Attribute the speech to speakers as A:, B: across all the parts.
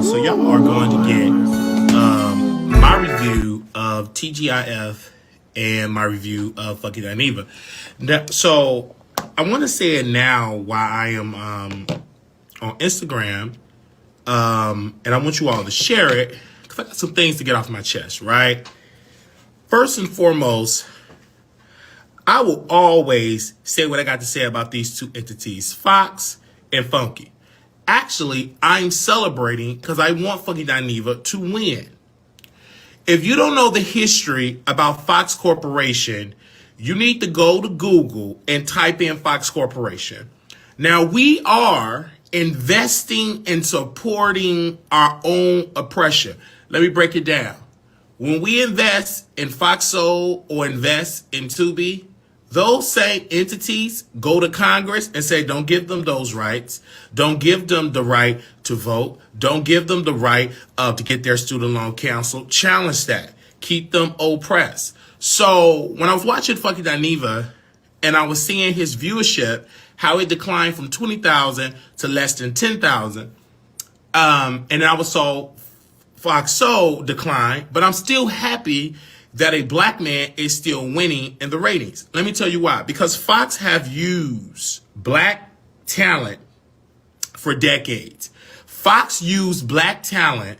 A: So y'all are going to get my review of TGIF and my review of fucking Dineva. So I want to say it now while I am on Instagram, and I want you all to share it because I got some things to get off my chest, right? First and foremost, I will always say what I got to say about these two entities, Fox and Funky. Actually, I'm celebrating because I want fucking Dineva to win. If you don't know the history about Fox Corporation, you need to go to Google and type in Fox Corporation. Now, we are investing and supporting our own oppression. Let me break it down. When we invest in Fox Soul or invest in Tubi, those same entities go to Congress and say, don't give them those rights. Don't give them the right to vote. Don't give them the right to get their student loan canceled. Challenge that. Keep them oppressed. So when I was watching fucking Dineva and I was seeing his viewership, how it declined from 20,000 to less than 10,000. And then I was so Fox Soul declined, but I'm still happy that a black man is still winning in the ratings. Let me tell you why. Because Fox have used black talent for decades. Fox used black talent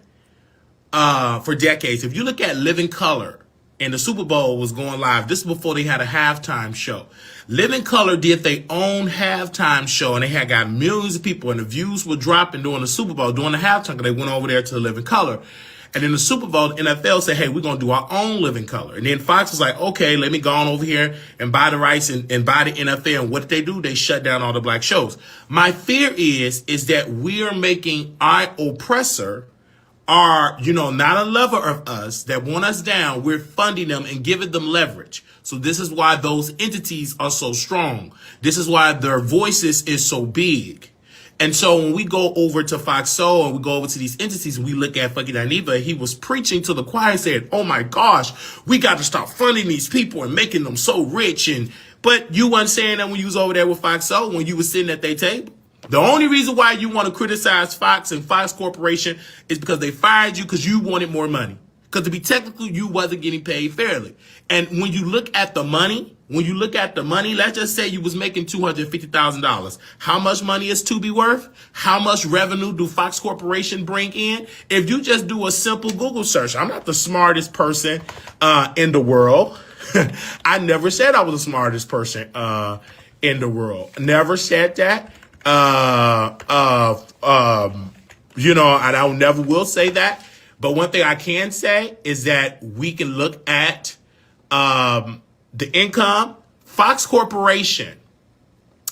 A: for decades. If you look at Living Color, and the Super Bowl was going live, this is before they had a halftime show. Living Color did their own halftime show, and they had got millions of people, and the views were dropping during the Super Bowl, during the halftime, because they went over there to Living Color. And in the Super Bowl, the NFL said, hey, we're going to do our own Living Color. And then Fox was like, okay, let me go on over here and buy the rights and buy the NFL. And what did they do? They shut down all the black shows. My fear is that we are making our oppressor, not a lover of us, that want us down. We're funding them and giving them leverage. So this is why those entities are so strong. This is why their voices is so big. And so when we go over to Fox Soul and we go over to these entities and we look at fucking Dineva, he was preaching to the choir saying, oh my gosh, we got to stop funding these people and making them so rich. But you weren't saying that when you was over there with Fox Soul, when you was sitting at their table. The only reason why you want to criticize Fox and Fox Corporation is because they fired you because you wanted more money. Because to be technical, you wasn't getting paid fairly. And when you look at the money, let's just say you was making $250,000. How much money is Tubi worth? How much revenue do Fox Corporation bring in? If you just do a simple Google search, I'm not the smartest person in the world. I never said I was the smartest person in the world. Never said that. And I never will say that. But one thing I can say is that we can look at the income. Fox Corporation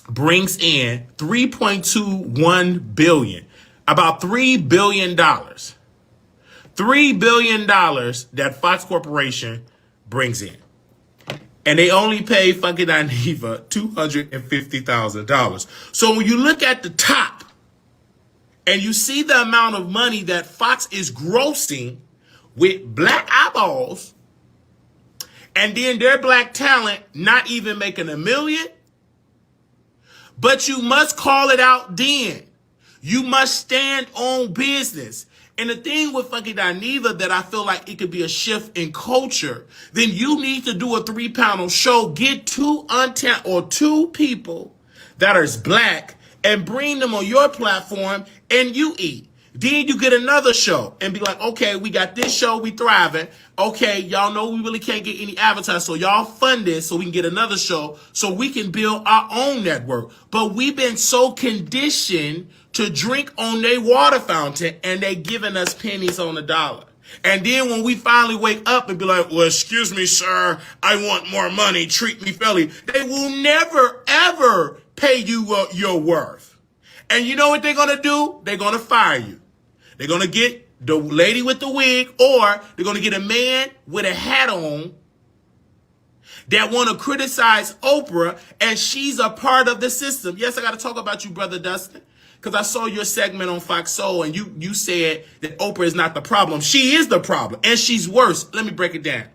A: brings in $3.21 billion, about $3 billion. $3 billion that Fox Corporation brings in. And they only pay fucking Dineva $250,000. So when you look at the top and you see the amount of money that Fox is grossing with black eyeballs, and then their black talent not even making $1 million, but you must call it out then. You must stand on business. And the thing with fucking Dineva that I feel like it could be a shift in culture, then you need to do a 3-panel show, get two people that are black and bring them on your platform and you eat. Then you get another show and be like, okay, we got this show, we thriving. Okay, y'all know we really can't get any advertising, so y'all fund this so we can get another show so we can build our own network. But we've been so conditioned to drink on their water fountain and they giving us pennies on the dollar. And then when we finally wake up and be like, well, excuse me, sir, I want more money, treat me fairly, they will never, ever pay you your worth. And you know what they're going to do? They're going to fire you. They're going to get the lady with the wig, or they're going to get a man with a hat on that want to criticize Oprah, and she's a part of the system. Yes, I got to talk about you, Brother Dustin, because I saw your segment on Fox Soul, and you said that Oprah is not the problem. She is the problem, and she's worse. Let me break it down.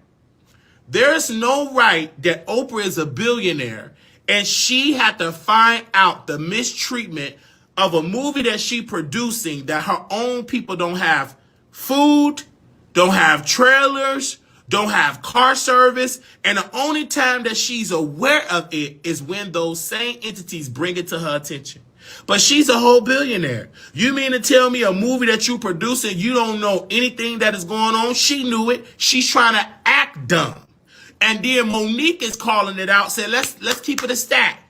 A: There is no right that Oprah is a billionaire, and she had to find out the mistreatment of a movie that she producing that her own people don't have food, don't have trailers, don't have car service, and the only time that she's aware of it is when those same entities bring it to her attention. But she's a whole billionaire. You mean to tell me a movie that you producing, you don't know anything that is going on? She knew it. She's trying to act dumb. And then Monique is calling it out, said, let's keep it a stack.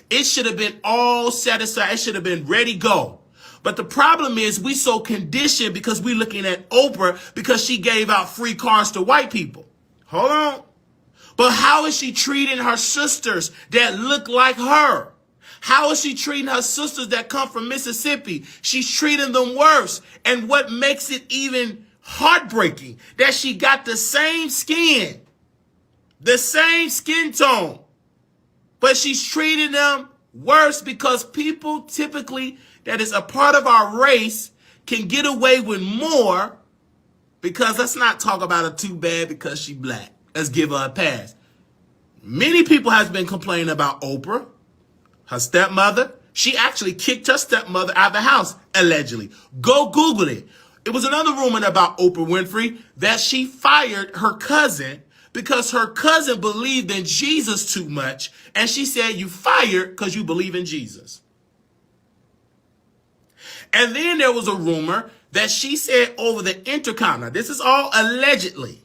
A: It should have been all set aside. It should have been ready, go. But the problem is we so conditioned because we're looking at Oprah because she gave out free cars to white people. Hold on. But how is she treating her sisters that look like her? How is she treating her sisters that come from Mississippi? She's treating them worse. And what makes it even heartbreaking, that she got the same skin tone, but she's treating them worse because people typically that is a part of our race can get away with more because let's not talk about her too bad because she black. Let's give her a pass. Many people has been complaining about Oprah, her stepmother. She actually kicked her stepmother out of the house, allegedly. Go Google it. It was another rumor about Oprah Winfrey that she fired her cousin because her cousin believed in Jesus too much. And she said, you fired because you believe in Jesus. And then there was a rumor that she said over the intercom. Now, this is all allegedly,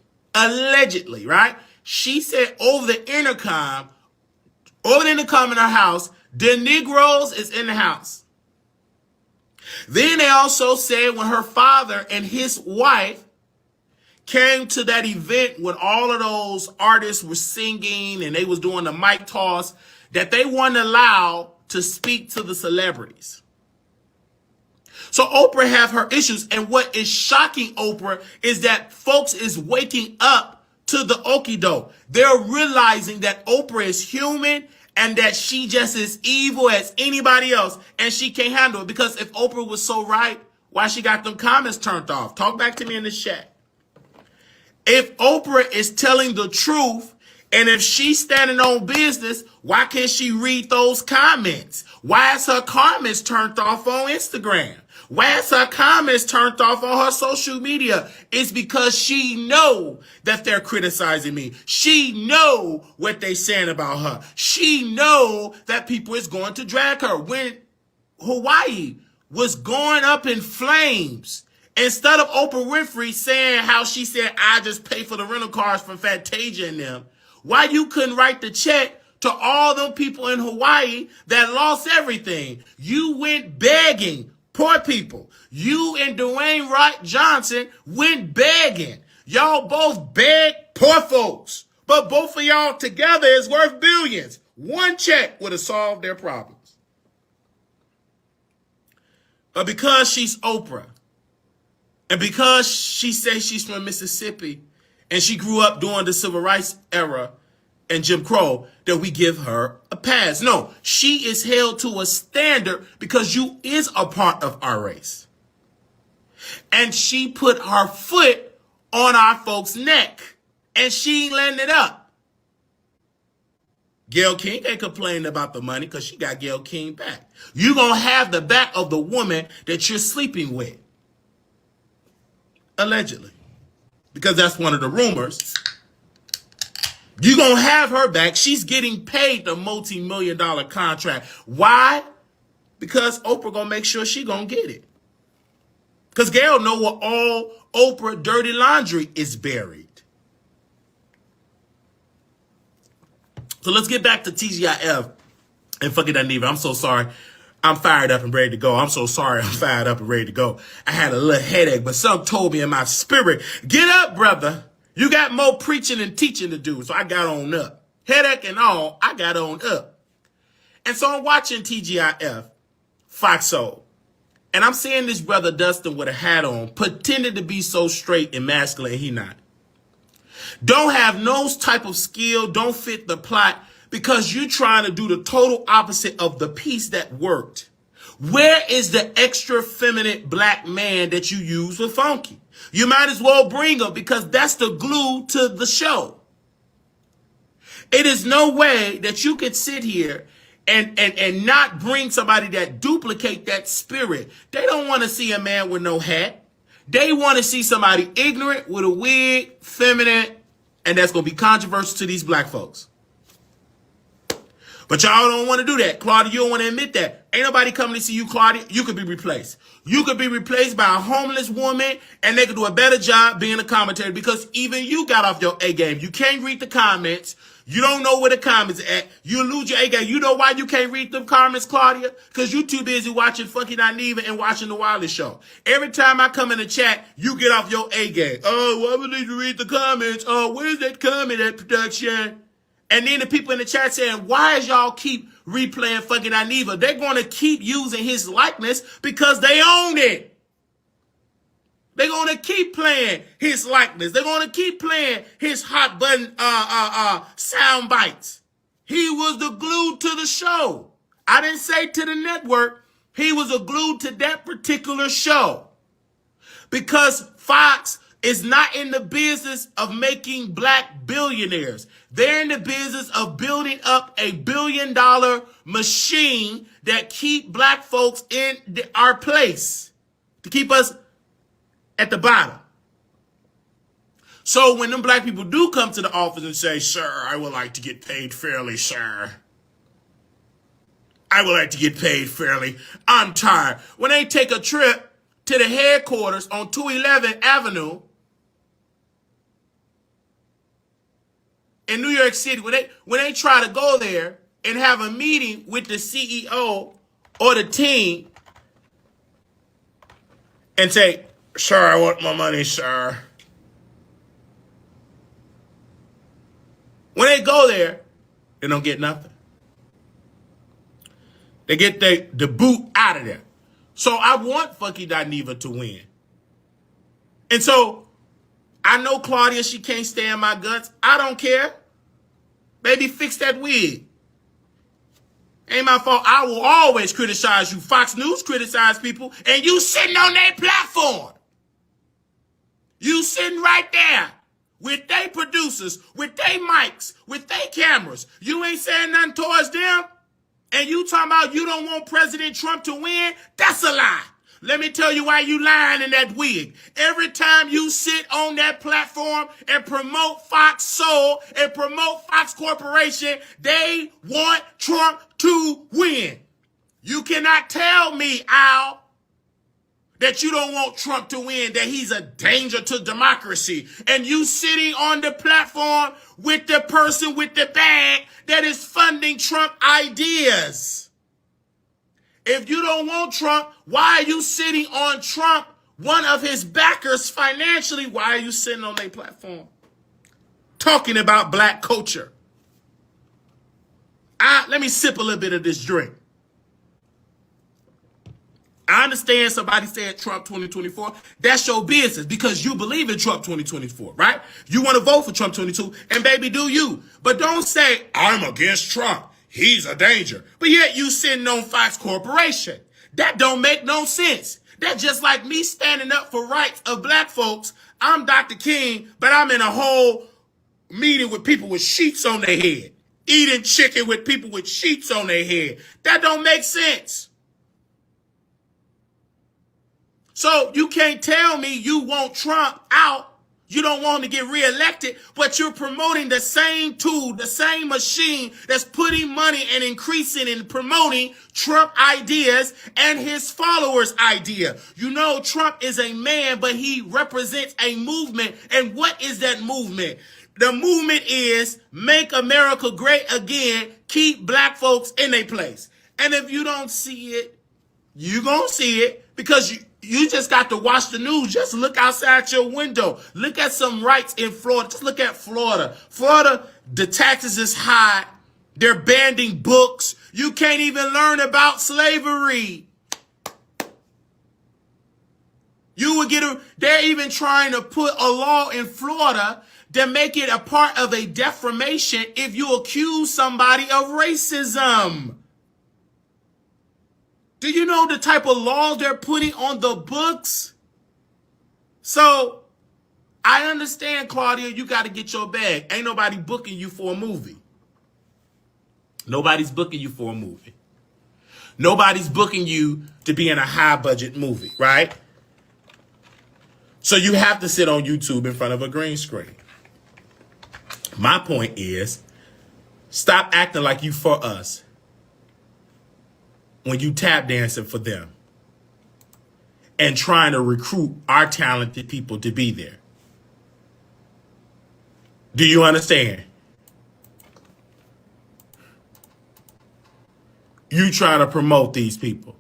A: right? She said over the intercom in her house, the Negroes is in the house. Then they also said when her father and his wife came to that event when all of those artists were singing and they was doing the mic toss, that they weren't allowed to speak to the celebrities. So Oprah have her issues. And what is shocking Oprah is that folks is waking up to the okie doke. They're realizing that Oprah is human and that she just as evil as anybody else and she can't handle it. Because if Oprah was so right, why she got them comments turned off? Talk back to me in the chat. If Oprah is telling the truth and if she's standing on business, why can't she read those comments? Why is her comments turned off on Instagram? Why is her comments turned off on her social media? It's because she know that they're criticizing me. She know what they saying about her. She know that people is going to drag her. When Hawaii was going up in flames, instead of Oprah Winfrey saying how she said, I just pay for the rental cars from Fantasia and them, why you couldn't write the check to all them people in Hawaii that lost everything? You went begging. Poor people. You and Dwayne Wright Johnson went begging. Y'all both begged poor folks. But both of y'all together is worth billions. One check would have solved their problems. But because she's Oprah, and because she says she's from Mississippi, and she grew up during the civil rights era and Jim Crow, that we give her a pass. No, she is held to a standard because you is a part of our race. And she put her foot on our folks' neck. And she ain't letting it up. Gayle King ain't complaining about the money because she got Gayle King back. You're going to have the back of the woman that you're sleeping with. Allegedly. Because that's one of the rumors. You're going to have her back. She's getting paid the multi-million-dollar contract. Why? Because Oprah going to make sure she going to get it. Because Gayle know where all Oprah dirty laundry is buried. So let's get back to TGIF and fucking Dineva. I'm so sorry. I'm fired up and ready to go. I'm so sorry. I'm fired up and ready to go. I had a little headache, but something told me in my spirit, get up, brother. You got more preaching and teaching to do. So I got on up. Headache and all, I got on up. And so I'm watching TGIF, Fox Soul. And I'm seeing this brother Dustin with a hat on, pretending to be so straight and masculine, he not. Don't have no type of skill, don't fit the plot, because you're trying to do the total opposite of the piece that worked. Where is the extra feminine black man that you use with Funky? You might as well bring him because that's the glue to the show. It is no way that you could sit here and not bring somebody that duplicate that spirit. They don't want to see a man with no hat. They want to see somebody ignorant with a wig, feminine, and that's going to be controversial to these black folks. But y'all don't want to do that. Claudia, you don't want to admit that. Ain't nobody coming to see you, Claudia. You could be replaced. You could be replaced by a homeless woman, and they could do a better job being a commentator because even you got off your A game. You can't read the comments. You don't know where the comments are at. You lose your A game. You know why you can't read them comments, Claudia? Because you too busy watching fucking Dineva and watching the Wiley Show. Every time I come in the chat, you get off your A game. Oh, why would you read the comments? Oh, where's that comment at production? And then the people in the chat saying, why is y'all keep replaying fucking Dineva? They're going to keep using his likeness because they own it. They're going to keep playing his likeness. They're going to keep playing his hot button sound bites. He was the glue to the show. I didn't say to the network. He was a glue to that particular show. Because Fox is not in the business of making black billionaires. They're in the business of building up a $1 billion machine that keep black folks in our place, to keep us at the bottom. So when them black people do come to the office and say, sir, I would like to get paid fairly, sir. I would like to get paid fairly. I'm tired. When they take a trip to the headquarters on 211 Avenue in New York City, when they try to go there and have a meeting with the CEO or the team and say, sir, I want my money, sir. When they go there, they don't get nothing. They get the boot out of there. So I want fucking Dineva to win. And so I know Claudia, she can't stand my guts. I don't care. Baby, fix that wig. Ain't my fault. I will always criticize you. Fox News criticize people, and you sitting on their platform. You sitting right there with they producers, with they mics, with they cameras. You ain't saying nothing towards them, and you talking about you don't want President Trump to win? That's a lie. Let me tell you why you lying in that wig. Every time you sit on that platform and promote Fox Soul and promote Fox Corporation, they want Trump to win. You cannot tell me, Al, that you don't want Trump to win, that he's a danger to democracy. And you sitting on the platform with the person with the bag that is funding Trump ideas. If you don't want Trump, why are you sitting on Trump, one of his backers financially? Why are you sitting on their platform talking about black culture? Let me sip a little bit of this drink. I understand somebody said Trump 2024. That's your business because you believe in Trump 2024, right? You want to vote for Trump 22, and baby, do you. But don't say, I'm against Trump. He's a danger. But yet you sitting on Fox Corporation. That don't make no sense. That's just like me standing up for rights of black folks. I'm Dr. King, but I'm in a whole meeting with people with sheets on their head. Eating chicken with people with sheets on their head. That don't make sense. So you can't tell me you want Trump out. You don't want him to get reelected, but you're promoting the same tool, the same machine that's putting money and increasing and promoting Trump ideas and his followers' idea. You know, Trump is a man, but he represents a movement. And what is that movement? The movement is make America great again, keep black folks in their place. And if you don't see it, you're going to see it because you just got to watch the news. Just look outside your window. Look at some rights in Florida. Just look at Florida. Florida, the taxes is high. They're banning books. You can't even learn about slavery. They're even trying to put a law in Florida to make it a part of a defamation if you accuse somebody of racism. Do you know the type of laws they're putting on the books? So, I understand, Claudia, you got to get your bag. Ain't nobody booking you for a movie. Nobody's booking you for a movie. Nobody's booking you to be in a high budget movie, right? So you have to sit on YouTube in front of a green screen. My point is, stop acting like you for us when you tap dancing for them and trying to recruit our talented people to be there. Do you understand? You trying to promote these people.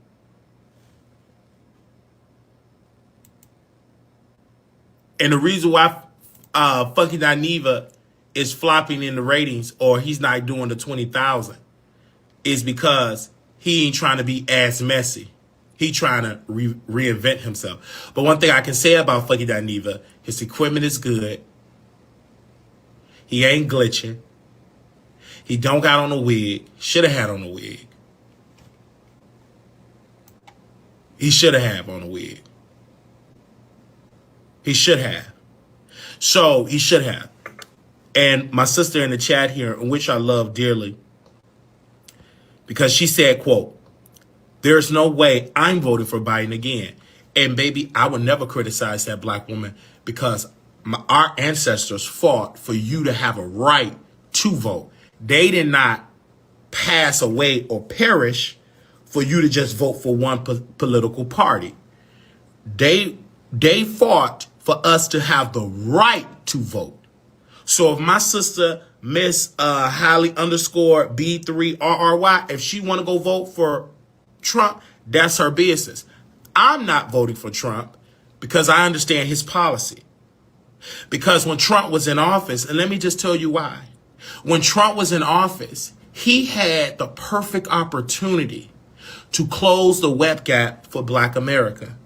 A: And the reason why Funky Dineva is flopping in the ratings, or he's not doing the 20,000, is because he ain't trying to be as messy. He trying to reinvent himself. But one thing I can say about Funky Dineva, his equipment is good. He ain't glitching. He don't got on a wig. Should have had on a wig. He should have had on a wig. He should have. So he should have. And my sister in the chat here, which I love dearly, because she said, quote, "There's no way I'm voting for Biden again." And baby, I would never criticize that black woman, because our ancestors fought for you to have a right to vote. They did not pass away or perish for you to just vote for one political party. They fought for us to have the right to vote. So if my sister, Miss Holly underscore B3RRY, if she want to go vote for Trump, that's her business. I'm not voting for Trump because I understand his policy. Because when Trump was in office, and let me just tell you why. When Trump was in office, he had the perfect opportunity to close the wealth gap for Black America.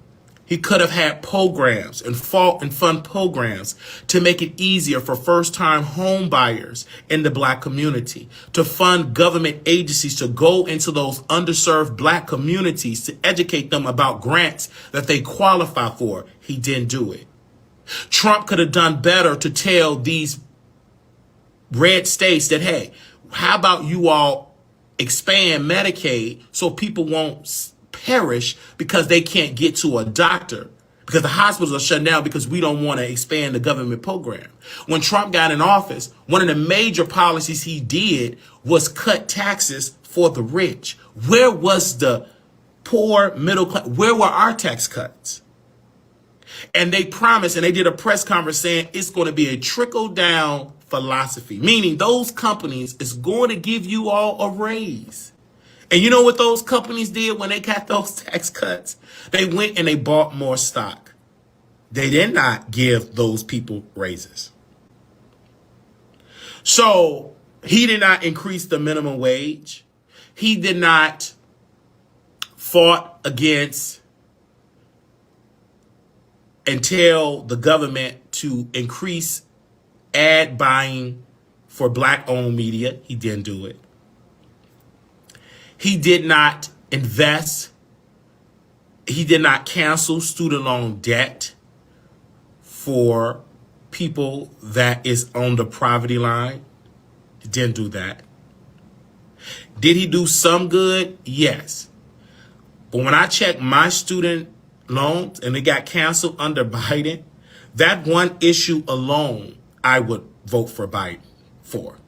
A: He could have had programs and fund programs to make it easier for first-time home buyers in the Black community, to fund government agencies to go into those underserved Black communities to educate them about grants that they qualify for. He didn't do it. Trump could have done better to tell these red states that, hey, how about you all expand Medicaid so people won't perish because they can't get to a doctor, because the hospitals are shut down because we don't want to expand the government program. When Trump got in office, one of the major policies he did was cut taxes for the rich. Where was the poor middle class? Where were our tax cuts? And they promised, and they did a press conference saying it's going to be a trickle down philosophy, meaning those companies is going to give you all a raise. And you know what those companies did when they got those tax cuts? They went and they bought more stock. They did not give those people raises. So he did not increase the minimum wage. He did not fought against and tell the government to increase ad buying for Black-owned media. He didn't do it. He did not invest. He did not cancel student loan debt for people that is on the poverty line. He didn't do that. Did he do some good? Yes. But when I check my student loans and they got canceled under Biden, that one issue alone, I would vote for Biden for.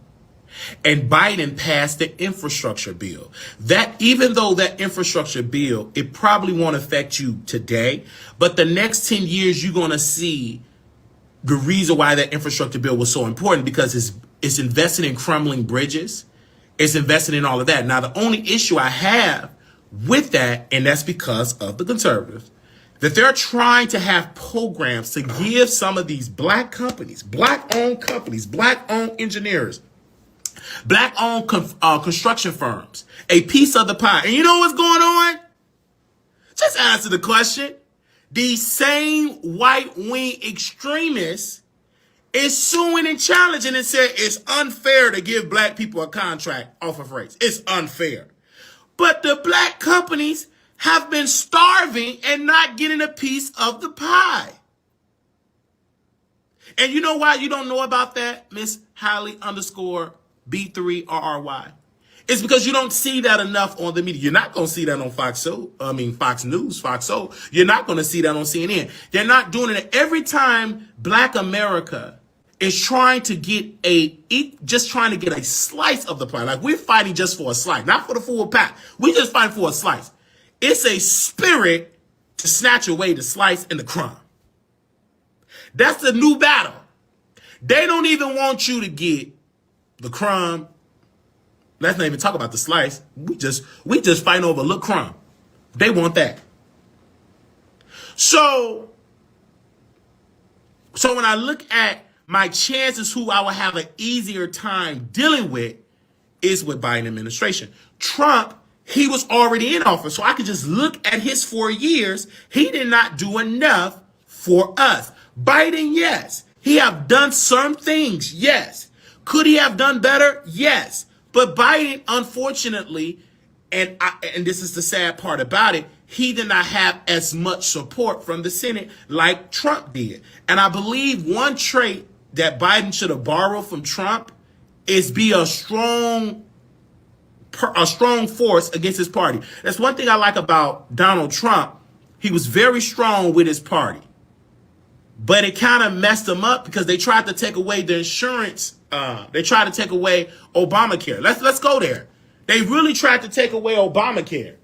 A: And Biden passed the infrastructure bill. That, even though that infrastructure bill, it probably won't affect you today, but the next 10 years, you're going to see the reason why that infrastructure bill was so important, because it's invested in crumbling bridges. It's invested in all of that. Now, the only issue I have with that, and that's because of the conservatives, that they're trying to have programs to give some of these Black companies, Black-owned companies, Black-owned engineers, Black-owned construction firms a piece of the pie. And you know what's going on? Just answer the question. These same white-wing extremists is suing and challenging and said it's unfair to give Black people a contract off of race. It's unfair. But the Black companies have been starving and not getting a piece of the pie. And you know why you don't know about that, Miss Holly underscore B3RRY? It's because you don't see that enough on the media. You're not going to see that on Fox News, Fox Soul. You're not going to see that on CNN. They're not doing it. Every time Black America is trying to get just trying to get a slice of the pie. Like, we're fighting just for a slice, not for the full pack. We just fighting for a slice. It's a spirit to snatch away the slice and the crumb. That's the new battle. They don't even want you to get the crumb. Let's not even talk about the slice. We just fighting over a little crumb. They want that. So when I look at my chances, who I will have an easier time dealing with is with Biden administration. Trump, he was already in office, so I could just look at his 4 years. He did not do enough for us. Biden, yes. He have done some things, yes. Could he have done better? Yes. But Biden, unfortunately, and this is the sad part about it, he did not have as much support from the Senate like Trump did. And I believe one trait that Biden should have borrowed from Trump is be a strong force against his party. That's one thing I like about Donald Trump. He was very strong with his party. But it kind of messed him up because they tried to take away the insurance. They tried to take away Obamacare. Let's go there. They really tried to take away Obamacare,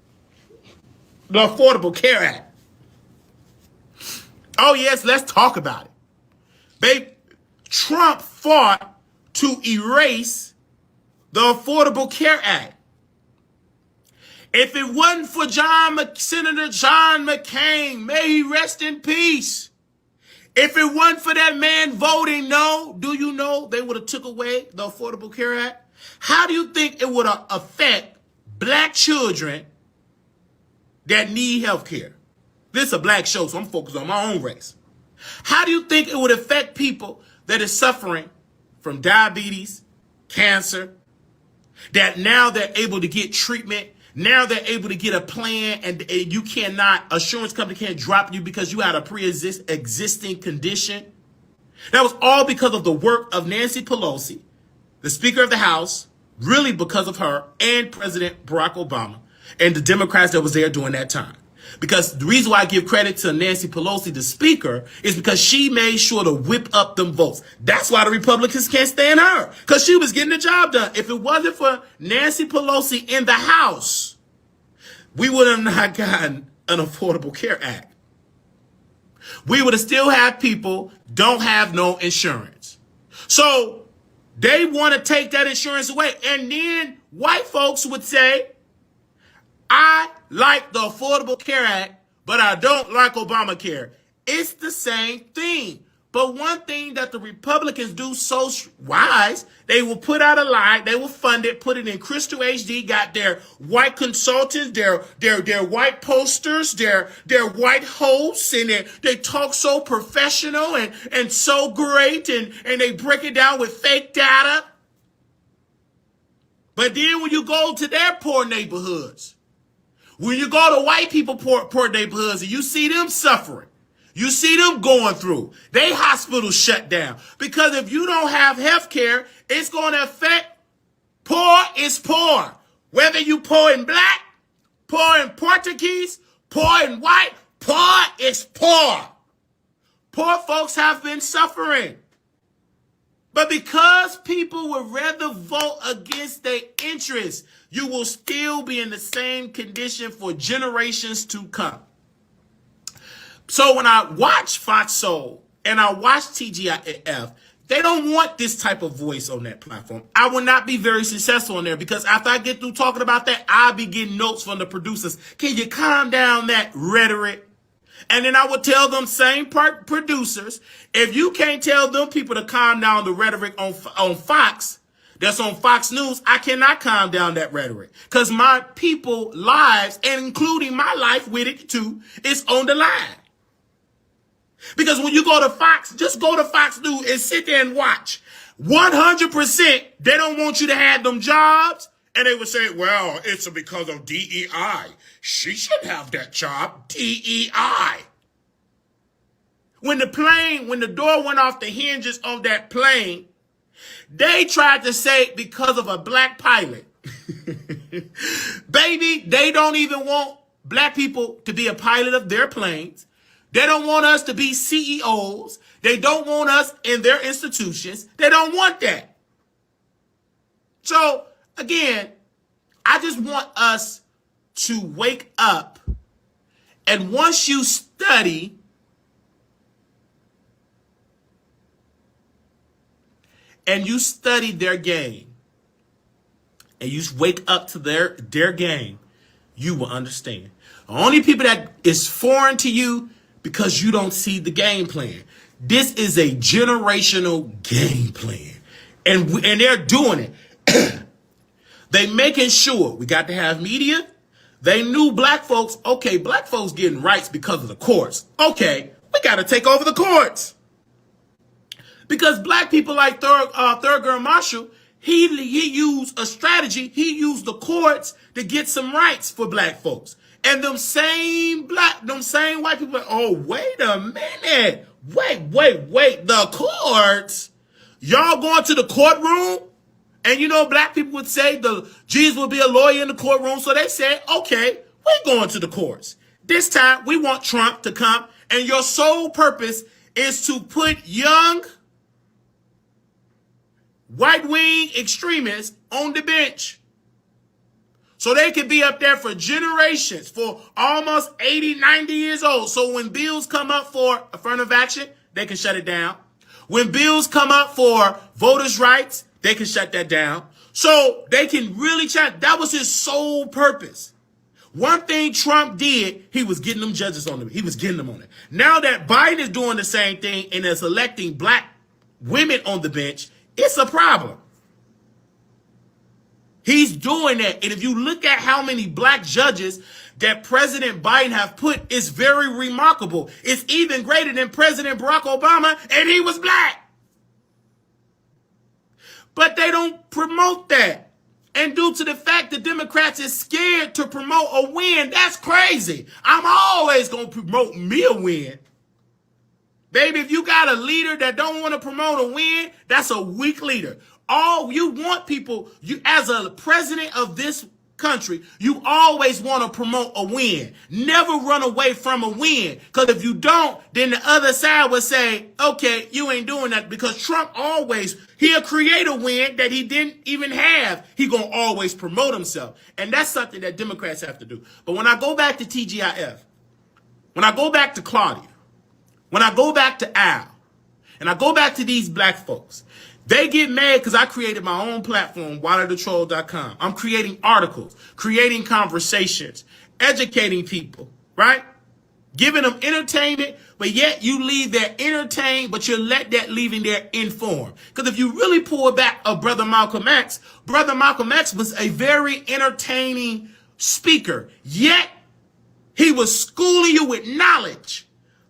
A: the Affordable Care Act. Oh yes, let's talk about it. Trump fought to erase the Affordable Care Act. If it wasn't for Senator John McCain, may he rest in peace. If it wasn't for that man voting no, do you know they would have took away the Affordable Care Act? How do you think it would affect black children that need health care? This is a black show, so I'm focused on my own race. How do you think it would affect people that are suffering from diabetes, cancer, that now they're able to get treatment? Now they're able to get a plan, and you cannot, insurance company can't drop you because you had a pre-existing condition. That was all because of the work of Nancy Pelosi, the Speaker of the House, really because of her, and President Barack Obama, and the Democrats that was there during that time. Because the reason why I give credit to Nancy Pelosi, the Speaker, is because she made sure to whip up them votes. That's why the Republicans can't stand her, because she was getting the job done. If it wasn't for Nancy Pelosi in the House, we would have not gotten an Affordable Care Act. We would have still had people don't have no insurance. So they want to take that insurance away. And then white folks would say, I like the Affordable Care Act, but I don't like Obamacare. It's the same thing. But one thing that the Republicans do so wise, they will put out a lie, they will fund it, put it in Crystal HD, got their white consultants, their white posters, their white hosts, and they talk so professional and so great, and they break it down with fake data. But then when you go to their poor neighborhoods, when you go to white people poor neighborhoods and you see them suffering, you see them going through, they hospitals shut down. Because if you don't have health care, it's going to affect poor is poor. Whether you poor in black, poor in Portuguese, poor in white, poor is poor. Poor folks have been suffering. But because people would rather vote against their interests, you will still be in the same condition for generations to come. So when I watch Fox Soul and I watch TGIF, they don't want this type of voice on that platform. I will not be very successful on there because after I get through talking about that, I'll be getting notes from the producers. Can you calm down that rhetoric? And then I would tell them same producers, if you can't tell them people to calm down the rhetoric on Fox, that's on Fox News, I cannot calm down that rhetoric. Because my people lives, and including my life with it too, is on the line. Because when you go to Fox, just go to Fox News and sit there and watch. 100%, they don't want you to have them jobs. And they would say, well, it's because of DEI. She should have that job, DEI. When the door went off the hinges on that plane, they tried to say because of a black pilot. Baby, they don't even want black people to be a pilot of their planes. They don't want us to be CEOs. They don't want us in their institutions. They don't want that. So, again, I just want us to wake up. And once you study, and you study their game, and you wake up to their game, you will understand. The only people that is foreign to you because you don't see the game plan. This is a generational game plan. And they're doing it. They making sure we got to have media. They knew black folks, okay, black folks getting rights because of the courts. Okay, we got to take over the courts. Because black people like Thurgood Marshall, he used a strategy. He used the courts to get some rights for black folks. And them same white people, oh, wait a minute. Wait. The courts? Y'all going to the courtroom? And you know, black people would say Jesus would be a lawyer in the courtroom. So they said, okay, we're going to the courts. This time we want Trump to come. And your sole purpose is to put young white wing extremists on the bench. So they could be up there for generations, for almost 80, 90 years old. So when bills come up for affirmative action, they can shut it down. When bills come up for voters' rights, they can shut that down. So they can really check. That was his sole purpose. One thing Trump did, he was getting them judges on them. He was getting them on it. Now that Biden is doing the same thing and is electing black women on the bench, it's a problem. He's doing that. And if you look at how many black judges that President Biden have put, it's very remarkable. It's even greater than President Barack Obama, and he was black. But they don't promote that. And due to the fact the Democrats is scared to promote a win, that's crazy. I'm always going to promote me a win. Baby, if you got a leader that don't want to promote a win, that's a weak leader. All you want people, you as a president of this country, you always want to promote a win. Never run away from a win. Because if you don't, then the other side will say, okay, you ain't doing that. Because Trump always, he'll create a win that he didn't even have. He going to always promote himself. And that's something that Democrats have to do. But when I go back to TGIF, when I go back to Claudia, when I go back to Al, and I go back to these black folks, they get mad because I created my own platform, waterthetroll.com. I'm creating articles, creating conversations, educating people, right? Giving them entertainment, but yet you leave there entertained, but you let that leaving there informed. Because if you really pull back of Brother Malcolm X was a very entertaining speaker, yet he was schooling you with knowledge.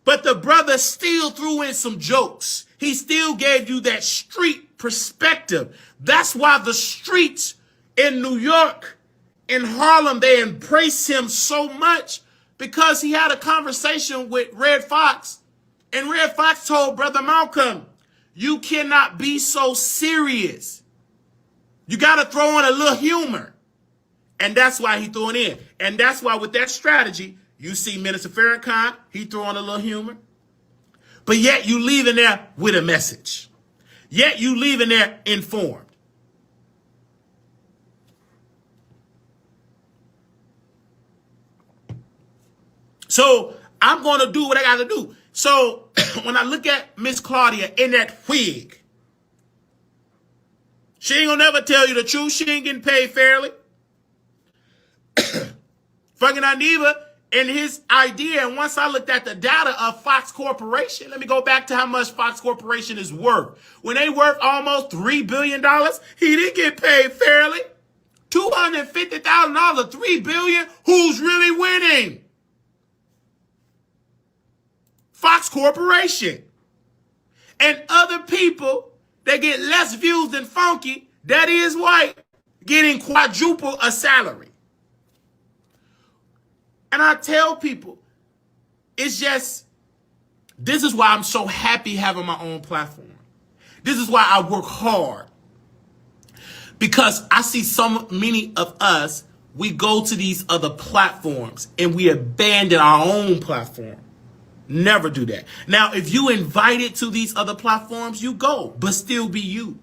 A: But the brother still threw in some jokes. He still gave you that street perspective. That's why the streets in New York, in Harlem, they embrace him so much because he had a conversation with Red Fox. And Red Fox told Brother Malcolm, you cannot be so serious. You got to throw in a little humor. And that's why he threw it in. And that's why with that strategy, you see Minister Farrakhan, he threw on a little humor. But yet you leave in there with a message. Yet you leave in there informed. So I'm going to do what I got to do. So when I look at Miss Claudia in that wig, she ain't going to never tell you the truth. She ain't getting paid fairly. Fucking Dineva. And his idea, and once I looked at the data of Fox Corporation, let me go back to how much Fox Corporation is worth. When they worth almost $3 billion, he didn't get paid fairly. $250,000, $3 billion, who's really winning? Fox Corporation. And other people that get less views than Funky, that is white, getting quadruple a salary. And I tell people, it's just, this is why I'm so happy having my own platform. This is why I work hard. Because I see so many of us, we go to these other platforms and we abandon our own platform. Never do that. Now, if you invited to these other platforms, you go, but still be you.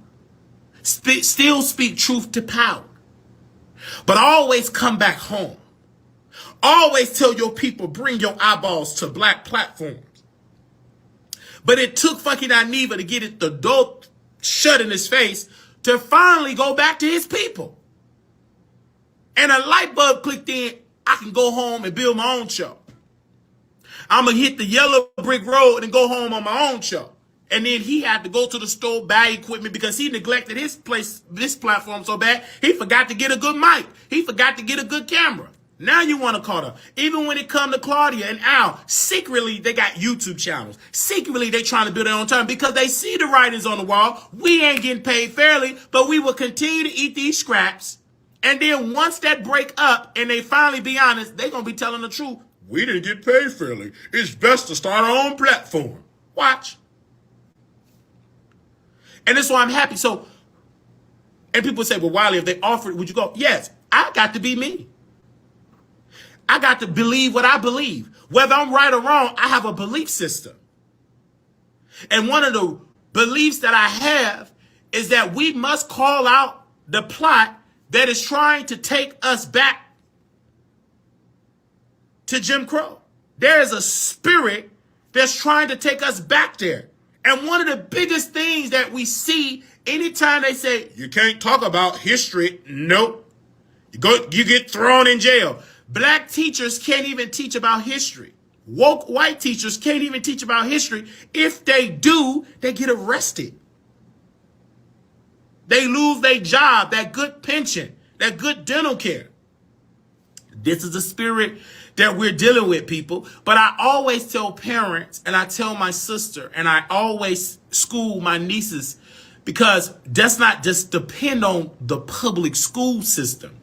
A: Still speak truth to power. But always come back home. Always tell your people, bring your eyeballs to black platforms. But it took fucking Dineva to get the door shut in his face to finally go back to his people. And a light bulb clicked in. I can go home and build my own show. I'm going to hit the yellow brick road and go home on my own show. And then he had to go to the store, buy equipment because he neglected this platform so bad. He forgot to get a good mic. He forgot to get a good camera. Now you want to call up. Even when it come to Claudia and Al, secretly they got YouTube channels. Secretly they trying to build their own time because they see the writings on the wall. We ain't getting paid fairly, but we will continue to eat these scraps. And then once that break up and they finally be honest, they going to be telling the truth. We didn't get paid fairly. It's best to start our own platform. Watch. And that's why I'm happy. So, and people say, well, Wiley, if they offered, would you go? Yes, I got to be me. I got to believe what I believe. Whether I'm right or wrong, I have a belief system. And one of the beliefs that I have is that we must call out the plot that is trying to take us back to Jim Crow. There is a spirit that's trying to take us back there. And one of the biggest things that we see anytime they say, you can't talk about history. Nope. You get thrown in jail. Black teachers can't even teach about history. Woke white teachers can't even teach about history. If they do, they get arrested. They lose their job, that good pension, that good dental care. This is the spirit that we're dealing with, people. But I always tell parents, and I tell my sister, and I always school my nieces, because that's not just depend on the public school system.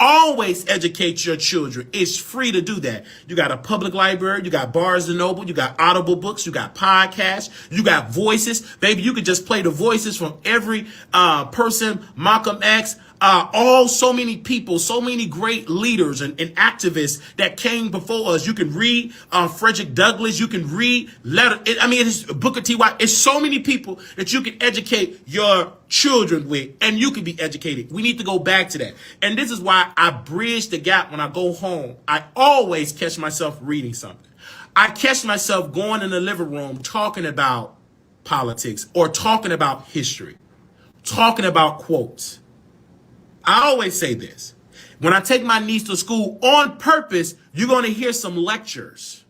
A: Always educate your children. It's free to do that. You got a public library, you got Barnes and Noble, you got Audible books, you got podcasts, you got voices. Baby, you could just play the voices from every person, Malcolm X, so many people, so many great leaders and activists that came before us. You can read Frederick Douglass. You can read it's Booker T. Washington. It's so many people that you can educate your children with, and you can be educated. We need to go back to that. And this is why I bridge the gap when I go home. I always catch myself reading something. I catch myself going in the living room talking about politics or talking about history, talking about quotes. I always say this. When I take my niece to school on purpose, you're going to hear some lectures.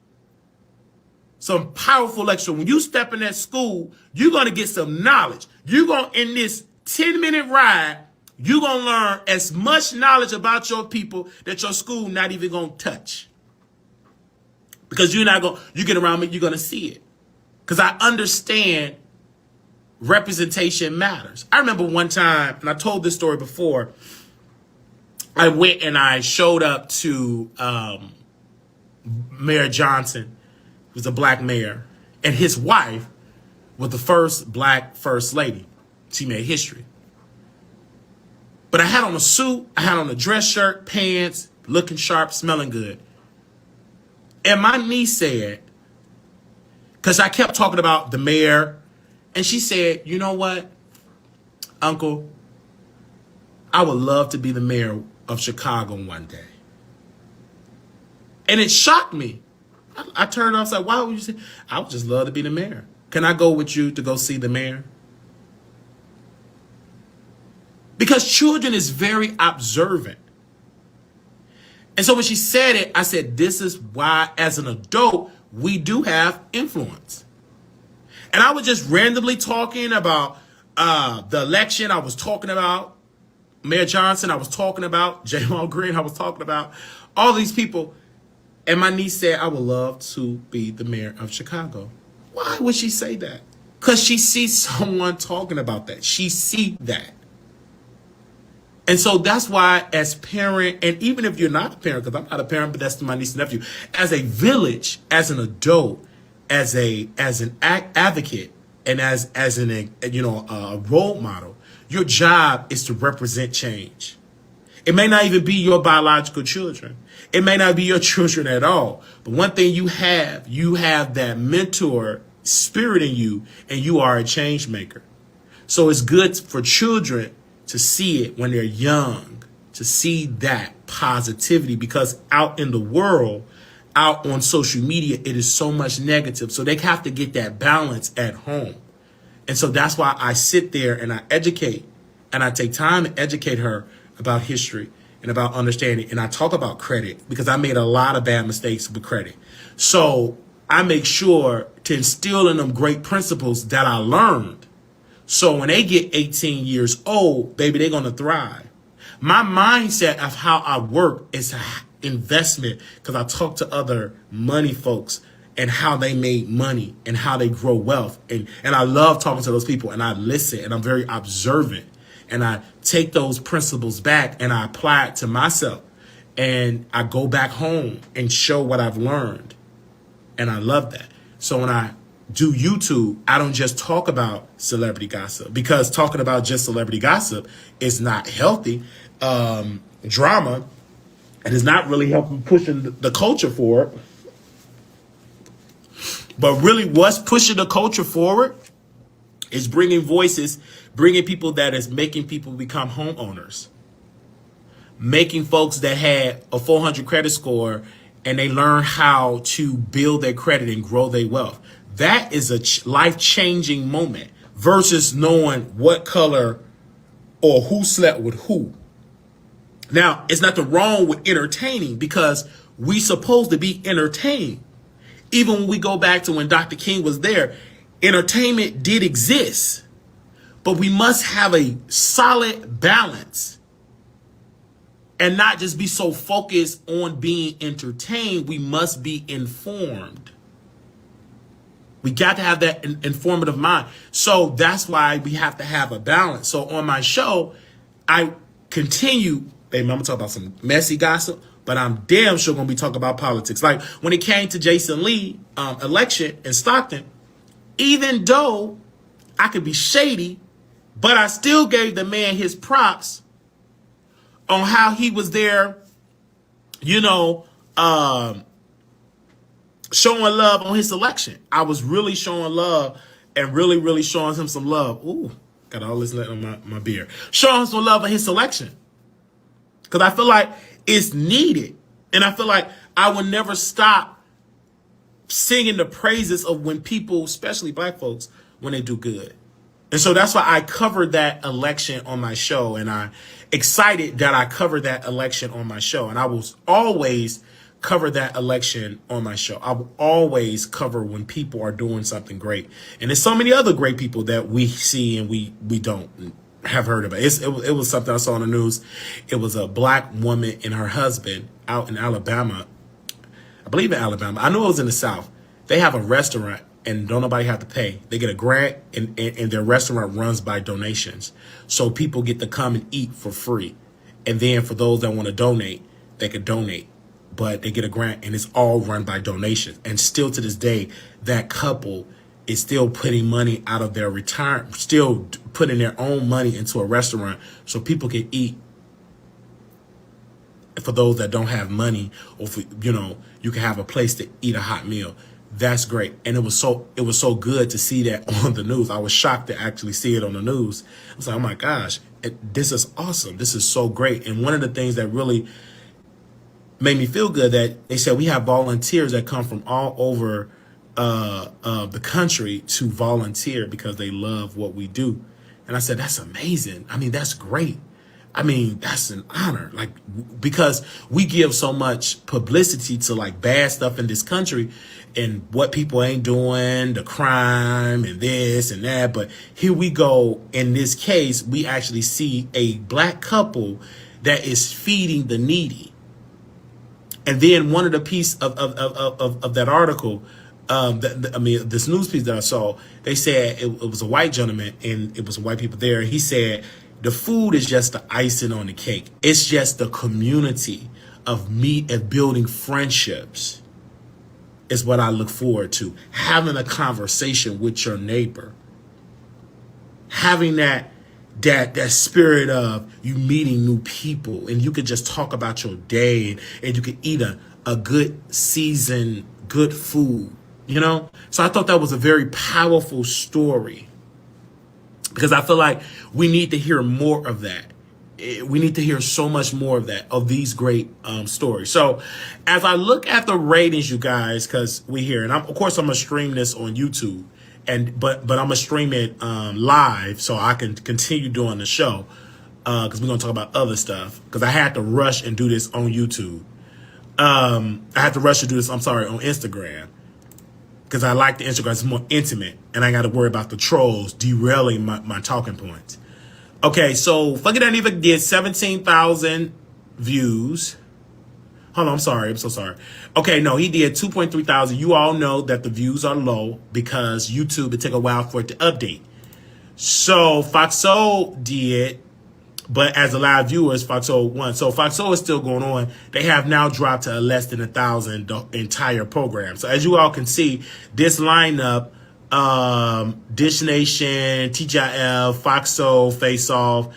A: Some powerful lectures. When you step in that school, you're going to get some knowledge. You're going to, in this 10-minute ride, you're going to learn as much knowledge about your people that your school not even going to touch. Because you get around me, you're going to see it. Because I understand representation matters. I remember one time, and I told this story before, I went and I showed up to Mayor Johnson, who's a black mayor, and his wife was the first black first lady. She made history. But I had on a suit, I had on a dress shirt, pants, looking sharp, smelling good. And my niece said, because I kept talking about the mayor, and she said, you know what, Uncle, I would love to be the mayor of Chicago one day. And it shocked me. I turned off, said, why would you say? I would just love to be the mayor. Can I go with you to go see the mayor? Because children is very observant. And so when she said it, I said, this is why, as an adult, we do have influence. And I was just randomly talking about the election. I was talking about Mayor Johnson. I was talking about Jamal Green. I was talking about all these people. And my niece said, I would love to be the mayor of Chicago. Why would she say that? Because she sees someone talking about that. She sees that. And so that's why, as parent, and even if you're not a parent, because I'm not a parent, but that's my niece and nephew, as a village, as an adult, as an advocate, and as an a role model. Your job is to represent change. It may not even be your biological children. It may not be your children at all. But one thing you have that mentor spirit in you, and you are a change maker. So it's good for children to see it when they're young, to see that positivity, because out in the world, out on social media, it is so much negative. So they have to get that balance at home. And so that's why I sit there and I educate, and I take time to educate her about history and about understanding. And I talk about credit because I made a lot of bad mistakes with credit. So I make sure to instill in them great principles that I learned. So when they get 18 years old, baby, they're going to thrive. My mindset of how I work is investment, because I talk to other money folks and how they made money and how they grow wealth. And I love talking to those people, and I listen, and I'm very observant, and I take those principles back and I apply it to myself, and I go back home and show what I've learned. And I love that. So when I do YouTube, I don't just talk about celebrity gossip, because talking about just celebrity gossip is not healthy. Drama, and is not really helping pushing the culture forward. But really what's pushing the culture forward is bringing voices, bringing people that is making people become homeowners, making folks that had a 400 credit score and they learn how to build their credit and grow their wealth. That is a life-changing moment versus knowing what color or who slept with who. Now, it's nothing wrong with entertaining, because we supposed to be entertained. Even when we go back to when Dr. King was there, entertainment did exist, but we must have a solid balance and not just be so focused on being entertained. We must be informed. We got to have that informative mind. So that's why we have to have a balance. So on my show, I continue, baby, I'm going to talk about some messy gossip, but I'm damn sure going to be talking about politics. Like when it came to Jason Lee election in Stockton, even though I could be shady, but I still gave the man his props on how he was there, showing love on his election. I was really showing love and really, really showing him some love. Ooh, got all this on my beer. Showing him some love on his election. Because I feel like it's needed. And I feel like I will never stop singing the praises of when people, especially black folks, when they do good. And so that's why I covered that election on my show. And I'm excited that I covered that election on my show. And I will always cover that election on my show. I will always cover when people are doing something great. And there's so many other great people that we see and we don't have heard about. It was something I saw on the news. It was a black woman and her husband out in Alabama. I believe in Alabama. I know it was in the South. They have a restaurant and don't nobody have to pay. They get a grant and their restaurant runs by donations. So people get to come and eat for free. And then for those that want to donate, they could donate. But they get a grant and it's all run by donations. And still to this day, that couple is still putting money out of their retirement, still putting their own money into a restaurant so people can eat. For those that don't have money, or for, you can have a place to eat a hot meal. That's great. And it was so good to see that on the news. I was shocked to actually see it on the news. I was like, oh my gosh, this is awesome. This is so great. And one of the things that really made me feel good, that they said we have volunteers that come from all over the country to volunteer because they love what we do. And I said, that's amazing. I mean, that's great. I mean, that's an honor, like, because we give so much publicity to like bad stuff in this country and what people ain't doing, the crime and this and that. But here we go. In this case, we actually see a black couple that is feeding the needy. And then one of the piece of that article, this news piece that I saw, they said it was a white gentleman and it was white people there. He said, the food is just the icing on the cake. It's just the community of meat and building friendships is what I look forward to. Having a conversation with your neighbor. having that spirit of you meeting new people, and you could just talk about your day, and you could eat a good seasoned good food, you know? So I thought that was a very powerful story, because I feel like we need to hear more of that. We need to hear so much more of that, of these great stories. So as I look at the ratings, you guys, because we hear, and of course I'm gonna stream this on YouTube, but I'm gonna stream it live so I can continue doing the show, because we're gonna talk about other stuff, because I had to rush and do this on YouTube. I had to rush to do this, I'm sorry, on Instagram, because I like the Instagram. It's more intimate, and I got to worry about the trolls derailing my talking points. Okay, so Fucking Dineva did 17,000 views. Hold on, I'm sorry. I'm so sorry. Okay, no, he did 2.3 thousand. You all know that the views are low because YouTube, it took a while for it to update. So Foxo did, but as a live viewers, Foxo won. So Foxo is still going on. They have now dropped to less than 1,000 the entire program. So as you all can see, this lineup, Dish Nation, TGIF, Foxo, Face Off,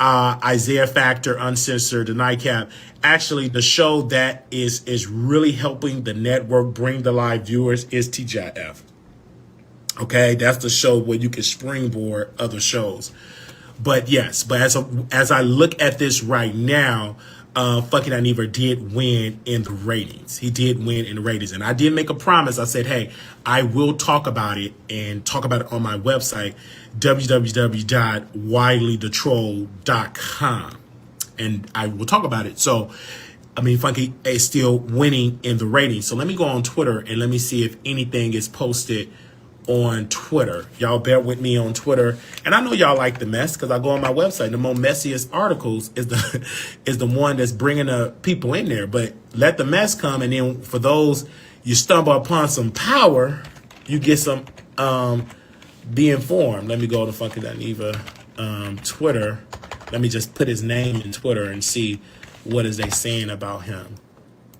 A: Isaiah Factor, Uncensored, the Nightcap. Actually, the show that is really helping the network bring the live viewers is TGIF. Okay, that's the show where you can springboard other shows. But yes, but as I look at this right now, Fucking Dineva did win in the ratings. He did win in the ratings. And I did make a promise. I said, hey, I will talk about it and talk about it on my website, www.wileythetroll.com. And I will talk about it. So, I mean, Funky is still winning in the ratings. So let me go on Twitter and let me see if anything is posted on Twitter. Y'all bear with me on Twitter. And I know y'all like the mess, because I go on my website. The more messiest articles is the one that's bringing the people in there. But let the mess come, and then for those you stumble upon some power, you get some be informed. Let me go to Fucking Dineva Twitter. Let me just put his name in Twitter and see what is they saying about him.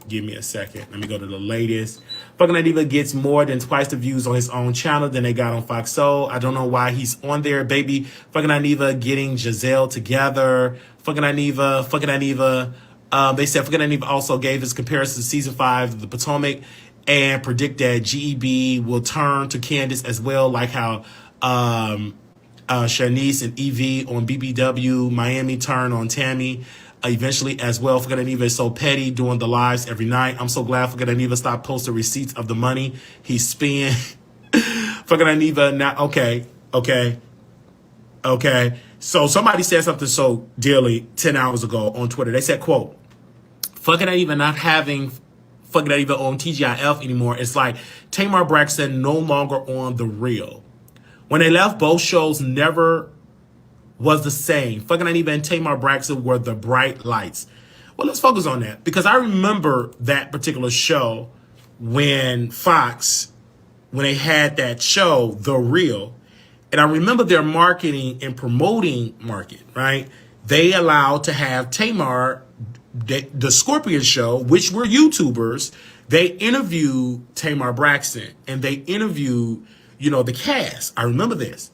A: Give me a second. Let me go to the latest. Fucking Dineva gets more than twice the views on his own channel than they got on Foxo. I don't know why he's on there, baby. Fucking Dineva getting Giselle together. Fucking Dineva. They said Fucking Dineva also gave his comparison to season 5 of the Potomac and predict that GEB will turn to Candace as well, like how Shanice and Evie on BBW, Miami turn on Tammy. Eventually as well. Fucking Dineva is so petty doing the lives every night. I'm so glad Fucking Dineva stopped posting receipts of the money he's spending. Fucking Dineva now. Okay. So somebody said something so dearly 10 hours ago on Twitter. They said, quote, Fucking Dineva not having Fucking Dineva on TGIF anymore. It's like Tamar Braxton no longer on The Real. When they left, both shows never was the same. Fucking Dineva and Tamar Braxton were the bright lights. Well, let's focus on that, because I remember that particular show when Fox, when they had that show, The Real, and I remember their marketing and promoting market, right? They allowed to have Tamar, the Scorpion show, which were YouTubers. They interviewed Tamar Braxton, and they interviewed, the cast. I remember this.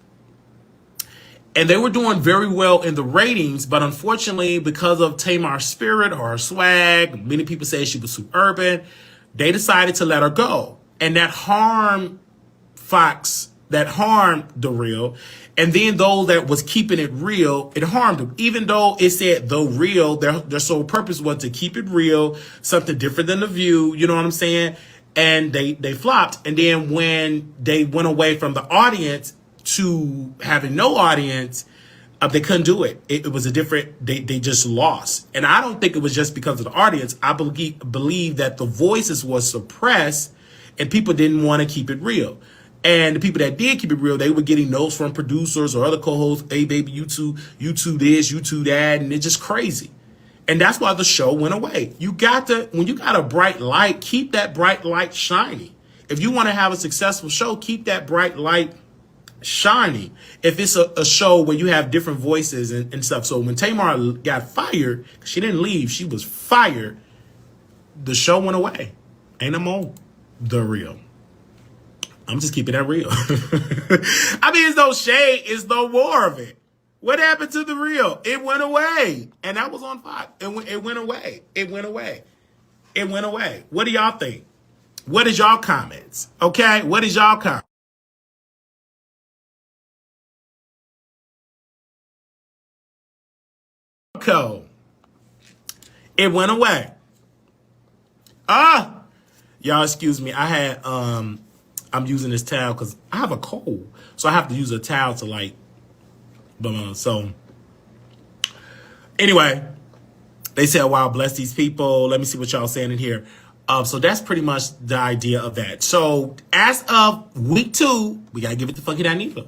A: And they were doing very well in the ratings, but unfortunately, because of Tamar's spirit or her swag, many people say she was too urban, they decided to let her go. And that harmed Fox, that harmed The Real. And then those that was keeping it real, it harmed them. Even though it said The Real, their sole purpose was to keep it real, something different than The View, you know what I'm saying? And they flopped. And then when they went away from the audience to having no audience, they couldn't do it. It was a different, they just lost. And I don't think it was just because of the audience. I believe that the voices were suppressed and people didn't want to keep it real. And the people that did keep it real, they were getting notes from producers or other co-hosts, hey baby, you two this, you two that, and it's just crazy. And that's why the show went away. You got to, when you got a bright light, keep that bright light shining. If you want to have a successful show, keep that bright light shining. If it's a show where you have different voices and stuff. So when Tamar got fired, she didn't leave, she was fired, the show went away. Ain't no more The Real. I'm just keeping that real. I mean, it's no shade. It's no more of it. What happened to the real? It went away. And that was on Fox. It went away. It went away. It went away. What do y'all think? What is y'all comments? Okay? What is y'all comments? It went away. Y'all excuse me. I had I'm using this towel because I have a cold. So I have to use a towel to like so anyway, they said, wow, bless these people. Let me see what y'all saying in here. So that's pretty much the idea of that. So as of week 2, we gotta give it to fucking Dineva.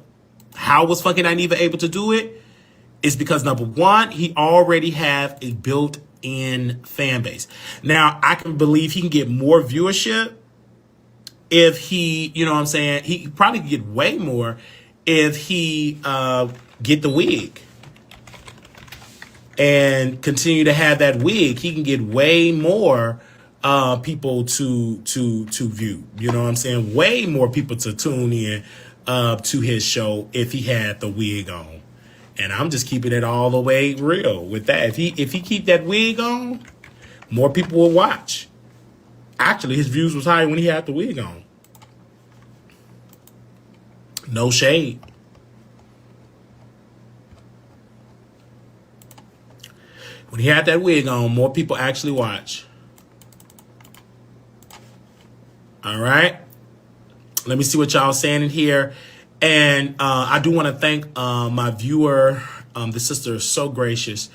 A: How was fucking Dineva able to do it? It's because number 1, he already have a built-in fan base. Now I can believe he can get more viewership if he, you know what I'm saying? He probably could get way more if he get the wig and continue to have that wig. He can get way more people to view. You know what I'm saying? Way more people to tune in to his show if he had the wig on. And I'm just keeping it all the way real with that. If he keep that wig on, more people will watch. Actually, his views was higher when he had the wig on. No shade. When he had that wig on, more people actually watch. All right. Let me see what y'all saying in here. And I do want to thank my viewer. The sister is so gracious.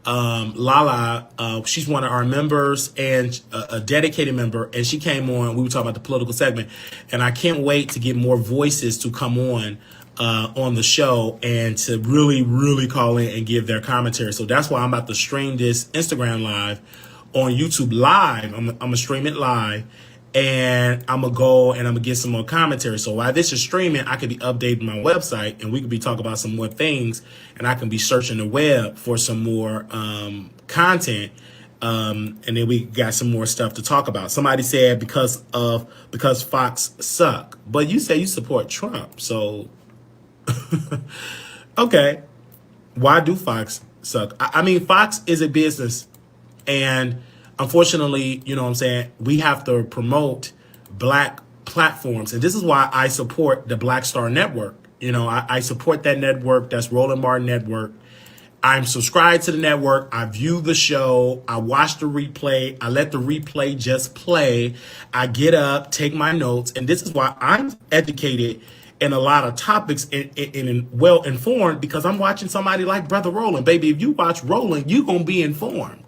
A: Lala, she's one of our members and a dedicated member. And she came on. We were talking about the political segment. And I can't wait to get more voices to come on the show and to really, really call in and give their commentary. So that's why I'm about to stream this Instagram live on YouTube live. I'm going to stream it live. And I'm going to go and I'm going to get some more commentary. So while this is streaming, I could be updating my website and we could be talking about some more things. And I can be searching the web for some more content. And then we got some more stuff to talk about. Somebody said because Fox suck. But you say you support Trump. So, okay. Why do Fox suck? I mean, Fox is a business. And unfortunately, you know what I'm saying, we have to promote black platforms. And this is why I support the Black Star Network. You know, I support that network. That's Roland Martin Network. I'm subscribed to the network. I view the show. I watch the replay. I let the replay just play. I get up, take my notes. And this is why I'm educated in a lot of topics and well informed, because I'm watching somebody like Brother Roland. Baby, if you watch Roland, you're going to be informed.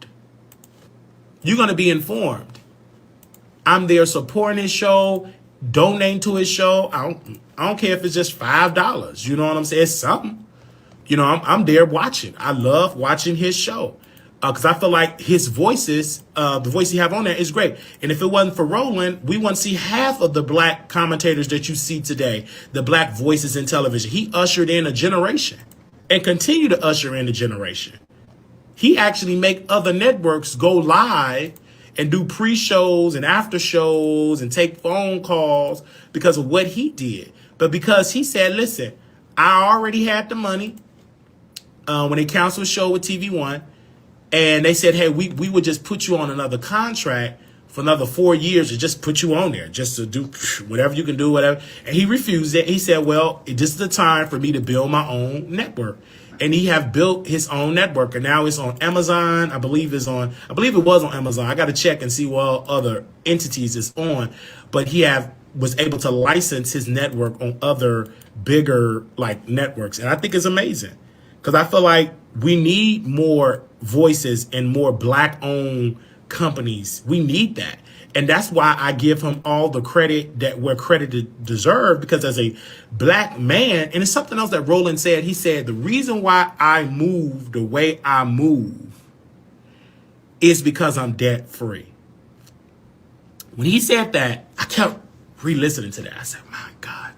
A: You're going to be informed. I'm there supporting his show, donating to his show. I don't care if it's just $5. You know what I'm saying? It's something. You know, I'm there watching. I love watching his show because I feel like his voices, the voice he have on there is great. And if it wasn't for Roland, we wouldn't see half of the black commentators that you see today, the black voices in television. He ushered in a generation and continue to usher in a generation. He actually make other networks go live and do pre-shows and after shows and take phone calls because of what he did. But because he said, listen, I already had the money when they canceled a show with TV1. And they said, hey, we would just put you on another contract for another 4 years to just put you on there, just to do whatever you can do, whatever. And he refused it. He said, well, this is the time for me to build my own network. And he have built his own network, and now it's on Amazon. I believe it was on Amazon. I got to check and see what other entities it's on. But he was able to license his network on other bigger like networks, and I think it's amazing because I feel like we need more voices and more black-owned companies. We need that. And that's why I give him all the credit that where credit deserved, because as a black man, and it's something else that Roland said, he said, the reason why I move the way I move is because I'm debt free. When he said that, I kept re-listening to that. I said, my God,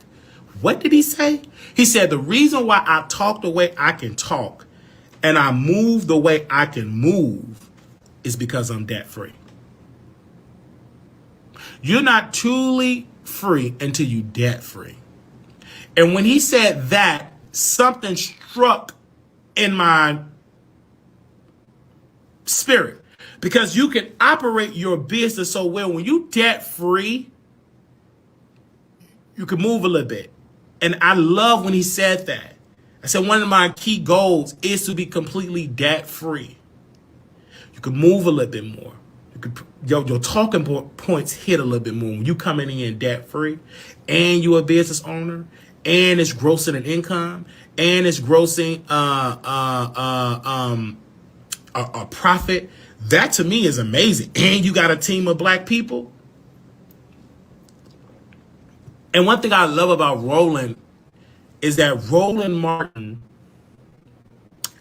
A: what did he say? He said, the reason why I talk the way I can talk and I move the way I can move is because I'm debt free. You're not truly free until you debt free. And when he said that, something struck in my spirit, because you can operate your business so well. When you debt free, you can move a little bit. And I love when he said that. I said one of my key goals is to be completely debt free. You can move a little bit more. You could, your talking points hit a little bit more when you coming in debt free, and you're a business owner, and it's grossing an income, and it's grossing a profit. That to me is amazing. And you got a team of black people. And one thing I love about Roland is that Roland Martin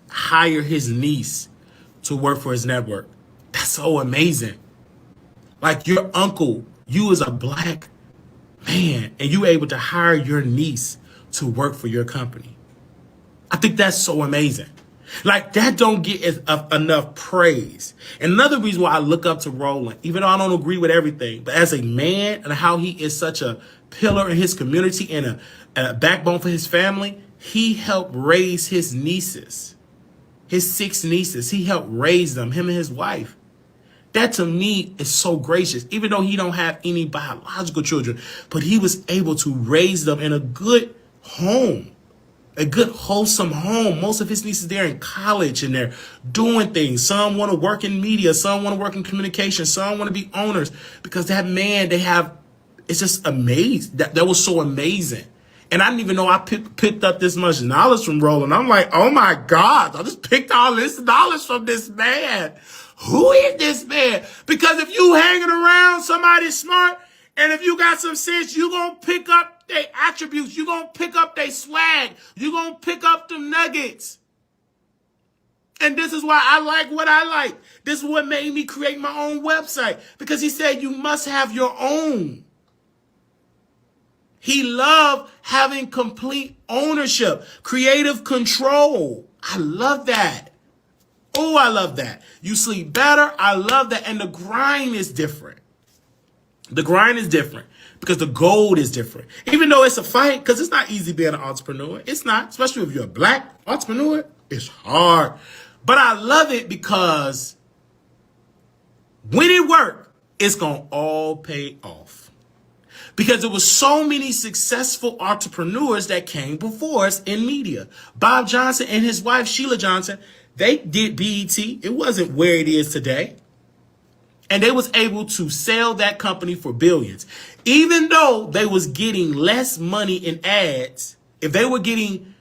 A: hired his niece to work for his network. That's so amazing. Like your uncle, you as a black man, and you able to hire your niece to work for your company. I think that's so amazing. Like that don't get enough praise. And another reason why I look up to Roland, even though I don't agree with everything, but as a man and how he is such a pillar in his community and a backbone for his family, he helped raise his nieces, his 6 nieces. He helped raise them, him and his wife. That to me is so gracious, even though he don't have any biological children, but he was able to raise them in a good home. A good, wholesome home. Most of his nieces, they're in college and they're doing things. Some want to work in media. Some want to work in communication. Some want to be owners. Because that man, it's just amazing. That was so amazing. And I didn't even know I picked up this much knowledge from Roland. I'm like, oh my God, I just picked all this knowledge from this man. Who is this man? Because if you hanging around somebody smart, and if you got some sense, you going to pick up their attributes. You're going to pick up their swag. You're going to pick up them nuggets. And this is why I like what I like. This is what made me create my own website. Because he said you must have your own. He loved having complete ownership, creative control. I love that. Oh, I love that. You sleep better. I love that. And the grind is different. The grind is different because the goal is different. Even though it's a fight, because it's not easy being an entrepreneur. It's not, especially if you're a black entrepreneur. It's hard. But I love it because when it works, it's going to all pay off. Because there was so many successful entrepreneurs that came before us in media. Bob Johnson and his wife, Sheila Johnson, they did BET. It wasn't where it is today. And they was able to sell that company for billions. Even though they was getting less money in ads, if they were getting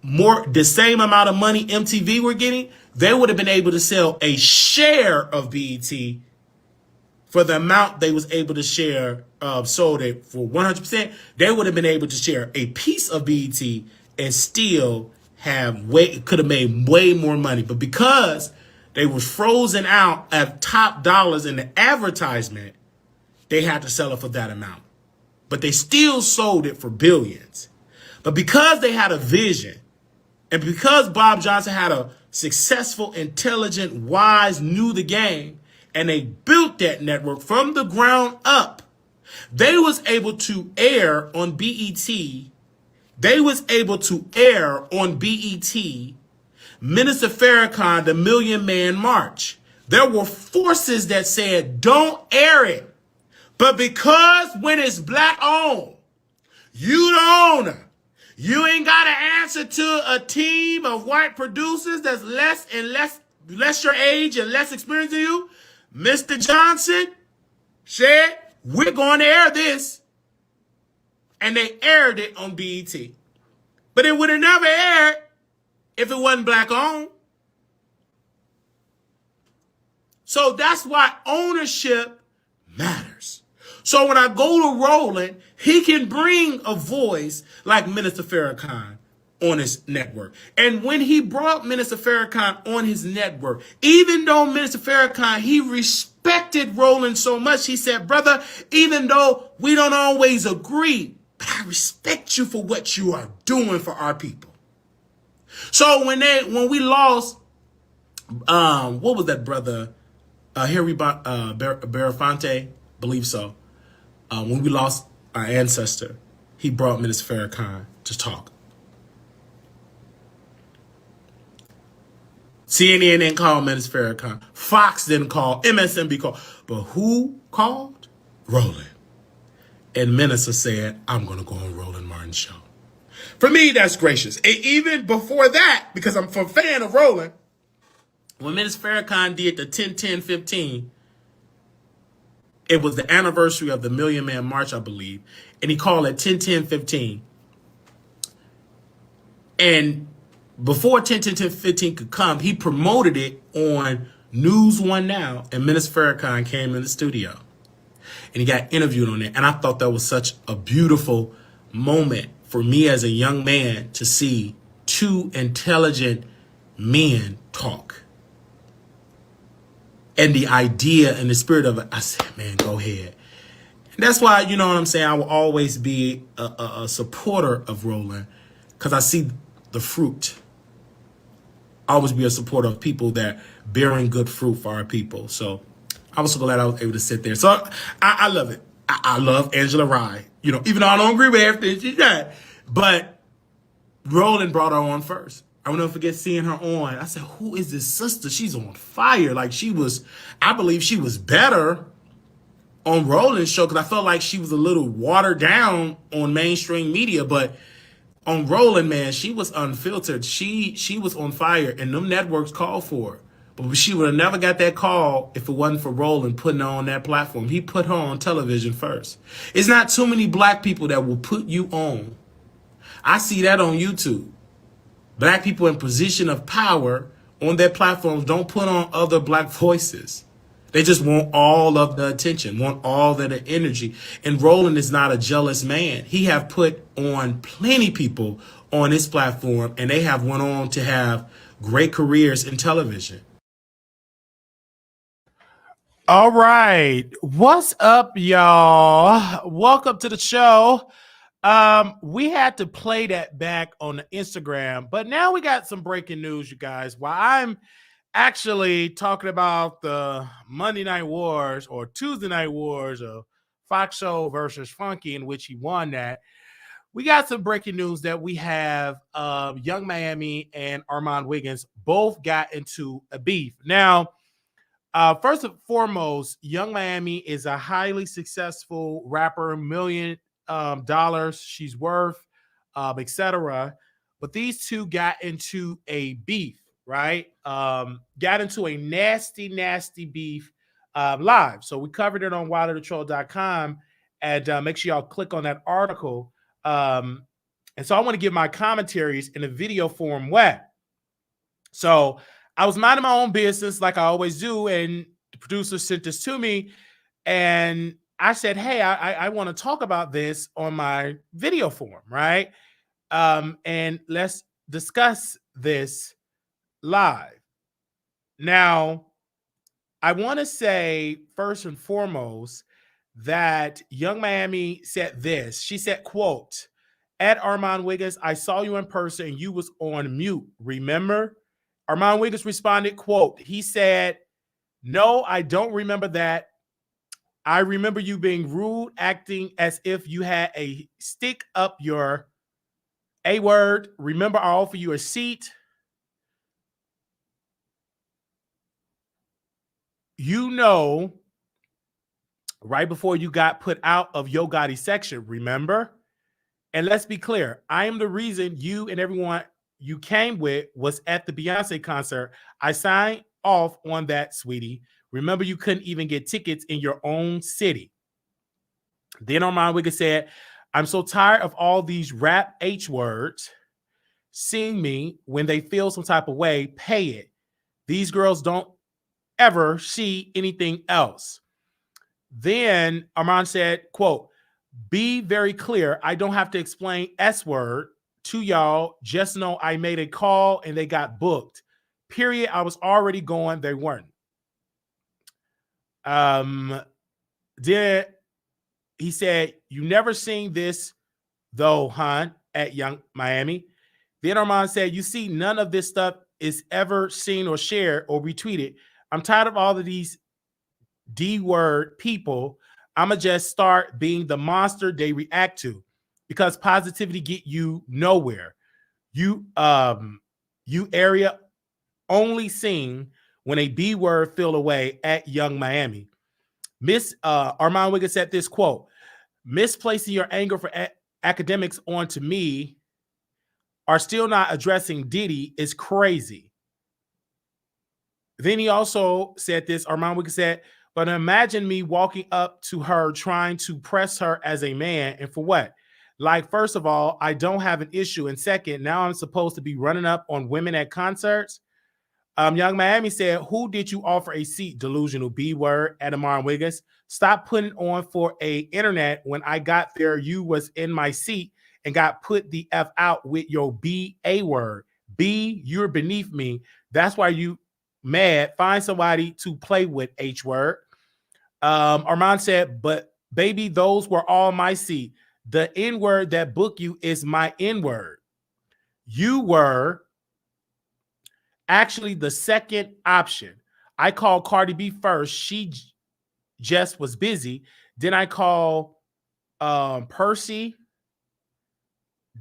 A: the same amount of money MTV were getting, they would have been able to sell a share of BET for the amount they was able to share, sold it for 100%. They would have been able to share a piece of BET and still could have made way more money. But because they were frozen out at top dollars in the advertisement, they had to sell it for that amount. But they still sold it for billions. But because they had a vision, and because Bob Johnson had a successful, intelligent, wise, knew the game, and they built that network from the ground up, they was able to air on BET. They was able to air on BET Minister Farrakhan, the Million Man March. There were forces that said, don't air it. But because when it's black owned, you the owner, you ain't got to answer to a team of white producers that's less your age and less experienced than you. Mr. Johnson said, we're going to air this. And they aired it on BET. But it would have never aired if it wasn't black owned. So that's why ownership matters. So when I go to Roland, he can bring a voice like Minister Farrakhan on his network. And when he brought Minister Farrakhan on his network, even though Minister Farrakhan, he respected Roland so much, he said, brother, even though we don't always agree, but I respect you for what you are doing for our people. So when we lost, what was that brother? Harry Belafonte, believe so. When we lost our ancestor, he brought Minister Farrakhan to talk. CNN didn't call Minister Farrakhan. Fox didn't call. MSNBC called. But who called? Roland. And Minister said, I'm going to go on Roland Martin's show. For me, that's gracious. And even before that, because I'm a fan of Roland, when Minister Farrakhan did the 10-10-15, it was the anniversary of the Million Man March, I believe. And he called it 10-10-15. And before 10-10-10-15 could come, he promoted it on News One Now. And Minister Farrakhan came in the studio. And he got interviewed on it. And I thought that was such a beautiful moment for me as a young man to see two intelligent men talk. And the idea and the spirit of it, I said, man, go ahead. And that's why, you know what I'm saying, I will always be a supporter of Roland, because I see the fruit. I always be a supporter of people that bearing good fruit for our people. So I was so glad I was able to sit there. So I love it. I love Angela Rye, you know, even though I don't agree with everything she got. But Roland brought her on first. I will never forget seeing her on. I said, who is this sister? She's on fire. Like I believe she was better on Roland's show, because I felt like she was a little watered down on mainstream media. But on Roland, man, she was unfiltered. She was on fire, and them networks called for her. But she would have never got that call if it wasn't for Roland putting her on that platform. He put her on television first. It's not too many black people that will put you on. I see that on YouTube. Black people in position of power on their platforms don't put on other black voices. They just want all of the attention, want all of the energy. And Roland is not a jealous man. He have put on plenty people on his platform, and they have went on to have great careers in television. All right. What's up, y'all? Welcome to the show. We had to play that back on the Instagram, but now we got some breaking news, you guys. While I'm actually talking about the Monday Night Wars or Tuesday Night Wars of Fox Show versus Funky, in which he won that, we got some breaking news that we have Young Miami and Armon Wiggins both got into a beef. Now, first and foremost, Young Miami is a highly successful rapper, $1 million she's worth, etc. But these two got into a beef, right? Got into a nasty beef live. So we covered it on wilderthetroll.com, and make sure y'all click on that article. And so I want to give my commentaries in a video form wet. So I was minding my own business like I always do, and the producer sent this to me, and I said, hey, I want to talk about this on my video form, right? And let's discuss this live. Now, I want to say first and foremost that Young Miami said this. She said, quote, at Armon Wiggins, I saw you in person and you was on mute, remember? Armon Wiggins responded, quote, he said, no, I don't remember that. I remember you being rude, acting as if you had a stick up your A word. Remember, I offered you a seat. You know, right before you got put out of Yo Gotti's section, remember? And let's be clear, I am the reason you and everyone you came with was at the Beyonce concert. I signed off on that, sweetie. Remember, you couldn't even get tickets in your own city. Then Armon Wiggins said, I'm so tired of all these rap H words seeing me when they feel some type of way, pay it. These girls don't ever see anything else. Then Armon said, quote, be very clear. I don't have to explain S word to y'all. Just know I made a call and they got booked. Period. I was already going. They weren't. Then he said, you never seen this though, hon, at Young Miami. Then Armon said, you see, none of this stuff is ever seen or shared or retweeted. I'm tired of all of these D-word people I'ma just start being the monster they react to, because positivity get you nowhere. You area only sing when a B word feel away at Young Miami. Miss Armon Wiggins said this quote: misplacing your anger for academics onto me are still not addressing Diddy is crazy. Then he also said this, Armon Wiggins said, but imagine me walking up to her trying to press her as a man, and for what? Like, first of all, I don't have an issue, and second, now I'm supposed to be running up on women at concerts. Young Miami said, who did you offer a seat? Delusional B word at Armon Wiggins. Stop putting on for a internet. When I got there, you was in my seat and got put the F out with your B A word. B, you're beneath me. That's why you mad. Find somebody to play with, H word. Armon said, but baby, those were all my seat. The N word that book you is my N word. You were actually the second option. I called Cardi B first. She just was busy. Then I call Percy.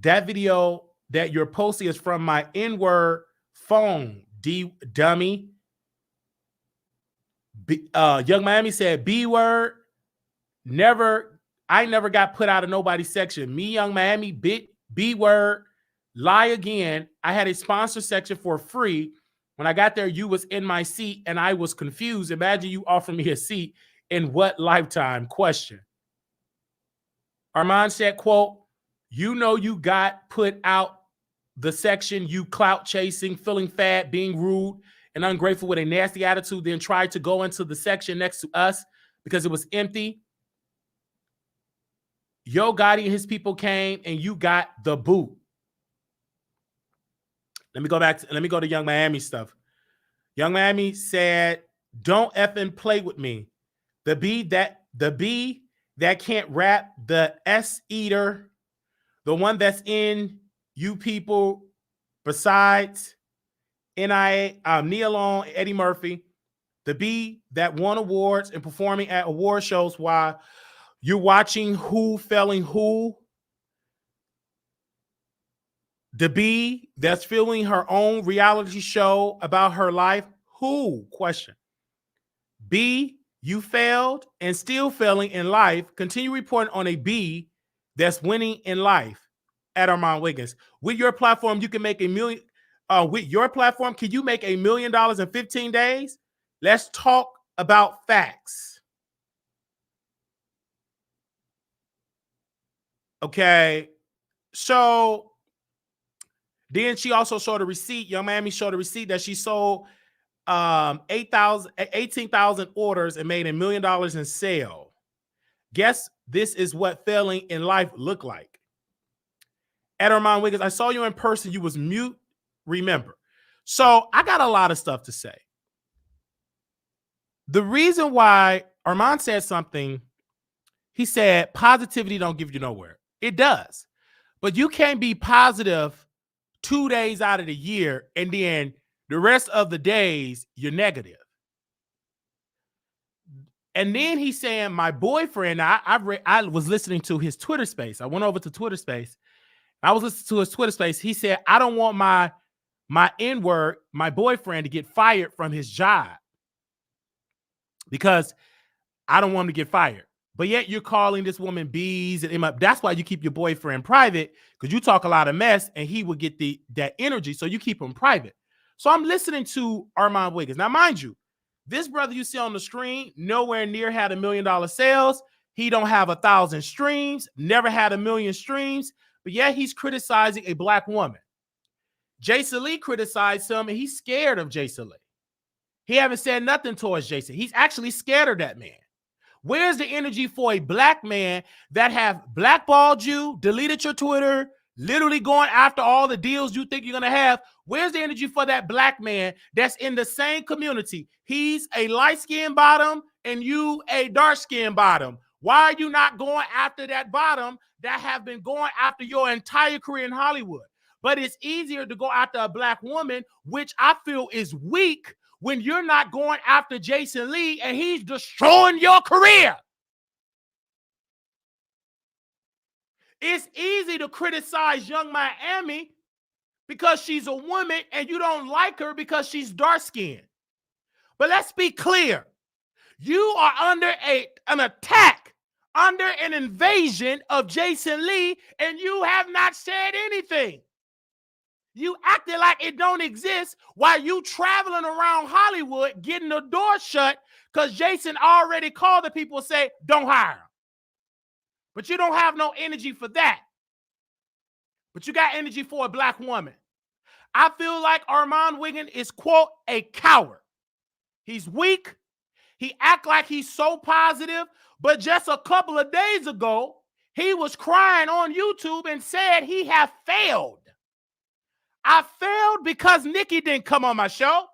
A: That video that you're posting is from my N-word phone, dummy. Young Miami said B-word. I never got put out of nobody's section. Me, Young Miami, B-word. Lie again. I had a sponsor section for free. When I got there, you was in my seat and I was confused. Imagine you offer me a seat in what lifetime? Question. Armon said, quote, you know you got put out the section, you clout chasing, feeling fat, being rude and ungrateful with a nasty attitude, then tried to go into the section next to us because it was empty. Yo Gotti and his people came and you got the boot. Let me go to Young Miami stuff. Young Miami said, don't effing play with me. The B that can't rap, the S eater, the one that's in you people besides NIA, Nealon, Eddie Murphy, the B that won awards and performing at award shows while you're watching who failing who. The B that's filming her own reality show about her life. Who? Question. B, you failed and still failing in life. Continue reporting on a B that's winning in life at Armon Wiggins. With your platform, you can make $1 million. With your platform, can you make $1 million in 15 days? Let's talk about facts. Okay. So then she also showed a receipt. Young Miami showed a receipt that she sold 18,000 orders and made $1 million in sale. Guess this is what failing in life look like. At Armon Wiggins, I saw you in person. You was mute. Remember. So I got a lot of stuff to say. The reason why Armon said something, he said positivity don't give you nowhere. It does. But you can't be positive 2 days out of the year and then the rest of the days you're negative. And then he's saying my boyfriend, I was listening to his Twitter space. I went over to Twitter space. I was listening to his Twitter space. He said, I don't want my N-word, my boyfriend, to get fired from his job because I don't want him to get fired. But yet you're calling this woman bees and that's why you keep your boyfriend private, because you talk a lot of mess and he will get that energy. So you keep him private. So I'm listening to Armon Wiggins. Now, mind you, this brother you see on the screen nowhere near had $1 million sales. He don't have 1,000 streams, never had 1 million streams, but yet he's criticizing a black woman. Jason Lee criticized him and he's scared of Jason Lee. He haven't said nothing towards Jason. He's actually scared of that man. Where's the energy for a black man that have blackballed you, deleted your Twitter, literally going after all the deals you think you're going to have? Where's the energy for that black man that's in the same community? He's a light-skinned bottom and you a dark-skinned bottom. Why are you not going after that bottom that have been going after your entire career in Hollywood? But it's easier to go after a black woman, which I feel is weak, when you're not going after Jason Lee and he's destroying your career.
B: It's easy to criticize Young Miami because she's a woman and you don't like her because she's dark-skinned. But let's be clear. You are under an attack, under an invasion of Jason Lee, and you have not said anything. You acted like it don't exist while you traveling around Hollywood getting the door shut because Jason already called the people and say, don't hire him. But you don't have no energy for that. But you got energy for a black woman. I feel like Armon Wiggins is, quote, a coward. He's weak. He act like he's so positive, but just a couple of days ago, he was crying on YouTube and said he have failed. I failed because Nikki didn't come on my show.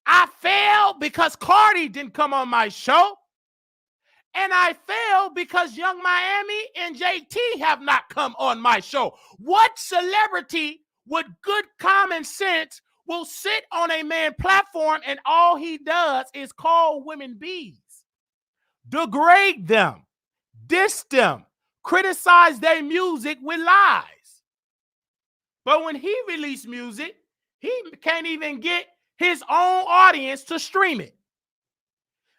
B: I failed because Cardi didn't come on my show. And I failed because Young Miami and JT have not come on my show. What celebrity with good common sense will sit on a man platform and all he does is call women bees, degrade them, diss them, criticize their music with lies? But when he released music, he can't even get his own audience to stream it.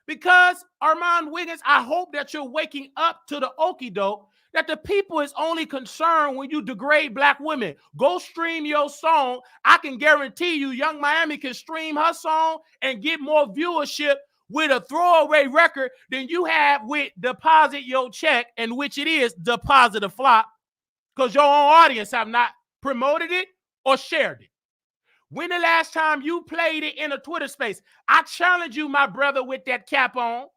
B: Because, Armon Wiggins, I hope that you're waking up to the okie doke that the people is only concerned when you degrade black women. Go stream your song. I can guarantee you Young Miami can stream her song and get more viewership with a throwaway record than you have with Deposit Your Check, and which it is Deposit a Flop, because your own audience have not promoted it or shared it. When the last time you played it in a Twitter space? I challenge you, my brother, with that cap on.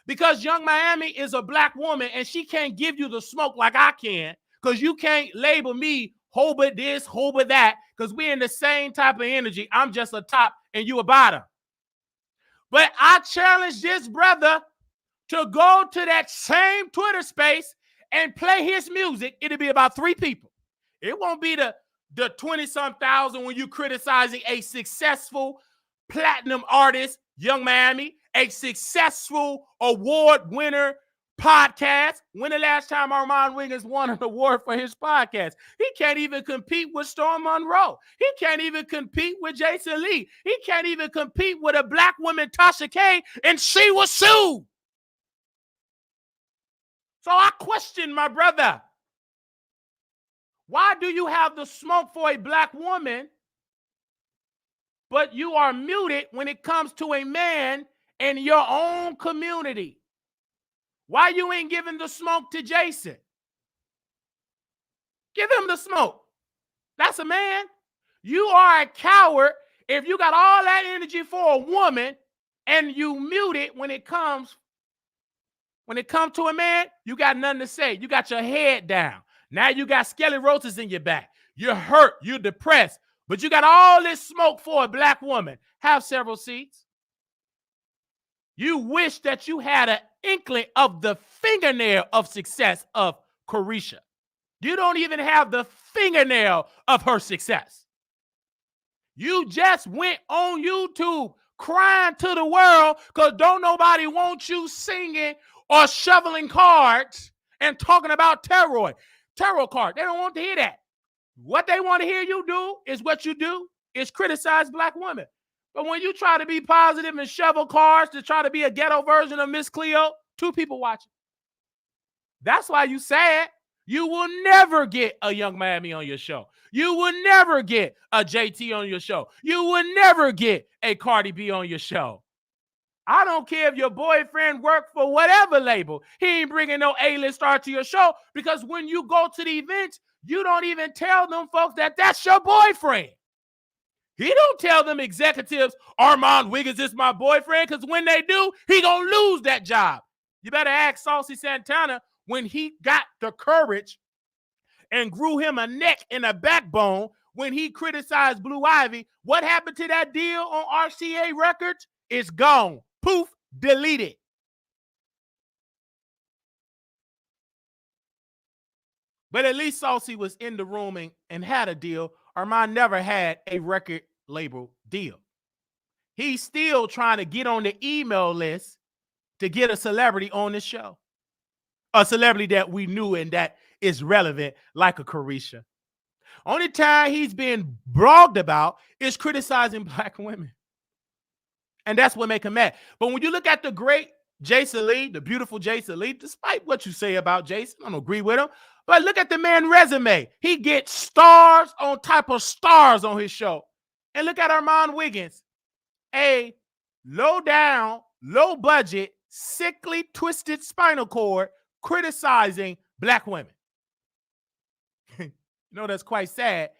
B: Because Young Miami is a black woman and she can't give you the smoke like I can. Because you can't label me Hobart this, Hobart that. Because we're in the same type of energy. I'm just a top and you a bottom. But I challenge this brother to go to that same Twitter space and play his music. It'll be about 3 people. It won't be the 20-some thousand when you criticizing a successful platinum artist, Young Miami, a successful award winner podcast. When the last time Armon Wiggins won an award for his podcast? He can't even compete with Storm Monroe. He can't even compete with Jason Lee. He can't even compete with a black woman, Tasha K, and she was sued. So I question, my brother, why do you have the smoke for a black woman, but you are muted when it comes to a man in your own community? Why you ain't giving the smoke to Jason? Give him the smoke. That's a man. You are a coward if you got all that energy for a woman and you mute it when it comes to a man. You got nothing to say. You got your head down. Now you got sclerosis in your back. You're hurt. You're depressed. But you got all this smoke for a black woman. Have several seats. You wish that you had an inkling of the fingernail of success of Carisha. You don't even have the fingernail of her success. You just went on YouTube crying to the world because don't nobody want you singing or shoveling cards and talking about tarot card. They don't want to hear that. What they want to hear you do is what you do is criticize black women. But when you try to be positive and shovel cards to try to be a ghetto version of Miss Cleo, 2 people watching. That's why you sad. You will never get a Young Miami on your show. You will never get a JT on your show. You will never get a Cardi B on your show. I don't care if your boyfriend worked for whatever label. He ain't bringing no A-list star to your show because when you go to the events, you don't even tell them folks that that's your boyfriend. He don't tell them executives, Armon Wiggins is my boyfriend, because when they do, he gonna lose that job. You better ask Saucy Santana when he got the courage and grew him a neck and a backbone when he criticized Blue Ivy. What happened to that deal on RCA Records? It's gone. Poof, deleted. But at least Saucy was in the room and had a deal. Armon never had a record label deal. He's still trying to get on the email list to get a celebrity on the show. A celebrity that we knew and that is relevant like a Carisha. Only time he's being bragged about is criticizing black women. And that's what make him mad. But when you look at the great Jason Lee, the beautiful Jason Lee, despite what you say about Jason, I don't agree with him, but look at the man's resume. He gets stars on top of stars on his show. And look at Armon Wiggins, a low down, low budget, sickly, twisted spinal cord criticizing black women. You know, that's quite sad.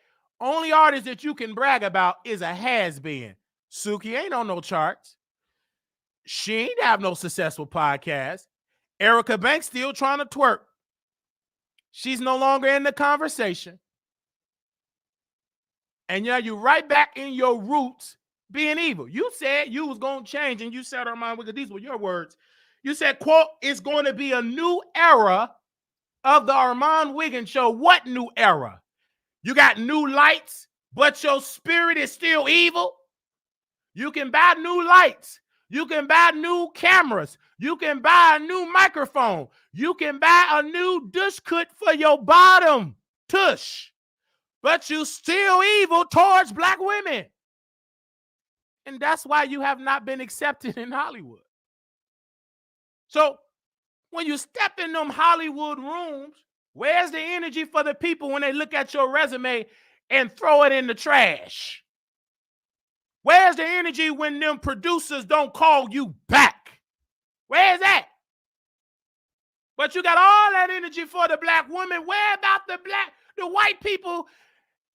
B: Only artist that you can brag about is a has-been. Suki ain't on no charts. She ain't have no successful podcast. Erica Banks still trying to twerk. She's no longer in the conversation. And yeah, you right back in your roots being evil. You said you was going to change, and you said, Armon Wiggins, these were your words. You said, quote, it's going to be a new era of the Armon Wiggins show. What new era? You got new lights, but your spirit is still evil? You can buy new lights. You can buy new cameras. You can buy a new microphone. You can buy a new dish cut for your bottom tush. But you still evil towards black women. And that's why you have not been accepted in Hollywood. So when you step in them Hollywood rooms, where's the energy for the people when they look at your resume and throw it in the trash? Where's the energy when them producers don't call you back? Where's that? But you got all that energy for the black woman. Where about the white people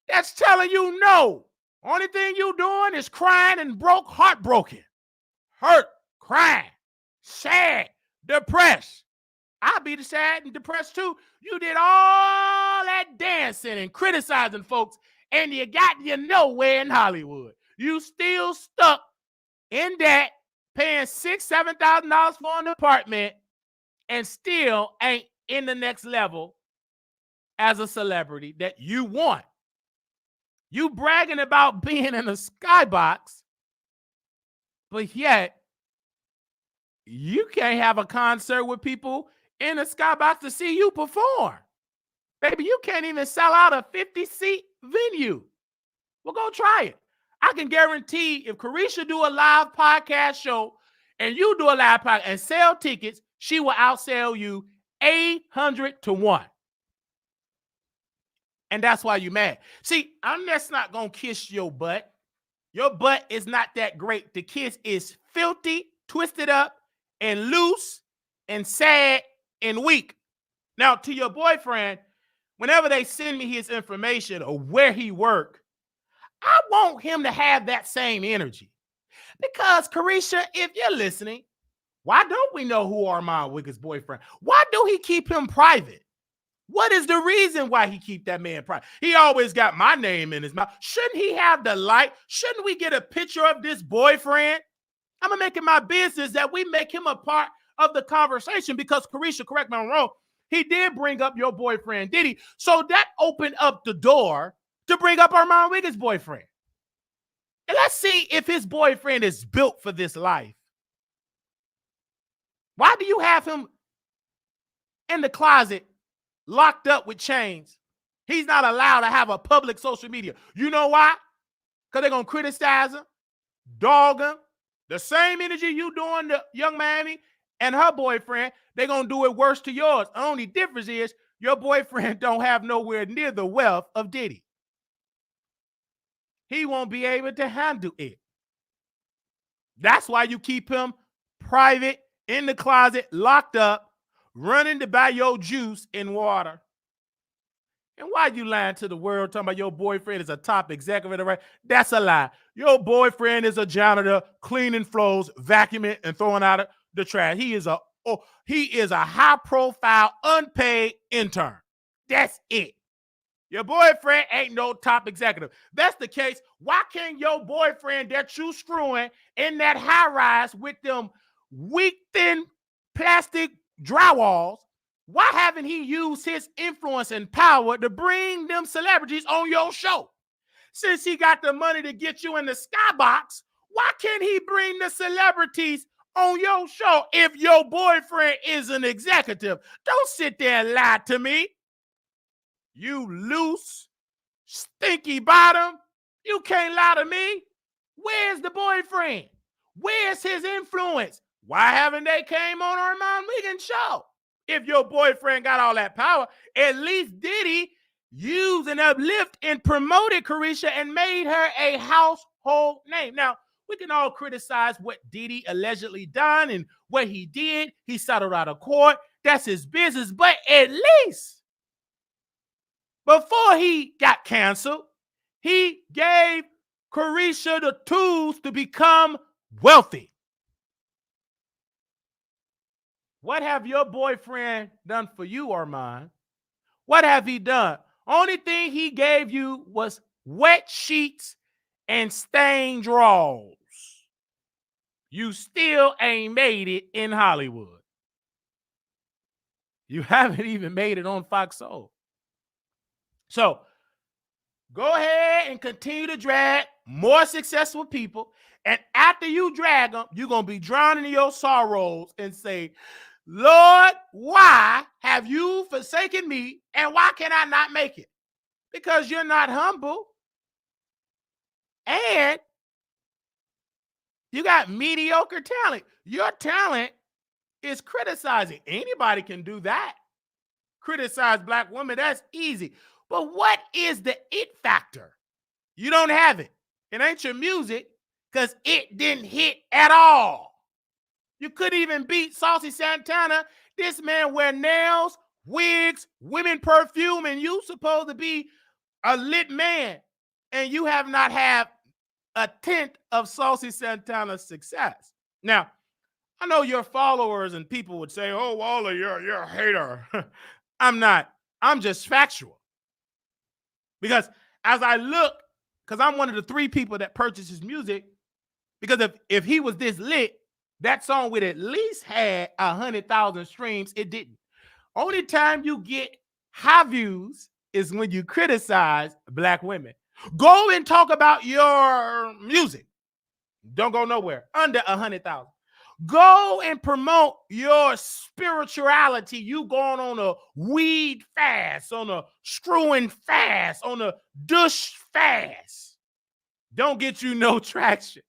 B: that's telling you no? Only thing you doing is crying and heartbroken, hurt, crying, sad, depressed. I'll be sad and depressed too. You did all that dancing and criticizing folks, and you got you nowhere in Hollywood. You still stuck in debt, paying $6,000, $7,000 for an apartment, and still ain't in the next level as a celebrity that you want. You bragging about being in a skybox, but yet you can't have a concert with people in a skybox to see you perform. Baby, you can't even sell out a 50-seat venue. Well, go try it. I can guarantee if Carisha do a live podcast show and you do a live podcast and sell tickets, she will outsell you 800 to 1. And that's why you mad. See, I'm just not going to kiss your butt. Your butt is not that great. The kiss is filthy, twisted up, and loose, and sad, and weak. Now, to your boyfriend, whenever they send me his information or where he work, I want him to have that same energy. Because, Carisha, if you're listening, why don't we know who Armon Wiggins' boyfriend? Why do he keep him private? What is the reason why he keep that man private? He always got my name in his mouth. Shouldn't he have the light? Shouldn't we get a picture of this boyfriend? I'm going to make it my business that we make him a part of the conversation because, Carisha, correct me if I'm wrong, he did bring up your boyfriend, did he? So that opened up the door to bring up Armon Wiggins' boyfriend. And let's see if his boyfriend is built for this life. Why do you have him in the closet locked up with chains? He's not allowed to have a public social media. You know why? Because they're going to criticize him, dog him. The same energy you doing to Young Miami and her boyfriend, they're going to do it worse to yours. The only difference is your boyfriend don't have nowhere near the wealth of Diddy. He won't be able to handle it. That's why you keep him private, in the closet, locked up, running to buy your juice and water. And why you lying to the world talking about your boyfriend is a top executive, right? That's a lie. Your boyfriend is a janitor, cleaning floors, vacuuming, and throwing out the trash. He is a high-profile, unpaid intern. That's it. Your boyfriend ain't no top executive. That's the case. Why can't your boyfriend that you screwing in that high-rise with them weak, thin plastic drywalls, why haven't he used his influence and power to bring them celebrities on your show? Since he got the money to get you in the skybox, why can't he bring the celebrities on your show if your boyfriend is an executive? Don't sit there and lie to me. You loose, stinky bottom. You can't lie to me. Where's the boyfriend? Where's his influence? Why haven't they came on Armon Wiggins show? If your boyfriend got all that power, at least Diddy used and uplift and promoted Carisha and made her a household name. Now, we can all criticize what Diddy allegedly done and what he did. He settled out of court. That's his business. But at least before he got canceled, he gave Carisha the tools to become wealthy. What have your boyfriend done for you, Armon? What have he done? Only thing he gave you was wet sheets and stained drawers. You still ain't made it in Hollywood. You haven't even made it on Fox Soul. So go ahead and continue to drag more successful people. And after you drag them, you're going to be drowning in your sorrows and say, Lord, why have you forsaken me? And why can I not make it? Because you're not humble. And you got mediocre talent. Your talent is criticizing. Anybody can do that. Criticize black women, that's easy. But what is the it factor? You don't have it. It ain't your music because it didn't hit at all. You couldn't even beat Saucy Santana. This man wear nails, wigs, women perfume, and you supposed to be a lit man. And you have not had a tenth of Saucy Santana's success. Now, I know your followers and people would say, oh, Wally, you're a hater. I'm not. I'm just factual. Because as I look, because I'm one of the 3 people that purchased his music, because if he was this lit, that song would at least had 100,000 streams. It didn't. Only time you get high views is when you criticize black women. Go and talk about your music. Don't go nowhere. Under 100,000. Go and promote your spirituality. You going on a weed fast, on a screwing fast, on a douche fast. Don't get you no traction.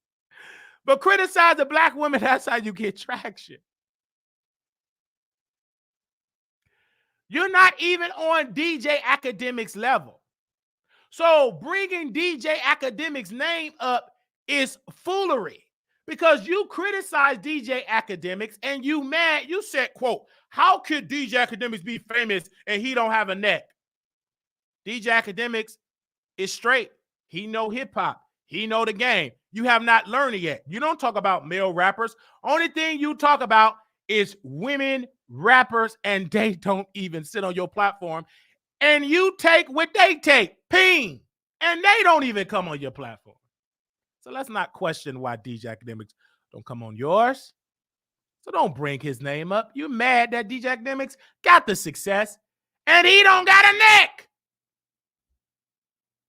B: But criticize the black women, that's how you get traction. You're not even on DJ Academic's level. So bringing DJ Academic's name up is foolery. Because you criticize DJ Academics and you mad, you said, quote, how could DJ Academics be famous and he don't have a neck? DJ Academics is straight. He know hip-hop. He know the game. You have not learned it yet. You don't talk about male rappers. Only thing you talk about is women rappers, and they don't even sit on your platform. And you take what they take, ping, and they don't even come on your platform. So let's not question why DJ Academics don't come on yours. So don't bring his name up. You're mad that DJ Academics got the success and he don't got a neck.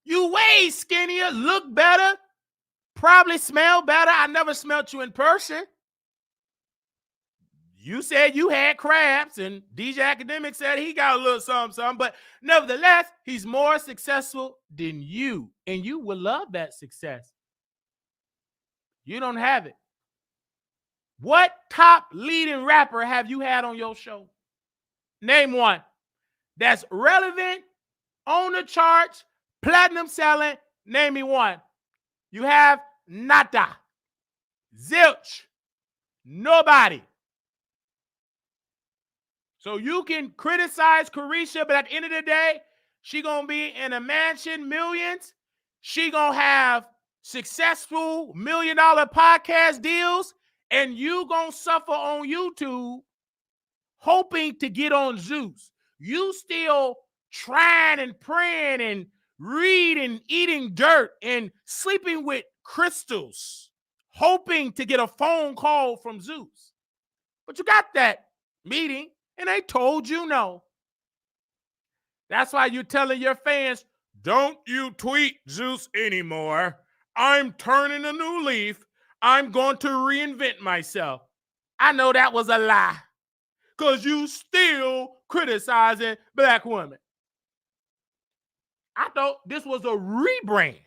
B: You way skinnier, look better, probably smell better. I never smelled you in person. You said you had crabs, and DJ Academic said he got a little something, but nevertheless, he's more successful than you, and you will love that success. You don't have it. What top leading rapper have you had on your show? Name one that's relevant, on the charts, platinum selling. Name me one. You have nada. Zilch. Nobody. So you can criticize Carisha, but at the end of the day, she going to be in a mansion, millions. She going to have successful $1 million podcast deals, and you going to suffer on YouTube hoping to get on Zeus. You still trying and praying and reading, eating dirt and sleeping with crystals, hoping to get a phone call from Zeus. But you got that meeting, and they told you no. That's why you're telling your fans, don't you tweet Zeus anymore. I'm turning a new leaf. I'm going to reinvent myself. I know that was a lie, because you still criticizing black women. I thought this was a rebrand.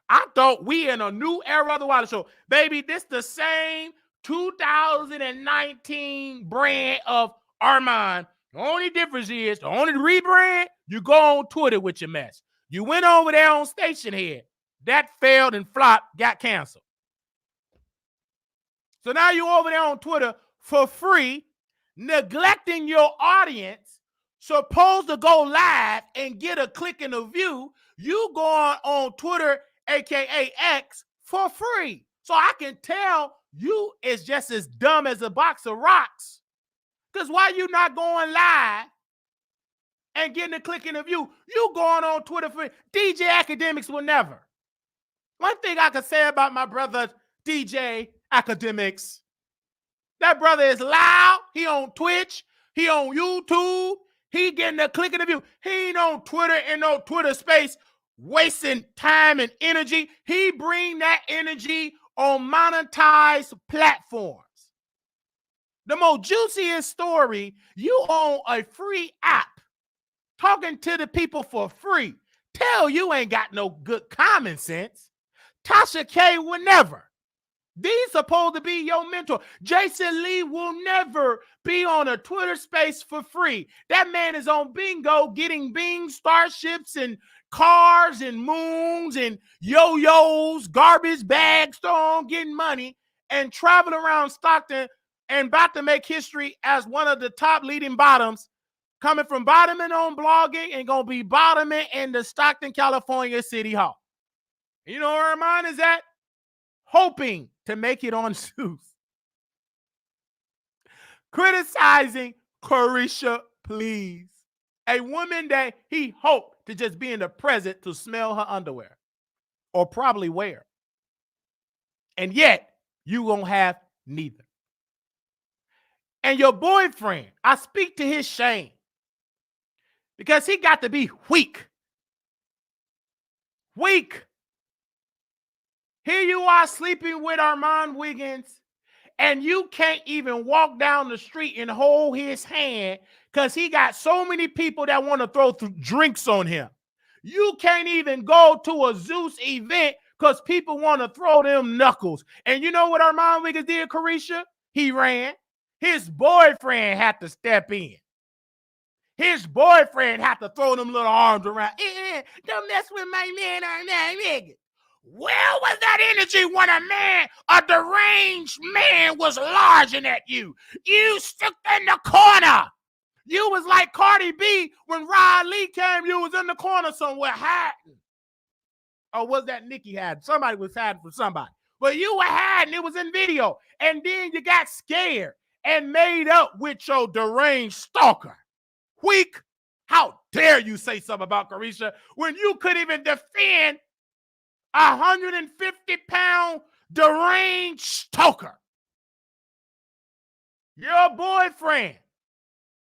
B: I thought we in a new era of the Wilder Show. Baby, this the same 2019 brand of Armon. The only difference is, the only rebrand, you go on Twitter with your mess. You went over there on Station Head. That failed and flopped, got canceled. So now you over there on Twitter for free, neglecting your audience, supposed to go live and get a click and a view. You go on Twitter, aka X, for free. So I can tell you is just as dumb as a box of rocks. Because why you not going live and getting a click and a view? You going on Twitter for DJ Academics will never. One thing I can say about my brother DJ Academics, that brother is loud. He on Twitch. He on YouTube. He getting a click and a view. He ain't on Twitter in no Twitter space wasting time and energy. He bring that energy on monetized platforms. The most juiciest story, you own a free app talking to the people for free. Tell you ain't got no good common sense. Tasha K will never. These supposed to be your mentor. Jason Lee will never be on a Twitter space for free. That man is on bingo getting Bing starships and cars and moons and yo-yos, garbage bags thrown, getting money, and traveling around Stockton and about to make history as one of the top leading bottoms, coming from bottoming on blogging and going to be bottoming in the Stockton, California City Hall. You know where mine is at? Hoping to make it on Zeus. Criticizing Carisha, please. A woman that he hoped to just be in the present to smell her underwear. Or probably wear. And yet, you won't have neither. And your boyfriend, I speak to his shame. Because he got to be weak. Weak. Here you are sleeping with Armon Wiggins, and you can't even walk down the street and hold his hand because he got so many people that want to throw drinks on him. You can't even go to a Zeus event because people want to throw them knuckles. And you know what Armon Wiggins did, Carisha? He ran. His boyfriend had to step in. His boyfriend had to throw them little arms around. Don't mess with my man, Armon Wiggins. Where was that energy when a deranged man was lodging at you? You stuck in the corner. You was like Cardi B when Rod Lee came. You was in the corner somewhere hiding. Or was that Nikki hiding? Somebody was hiding from somebody. But you were hiding. It was in video. And then you got scared and made up with your deranged stalker. Weak. How dare you say something about Carisha when you couldn't even defend 150-pound deranged stalker. Your boyfriend,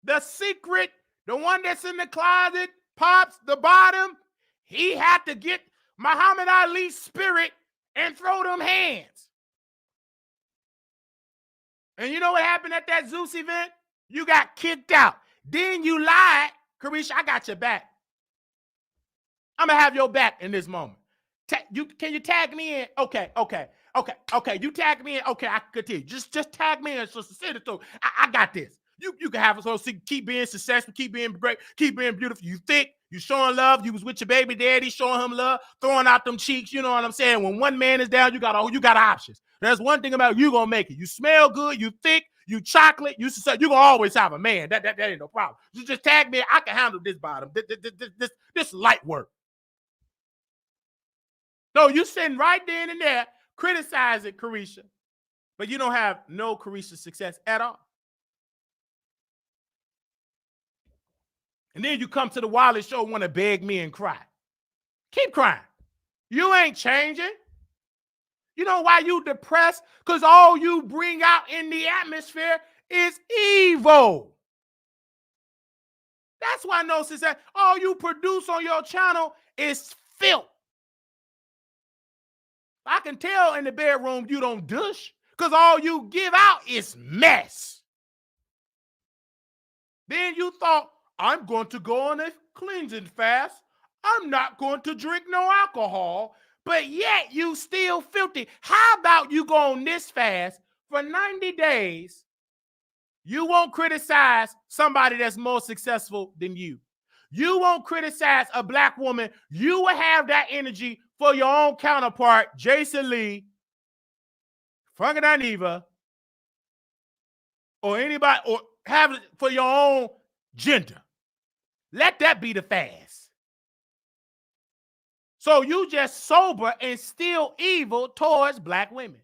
B: the secret, the one that's in the closet, Pops, the bottom, he had to get Muhammad Ali's spirit and throw them hands. And you know what happened at that Zeus event? You got kicked out. Then you lied. Carisha, I got your back. I'm going to have your back in this moment. Can you tag me in? Okay. You tag me in. Okay, I can continue. Just tag me in. So send it through. I got this. You can have us. So keep being successful. Keep being great. Keep being beautiful. You thick. You showing love. You was with your baby daddy, showing him love, throwing out them cheeks. You know what I'm saying? When one man is down, you got options. There's one thing about you gonna make it. You smell good. You thick. You chocolate. You gonna always have a man. That ain't no problem. You just tag me. I can handle this bottom. This light work. No, you sitting right then and there criticizing Carisha, but you don't have no Carisha success at all. And then you come to the Wilder Show, want to beg me and cry. Keep crying. You ain't changing. You know why you depressed? Because all you bring out in the atmosphere is evil. That's why no success. All you produce on your channel is filth. I can tell in the bedroom you don't douche because all you give out is mess. Then you thought, I'm going to go on a cleansing fast. I'm not going to drink no alcohol, but yet you still filthy. How about you go on this fast for 90 days? You won't criticize somebody that's more successful than you. You won't criticize a black woman. You will have that energy for your own counterpart, Jason Lee, fucking Dineva, or anybody, or have it for your own gender. Let that be the fast. So you just sober and still evil towards black women.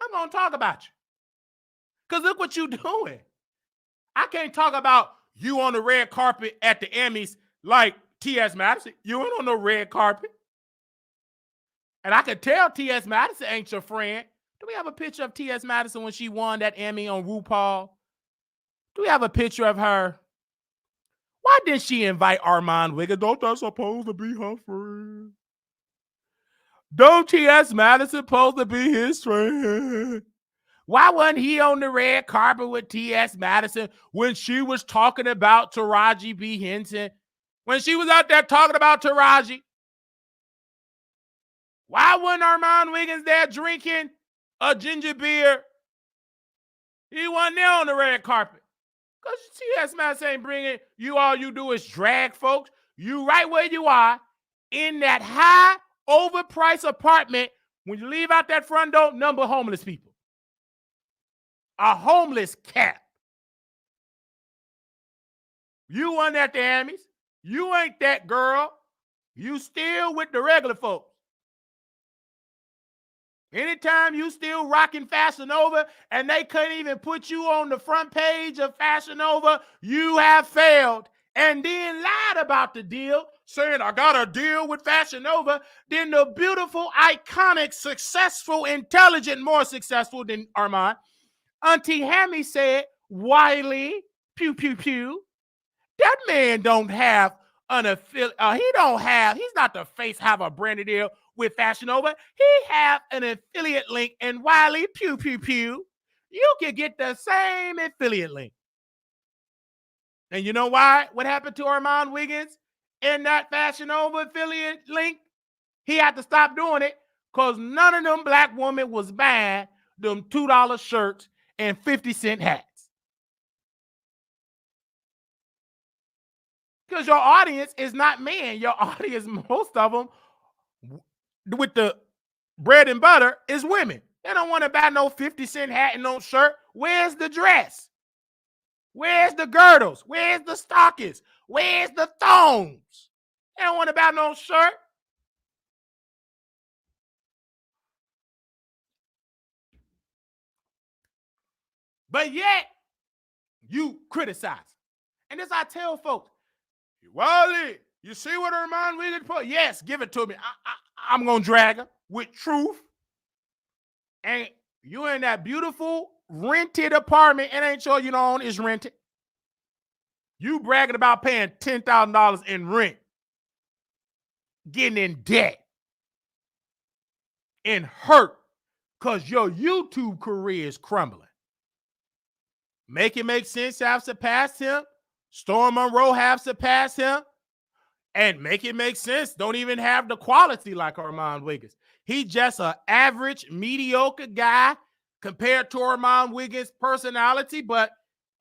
B: I'm going to talk about you. Because look what you're doing. I can't talk about you on the red carpet at the Emmys like T.S. Madison. You ain't on the red carpet. And I could tell T.S. Madison ain't your friend. Do we have a picture of T.S. Madison when she won that Emmy on RuPaul? Do we have a picture of her? Why didn't she invite Armon Wiggins? Don't that supposed to be her friend? Don't T.S. Madison supposed to be his friend? Why wasn't he on the red carpet with T.S. Madison when she was talking about Taraji B. Henson? When she was out there talking about Taraji? Why wasn't Armon Wiggins there drinking a ginger beer? He wasn't there on the red carpet. Because T.S. Madison ain't bringing you. All you do is drag folks. You right where you are in that high, overpriced apartment. When you leave out that front door, number homeless people. A homeless cat. You weren't at the Emmys. You ain't that girl. You still with the regular folks. Anytime you still rocking Fashion Nova and they couldn't even put you on the front page of Fashion Nova, you have failed. And then lied about the deal, saying, I got a deal with Fashion Nova. Then the beautiful, iconic, successful, intelligent, more successful than Armon, Auntie Hammy said, Wiley, pew, pew, pew. That man don't have an affiliate. He's not the face, have a branded deal with Fashion Nova. He have an affiliate link in Wiley, pew, pew, pew. You can get the same affiliate link. And you know why? What happened to Armon Wiggins in that Fashion Nova affiliate link? He had to stop doing it because none of them black women was buying them $2 shirts and 50-cent hats. Because your audience is not men. Your audience, most of them, with the bread and butter, is women. They don't want to buy no 50-cent hat and no shirt. Where's the dress? Where's the girdles? Where's the stockings? Where's the thongs? They don't want to buy no shirt. But yet, you criticize. And this I tell folks, Wally, you see what Armon Wiggins put? Yes, give it to me. I'm going to drag her with truth. And you in that beautiful rented apartment, it ain't sure you don't own, it's rented. You bragging about paying $10,000 in rent, getting in debt, and hurt because your YouTube career is crumbling. Make It Make Sense have surpassed him. Storm Monroe have surpassed him. And Make It Make Sense don't even have the quality like Armon Wiggins. He's just an average, mediocre guy compared to Armon Wiggins' personality, but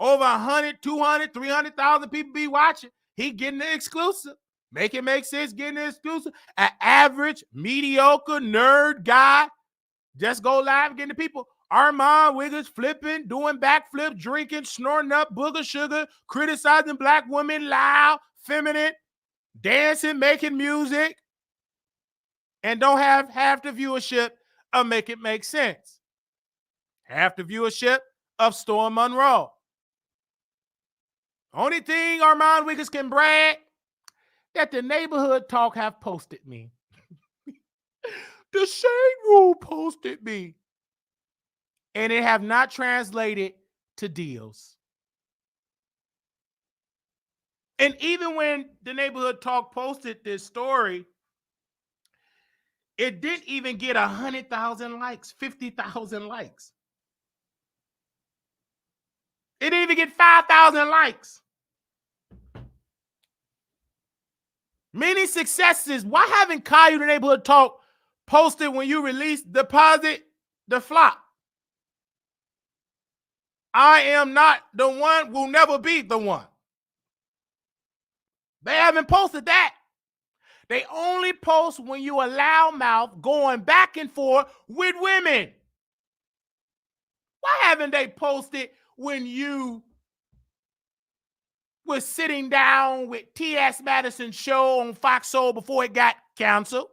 B: over 100, 200, 300,000 people be watching. He getting the exclusive. Make It Make Sense getting the exclusive. An average, mediocre, nerd guy just go live getting the people. Armon Wiggins flipping, doing backflips, drinking, snorting up booger sugar, criticizing black women, loud, feminine, dancing, making music, and don't have half the viewership of Make It Make Sense. Half the viewership of Storm Monroe. Only thing Armon Wiggins can brag that the neighborhood talk have posted me. The Shade Room posted me. And it have not translated to deals. And even when the neighborhood talk posted this story, it didn't even get 100,000 likes, 50,000 likes. It didn't even get 5,000 likes. Many successes. Why haven't Caillou the Neighborhood Talk posted when you release Deposit the Flop? I am not the one, will never be the one. They haven't posted that. They only post when you allow mouth going back and forth with women. Why haven't they posted when you was sitting down with T.S. Madison's show on Fox Soul before it got canceled?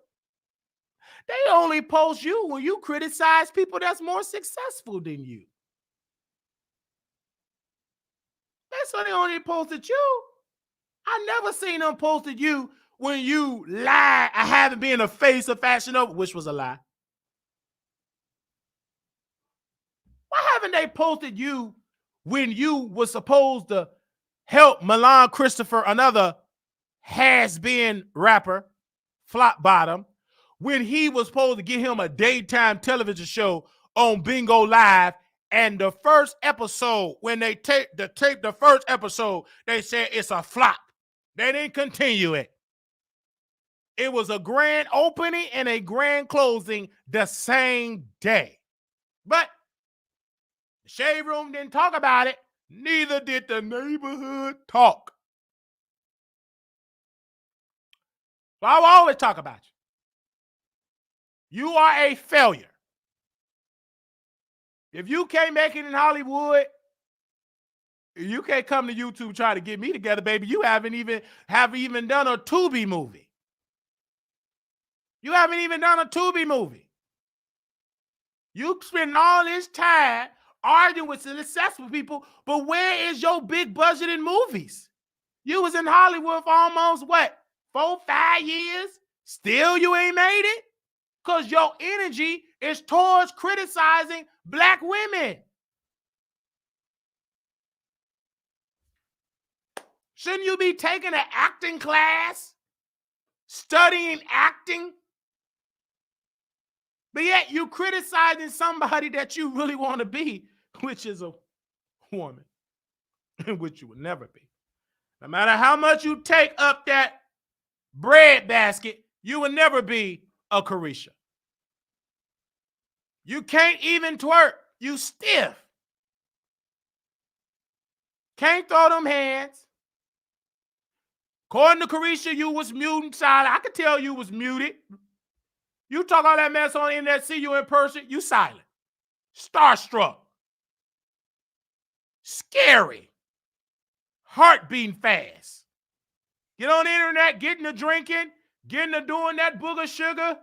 B: They only post you when you criticize people that's more successful than you. That's why they only posted you. I never seen them posted you when you lie. I haven't been a face of Fashion Over, which was a lie. Why haven't they posted you when you were supposed to help Milan Christopher, another has-been rapper, Flop Bottom, when he was supposed to get him a daytime television show on Bingo Live? And the first episode, when they taped the first episode, they said it's a flop. They didn't continue it. It was a grand opening and a grand closing the same day. But the Shade Room didn't talk about it. Neither did the Neighborhood Talk. So I will always talk about you. You are a failure. If you can't make it in Hollywood, you can't come to YouTube try to get me together, baby. You haven't even done a Tubi movie. You haven't even done a Tubi movie. You spend all this time arguing with successful people, but where is your big budgeted movies? You was in Hollywood for almost, 4, 5 years? Still you ain't made it? Because your energy is towards criticizing black women. Shouldn't you be taking an acting class, studying acting? But yet you criticizing somebody that you really want to be, which is a woman, which you would never be. No matter how much you take up that bread basket, you will never be a Carisha. You can't even twerk. You stiff. Can't throw them hands. According to Carisha, you was muted silent. I could tell you was muted. You talk all that mess on the internet, see you in person, you silent. Starstruck. Scary. Heart beating fast. Get on the internet, getting to drinking, getting to doing that booger sugar.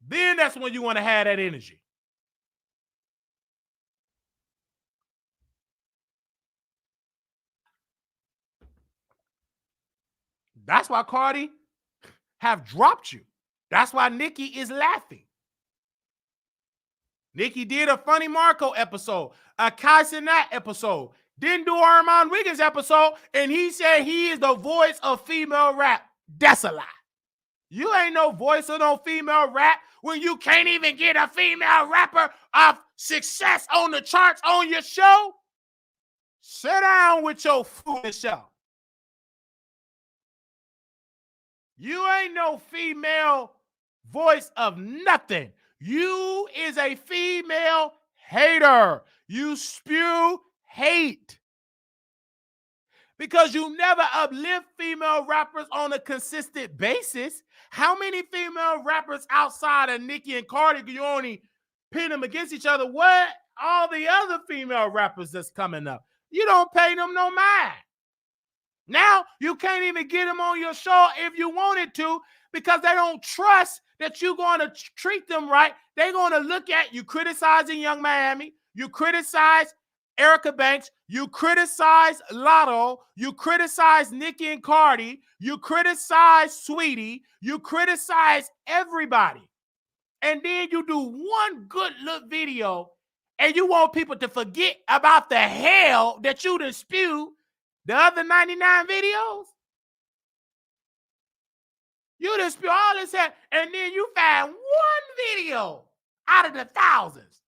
B: Then that's when you want to have that energy. That's why Cardi have dropped you. That's why Nicki is laughing. Nicki did a Funny Marco episode, a Kai Cenat episode, didn't do Armon Wiggins episode, and he said he is the voice of female rap. That's a lie. You ain't no voice of no female rap when you can't even get a female rapper of success on the charts on your show. Sit down with your foolish self. You ain't no female voice of nothing. You is a female hater. You spew hate. Because you never uplift female rappers on a consistent basis. How many female rappers outside of Nicki and Cardi do you only pin them against each other? What? All the other female rappers that's coming up. You don't pay them no mind. Now, you can't even get them on your show if you wanted to because they don't trust that you're going to treat them right. They're going to look at you criticizing Young Miami. You criticize Erica Banks. You criticize Lotto. You criticize Nicki and Cardi. You criticize Sweetie. You criticize everybody. And then you do one good look video and you want people to forget about the hell that you done spewed the other 99 videos. You done spew all this hell, and then you find one video out of the thousands.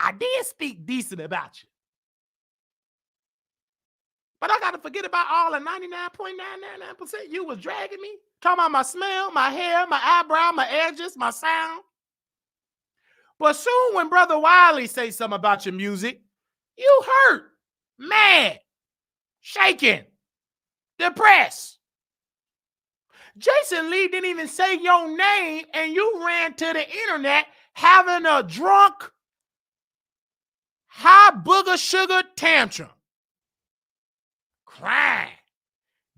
B: I did speak decent about you. But I got to forget about all the 99.999% you was dragging me. Talking about my smell, my hair, my eyebrow, my edges, my sound. But soon when Brother Wiley say something about your music, you hurt, mad, shaken, depressed. Jason Lee didn't even say your name, and you ran to the internet having a drunk, high booger sugar tantrum. Crying.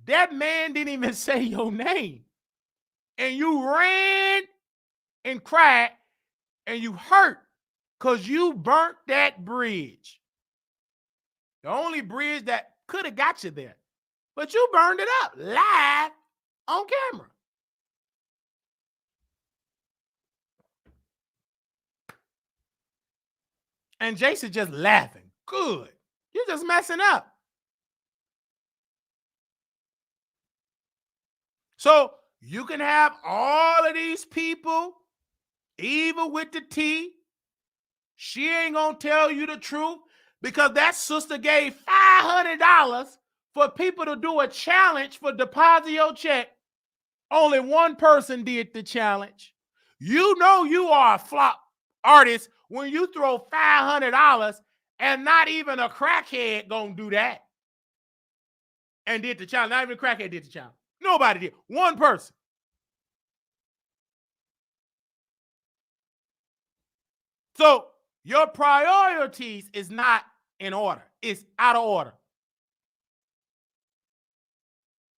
B: That man didn't even say your name. And you ran and cried, and you hurt because you burnt that bridge. The only bridge that could have got you there. But you burned it up live on camera. And Jason just laughing. Good. You're just messing up. So you can have all of these people, even with the T. She ain't going to tell you the truth because that sister gave $500 for people to do a challenge for deposit your check. Only one person did the challenge. You know you are a flop artist when you throw $500 and not even a crackhead gonna do that. And did the challenge. Not even a crackhead did the challenge. Nobody did. One person. So your priorities is not in order. It's out of order.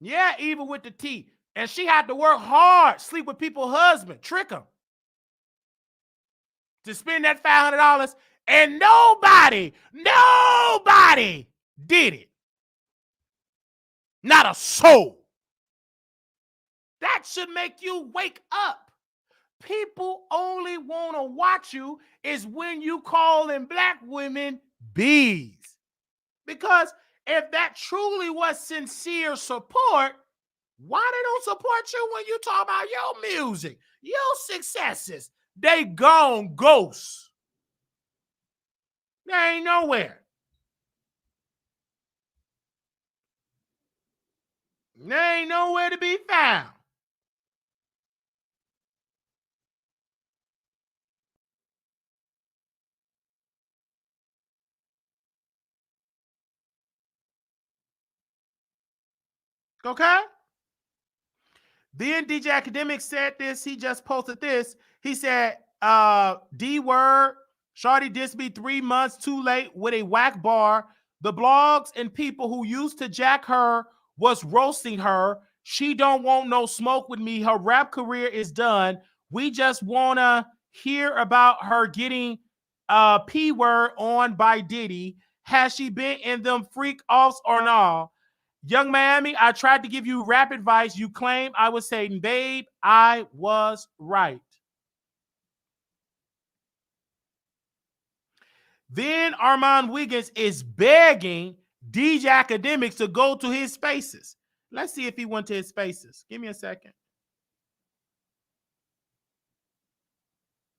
B: Yeah, even with the T. And she had to work hard, sleep with people's husband, trick them to spend that $500, and nobody did it. Not a soul. That should make you wake up. People only want to watch you is when you calling black women bees. Because if that truly was sincere support, why they don't support you when you talk about your music, your successes? They gone ghosts. They ain't nowhere. They ain't nowhere to be found. Okay? Then DJ Academic said this. He just posted this. He said, D-word, Shawty dissed me 3 months too late with a whack bar. The blogs and people who used to jack her was roasting her. She don't want no smoke with me. Her rap career is done. We just want to hear about her getting P-word on by Diddy. Has she been in them freak offs or not? Young Miami, I tried to give you rap advice. You claim I was saying, babe, I was right. Then Armon Wiggins is begging DJ Academics to go to his spaces. Let's see if he went to his spaces. Give me a second.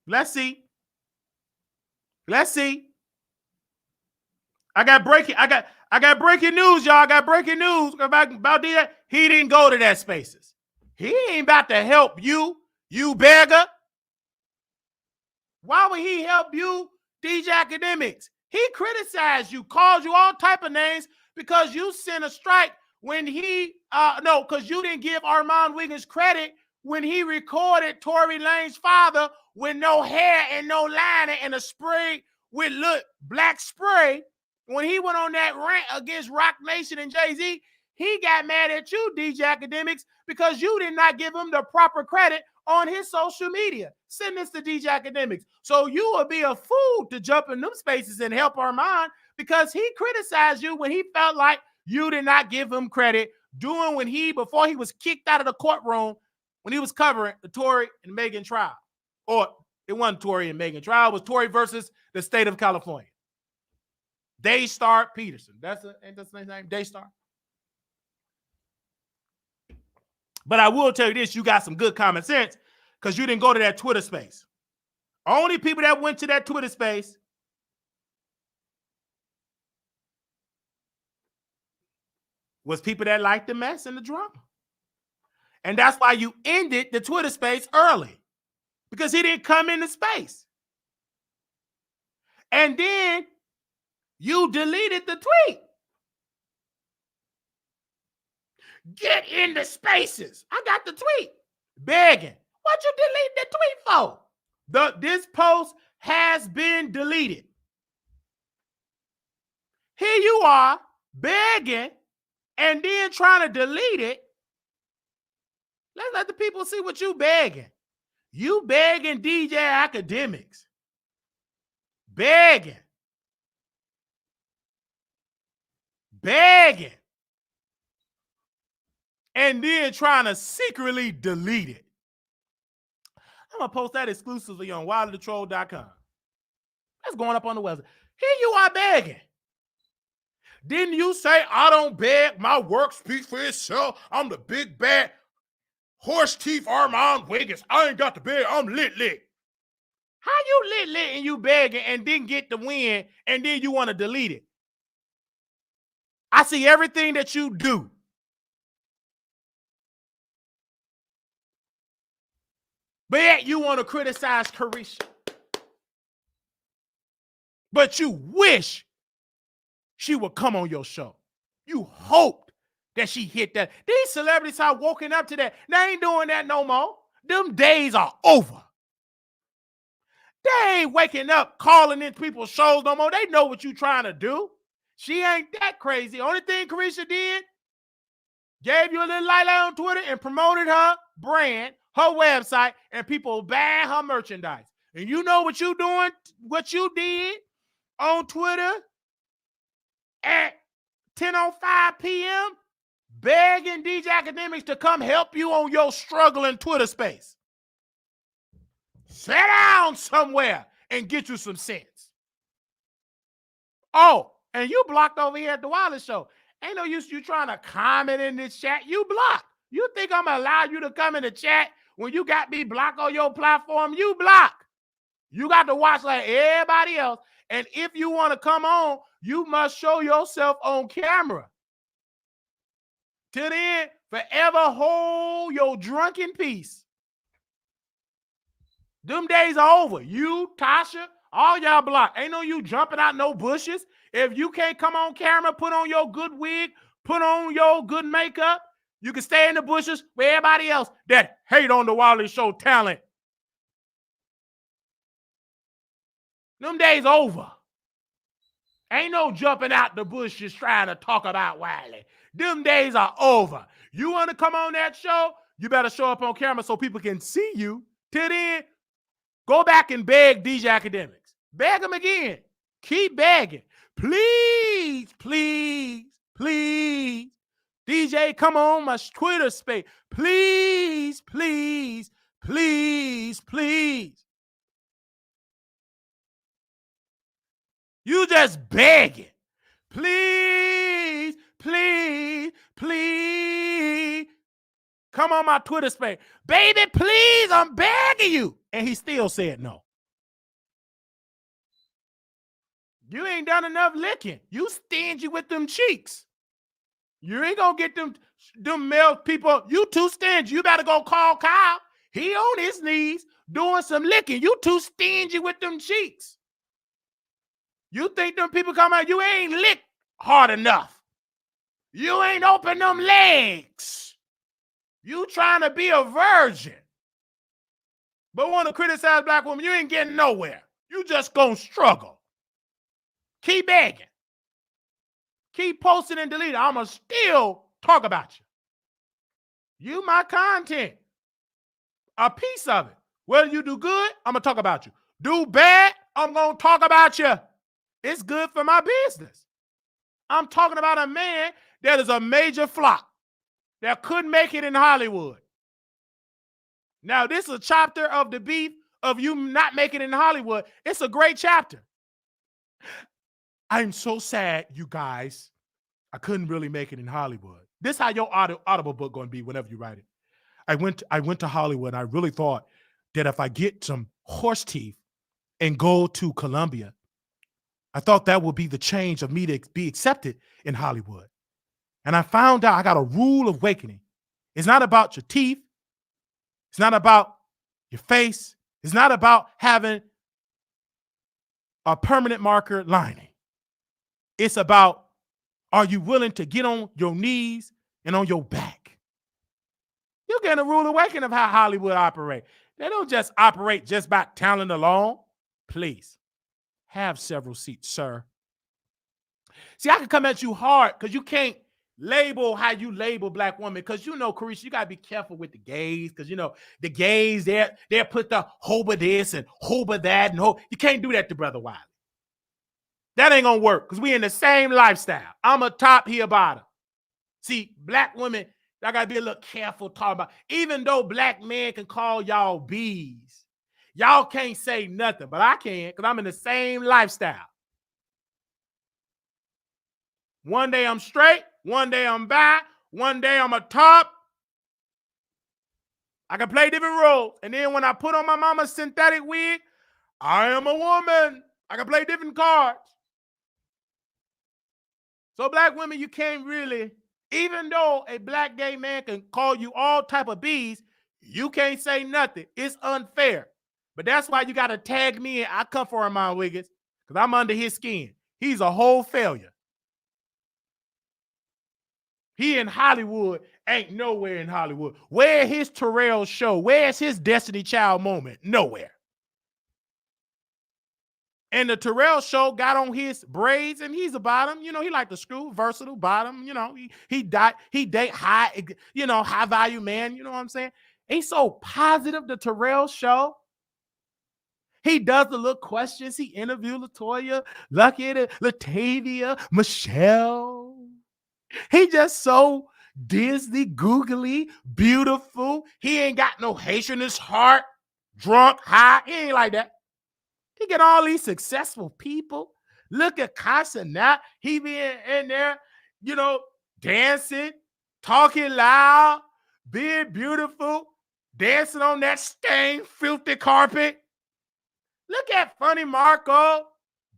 B: Let's see. I got breaking news, y'all. I got breaking news about DJ. He didn't go to that spaces. He ain't about to help you, you beggar. Why would he help you, DJ Academics? He criticized you, called you all type of names because you sent a strike when he, because you didn't give Armon Wiggins credit when he recorded Tory Lane's father with no hair and no liner and a spray with black spray. When he went on that rant against Rock Nation and Jay-Z, he got mad at you, DJ Academics, because you did not give him the proper credit on his social media. Send this to DJ Academics. So you would be a fool to jump in them spaces and help Armon because he criticized you when he felt like you did not give him credit doing before he was kicked out of the courtroom when he was covering the Tory and Megan trial. Or it wasn't Tory and Megan trial. It was Tory versus the state of California. Daystar Peterson. That's his name, Daystar. But I will tell you this, you got some good common sense because you didn't go to that Twitter space. Only people that went to that Twitter space was people that liked the mess and the drama. And that's why you ended the Twitter space early, because he didn't come into space. And then you deleted the tweet. Get in the spaces. I got the tweet. Begging. What you delete the tweet for? This post has been deleted. Here you are begging and then trying to delete it. Let's let the people see what you begging. You begging DJ Academics. Begging. Begging. And then trying to secretly delete it. I'm going to post that exclusively on wilderthetroll.com. That's going up on the website. Here you are begging. Didn't you say I don't beg? My work speaks for itself. I'm the big bad horse teeth Armon Wiggins. I ain't got to beg. I'm lit. How you lit and you begging and didn't get the win and then you want to delete it? I see everything that you do. But yet you want to criticize Carisha. But you wish she would come on your show. You hoped that she hit that. These celebrities are woken up to that. They ain't doing that no more. Them days are over. They ain't waking up calling in people's shows no more. They know what you trying to do. She ain't that crazy. Only thing Carisha did, gave you a little light on Twitter and promoted her brand, her website, and people buying her merchandise. And you know what you doing, what you did on Twitter at 10:05 p.m., begging DJ Academics to come help you on your struggling Twitter space. Sit down somewhere and get you some sense. Oh, and you blocked over here at the Wallace Show. Ain't no use you trying to comment in this chat. You blocked. You think I'm going to allow you to come in the chat when you got me blocked on your platform? You blocked. You got to watch like everybody else. And if you want to come on, you must show yourself on camera. Till then, forever hold your drunken peace. Them days are over. You, Tasha, all y'all blocked. Ain't no you jumping out no bushes. If you can't come on camera, put on your good wig, put on your good makeup, you can stay in the bushes with everybody else that hate on the Wiley Show talent. Them days over. Ain't no jumping out the bushes trying to talk about Wiley. Them days are over. You want to come on that show? You better show up on camera so people can see you. Till then, go back and beg DJ Academics. Beg them again. Keep begging. Please, please, please. DJ, come on my Twitter space. Please, please, please, please. You just begging. Please, please, please. Come on my Twitter space. Baby, please, I'm begging you. And he still said no. You ain't done enough licking. You stingy with them cheeks. You ain't gonna get them male people. You too stingy. You better go call Kyle. He on his knees doing some licking. You too stingy with them cheeks. You think them people come out, you ain't licked hard enough. You ain't open them legs. You trying to be a virgin. But want to criticize black women, you ain't getting nowhere. You just gonna struggle. Keep begging. Keep posting and deleting. I'ma still talk about you. You my content. A piece of it. Whether you do good, I'm gonna talk about you. Do bad, I'm gonna talk about you. It's good for my business. I'm talking about a man that is a major flop that couldn't make it in Hollywood. Now, this is a chapter of the beef of you not making it in Hollywood. It's a great chapter. I'm so sad, you guys. I couldn't really make it in Hollywood. This is how your audible book going to be whenever you write it. I went to Hollywood, and I really thought that if I get some horse teeth and go to Columbia, I thought that would be the change of me to be accepted in Hollywood. And I found out I got a rude awakening. It's not about your teeth. It's not about your face. It's not about having a permanent marker lining. It's about, are you willing to get on your knees and on your back? You're getting a rude awakening of how Hollywood operate. They don't just operate just by talent alone. Please, have several seats, sir. See, I can come at you hard because you can't label how you label black women. Because you know, Carisha, you gotta be careful with the gays. Because you know, the gays, they'll put the hoba this and hoba that and you can't do that to Brother Wiley. That ain't gonna work because we in the same lifestyle. I'm a top, he a bottom. See, black women, I gotta be a little careful talking about. Even though black men can call y'all bees, y'all can't say nothing, but I can because I'm in the same lifestyle. One day I'm straight, one day I'm bi, one day I'm a top. I can play different roles. And then when I put on my mama's synthetic wig, I am a woman. I can play different cards. So black women, you can't really, even though a black gay man can call you all type of bees, you can't say nothing. It's unfair. But that's why you got to tag me in. I come for Armon Wiggins because I'm under his skin. He's a whole failure. He in Hollywood ain't nowhere in Hollywood. Where's his Terrell show? Where's his Destiny Child moment? Nowhere. And the Terrell show got on his braids, and he's a bottom. You know, he like to screw, versatile bottom. You know, he date high, you know, high value man. You know what I'm saying? He's so positive. The Terrell show. He does the little questions. He interviewed LaToya, Lucky, Latavia, Michelle. He just so Disney, googly, beautiful. He ain't got no Haitian in his heart, drunk, high. He ain't like that. He get all these successful people. Look at Casa now. He be in there, you know, dancing, talking loud, being beautiful, dancing on that stained, filthy carpet. Look at Funny Marco,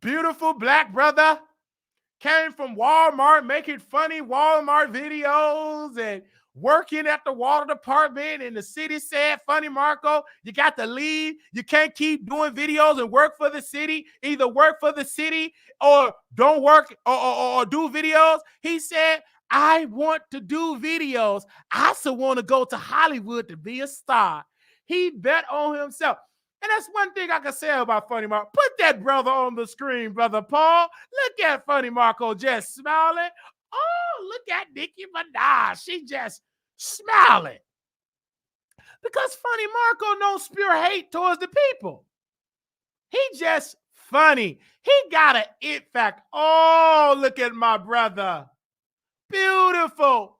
B: beautiful black brother. Came from Walmart, making funny Walmart videos and working at the water department. And the city said, Funny Marco, you got to leave. You can't keep doing videos and work for the city. Either work for the city or don't work or do videos. He said, I want to do videos. I also want to go to Hollywood to be a star. He bet on himself. And that's one thing I can say about Funny Marco. Put that brother on the screen, Brother Paul. Look at Funny Marco just smiling. Oh, look at Nicki Minaj. She just smiling. Because Funny Marco don't spew hate towards the people. He just funny. He got an it fact. Oh, look at my brother. Beautiful.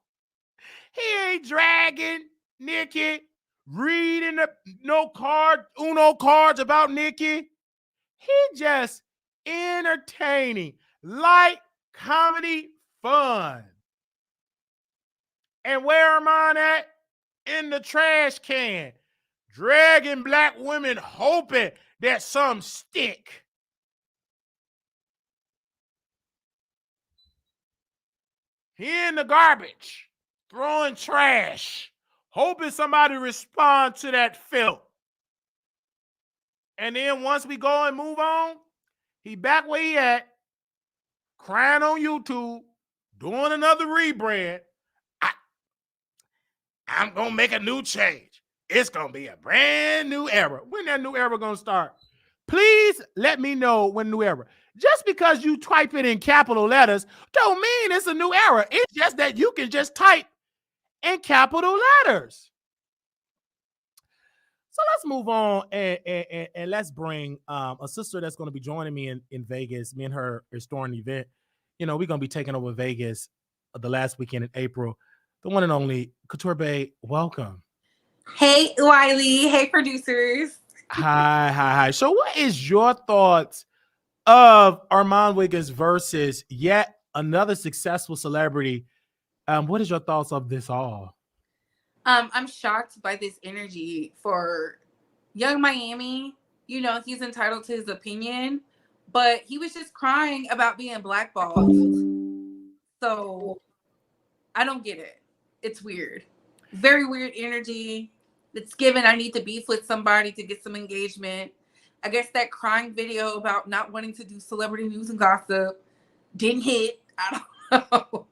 B: He ain't dragging Nicki. Reading Uno cards about Nicki. He just entertaining, light comedy fun. And where am I at? In the trash can, dragging black women, hoping that some stick. He in the garbage, throwing trash, hoping somebody respond to that filth. And then once we go and move on, he back where he at, crying on YouTube, doing another rebrand. I'm going to make a new change. It's going to be a brand new era. When that new era going to start? Please let me know when new era. Just because you type it in capital letters don't mean it's a new era. It's just that you can just type in capital letters. So let's move on and let's bring a sister that's going to be joining me in Vegas. Me and her are storing an event. You know, we're going to be taking over Vegas the last weekend in April. The one and only Couture Bay, welcome.
C: Hey, Wiley. Hey, producers.
B: Hi. So what is your thoughts of Armon Wiggins versus yet another successful celebrity? What is your thoughts of this all?
C: I'm shocked by this energy for Young Miami. You know, he's entitled to his opinion, but he was just crying about being blackballed. So I don't get it. It's weird. Very weird energy. It's given I need to beef with somebody to get some engagement. I guess that crying video about not wanting to do celebrity news and gossip didn't hit. I don't know.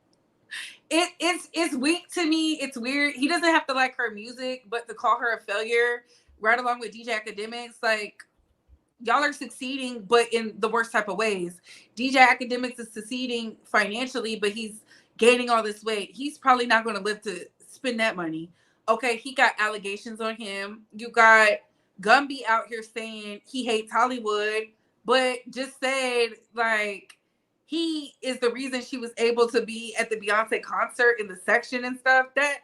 C: It's weak to me. It's weird. He doesn't have to like her music, but to call her a failure, right along with DJ Academics, like y'all are succeeding, but in the worst type of ways. DJ Academics is succeeding financially, but he's gaining all this weight. He's probably not going to live to spend that money. Okay, he got allegations on him. You got Gumby out here saying he hates Hollywood, but just said like he is the reason she was able to be at the Beyonce concert in the section and stuff. That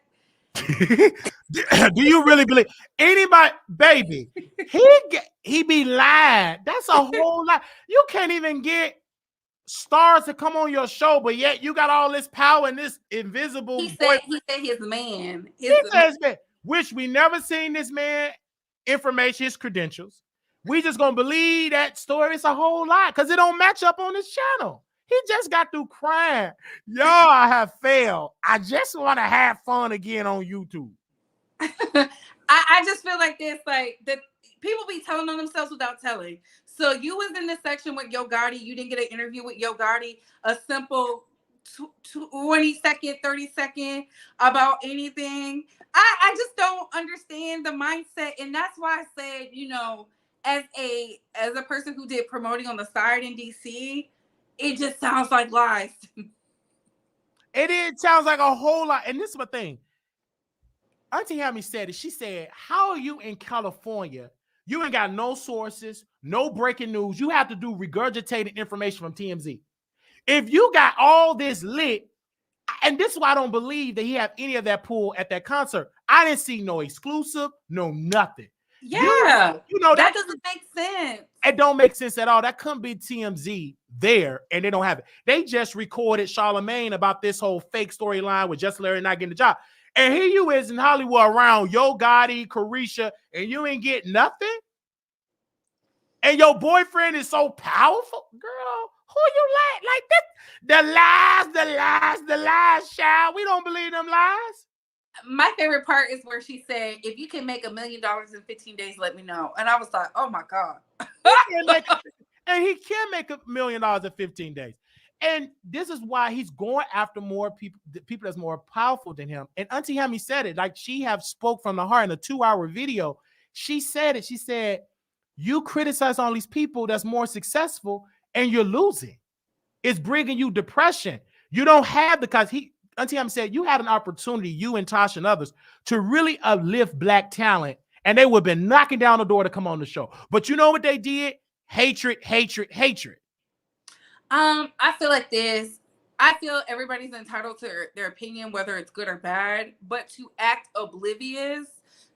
B: Do you really believe anybody, baby? He be lying. That's a whole lot. You can't even get stars to come on your show, but yet you got all this power and this invisible.
C: he said his man.
B: He says, man, which we never seen this man information, his credentials. We just gonna believe that story. It's a whole lot because it don't match up on this channel. He just got through crying. Y'all, I have failed. I just want to have fun again on YouTube.
C: I just feel like this, like that people be telling on themselves without telling. So you was in this section with Yo Gotti. You didn't get an interview with Yo Gotti. A simple 20-second, 30-second about anything. I just don't understand the mindset, and that's why I said, you know, as a person who did promoting on the side in DC, it just sounds like lies.
B: It sounds like a whole lot. And this is my thing. Auntie Hammy said it. She said, how are you in California? You ain't got no sources, no breaking news. You have to do regurgitated information from TMZ. If you got all this lit, and this is why I don't believe that he have any of that pool at that concert. I didn't see no exclusive, no nothing.
C: Yeah.
B: You know,
C: that doesn't make sense.
B: It don't make sense at all. That couldn't be TMZ there, and they don't have it. They just recorded Charlemagne about this whole fake storyline with Just Larry not getting the job. And here you is in Hollywood around Yo Gotti, Carisha, and you ain't get nothing? And your boyfriend is so powerful? Girl, who you like this? The lies, child. We don't believe them lies.
C: My favorite part is where she said, if you can make $1 million in 15 days, let me know. And I was like, oh my God.
B: And he can make $1 million in 15 days. And this is why he's going after more people that's more powerful than him. And Auntie Hammy said it, like she have spoke from the heart in a 2-hour video. She said it. She said, you criticize all these people that's more successful and you're losing. It's bringing you depression. You don't have Auntie Hammy said, you had an opportunity, you and Tasha and others, to really uplift Black talent. And they would have been knocking down the door to come on the show. But you know what they did? Hatred, hatred, hatred.
C: I feel like this. I feel everybody's entitled to their opinion, whether it's good or bad, but to act oblivious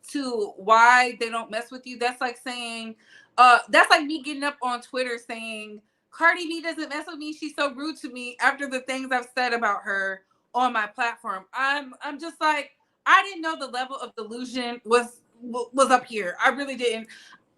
C: to why they don't mess with you, that's like saying, that's like me getting up on Twitter saying, Cardi B doesn't mess with me. She's so rude to me after the things I've said about her on my platform. I'm just like, I didn't know the level of delusion was up here. I really didn't.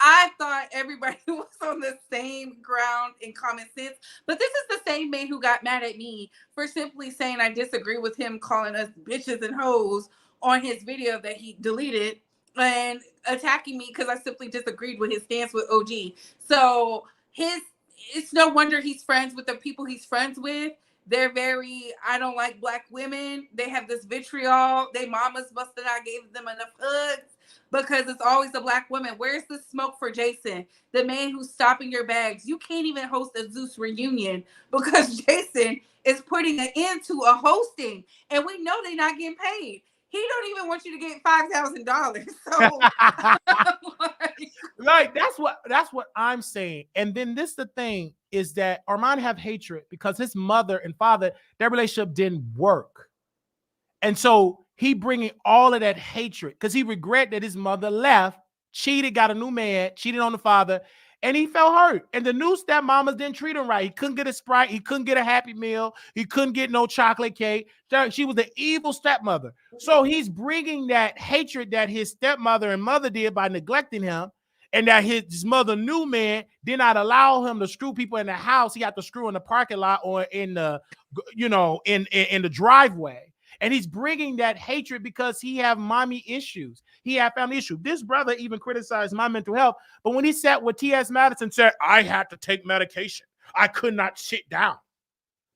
C: I thought everybody was on the same ground in common sense. But this is the same man who got mad at me for simply saying I disagree with him calling us bitches and hoes on his video that he deleted and attacking me because I simply disagreed with his stance with OG. So it's no wonder he's friends with the people he's friends with. They're very, I don't like Black women. They have this vitriol. They mamas must have not gave them enough hugs because it's always a Black woman. Where's the smoke for Jason, the man who's stopping your bags? You can't even host a Zeus reunion because Jason is putting an end to a hosting, and we know they're not getting paid. He don't even want you to get $5,000. So,
B: like that's what I'm saying. And then this the thing is that Armon have hatred because his mother and father, their relationship didn't work, and so he bringing all of that hatred because he regret that his mother left, cheated, got a new man, cheated on the father, and he felt hurt. And the new stepmamas didn't treat him right. He couldn't get a Sprite. He couldn't get a Happy Meal. He couldn't get no chocolate cake. She was the evil stepmother. So he's bringing that hatred that his stepmother and mother did by neglecting him, and that his mother new man did not allow him to screw people in the house. He had to screw in the parking lot or in the, in the driveway. And he's bringing that hatred because he have mommy issues. He have family issues. This brother even criticized my mental health. But when he sat with T.S. Madison, said, I had to take medication. I could not sit down.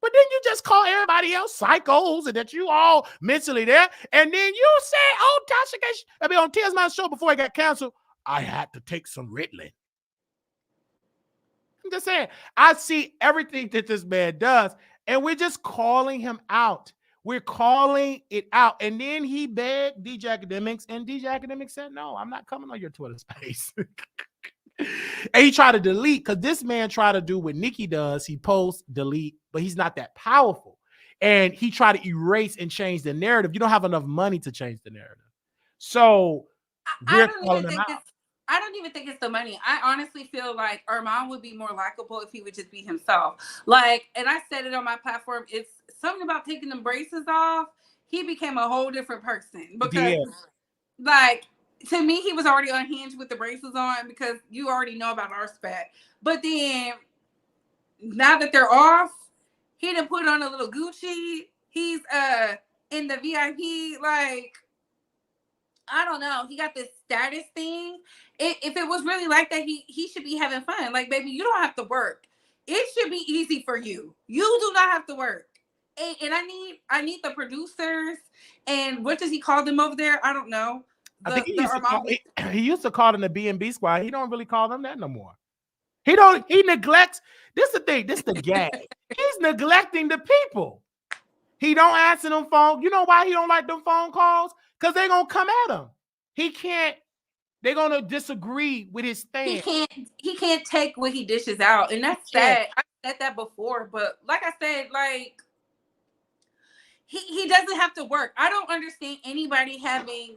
B: But then you just call everybody else psychos and that you all mentally there. And then you say, oh, Tasha, I mean, on T.S. Madison's show before he got canceled, I had to take some Ritalin. I'm just saying, I see everything that this man does, and we're just calling him out. We're calling it out. And then he begged DJ Academics, and DJ Academics said, no, I'm not coming on your Twitter space. And he tried to delete, because this man tried to do what Nikki does. He posts, delete, but he's not that powerful. And he tried to erase and change the narrative. You don't have enough money to change the narrative. So we're calling him out.
C: I don't even think it's the money. I honestly feel like Armon would be more likable if he would just be himself. Like, and I said it on my platform, it's something about taking the braces off. He became a whole different person because, like, to me, he was already unhinged with the braces on because you already know about our spat. But then, now that they're off, he done put on a little Gucci. He's in the VIP, like, I don't know. He got this status thing. If it was really like that, he should be having fun. Like, baby, you don't have to work. It should be easy for you. You do not have to work. And I need the producers. And what does he call them over there? I don't know.
B: I think he used to call them the B&B squad. He don't really call them that no more. He neglects. This is the thing. This is the gag. He's neglecting the people. He don't answer them phone. You know why he don't like them phone calls? Because they're going to come at him. He can't. They're going to disagree with his stance.
C: He can't take what he dishes out. And that's sad. I said that before. But like I said, like, he doesn't have to work. I don't understand anybody having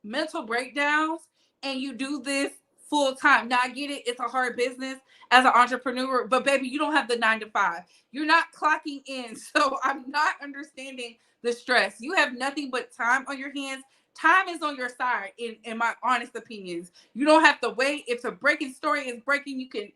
C: mental breakdowns and you do this full time. Now, I get it. It's a hard business as an entrepreneur. But, baby, you don't have the 9 to 5. You're not clocking in. So I'm not understanding the stress. You have nothing but time on your hands. Time is on your side, in my honest opinions. You don't have to wait. If a breaking story is breaking, you can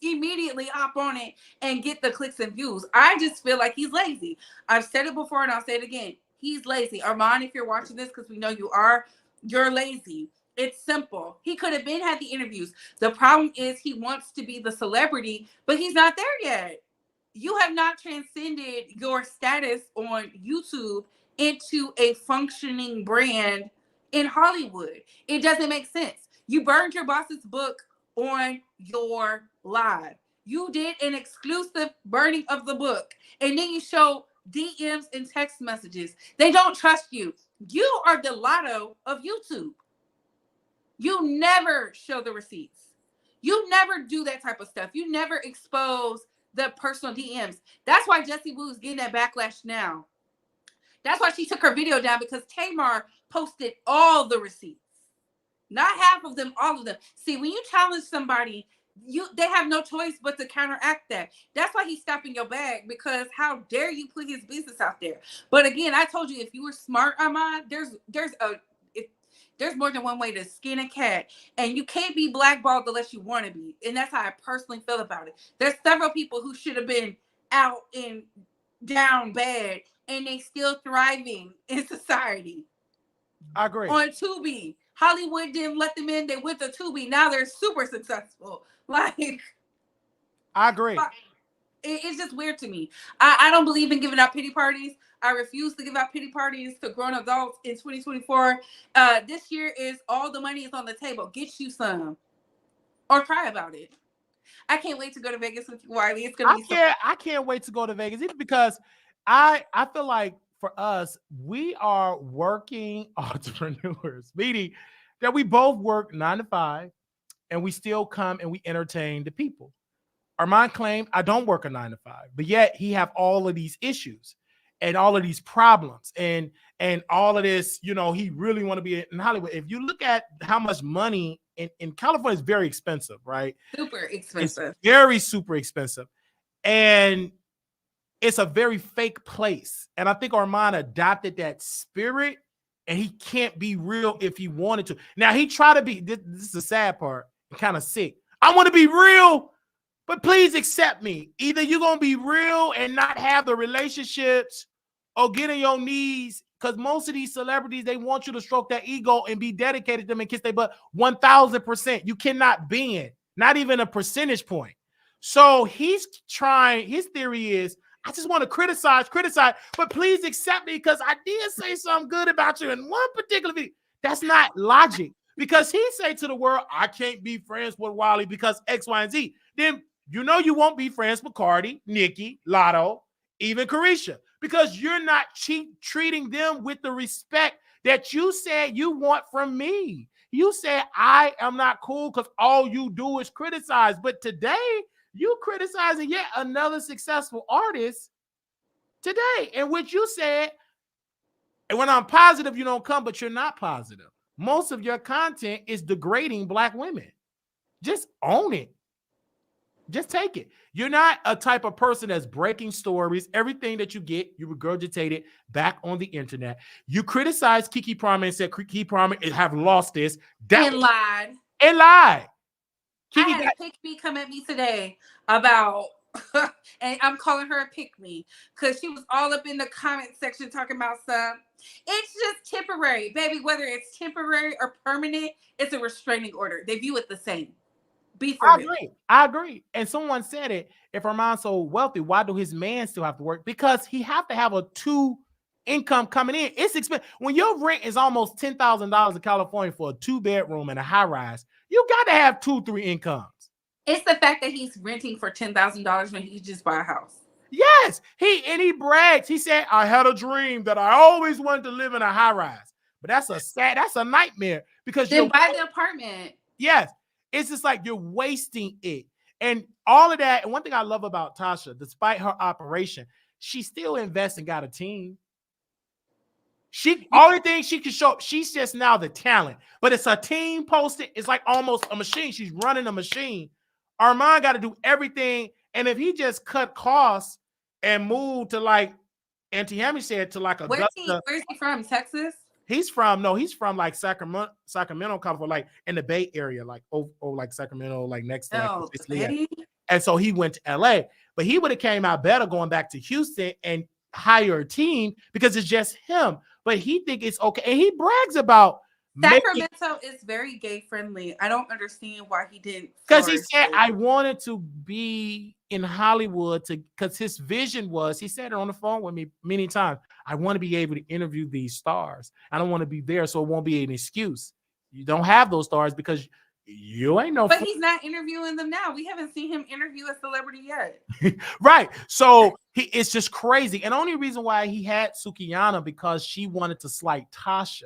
C: immediately hop on it and get the clicks and views. I just feel like he's lazy. I've said it before and I'll say it again. He's lazy. Armon, if you're watching this, because we know you are, you're lazy. It's simple. He could have had the interviews. The problem is he wants to be the celebrity, but he's not there yet. You have not transcended your status on YouTube into a functioning brand in Hollywood. It doesn't make sense. You burned your boss's book on your live. You did an exclusive burning of the book, and then you show DMs and text messages. They don't trust you. You are the Lotto of YouTube. You never show the receipts. You never do that type of stuff. You never expose the personal DMs. That's why Jessie Woo's getting that backlash now. That's why she took her video down, because Tamar posted all the receipts. Not half of them, all of them. See, when you challenge somebody, they have no choice but to counteract that. That's why he's stopping your bag, because how dare you put his business out there? But again, I told you, if you were smart, Armon, there's more than one way to skin a cat, and you can't be blackballed unless you want to be. And that's how I personally feel about it. There's several people who should have been out and down bad, and they still thriving in society.
B: I agree.
C: On Tubi, Hollywood didn't let them in. They went to Tubi. Now they're super successful. Like,
B: I agree.
C: It's just weird to me. I don't believe in giving out pity parties. I refuse to give out pity parties to grown adults in 2024. This year is all the money is on the table. Get you some, or cry about it. I can't wait to go to Vegas with you, Wiley. It's gonna be.
B: I can't wait to go to Vegas, even because I feel like for us, we are working entrepreneurs, meaning that we both work 9 to 5, and we still come and we entertain the people. Armon claimed, I don't work a 9 to 5, but yet he have all of these issues and all of these problems and all of this, you know, he really want to be in Hollywood. If you look at how much money in California is very expensive, right?
C: Super expensive.
B: It's very super expensive. And it's a very fake place. And I think Armon adopted that spirit, and he can't be real if he wanted to. Now, he tried to be, this is the sad part, kind of sick. I want to be real, but please accept me. Either you're going to be real and not have the relationships, or get on your knees, because most of these celebrities, they want you to stroke that ego and be dedicated to them and kiss their butt 1,000%. You cannot bend, not even a percentage point. So he's trying, his theory is, I just want to criticize, but please accept me because I did say something good about you in one particular video. That's not logic, because he say to the world, I can't be friends with Wally because X, Y, and Z. Then you know you won't be friends with Cardi, Nicki, Lotto, even Carisha, because you're not treating them with the respect that you said you want from me. You said I am not cool because all you do is criticize. But today, you criticizing yet another successful artist today, in which you said, and when I'm positive, you don't come, but you're not positive. Most of your content is degrading Black women. Just own it. Just take it. You're not a type of person that's breaking stories. Everything that you get, you regurgitate it back on the internet. You criticize Keke Palmer and said Keke Palmer have lost this.
C: And lied.
B: And lied.
C: I had a pick me come at me today about, and I'm calling her a pick me because she was all up in the comment section talking about some. It's just temporary, baby. Whether it's temporary or permanent, it's a restraining order. They view it the same. Be for real.
B: I agree. And someone said it. If Armon's so wealthy, why do his man still have to work? Because he have to have a 2 income coming in. It's expensive. When your rent is almost $10,000 in California for a 2-bedroom and a high rise, you got to have 2-3 incomes.
C: It's the fact that he's renting for $10,000 when he could just buy a house.
B: Yes, he brags. He said, I had a dream that I always wanted to live in a high rise. But that's a nightmare, because
C: then buy the apartment.
B: Yes, it's just like you're wasting it. And all of that. And one thing I love about Tasha, despite her operation, she still invests and got a team. Only thing she can show, she's just now the talent, but it's a team posted. It's like almost a machine. She's running a machine. Armon got to do everything. And if he just cut costs and move to, like Auntie Hammy said, to like
C: Where's he from? Texas?
B: He's from like Sacramento, California, like in the Bay Area, like like Sacramento, like next to like, and so he went to LA, but he would have came out better going back to Houston and hire a team, because it's just him. But he think it's okay, and he brags about
C: Sacramento is very gay friendly. I don't understand why he didn't.
B: Because he said, I wanted to be in Hollywood because his vision was, he said it on the phone with me many times, I want to be able to interview these stars. I don't want to be there, so it won't be an excuse. You don't have those stars because you ain't no.
C: But he's not interviewing them now. We haven't seen him interview a celebrity yet.
B: Right. So it's just crazy. And the only reason why he had Sukiyana, because she wanted to slight Tasha.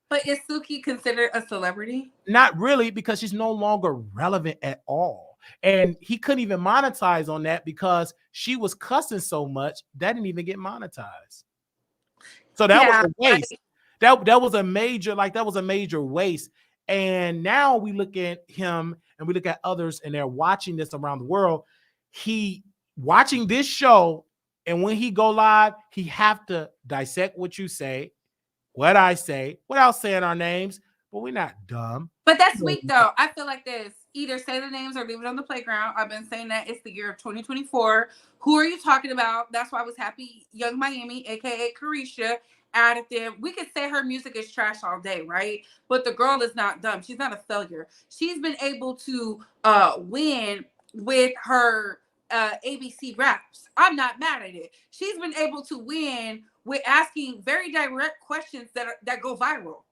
C: But is Suki considered a celebrity?
B: Not really, because she's no longer relevant at all. And he couldn't even monetize on that because she was cussing so much that didn't even get monetized. So that was a waste. Right. That was a major waste. And now we look at him and we look at others, and they're watching this around the world. He watching this show, and when he go live, he have to dissect what you say, what I say, without saying our names, but we're not dumb.
C: But that's weak, though. I feel like this. Either say the names or leave it on the playground. I've been saying that it's the year of 2024. Who are you talking about? That's why I was happy Young Miami, a.k.a. Carisha, added them. We could say her music is trash all day, right? But the girl is not dumb. She's not a failure. She's been able to win with her ABC raps. I'm not mad at it. She's been able to win with asking very direct questions that go viral,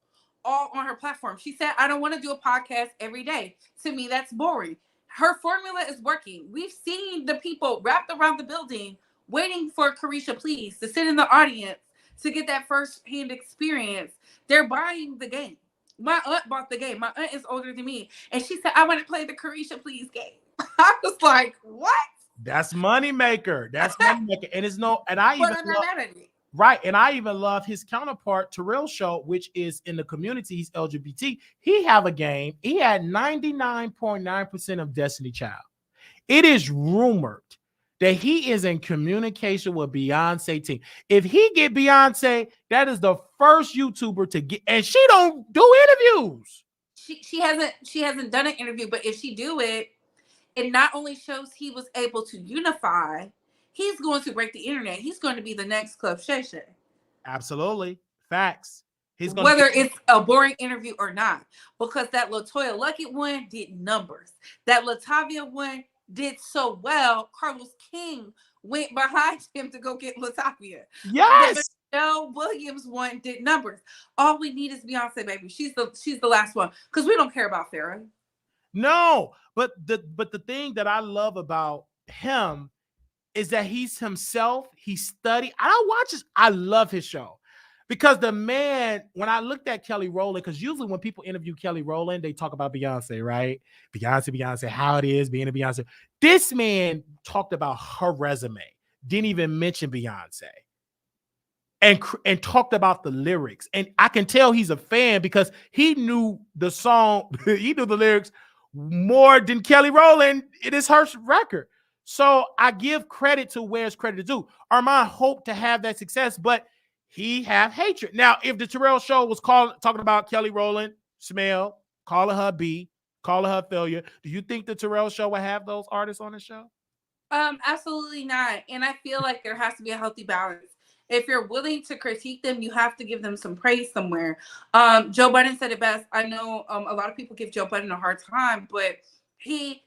C: all on her platform. She said, I don't want to do a podcast every day. To me, that's boring. Her formula is working. We've seen the people wrapped around the building waiting for Carisha Please to sit in the audience to get that first-hand experience. They're buying the game. My aunt bought the game. My aunt is older than me. And she said, I want to play the Carisha Please game. I was like, what?
B: That's money maker. That's money maker. And it's no, and I even
C: I'm not mad at it.
B: Right. And I even love his counterpart, Terrell Show, which is in the community. He's LGBT. He have a game. He had 99.9% of Destiny Child. It is rumored that he is in communication with Beyonce team. If he get Beyonce, that is the first YouTuber to get, and she don't do interviews.
C: She hasn't done an interview, but if she do it, it not only shows he was able to unify, he's going to break the internet. He's going to be the next Club Shay Shay.
B: Absolutely. Facts. He's going
C: Whether it's a boring interview or not, because that LaToya Luckett one did numbers. That Latavia one did so well. Carlos King went behind him to go get Latavia.
B: Yes.
C: The Michelle Williams one did numbers. All we need is Beyonce, baby. She's the last one, because we don't care about Farrah.
B: No, but the thing that I love about him is that he's himself. He studied. I don't watch his. I love his show. Because the man, when I looked at Kelly Rowland, because usually when people interview Kelly Rowland, they talk about Beyonce, right? Beyonce, how it is being a Beyonce. This man talked about her resume, didn't even mention Beyonce, and talked about the lyrics. And I can tell he's a fan because he knew the song, he knew the lyrics more than Kelly Rowland. It is her record. So I give credit to where's credit is due. Armon hoped to have that success, but he have hatred. Now, if the Terrell Show was talking about Kelly Rowland, Smell, calling her B, calling her failure, do you think the Terrell Show would have those artists on the show?
C: Absolutely not. And I feel like there has to be a healthy balance. If you're willing to critique them, you have to give them some praise somewhere. Joe Budden said it best. I know a lot of people give Joe Budden a hard time, but he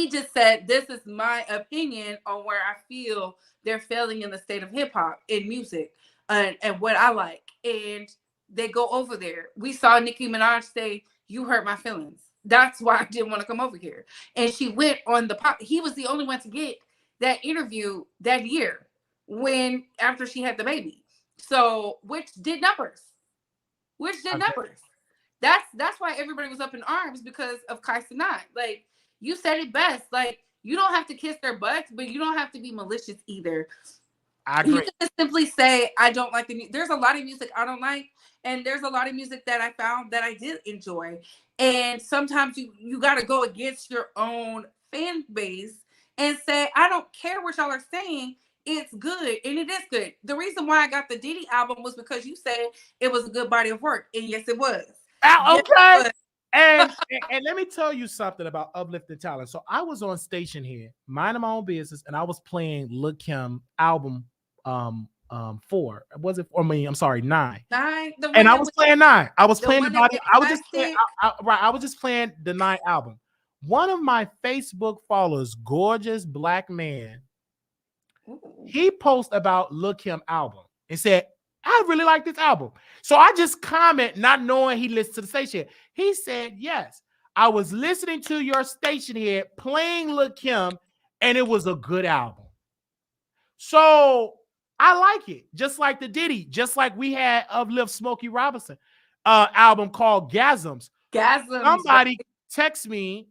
C: just said, this is my opinion on where I feel they're failing in the state of hip hop in music. And what I like, and they go over there. We saw Nicki Minaj say, "You hurt my feelings. That's why I didn't want to come over here." And she went on the pop. He was the only one to get that interview that year after she had the baby. So, which did numbers. That's why everybody was up in arms, because of Kai Cenat. Like, you said it best. Like, you don't have to kiss their butts, but you don't have to be malicious either.
B: I agree.
C: You can just simply say, I don't like the music. There's a lot of music I don't like, and there's a lot of music that I found that I did enjoy. And sometimes you got to go against your own fan base and say, I don't care what y'all are saying. It's good, and it is good. The reason why I got the Diddy album was because you said it was a good body of work, and yes, it was.
B: Okay. And let me tell you something about uplifting talent. So I was on station here, minding my own business, and I was playing Lil' Kim album 4. Was it? I mean, I'm sorry, 9.
C: 9.
B: And I was playing 9. I was playing the body. I was just playing the 9 album. One of my Facebook followers, gorgeous black man, he posted about Lil' Kim album and said, I really like this album. So I just comment, not knowing he listened to the station. He said, yes, I was listening to your station here, playing Lil' Kim, and it was a good album. So I like it. Just like the Diddy, just like we had Uplift Smokey Robinson album called Gasms. Somebody text me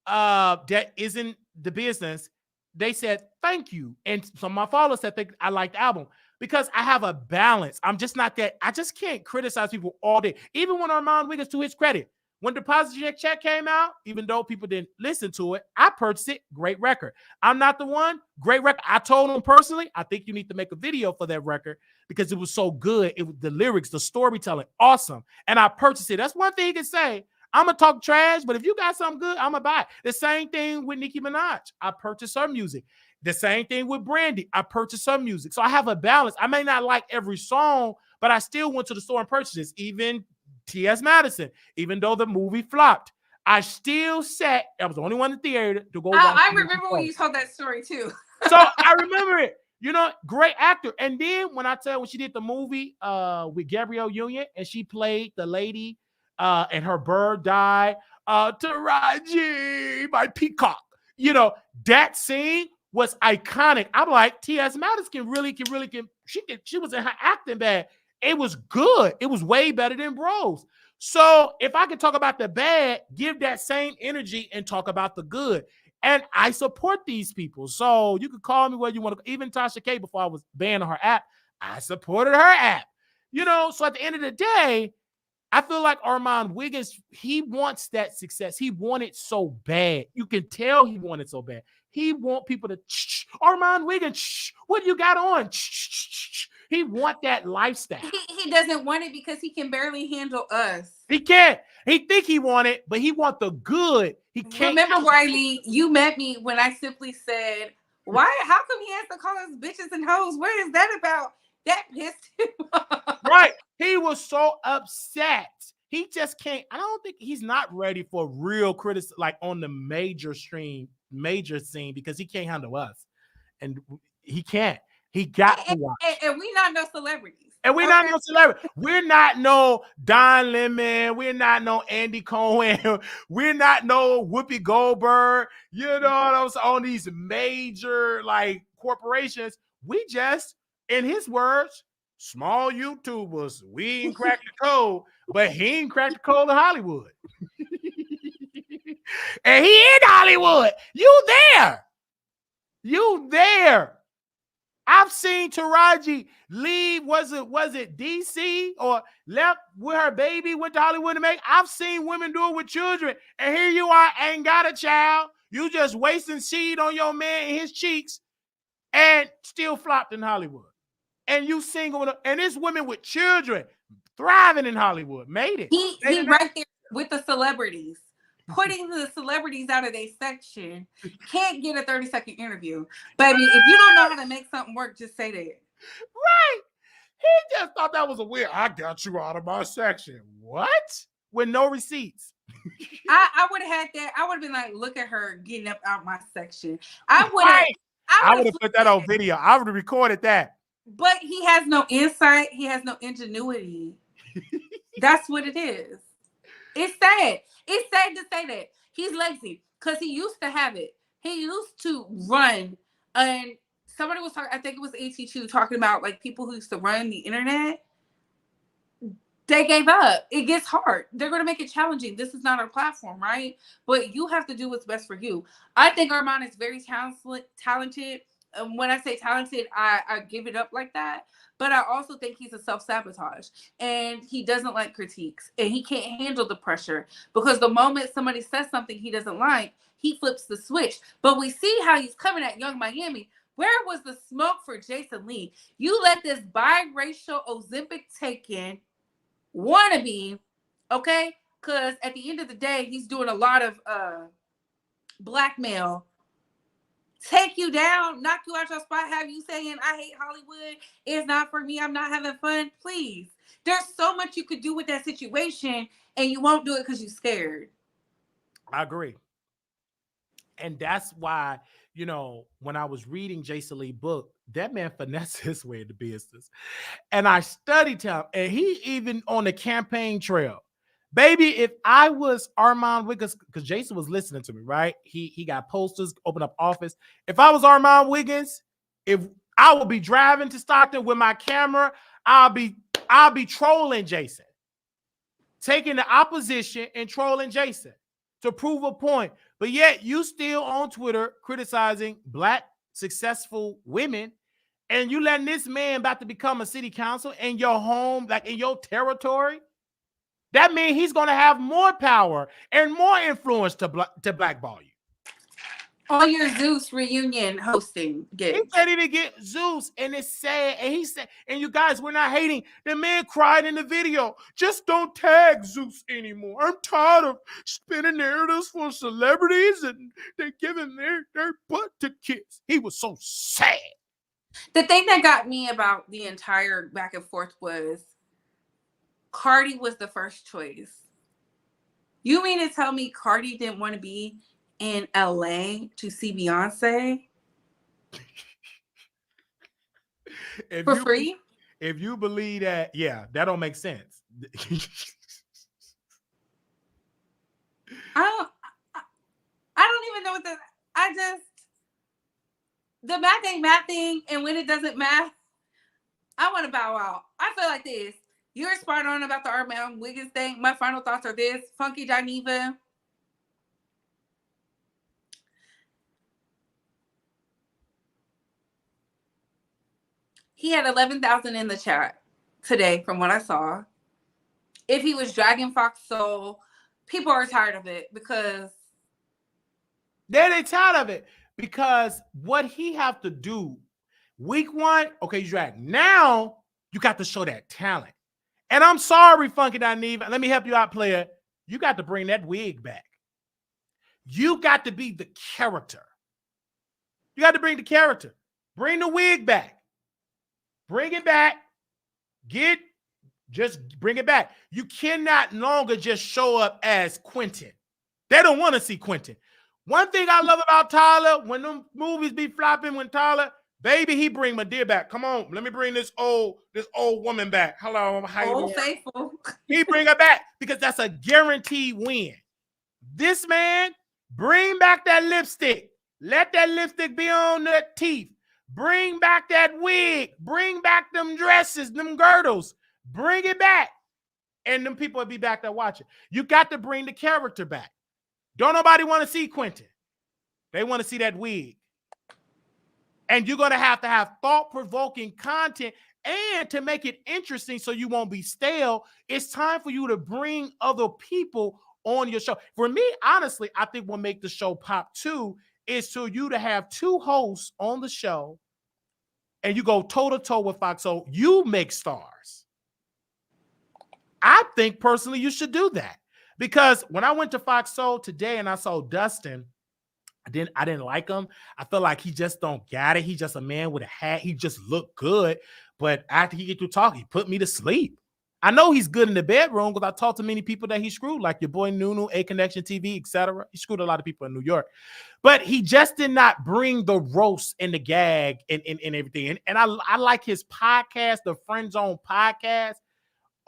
B: that isn't the business. They said, thank you. And some of my followers said, I like the album. Because I have a balance. I'm just not that. I just can't criticize people all day. Even when Armon Wiggins, to his credit, when Deposit Check came out, even though people didn't listen to it, I purchased it. Great record. I'm not the one. Great record. I told him personally, I think you need to make a video for that record because it was so good. It was the lyrics, the storytelling, awesome. And I purchased it. That's one thing he can say. I'm going to talk trash, but if you got something good, I'm going to buy it. The same thing with Nicki Minaj. I purchased her music. The same thing with Brandy. I purchased some music. So I have a balance. I may not like every song, but I still went to the store and purchased it. Even T.S. Madison, even though the movie flopped, I still sat. I was the only one in the theater to go watch.
C: I remember when you told that story too.
B: So I remember it. You know, great actor. And then when she did the movie with Gabrielle Union and she played the lady and her bird died, Taraji, my peacock. You know, that scene was iconic. I'm like, T.S. Madison she was in her acting bag. It was good. It was way better than Bros. So if I can talk about the bad, give that same energy and talk about the good. And I support these people. So you could call me what you want to. Even Tasha K, before I was banned on her app, I supported her app. You know, so at the end of the day, I feel like Armon Wiggins, he wants that success. He wanted so bad. You can tell he wanted so bad. He want people to, Armon Wiggins, what you got on? He want that lifestyle.
C: He doesn't want it because he can barely handle us.
B: He can't. He think he want it, but he want the good. He can't.
C: Remember, Riley, you met me when I simply said, Why? How come he has to call us bitches and hoes? What is that about? That pissed him off.
B: Right. He was so upset. He just can't. I don't think he's not ready for real criticism, like on the major scene, because he can't handle us. And he can't. He got to watch.
C: And we not no celebrities.
B: And we're not no celebrity. We're not no Don Lemon. We're not no Andy Cohen. We're not no Whoopi Goldberg. You know what I'm saying? On these major like corporations, we just, in his words, small YouTubers. We ain't cracked the code, but he ain't cracked the code in Hollywood. And he in Hollywood. You there. You there. I've seen Taraji leave, was it DC or left with her baby, went to Hollywood to make. I've seen women do it with children. And here you are, ain't got a child. You just wasting seed on your man in his cheeks and still flopped in Hollywood. And you single, and it's women with children thriving in Hollywood. Made it.
C: He right there with the celebrities. Putting the celebrities out of their section, can't get a 30-second interview. Baby, if you don't know how to make something work, just say that.
B: Right. He just thought that was a weird, I got you out of my section. What? With no receipts.
C: I would have had that. I would have been like, look at her getting up out my section. I would have
B: put that on video. I would have recorded that.
C: But he has no insight. He has no ingenuity. That's what it is. It's sad. It's sad to say that. He's lazy because he used to have it. He used to run. And somebody was talking, I think it was AT2, talking about like people who used to run the internet. They gave up. It gets hard. They're going to make it challenging. This is not our platform, right? But you have to do what's best for you. I think Armon is very talented. When I say talented, I give it up like that. But I also think he's a self-sabotage. And he doesn't like critiques. And he can't handle the pressure. Because the moment somebody says something he doesn't like, he flips the switch. But we see how he's coming at Young Miami. Where was the smoke for Jason Lee? You let this biracial Ozempic taken wannabe, okay? Because at the end of the day, he's doing a lot of blackmail. Take you down, knock you out your spot, have you saying, I hate Hollywood, it's not for me, I'm not having fun. Please. There's so much you could do with that situation, and you won't do it because you're scared.
B: I agree. And that's why, you know, when I was reading Jason Lee's book, that man finessed his way into business. And I studied him, and he even on the campaign trail. Baby, if I was Armon Wiggins, because Jason was listening to me, right? He got posters, opened up office. If I was Armon Wiggins, if I would be driving to Stockton with my camera, I'll be trolling Jason. Taking the opposition and trolling Jason to prove a point. But yet you still on Twitter criticizing Black successful women, and you letting this man about to become a city council in your home, like in your territory. That means he's going to have more power and more influence to blackball you.
C: On your Zeus reunion hosting gig.
B: He said he didn't get Zeus, and it's sad. And he said, and you guys, we're not hating. The man cried in the video. Just don't tag Zeus anymore. I'm tired of spinning narratives for celebrities, and they're giving their butt to kids. He was so sad.
C: The thing that got me about the entire back and forth was Cardi was the first choice. You mean to tell me Cardi didn't want to be in LA to see Beyonce for free?
B: If you believe that, yeah, that don't make sense.
C: I don't even know what the math ain't mathing, and when it doesn't math, I want to bow out. I feel like this. You're spot on about the Armon Wiggins thing. My final thoughts are this. Funky Dineva. He had 11,000 in the chat today from what I saw. If he was Dragon Fox Soul, people are tired of it because...
B: They're tired of it because what he have to do, week one, okay, you drag. Now, you got to show that talent. And I'm sorry, Funky Dineva. Let me help you out, player. You got to bring that wig back. You got to be the character. You got to bring the character. Bring the wig back. Bring it back. Just bring it back. You cannot longer just show up as Quentin. They don't want to see Quentin. One thing I love about Tyler, when them movies be flopping, when Tyler, baby, he bring Madea back. Come on, let me bring this old woman back. Hello, how you doing?
C: Faithful.
B: He bring her back because that's a guaranteed win. This man, bring back that lipstick. Let that lipstick be on the teeth. Bring back that wig. Bring back them dresses, them girdles. Bring it back. And them people will be back there watching. You got to bring the character back. Don't nobody want to see Quentin. They want to see that wig. And you're going to have thought-provoking content, and to make it interesting so you won't be stale, it's time for you to bring other people on your show. For me, honestly, I think what make the show pop too is for you to have two hosts on the show and you go toe-to-toe with Fox. So you make stars. I think personally you should do that, because when I went to Fox Soul today and I saw Dustin, I didn't like him. I feel like he just don't get it. He's just a man with a hat. He just looked good, but after he get through talking, he put me to sleep. I know he's good in the bedroom because I talked to many people that he screwed, like your boy Nunu, A Connection TV, etc. He screwed a lot of people in New York, but he just did not bring the roast and the gag and everything. And I like his podcast, the Friend Zone podcast.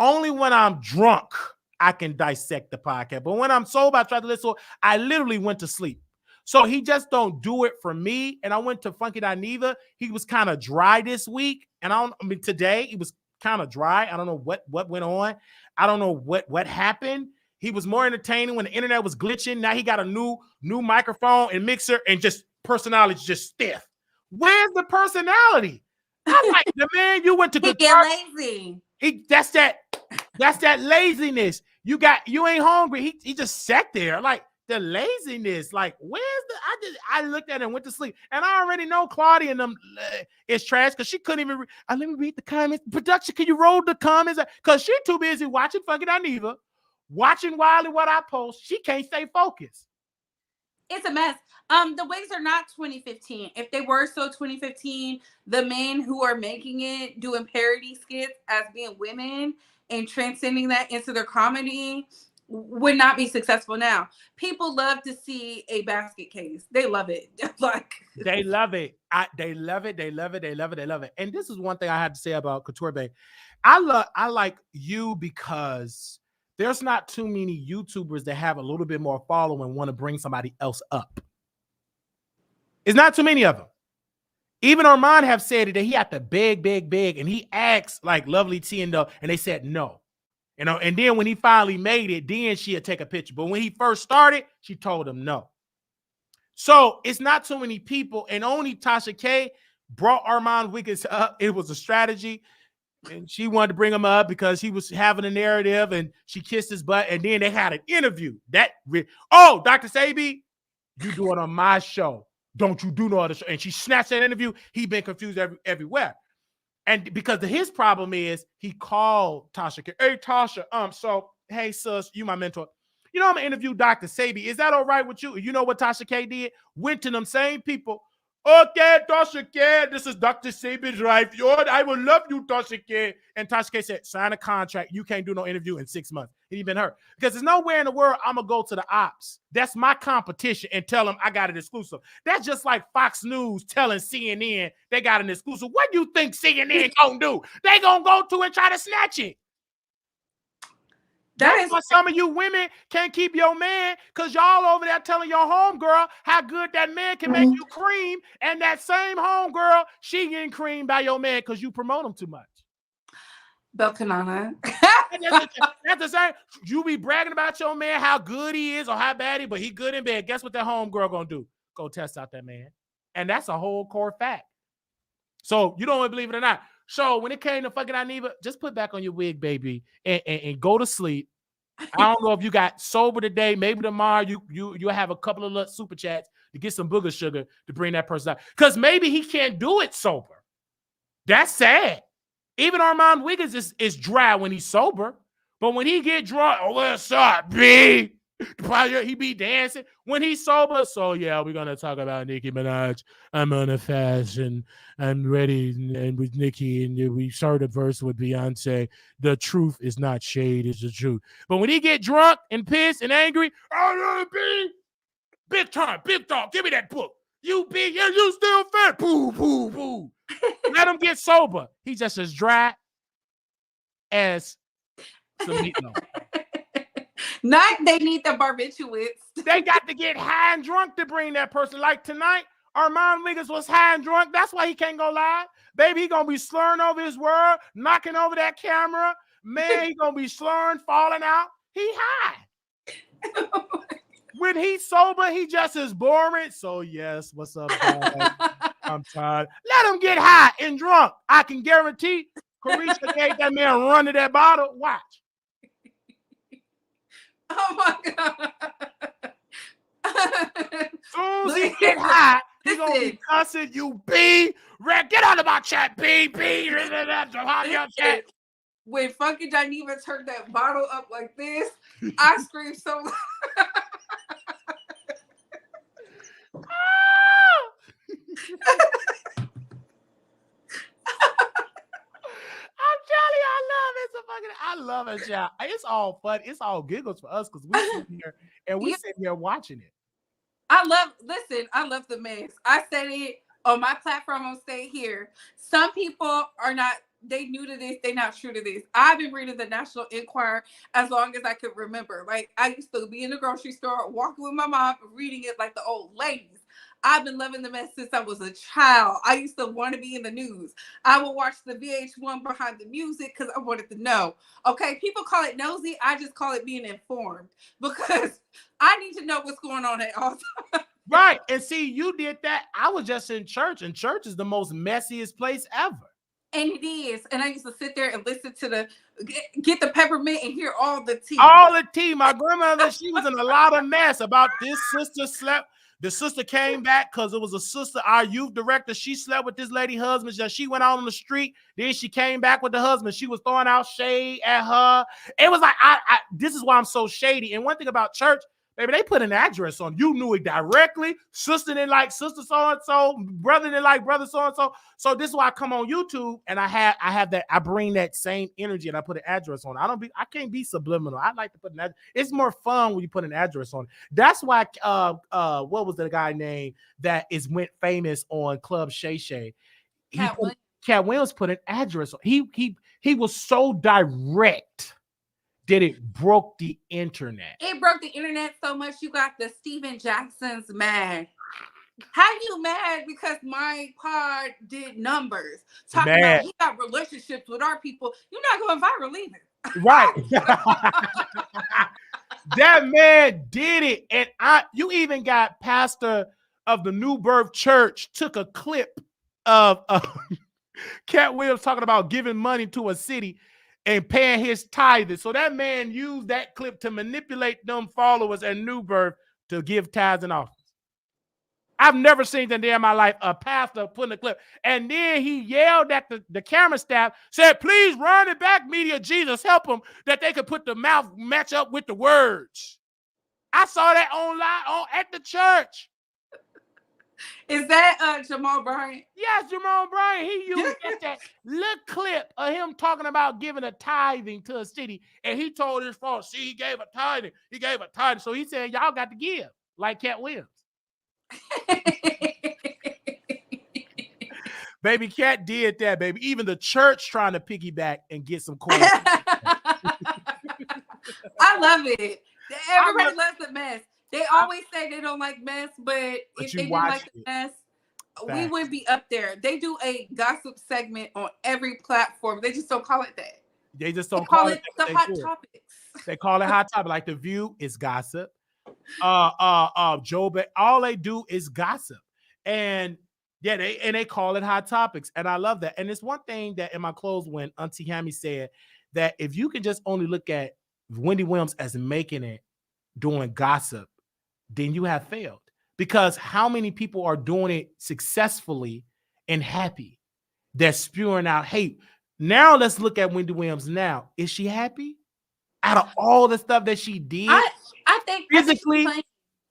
B: Only when I'm drunk, I can dissect the podcast. But when I'm sober, I try to listen. I literally went to sleep. So he just don't do it for me. And I went to Funky Dineva. He was kind of dry this week. And today he was kind of dry. I don't know what went on. I don't know what happened. He was more entertaining when the internet was glitching. Now he got a new microphone and mixer, and just personality just stiff. Where's the personality? I like the man you went to
C: He get lazy.
B: That's that laziness. You ain't hungry. He just sat there. Like, the laziness. Like, I looked at it and went to sleep. And I already know Claudia and them is trash because she couldn't even let me read the comments. Production, can you roll the comments? Because she's too busy watching fucking Dineva, watching Wiley what I post. She can't stay focused.
C: It's a mess. The wigs are not 2015. If they were so 2015, the men who are making it, doing parody skits as being women and transcending that into their comedy, would not be successful now. People love to see a basket case. They love it. Like,
B: they love it. They love it. They love it. They love it. They love it. And this is one thing I had to say about Couture Bay. I like you because there's not too many YouTubers that have a little bit more following and want to bring somebody else up. It's not too many of them. Even Armon have said it, that he had to beg, and he asked like Lovely T and they said no. You know, and then when he finally made it, then she'd take a picture. But when he first started, she told him no. So it's not too many people, and only Tasha K brought Armon Wiggins up. It was a strategy, and she wanted to bring him up because he was having a narrative, and she kissed his butt, and then they had an interview. Dr. Sabi, you do it on my show. Don't you do no other show? And she snatched that interview. He been confused everywhere. And because his problem is he called Tasha. Hey, Tasha, so, hey, sis, you my mentor. You know, I'm going to interview Dr. Sabi. Is that all right with you? You know what Tasha K did? Went to them same people. Okay, Tasha K, this is Dr. Sabi's right. I will love you, Tasha K. And Tasha K said, sign a contract. You can't do no interview in 6 months. He been hurt. Because there's nowhere in the world I'm going to go to the ops. That's my competition and tell them I got an exclusive. That's just like Fox News telling CNN they got an exclusive. What do you think CNN going to do? They going to go to and try to snatch it. That's why some of you women can't keep your man, because y'all over there telling your homegirl how good that man can make you cream, and that same homegirl, she getting creamed by your man because you promote him too much.
C: Belkanana.
B: That's the same. You be bragging about your man, how good he is or how bad he, but he good in bed. Guess what that homegirl gonna do? Go test out that man. And that's a whole core fact. So you don't want to believe it or not. So when it came to fucking Dineva, just put back on your wig, baby, and go to sleep. I don't know if you got sober today. Maybe tomorrow you have a couple of little super chats to get some booger sugar to bring that person out. Because maybe he can't do it sober. That's sad. Even Armon Wiggins is dry when he's sober. But when he get drunk, what's up, B? He be dancing when he's sober. So yeah, we're gonna talk about Nicki Minaj. I'm on a fast and I'm ready. And with Nicki, and we started a verse with Beyonce. The truth is not shade, it's the truth. But when he get drunk and pissed and angry, oh no, big time, big dog, give me that book. You big, yeah, you still fat. Boo, boo, boo. Let him get sober. He's just as dry as some meatloaf.
C: Not they need the barbiturates.
B: They got to get high and drunk to bring that person. Like tonight, Armon Wiggins was high and drunk. That's why he can't go live. Baby, he gonna be slurring over his word, knocking over that camera. Man, he gonna be slurring, falling out. He high. When he's sober, he just is boring. So yes, what's up, guys? I'm tired. Let him get high and drunk. I can guarantee Carisha gave that man run to that bottle. Watch.
C: Oh my God.
B: Soon as he get high, he gonna be cussing you, B. Get out of my chat, B. Chat.
C: When fucking Dineva turned that bottle up like this, I screamed so loud.
B: I'm telling you, I love it, y'all. It's all fun. It's all giggles for us because we sit here and we sit here watching it.
C: I love the mess. I said it on my platform. I'll stay here. Some people are not, they new to this. They not true to this. I've been reading the National Enquirer as long as I could remember. Like I used to be in the grocery store, walking with my mom, reading it like the old ladies. I've been loving the mess since I was a child. I used to want to be in the news. I would watch the VH1 behind the music because I wanted to know. Okay, people call it nosy. I just call it being informed because I need to know what's going on at all times.
B: Right. And see, you did that. I was just in church, and church is the most messiest place ever.
C: And it is. And I used to sit there and listen to get the peppermint and hear all the tea.
B: All the tea. My grandmother, she was in a lot of mess about this sister slept. The sister came back because it was a sister, our youth director. She slept with this lady husband. She went out on the street. Then she came back with the husband. She was throwing out shade at her. It was like, this is why I'm so shady. And one thing about church, baby, they put an address on. You knew it directly. Sister didn't like sister so-and-so. Brother didn't like brother so-and-so. So this is why I come on YouTube and I have that, I bring that same energy and I put an address on. I can't be subliminal. I like to put an address. It's more fun when you put an address on. That's why what was the guy name that went famous on Club Shay Shay? Cat Williams put an address on. He was so direct that it broke the internet.
C: It broke the internet so much you got the Steven Jacksons mad. How you mad because my pod did numbers? Talking about he got relationships with our people. You're not going viral either.
B: Right. That man did it. And you even got pastor of the New Birth Church took a clip of Cat Williams talking about giving money to a city and paying his tithes. So that man used that clip to manipulate them followers at New Birth to give tithes and offerings. I've never seen that day in my life, a pastor putting a clip. And then he yelled at the camera staff, said, please run it back, media Jesus, help them, that they could put the mouth match up with the words. I saw that online at the church.
C: Is that Jamal Bryant?
B: Yes, Jamal Bryant. He used that little clip of him talking about giving a tithing to a city. And he told his folks, see, he gave a tithing. He gave a tithing. So he said, y'all got to give, like Cat Williams. Baby, Cat did that, baby. Even the church trying to piggyback and get some coins.
C: I love it. Everybody loves the mess. They always say they don't like mess, but if they didn't like the mess, we would be up there. They do a gossip segment on every platform. They just don't call it that.
B: They just don't call it
C: the hot topics.
B: They call it hot topic. Like The View is gossip. Joe, all they do is gossip. And yeah, they call it hot topics. And I love that. And it's one thing that in my close when Auntie Hammy said that if you can just only look at Wendy Williams as making it doing gossip, then you have failed. Because how many people are doing it successfully and happy? They're spewing out hate. Now let's look at Wendy Williams now. Is she happy? out of all the stuff that she did,
C: I think
B: physically,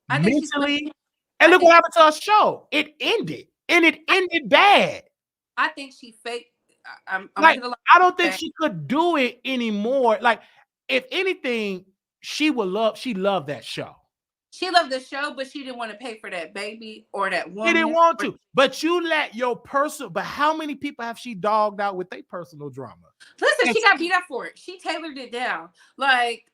C: I think she's
B: mentally,
C: playing.
B: and look what happened to her show. It ended, and it ended bad.
C: I think she faked. I'm
B: Like, I don't think
C: that.
B: she could do it anymore. Like, if anything, she loved that show.
C: She loved the show, but she didn't want to pay for that baby or that woman.
B: She didn't want to. But you let your personal, but how many people have she dogged out with their personal drama?
C: Listen, she got beat up for it. She tailored it down. Like,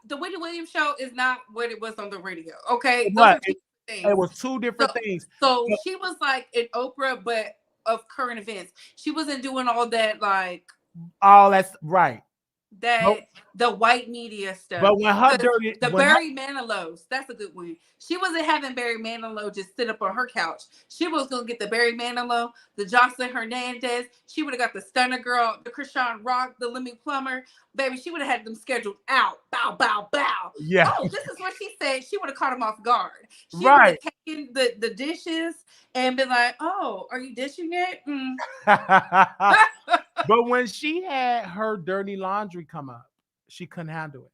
C: the Wendy Williams show is not what it was on the radio. Okay,
B: But it was two different things.
C: So she was like an Oprah, but of current events. She wasn't doing all that, like,
B: oh, that's right.
C: The white media stuff.
B: But when her
C: Barry Manilow's, that's a good one. She wasn't having Barry Manilow just sit up on her couch. She was gonna get the Barry Manilow, the Jocelyn Hernandez. She would have got the Stunner Girl, the Krishan Rock, the Lemmy Plummer. Baby, she would have had them scheduled out. Bow, bow, bow.
B: Yeah.
C: Oh, this is what she said. She would have caught him off guard. She would
B: right.
C: have taken the dishes and been like, "Oh, are you dishing it?"
B: But when she had her dirty laundry come up, she couldn't handle it.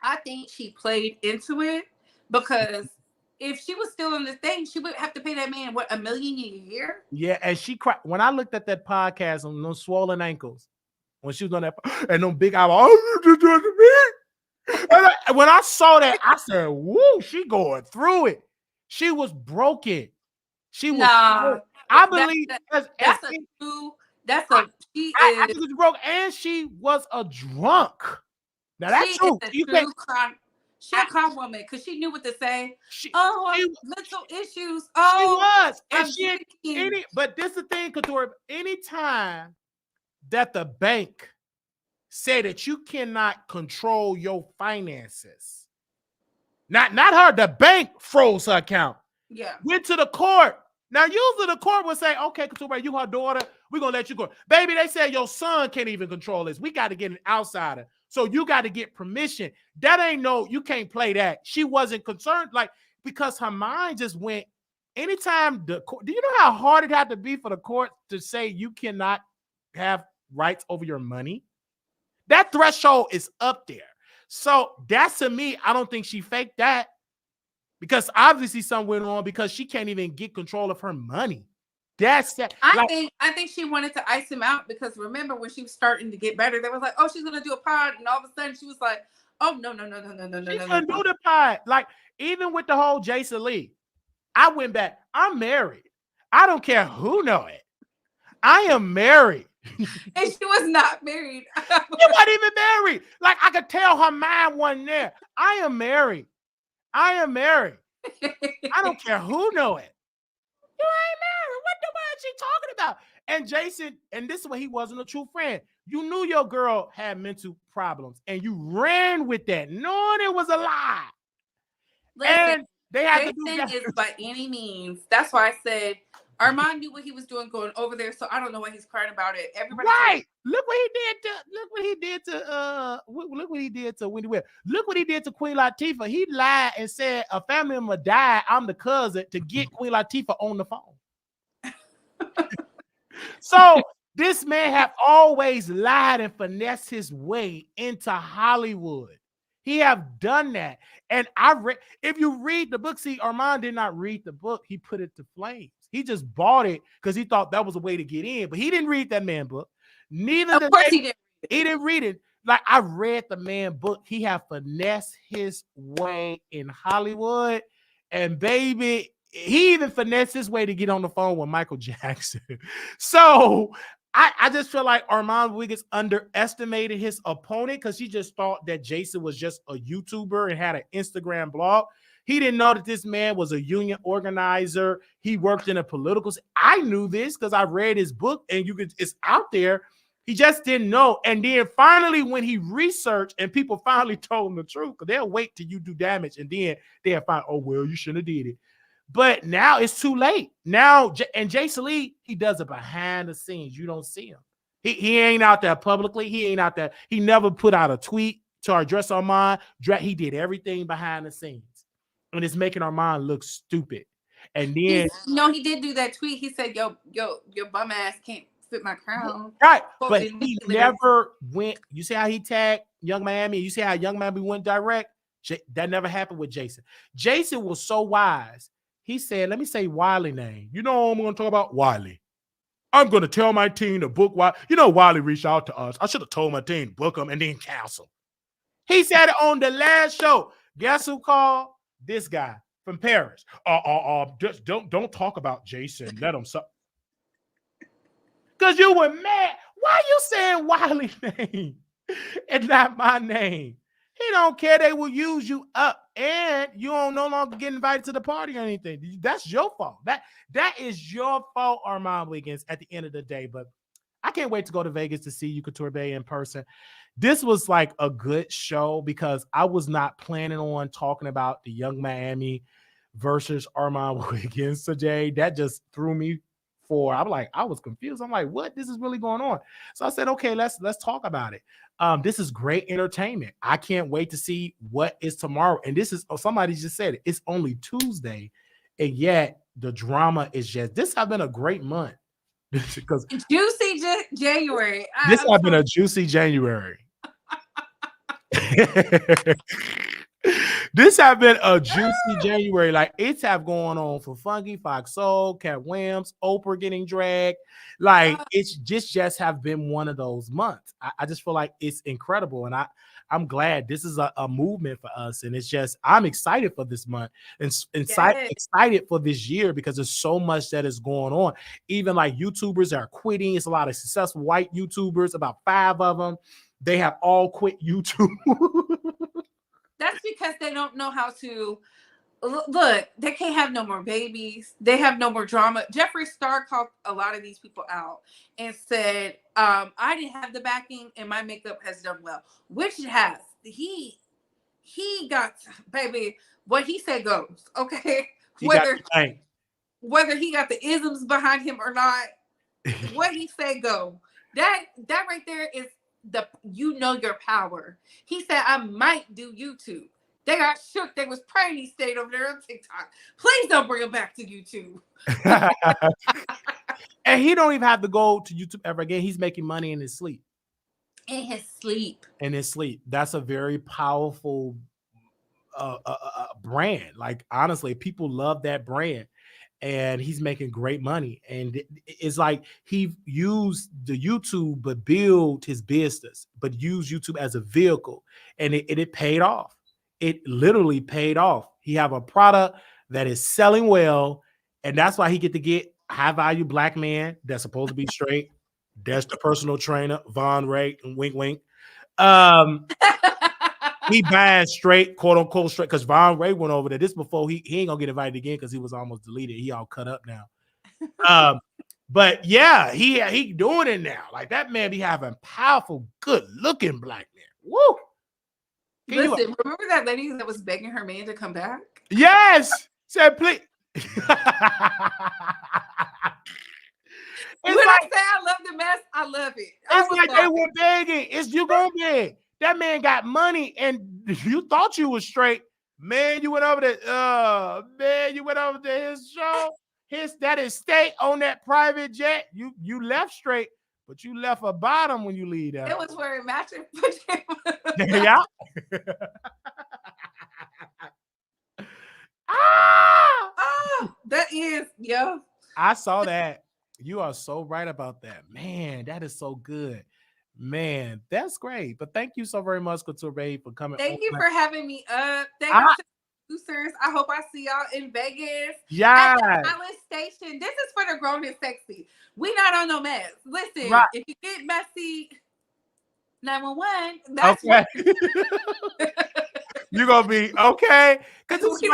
C: I think she played into it because if she was still in the thing, she would have to pay that man, what, $1 million a year?
B: Yeah, and she cried. When I looked at that podcast on those swollen ankles, when she was on that, and them big eyeballs, when I saw that, I said, woo, she going through it. She was broken. She was I believe I think it's broke, and she was a drunk. Now that's true.
C: She's a calm woman because she knew what to say. Mental issues.
B: But this is the thing, Couture. Anytime that the bank say that you cannot control your finances, not her, the bank froze her account.
C: Yeah,
B: went to the court. Now, usually the court would say, okay, Couture, you her daughter, we're going to let you go. Baby, they said your son can't even control this. We got to get an outsider. So you got to get permission. That ain't you can't play that. She wasn't concerned, because her mind just went, anytime the court, do you know how hard it had to be for the court to say you cannot have rights over your money? That threshold is up there. So that's, to me, I don't think she faked that. Because obviously something went on because she can't even get control of her money. That's that.
C: I think she wanted to ice him out because remember when she was starting to get better, they was like, oh, she's gonna do a pod, and all of a sudden she was like, oh no. She
B: couldn't do the pod. Like, even with the whole Jason Lee, I went back. I'm married. I don't care who know it. I am married.
C: And she was not married.
B: She wasn't even married. Like, I could tell her mind wasn't there. I am married. I don't care who know it. You ain't married. What the fuck is she talking about? And Jason, and this is why he wasn't a true friend. You knew your girl had mental problems, and you ran with that, knowing it was a lie.
C: Listen,
B: and they had
C: Jason
B: to do that.
C: is by any means. That's why I said Armon knew what he was doing going over there, so I don't know why he's crying about it. Everybody,
B: right? Look what he did to Wendy Williams. Look what he did to Queen Latifah. He lied and said a family member died. I'm the cousin to get Queen Latifah on the phone. So this man have always lied and finessed his way into Hollywood. He have done that. And if you read the book, see, Armon did not read the book. He put it to flames. He just bought it because he thought that was a way to get in. But he didn't read that man book. Neither did he didn't. He didn't read it. Like, I read the man book. He have finessed his way in Hollywood. And baby, he even finessed his way to get on the phone with Michael Jackson. So I just feel like Armon Wiggins underestimated his opponent because he just thought that Jason was just a YouTuber and had an Instagram blog. He didn't know that this man was a union organizer. He worked in a political. I knew this because I read his book, and it's out there. He just didn't know. And then finally, when he researched and people finally told him the truth, because they'll wait till you do damage, and then they'll find, oh, well, you shouldn't have did it. But now it's too late. Now, and Jason Lee, he does it behind the scenes. You don't see him. He ain't out there publicly. He ain't out there. He never put out a tweet to our dress Armon. He did everything behind the scenes. And it's making Armon look stupid. And then
C: he did do that tweet. He said, your bum ass can't fit my crown.
B: Right. But he never went. You see how he tagged Young Miami. You see how Young Miami went direct? That never happened with Jason. Jason was so wise. He said, let me say Wiley name. You know I'm going to talk about? Wiley. I'm going to tell my team to book Wiley. You know Wiley reached out to us. I should have told my team to book him and then cancel. He said it on the last show. Guess who called? This guy from Paris. Just don't talk about Jason. Let him suck. Because you were mad. Why you saying Wiley's name and not my name? He don't care. They will use you up, and you don't no longer get invited to the party or anything. That's your fault. That is your fault, Armon Wiggins, at the end of the day. But I can't wait to go to Vegas to see you, Couture Bay, in person. This was like a good show because I was not planning on talking about the Young Miami versus Armon Wiggins today. That just threw me for. I was confused. I'm like, what? This is really going on. So I said, okay, let's talk about it. This is great entertainment. I can't wait to see what is tomorrow. And this is, somebody just said it, it's only Tuesday, and yet the drama is just, this has been a great month. Because
C: juicy January.
B: This has been a juicy January. This have been a juicy January. Like, it's have going on for Funky, Fox Soul, Cat Williams, Oprah getting dragged. Like, it's just have been one of those months. I just feel like it's incredible. And I'm glad this is a movement for us. And it's just, I'm excited for this month and excited for this year because there's so much that is going on. Even like YouTubers are quitting. It's a lot of successful white YouTubers, about 5 of them. They have all quit YouTube.
C: That's because they don't know how to look. They can't have no more babies. They have no more drama. Jeffree Star called a lot of these people out and said, I didn't have the backing and my makeup has done well, which it has. He got, baby, what he said goes, okay? Whether he got the isms behind him or not, what he said go. That right there is your power. He said, I might do YouTube. They got shook. They was praying he stayed over there on TikTok. Please don't bring him back to YouTube.
B: And he don't even have to go to YouTube ever again. He's making money in his sleep.
C: In his sleep.
B: That's a very powerful brand. Like, honestly, people love that brand. And he's making great money. And it's like he used the YouTube, but build his business, but use YouTube as a vehicle. And it paid off. It literally paid off. He have a product that is selling well. And that's why he get high value black man that's supposed to be straight. That's the personal trainer, Von Ray, and wink, wink. He buying straight, quote unquote straight, because Von Ray went over there. This before he ain't gonna get invited again because he was almost deleted. He all cut up now. But yeah, he doing it now. Like, that man be having powerful, good looking black men. Woo!
C: Listen, remember that lady that was begging her man to come back?
B: Yes, said please.
C: When I say I love the mess, I love it.
B: It's like they were begging. It's you gonna beg. That man got money, and you thought you was straight. Man, you went over there. You went over to his show, that estate on that private jet. You left straight, but you left a bottom when you leave that.
C: It was wearing matching pajamas.
B: Yeah.
C: That is, yo.
B: I saw that. You are so right about that. Man, that is so good. Man, that's great. But thank you so very much, Couture Babe, for coming.
C: Thank you for having me up. Thank you to producers. I hope I see y'all in Vegas.
B: Yeah.
C: At the Island Station. This is for the grown and sexy. We not on no mess. Listen, if you get messy, 911. That's
B: okay. You're gonna be okay. Because we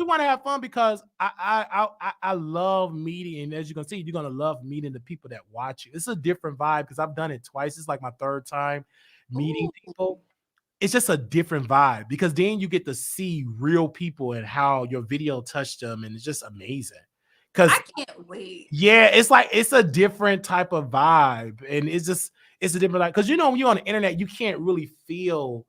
B: want to have fun because I love meeting, and as you can see, you're gonna love meeting the people that watch you. It's a different vibe because I've done it twice. It's like my 3rd time meeting people. It's just a different vibe because then you get to see real people and how your video touched them, and it's just amazing. Because
C: I can't wait.
B: Yeah, it's like it's a different type of vibe, and it's a different, like, because when you're on the internet, you can't really feel.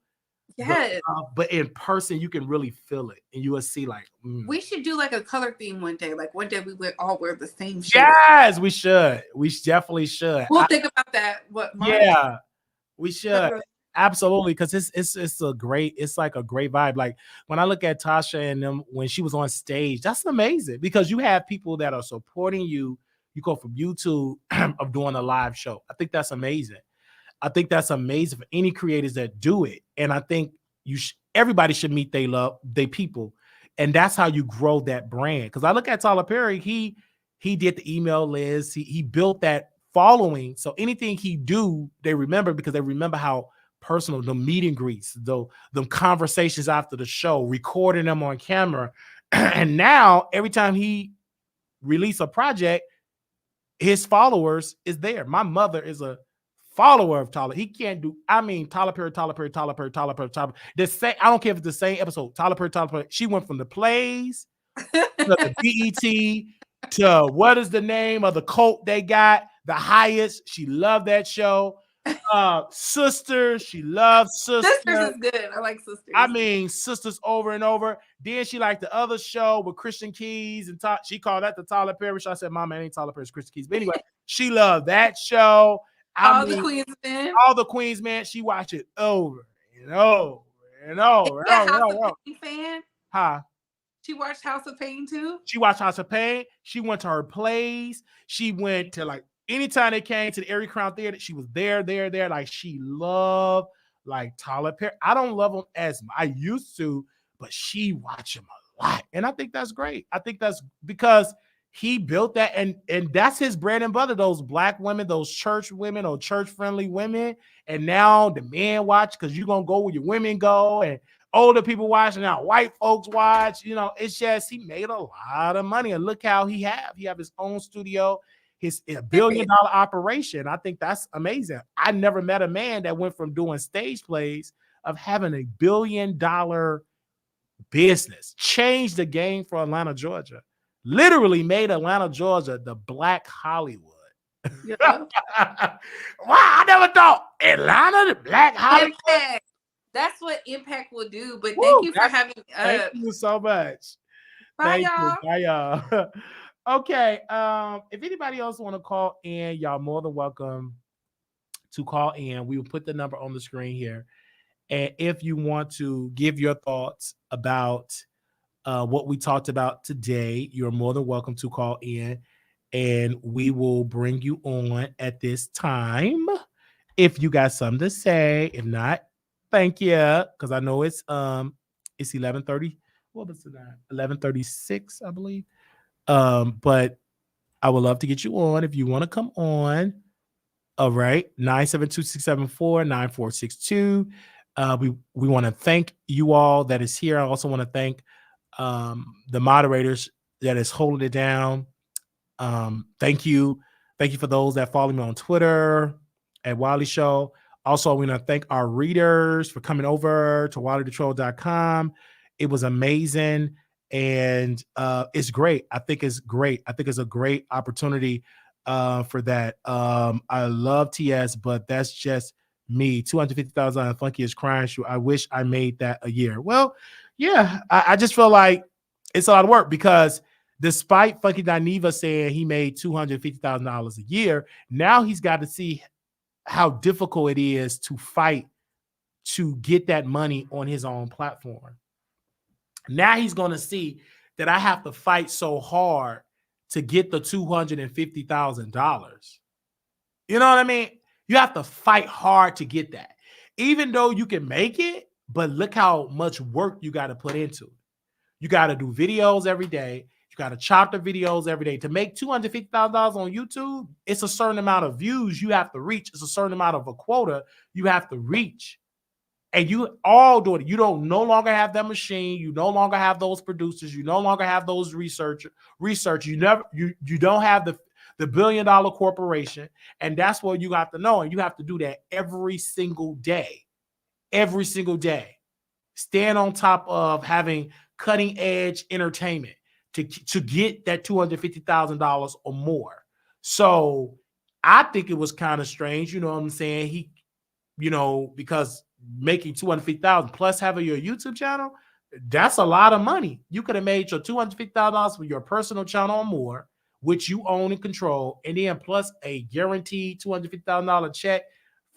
C: Yes.
B: But in person, you can really feel it, and you will see like.
C: We should do like a color theme one day. Like one day we would all wear the same shit.
B: Yes, we should. We definitely should.
C: We'll think about that.
B: Yeah, we should. Absolutely, because it's like a great vibe. Like when I look at Tasha and them when she was on stage, that's amazing because you have people that are supporting you. You go from YouTube of doing a live show. I think that's amazing. I think that's amazing for any creators that do it. And I think everybody should meet they people. And that's how you grow that brand. Because I look at Tyler Perry, he did the email list, he built that following. So anything he do, they remember because they remember how personal the meet and greets, the conversations after the show, recording them on camera. And now every time he release a project, his followers is there. My mother is a follower of Tyler. He can't do, I mean, Tyler Perry. The same, I don't care if it's the same episode. Tyler Perry. She went from the plays to the BET to what is the name of the cult they got? The Highest. She loved that show. Sisters. She loves Sisters.
C: Sisters is good. I like Sisters.
B: I mean, Sisters over and over. Then she liked the other show with Christian Keys and she called that the Tyler Perry show. I said, Mama, it ain't Tyler Perry's Christian Keys. But anyway, she loved that show.
C: The Queens Men.
B: All the Queens Men. She watched it over and over and over.
C: House of Pain fan?
B: Huh?
C: She watched House of Pain too?
B: She watched House of Pain. She went to her plays. She went to like anytime they came to the Erie Crown Theater, she was there. Like she loved like Tyler Perry. I don't love him as I used to, but she watched him a lot. And I think that's great. I think that's because he built that and that's his bread and butter, those black women, those church women or church-friendly women. And now the men watch because you're going to go where your women go and older people watch and now white folks watch. You know, it's just he made a lot of money. And look how he have his own studio, his $1 billion operation. I think that's amazing. I never met a man that went from doing stage plays of having $1 billion business, changed the game for Atlanta, Georgia. Literally made Atlanta, Georgia, the Black Hollywood. Yeah. Wow, I never thought Atlanta, the Black Hollywood.
C: Impact. That's what Impact will do. But thank you for having us.
B: Thank you so much.
C: Bye, y'all.
B: Bye, y'all. Okay. If anybody else want to call in, y'all more than welcome to call in. We will put the number on the screen here. And if you want to give your thoughts about what we talked about today, you're more than welcome to call in and we will bring you on at this time if you got something to say. If not, thank you, because I know it's 11:30. What was it? 11:36, I believe. But I would love to get you on if you want to come on. All right, 972-674-9462. We want to thank you all that is here. I also want to thank the moderators that is holding it down. Thank you for those that follow me on Twitter at Wiley Show. Also, we want to thank our readers for coming over to wileythetroll.com. It was amazing and it's great. I think it's great. I think it's a great opportunity for that. I love TS, but that's just me. 250,000 on Funky is crying. I wish I made that a year. Well, yeah, I just feel like it's a lot of work because despite Funky Dineva saying he made $250,000 a year, now he's got to see how difficult it is to fight to get that money on his own platform. Now he's going to see that I have to fight so hard to get the $250,000. You know what I mean? You have to fight hard to get that. Even though you can make it, but look how much work you got to put into it. You got to do videos every day. You got to chop the videos every day. To make $250,000 on YouTube, it's a certain amount of views you have to reach. It's a certain amount of a quota you have to reach. And you all do it. You don't no longer have that machine. You no longer have those producers. You no longer have those research. You don't have the $1 billion corporation. And that's what you got to know. And you have to do that every single day. Every single day. Stand on top of having cutting edge entertainment to get that $250,000 or more. So I think it was kind of strange, you know what I'm saying? Because making $250,000 plus having your YouTube channel, that's a lot of money. You could have made your $250,000 for your personal channel or more, which you own and control, and then plus a guaranteed $250,000 check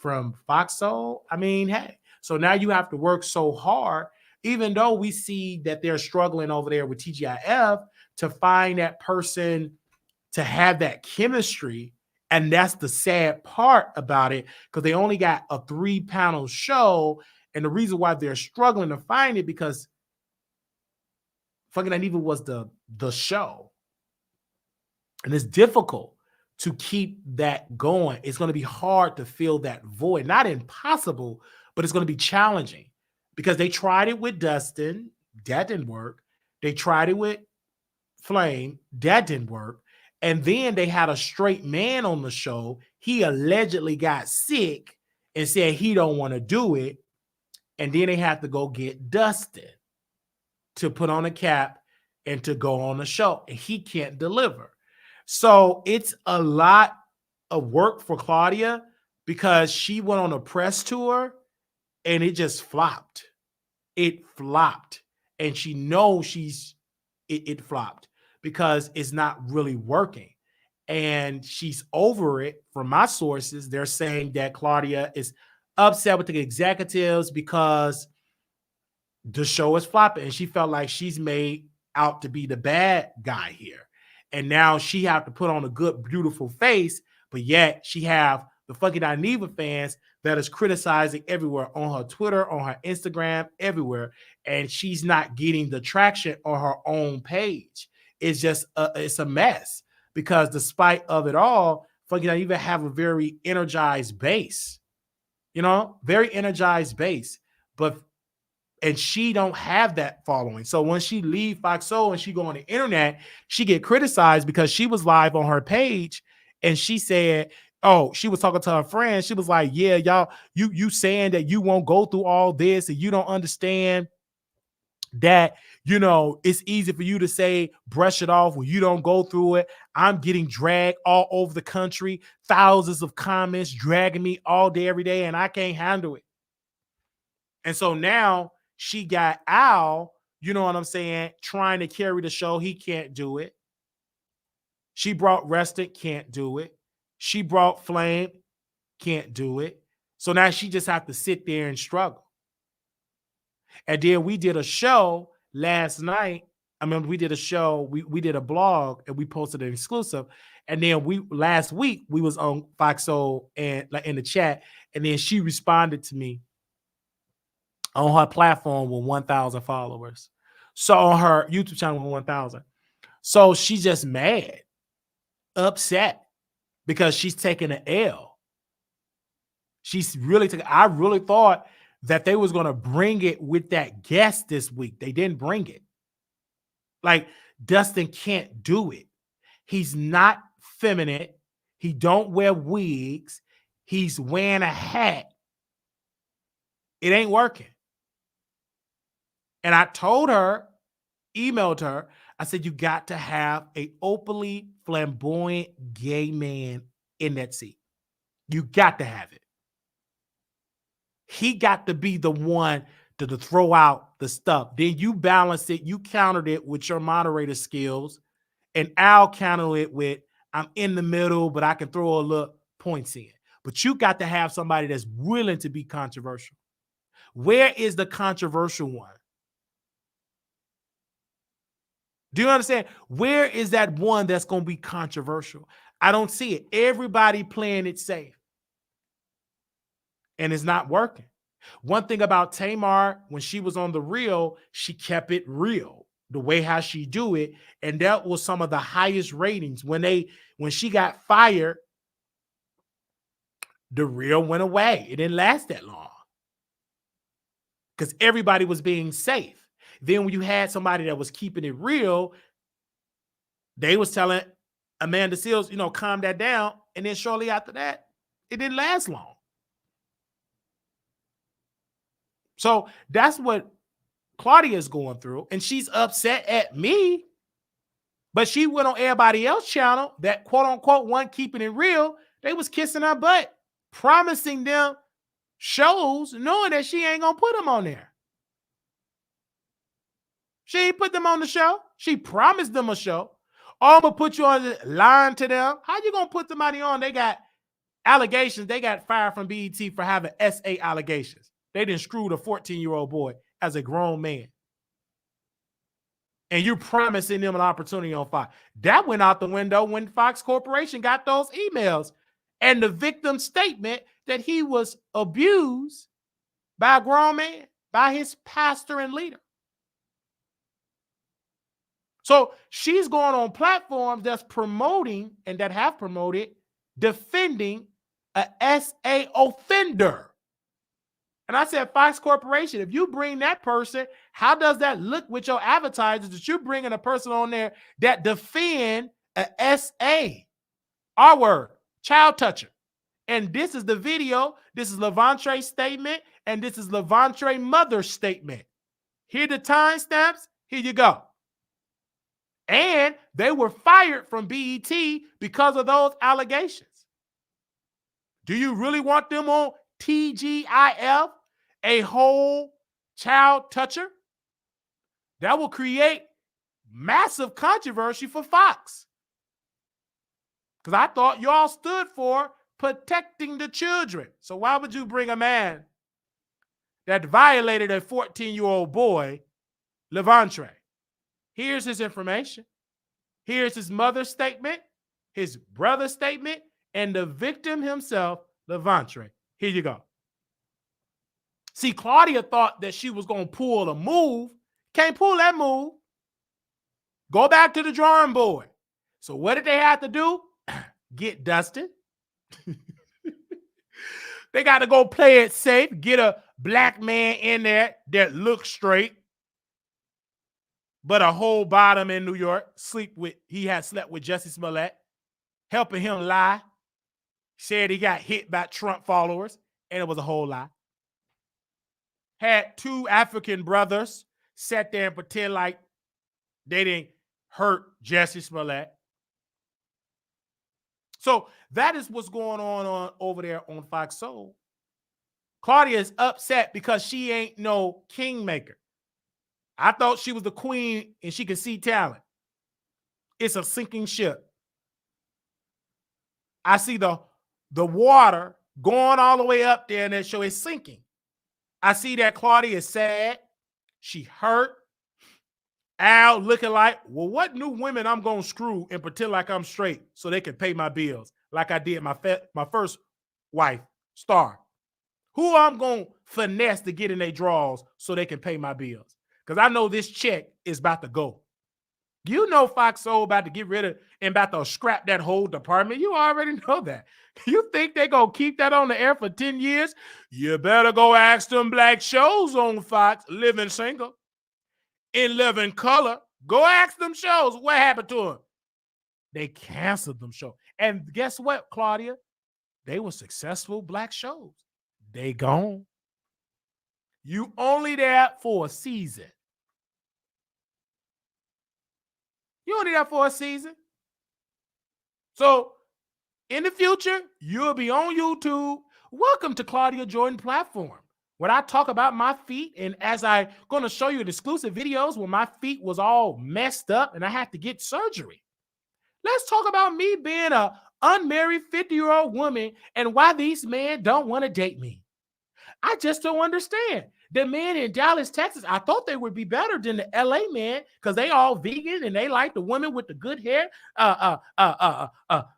B: from Fox Soul. I mean, hey, so now you have to work so hard, even though we see that they're struggling over there with TGIF to find that person to have that chemistry. And that's the sad part about it, because they only got a 3-panel show. And the reason why they're struggling to find it, because fucking Dineva was the show. And it's difficult to keep that going. It's going to be hard to fill that void. Not impossible, but it's going to be challenging, because they tried it with Dustin. That didn't work. They tried it with Flame. That didn't work. And then they had a straight man on the show. He allegedly got sick and said he don't want to do it. And then they had to go get Dustin to put on a cap and to go on the show. And he can't deliver. So it's a lot of work for Claudia, because she went on a press tour and it just flopped. It flopped. And she knows it flopped, because it's not really working. And she's over it. From my sources, they're saying that Claudia is upset with the executives because the show is flopping, and she felt like she's made out to be the bad guy here. And now she have to put on a good, beautiful face, but yet she have the fucking Dineva fans that is criticizing everywhere, on her Twitter, on her Instagram, everywhere. And she's not getting the traction on her own page. It's just, it's a mess, because despite of it all, fucking Dineva have a very energized base, very energized base. And she don't have that following. So when she leave Fox Soul and she go on the internet, she get criticized because she was live on her page and she said, oh, she was talking to her friend. She was like, yeah, y'all, you saying that you won't go through all this and you don't understand that, it's easy for you to say, brush it off when you don't go through it. I'm getting dragged all over the country, thousands of comments dragging me all day, every day, and I can't handle it. And so now she got Al, you know what I'm saying, trying to carry the show. He can't do it. She brought Rested, can't do it. She brought Flame, can't do it. So now she just have to sit there and struggle. And then we did a show last night. I mean, we did a show, we did a blog and we posted an exclusive. And then last week we was on Fox Soul and like in the chat, and then she responded to me on her platform with 1,000 followers. So on her YouTube channel with 1,000. So she's just mad, upset, because she's taking an L. She's really I really thought that they was going to bring it with that guest this week. They didn't bring it. Like, Dustin can't do it. He's not feminine. He don't wear wigs. He's wearing a hat. It ain't working. And I told her, emailed her, I said, you got to have a openly flamboyant gay man in that seat. You got to have it. He got to be the one to throw out the stuff. Then you balance it. You countered it with your moderator skills. And Al countered it with, I'm in the middle, but I can throw a little points in. But you got to have somebody that's willing to be controversial. Where is the controversial one? Do you understand? Where is that one that's going to be controversial? I don't see it. Everybody playing it safe. And it's not working. One thing about Tamar, when she was on The Real, she kept it real, the way how she do it. And that was some of the highest ratings. When she got fired, The Real went away. It didn't last that long, because everybody was being safe. Then when you had somebody that was keeping it real, they was telling Amanda Seals, calm that down. And then shortly after that, it didn't last long. So that's what Claudia is going through. And she's upset at me. But she went on everybody else's channel that quote unquote one keeping it real. They was kissing her butt, promising them shows, knowing that she ain't going to put them on there. She ain't put them on the show. She promised them a show. Oh, I'm going to put you on the line to them. How you going to put somebody on? They got allegations. They got fired from BET for having SA allegations. They didn't screw the 14-year-old boy as a grown man. And you're promising them an opportunity on Fox. That went out the window when Fox Corporation got those emails and the victim's statement that he was abused by a grown man, by his pastor and leader. So she's going on platforms that's promoting and that have promoted defending a SA offender. And I said, Fox Corporation, if you bring that person, how does that look with your advertisers that you're bringing a person on there that defend a SA, our word, child toucher? And this is the video. This is Levantre's statement, and this is Levantre's mother's statement. Here are the timestamps. Here you go. And they were fired from BET because of those allegations. Do you really want them on TGIF, a whole child toucher? That will create massive controversy for Fox. Because I thought y'all stood for protecting the children. So why would you bring a man that violated a 14-year-old boy, Levantre? Here's his information. Here's his mother's statement, his brother's statement, and the victim himself, Levantre. Here you go. See, Claudia thought that she was going to pull a move. Can't pull that move. Go back to the drawing board. So what did they have to do? Get dusted. They got to go play it safe. Get a black man in there that looks straight, but a whole bottom in New York. He had slept with Jussie Smollett, helping him lie. Said he got hit by Trump followers, and it was a whole lie. Had two African brothers sat there and pretend like they didn't hurt Jussie Smollett. So that is what's going on over there on Fox Soul. Claudia is upset because she ain't no kingmaker. I thought she was the queen and she could see talent. It's a sinking ship. I see the water going all the way up there and that show is sinking. I see that Claudia is sad. She hurt. Al looking like, well, what new women I'm going to screw and pretend like I'm straight so they can pay my bills like I did my first wife, Star. Who I'm going to finesse to get in their drawers so they can pay my bills. Because I know this check is about to go. You know Fox Soul about to get rid of and about to scrap that whole department. You already know that. You think they're going to keep that on the air for 10 years? You better go ask them black shows on Fox, Living Single, In Living Color. Go ask them shows. What happened to them? They canceled them shows. And guess what, Claudia? They were successful black shows. They gone. You only there for a season. You only there for a season. So in the future, you'll be on YouTube. Welcome to Claudia Jordan platform, where I talk about my feet. And as I'm going to show you the exclusive videos where my feet was all messed up and I had to get surgery. Let's talk about me being an unmarried 50-year-old woman and why these men don't want to date me. I just don't understand. The men in Dallas, Texas, I thought they would be better than the LA men because they all vegan and they like the women with the good hair,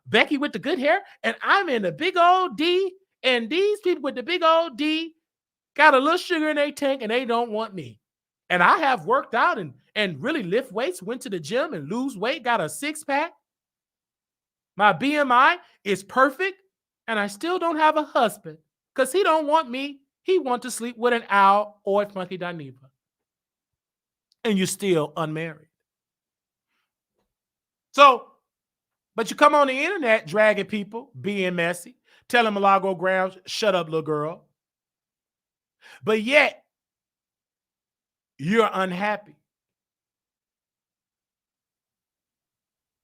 B: Becky with the good hair, and I'm in the big old D, and these people with the big old D got a little sugar in their tank and they don't want me. And I have worked out and really lift weights, went to the gym and lose weight, got a six-pack. My BMI is perfect, and I still don't have a husband because he don't want me. He wants to sleep with an owl or a funky Dineva. And you're still unmarried. So, but you come on the internet dragging people, being messy, telling Milagro Graham, shut up, little girl. But yet, you're unhappy.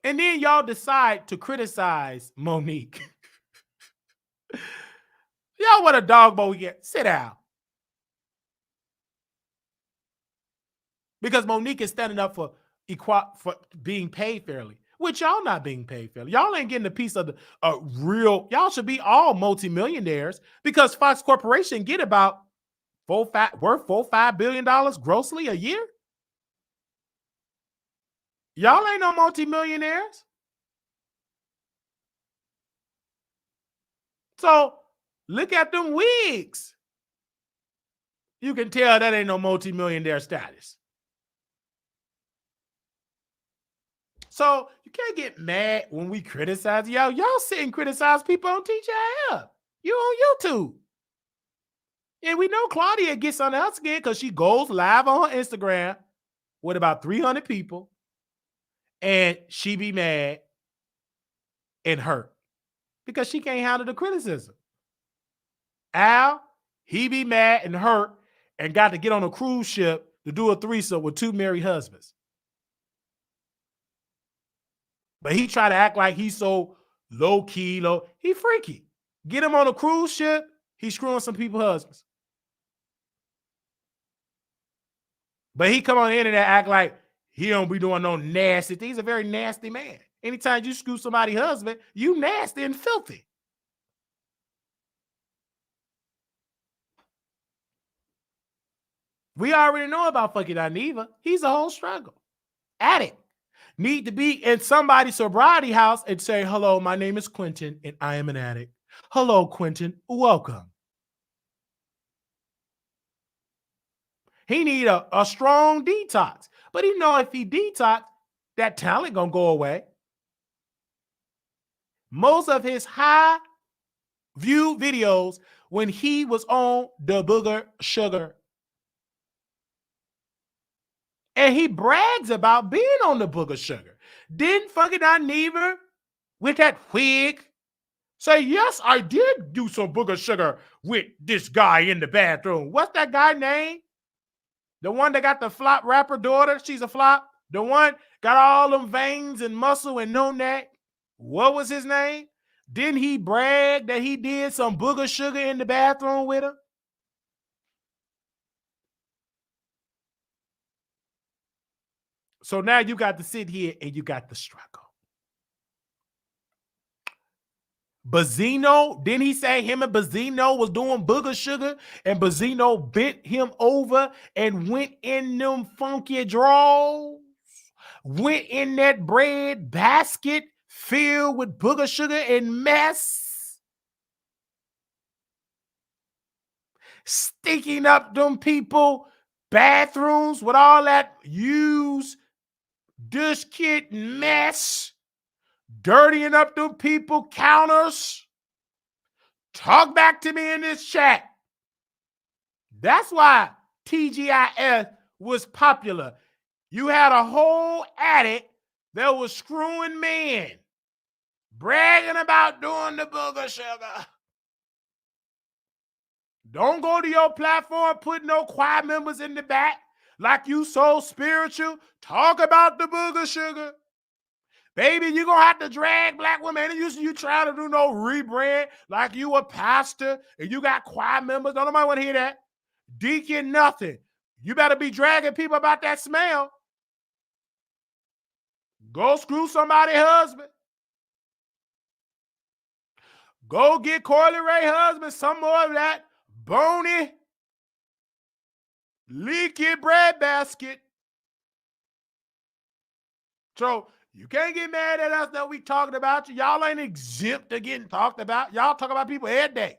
B: And then y'all decide to criticize Monique. Y'all want a dog bowl yet? Sit down. Because Monique is standing up for being paid fairly. Which y'all not being paid fairly. Y'all ain't getting a piece of the real. Y'all should be all multimillionaires because Fox Corporation get about worth $4-5 billion grossly a year. Y'all ain't no multimillionaires. So look at them wigs. You can tell that ain't no multimillionaire status. So you can't get mad when we criticize y'all. Y'all sit and criticize people on TGIF. You on YouTube. And we know Claudia gets on us again because she goes live on her Instagram with about 300 people. And she be mad and hurt because she can't handle the criticism. Al, he be mad and hurt and got to get on a cruise ship to do a threesome with 2 married husbands. But he try to act like he's so low-key, he freaky. Get him on a cruise ship, he's screwing some people's husbands. But he come on the internet act like he don't be doing no nasty things. He's a very nasty man. Anytime you screw somebody's husband, you nasty and filthy. We already know about fucking Dineva. He's a whole struggle. Addict. Need to be in somebody's sobriety house and say, hello, my name is Quentin and I am an addict. Hello, Quentin. Welcome. He need a strong detox. But he know if he detox, that talent gonna go away. Most of his high view videos when he was on the Booger Sugar. And he brags about being on the Booger Sugar. Didn't fucking Dineva with that wig say, yes, I did do some Booger Sugar with this guy in the bathroom. What's that guy name? The one that got the flop rapper daughter. She's a flop. The one got all them veins and muscle and no neck. What was his name? Didn't he brag that he did some Booger Sugar in the bathroom with her? So now you got to sit here and you got to struggle. Bazzino, didn't he say him and Bazzino was doing Booger Sugar and Bazzino bent him over and went in them funky drawers, went in that bread basket filled with Booger Sugar and mess, stinking up them people bathrooms with all that used dish kit mess, dirtying up them people counters. Talk back to me in this chat. That's why TGIF was popular. You had a whole addict that was screwing men, bragging about doing the Booger Sugar. Don't go to your platform, put no choir members in the back like you so spiritual. Talk about the Booger Sugar. Baby, you're going to have to drag black women. And you trying to do no rebrand like you a pastor and you got choir members. Don't nobody want to hear that. Deacon, nothing. You better be dragging people about that smell. Go screw somebody's husband. Go get Coily Ray's husband some more of that bony, leaky bread basket. So you can't get mad at us that we talking about you. Y'all ain't exempt to getting talked about. Y'all talk about people every day.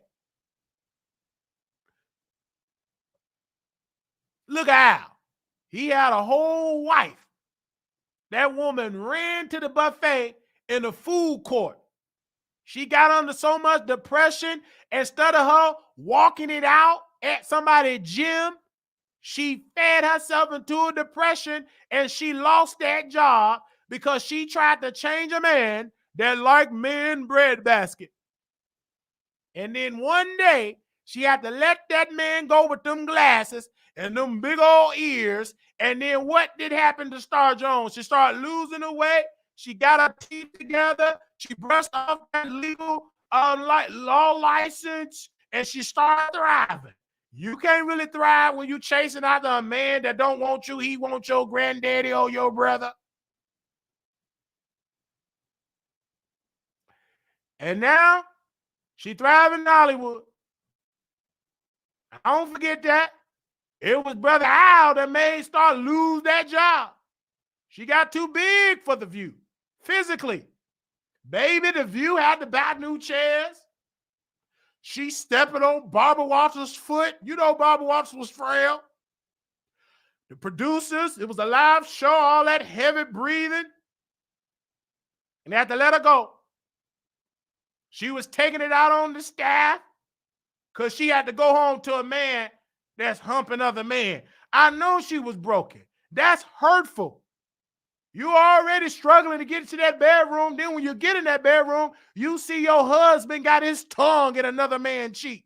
B: Look at Al. He had a whole wife. That woman ran to the buffet in the food court. She got under so much depression, instead of her walking it out at somebody's gym, she fed herself into a depression and she lost that job because she tried to change a man that liked men breadbasket. And then one day, she had to let that man go with them glasses and them big old ears. And then what did happen to Star Jones? She started losing her weight. She got her teeth together. She brushed off that legal law license, and she started thriving. You can't really thrive when you chasing after a man that don't want you. He wants your granddaddy or your brother. And now she thriving in Hollywood. I don't forget that. It was Brother Al that made Star lose that job. She got too big for The View, physically. Baby, The View had to buy new chairs. She stepping on Barbara Walters' foot. You know Barbara Walters was frail. The producers, it was a live show, all that heavy breathing. And they had to let her go. She was taking it out on the staff because she had to go home to a man that's humping other men. I know she was broken. That's hurtful. You already struggling to get to that bedroom. Then when you get in that bedroom, you see your husband got his tongue in another man's cheek.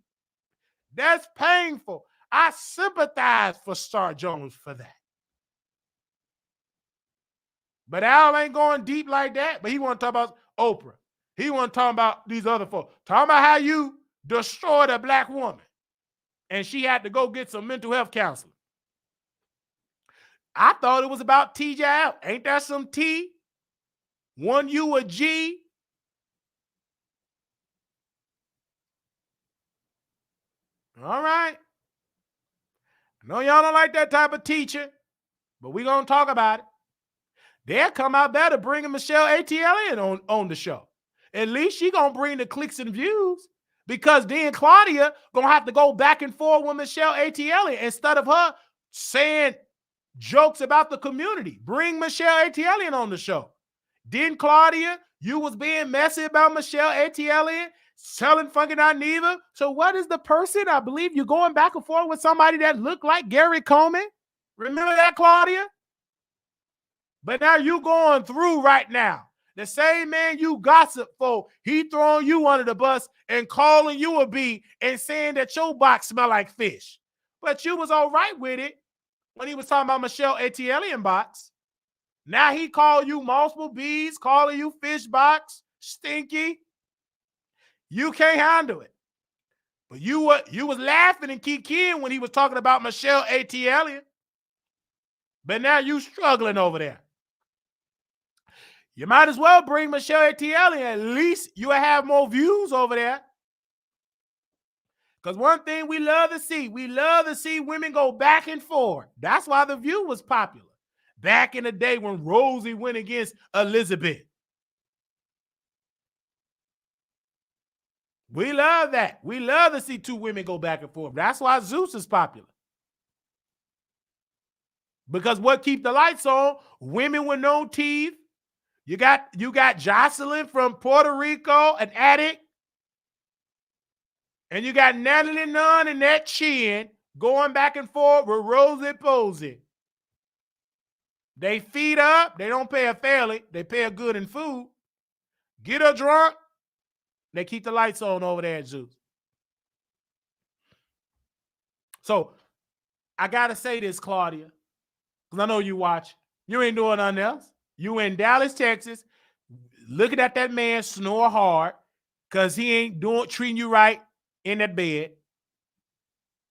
B: That's painful. I sympathize for Star Jones for that. But Al ain't going deep like that. But he want to talk about Oprah. He want to talk about these other folks. Talking about how you destroyed a black woman. And she had to go get some mental health counseling. I thought it was about TJL. Ain't that some T? One U a G? All right. I know y'all don't like that type of teacher, but we're going to talk about it. They'll come out there to bring Michelle ATL in on the show. At least she going to bring the clicks and views, because then Claudia going to have to go back and forth with Michelle ATL instead of her saying jokes about the community. Bring Michelle ATL on the show. Then Claudia, you was being messy about Michelle ATL selling fucking Dineva. So what is the person? I believe you're going back and forth with somebody that looked like Gary Coleman. Remember that, Claudia? But now you going through right now. The same man you gossip for, he throwing you under the bus and calling you a bee and saying that your box smell like fish. But you was all right with it when he was talking about Michelle ATL box. Now he called you multiple bees, calling you fish box, stinky. You can't handle it. But you was laughing and kikiing when he was talking about Michelle ATL. But now you struggling over there. You might as well bring Michelle ATL in. At least you will have more views over there. Because one thing we love to see women go back and forth. That's why The View was popular. Back in the day when Rosie went against Elizabeth. We love that. We love to see two women go back and forth. That's why Zeus is popular. Because what keep the lights on? Women with no teeth. You got Jocelyn from Puerto Rico, an addict. And you got Natalie Nunn and that chin going back and forth with Rosie Posey. They feed up. They don't pay her fairly. They pay her good in food. Get her drunk. They keep the lights on over there at Zeus. So I got to say this, Claudia, because I know you watch. You ain't doing nothing else. You in Dallas, Texas, looking at that man snore hard because he ain't treating you right in that bed.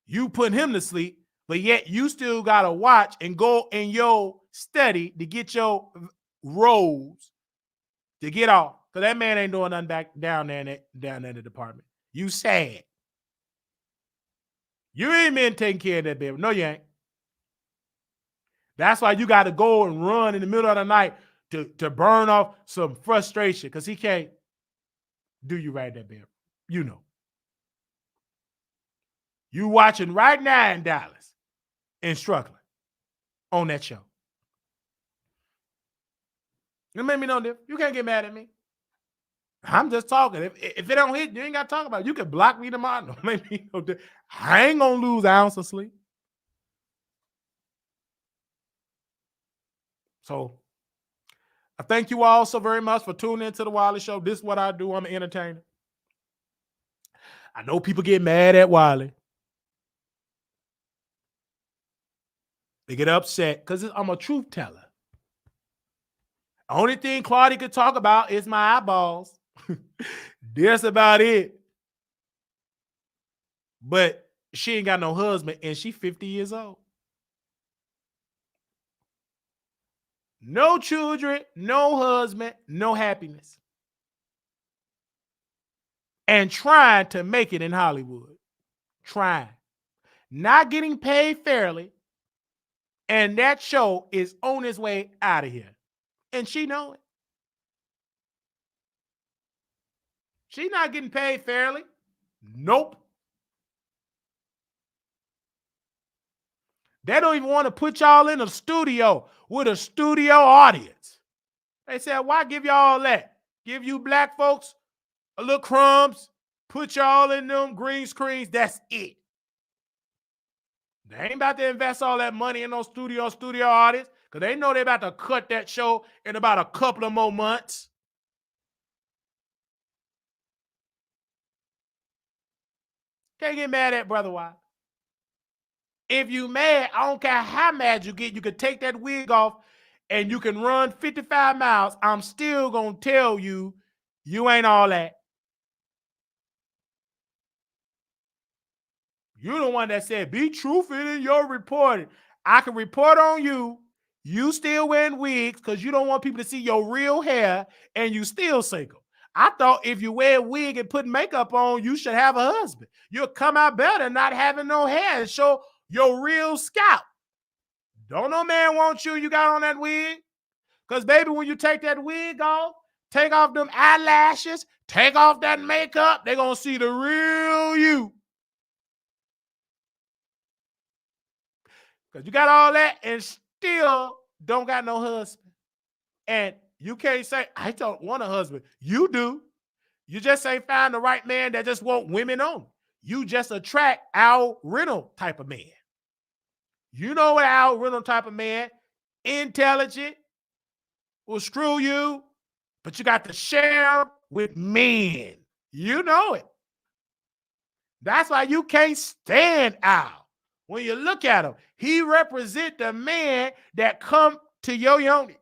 B: You putting him to sleep, but yet you still got to watch and go in your study to get your rolls to get off. Because that man ain't doing nothing back down there in the department. You sad. You ain't been taking care of that baby. No, you ain't. That's why you got to go and run in the middle of the night to burn off some frustration because he can't do you right that baby. You know. You watching right now in Dallas and struggling on that show. You made me know that. You can't get mad at me. I'm just talking. If it don't hit, you ain't got to talk about it. You can block me tomorrow. No, maybe I ain't going to lose an ounce of sleep. So I thank you all so very much for tuning into the Wiley Show. This is what I do. I'm an entertainer. I know people get mad at Wiley. They get upset because I'm a truth teller. Only thing Claudia could talk about is my eyeballs. That's about it. But she ain't got no husband and she 50 years old. No children, no husband, no happiness. and trying to make it in Hollywood. Trying. Not getting paid fairly. And that show is on its way out of here. And she know it. She not getting paid fairly. Nope. They don't even want to put y'all in a studio with a studio audience. They said, why give y'all all that? Give you black folks a little crumbs, put y'all in them green screens, that's it. They ain't about to invest all that money in those studio audience because they know they about to cut that show in about a couple of more months. Can't get mad at Brother Wild. If you mad, I don't care how mad you get, you can take that wig off and you can run 55 miles. I'm still going to tell you, you ain't all that. You're the one that said, be truthful in your reporting. I can report on you. You still wearing wigs because you don't want people to see your real hair and you still single. I thought if you wear a wig and put makeup on, you should have a husband. You'll come out better not having no hair and show your real scalp. Don't no man want you got on that wig. Because, baby, when you take that wig off, take off them eyelashes, take off that makeup, they're going to see the real you. Because you got all that and still don't got no husband. And you can't say, I don't want a husband. You do. You just ain't find the right man that just want women on. You just attract Al Reynolds type of man. You know what Al Reynolds type of man, intelligent, will screw you, but you got to share with men. You know it. That's why you can't stand Al. When you look at him, he represents the man that come to your yoni.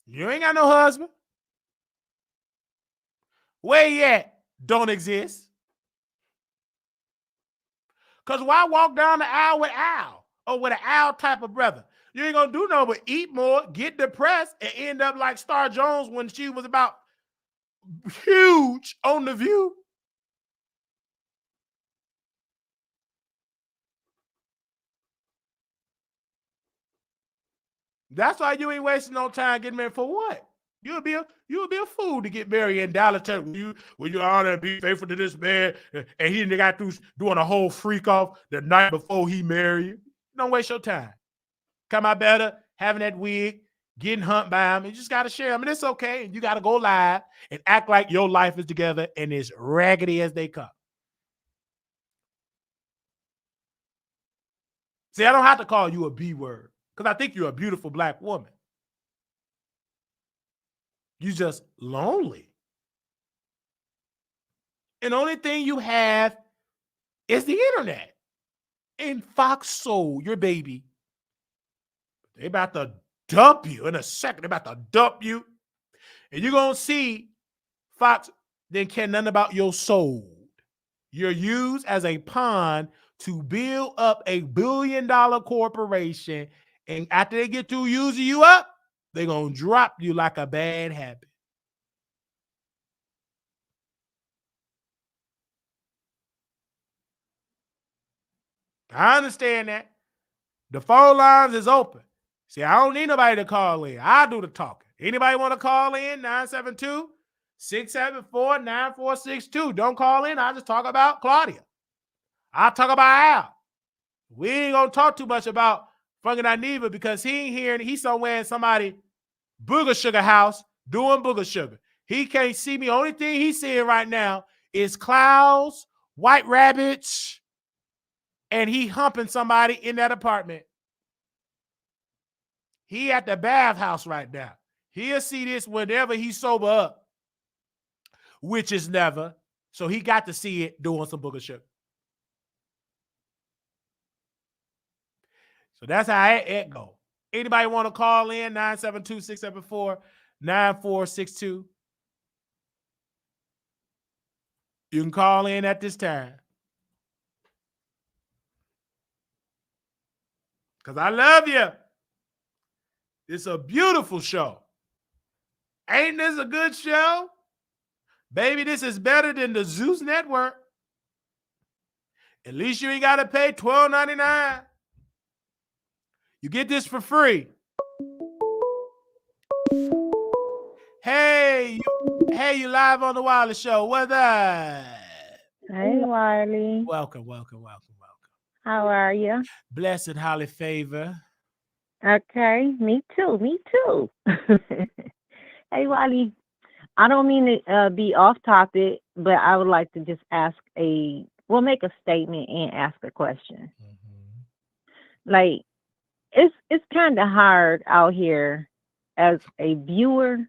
B: You ain't got no husband. Where you at? Don't exist. Because why walk down the aisle with Al or with an Al type of brother? You ain't going to do nothing but eat more, get depressed, and end up like Star Jones when she was about huge on The View. That's why you ain't wasting no time getting married for what? You'll be a fool to get married in Dallas, Texas. When you honor and be faithful to this man, and he didn't got through doing a whole freak off the night before he married you. Don't waste your time. Come out better, having that wig, getting humped by him. You just got to share them, and it's okay. And you got to go live and act like your life is together and as raggedy as they come. See, I don't have to call you a B word because I think you're a beautiful black woman. You just lonely. And the only thing you have is the internet. And Fox sold your baby. They about to dump you in a second. They about to dump you. And you're going to see Fox didn't care nothing about your soul. You're used as a pawn to build up a billion-dollar corporation. And after they get through using you up, they're going to drop you like a bad habit. I understand that. The phone lines is open. See, I don't need nobody to call in. I do the talking. Anybody want to call in? 972-674-9462. Don't call in. I just talk about Claudia. I talk about Al. We ain't going to talk too much about fucking Dineva because he ain't here and he's somewhere in somebody booger sugar house doing booger sugar. He can't see me. Only thing he's seeing right now is clouds, white rabbits, and he humping somebody in that apartment. He at the bathhouse right now. He'll see this whenever he sober up, which is never. So he got to see it doing some booger sugar. So that's how it go. Anybody want to call in? 972-674-9462. You can call in at this time. Because I love you. It's a beautiful show. Ain't this a good show? Baby, this is better than the Zeus Network. At least you ain't got to pay $12.99. You get this for free. Hey, you live on the Wilder Show. What's up?
D: Hey, Wiley.
B: Welcome.
D: How are you?
B: Blessed and highly favored.
D: Okay, me too. Hey, Wiley. I don't mean to be off topic, but I would like to just make a statement and ask a question.
B: Mm-hmm.
D: Like, it's kind of hard out here as a viewer.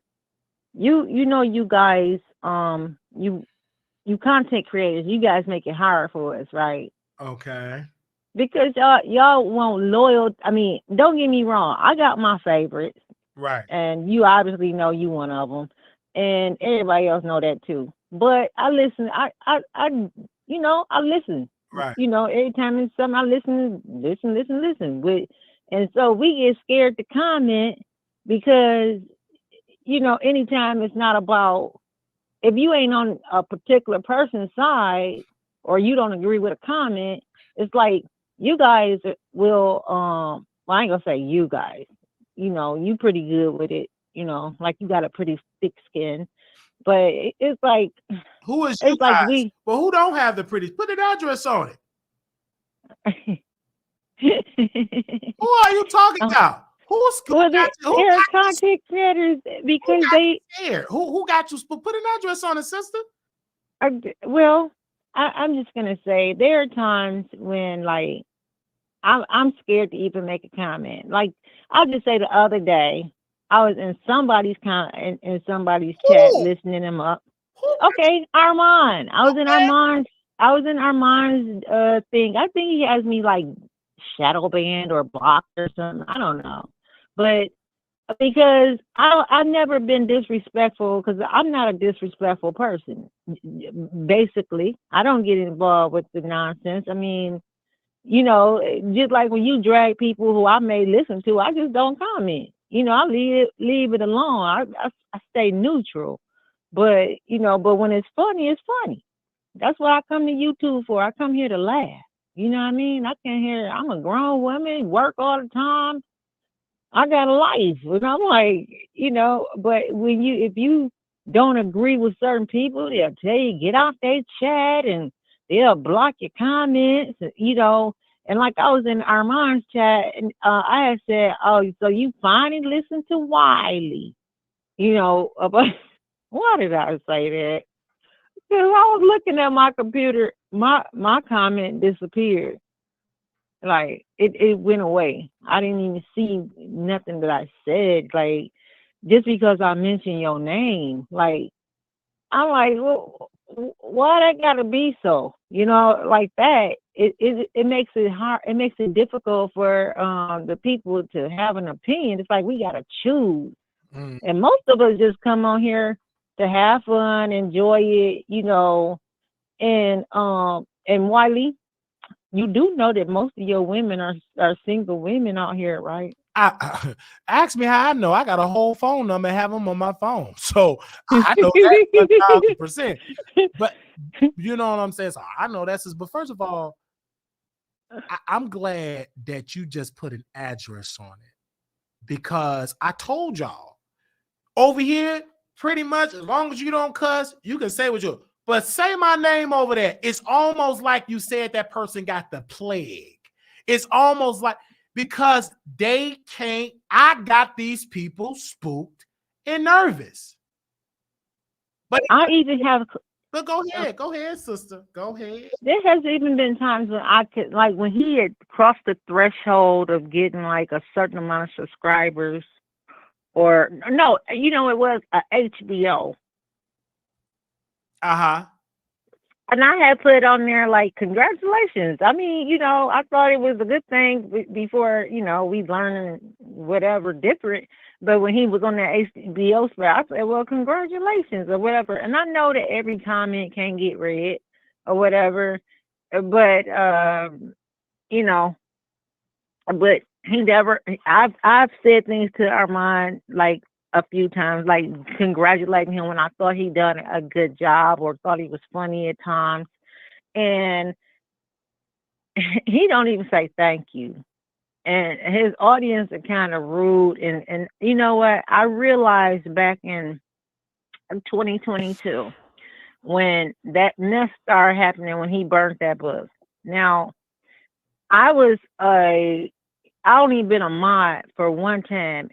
D: You know, you guys, you content creators, you guys make it hard for us, right?
B: Okay.
D: Because y'all want loyal. I mean, don't get me wrong. I got my favorites,
B: Right.
D: and you obviously know you one of them, and everybody else know that too. But I listen. I listen.
B: Right.
D: You know, every time it's something, I listen. But and so we get scared to comment because, you know, anytime it's not about, if you ain't on a particular person's side or you don't agree with a comment, it's like you guys will, well, I ain't gonna say you guys, you know, you pretty good with it, you know, like you got a pretty thick skin, but it's like,
B: who is you
D: it's like
B: guys? Well, who don't have the pretty? Put an address on it. Who are you talking about? Who's
D: well, they're content creators because they
B: scared? Who got you? Put an address on it, sister.
D: Well, I'm just gonna say there are times when, like, I'm scared to even make a comment. Like, I'll just say the other day I was in somebody's in somebody's chat listening them up. Okay, Armon. I was in Armon's thing. I think he has me like shadow banned or blocked or something. I don't know, but because I've never been disrespectful, because I'm not a disrespectful person. Basically, I don't get involved with the nonsense. I mean, you know, just like when you drag people who I may listen to, I just don't comment. You know, I leave it alone. I stay neutral. But, you know, but when it's funny, it's funny. That's what I come to YouTube for. I come here to laugh. You know what I mean? I'm a grown woman, work all the time. I got a life. And I'm like, you know, but if you don't agree with certain people, they'll tell you, get off their chat, and they'll block your comments, you know. And like I was in Armand's chat, and I had said, oh, so you finally listen to Wiley, you know, about, why did I say that? Because I was looking at my computer, my comment disappeared. Like, it went away. I didn't even see nothing that I said. Like, just because I mentioned your name, like, I'm like, well, why that gotta be so? You know, like that. It makes it hard. It makes it difficult for the people to have an opinion. It's like we gotta choose, and most of us just come on here to have fun, enjoy it, you know. And Wiley, you do know that most of your women are single women out here, right?
B: Ask me how I know. I got a whole phone number and have them on my phone. So I know that 1,000%. But you know what I'm saying? So I know that's but first of all, I'm glad that you just put an address on it, because I told y'all over here, pretty much, as long as you don't cuss, you can say what you, but say my name over there. It's almost like you said that person got the plague. It's almost like, because they can't, I got these people spooked and nervous. But
D: I even have.
B: But go ahead, sister. Go ahead.
D: There has even been times when I could, like, when he had crossed the threshold of getting like a certain amount of subscribers, or no, you know, it was a HBO. And I had put on there like, congratulations. I mean, you know, I thought it was a good thing before, you know, we learned whatever different. But when he was on that HBO spot, I said, well, congratulations or whatever. And I know that every comment can get read or whatever. But, you know, but he never. I've said things to Armon like a few times, like congratulating him when I thought he done a good job or thought he was funny at times, and he don't even say thank you. And his audience are kind of rude. And you know what? I realized back in 2022 when that mess started happening when he burnt that book. Now I was I only been a mod for one time.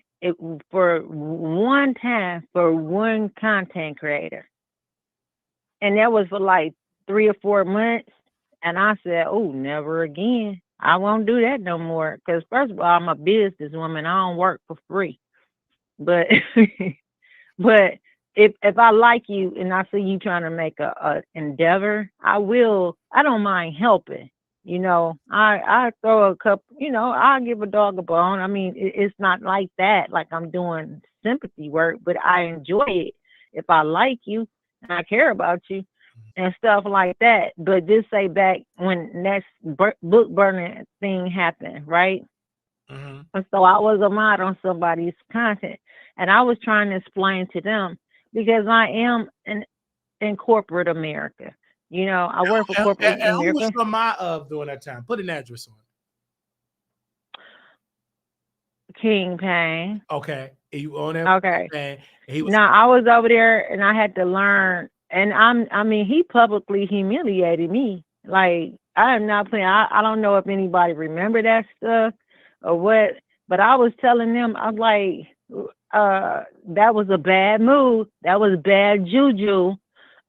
D: For one content creator, and that was for like 3 or 4 months. And I said, "Oh, never again. I won't do that no more." Because first of all, I'm a businesswoman. I don't work for free. But but if I like you and I see you trying to make a endeavor, I will. I don't mind helping. I throw a cup. I give a dog a bone. I mean, it's not like that. Like I'm doing sympathy work, but I enjoy it. If I like you and I care about you and stuff like that. But just say back when that book burning thing happened, right?
B: Mm-hmm.
D: And so I was a mod on somebody's content, and I was trying to explain to them because I am in corporate America. I work for corporate
B: And who was
D: America.
B: your mod of during that time? Put an address on
D: King Payne.
B: it. Okay. You on that?
D: Okay.
B: And he was.
D: Now I was over there, and I had to learn. And I mean, he publicly humiliated me. Like I am not playing. I don't know if anybody remember that stuff or what, but I was telling them, I was like, that was a bad move. That was bad juju.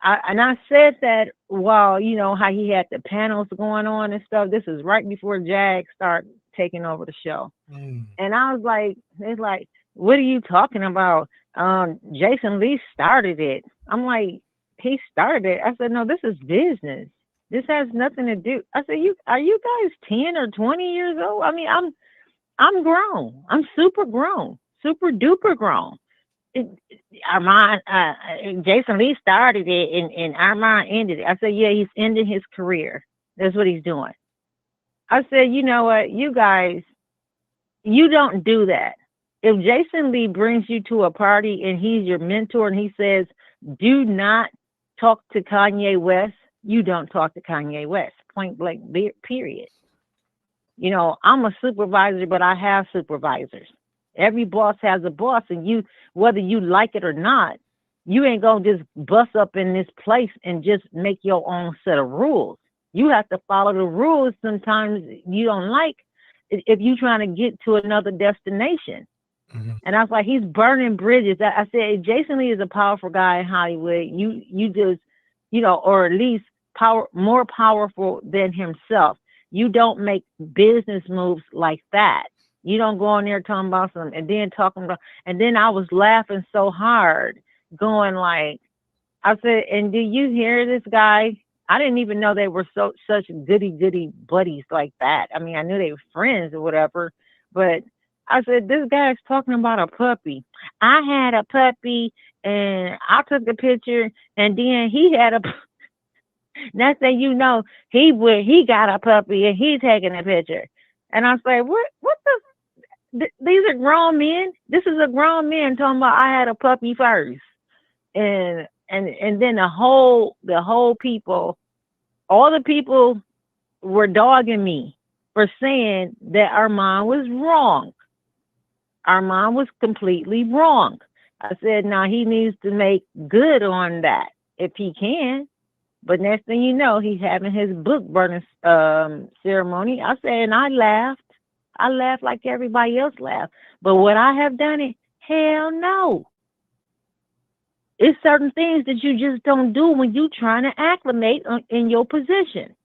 D: And I said that while, how he had the panels going on and stuff. This is right before Jag started taking over the show.
B: Mm.
D: And I was like, it's like, what are you talking about? Jason Lee started it. I'm like, he started it. I said, no, this is business. This has nothing to do. I said, are you guys 10 or 20 years old? I mean, I'm grown. I'm super grown, super duper grown. Armon, Jason Lee started it, and Armon ended it. I said, yeah, he's ending his career. That's what he's doing. I said, you know what, you guys, you don't do that. If Jason Lee brings you to a party and he's your mentor and he says, do not talk to Kanye West, you don't talk to Kanye West. Point blank, period. I'm a supervisor, but I have supervisors. Every boss has a boss, and whether you like it or not, you ain't gonna just bust up in this place and just make your own set of rules. You have to follow the rules. Sometimes you don't like if you're trying to get to another destination.
B: Mm-hmm.
D: And I was like, he's burning bridges. I said, Jason Lee is a powerful guy in Hollywood. You just, or at least more powerful than himself. You don't make business moves like that. You don't go in there talking about something and then talking about, and then I was laughing so hard, going like, I said, and do you hear this guy? I didn't even know they were such goody buddies like that. I mean, I knew they were friends or whatever, but I said, this guy's talking about a puppy. I had a puppy and I took a picture, and then he had a next thing you know, he got a puppy and he's taking a picture. And I say, what these are grown men. This is a grown man talking about I had a puppy first. And then the whole people, all the people were dogging me for saying that Armon was wrong. Armon was completely wrong. I said, now he needs to make good on that if he can. But next thing you know, he's having his book burning ceremony. I said, and I laughed. I laughed like everybody else laughed. But would I have done it? Hell no. It's certain things that you just don't do when you're trying to acclimate in your position.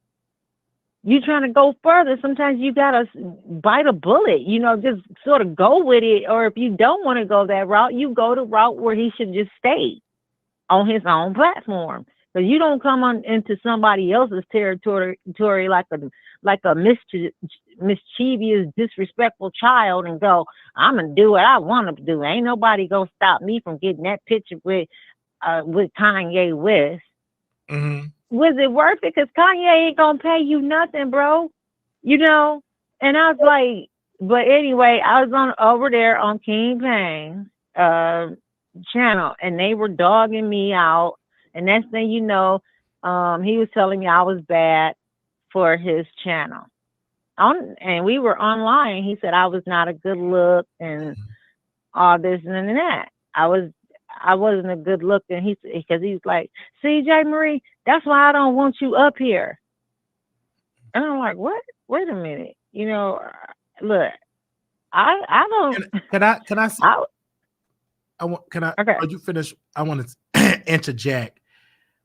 D: You're trying to go further. Sometimes you got to bite a bullet, just sort of go with it. Or if you don't want to go that route, you go the route where he should just stay on his own platform. Because you don't come on into somebody else's territory like a mischievous, disrespectful child and go, I'm going to do what I want to do. Ain't nobody going to stop me from getting that picture with Kanye West.
B: Mm-hmm.
D: Was it worth it? Because Kanye ain't going to pay you nothing, bro. And I was like, but anyway, I was on over there on King Payne channel, and they were dogging me out. And next thing you know, he was telling me I was bad for his channel. And we were online. He said I was not a good look and all this and that. I wasn't a good look, and because he's like, CJ Marie, that's why I don't want you up here. And I'm like, what? Wait a minute. Look, I don't.
B: Can I I want can I
D: Okay.
B: are you finish? I want to interject.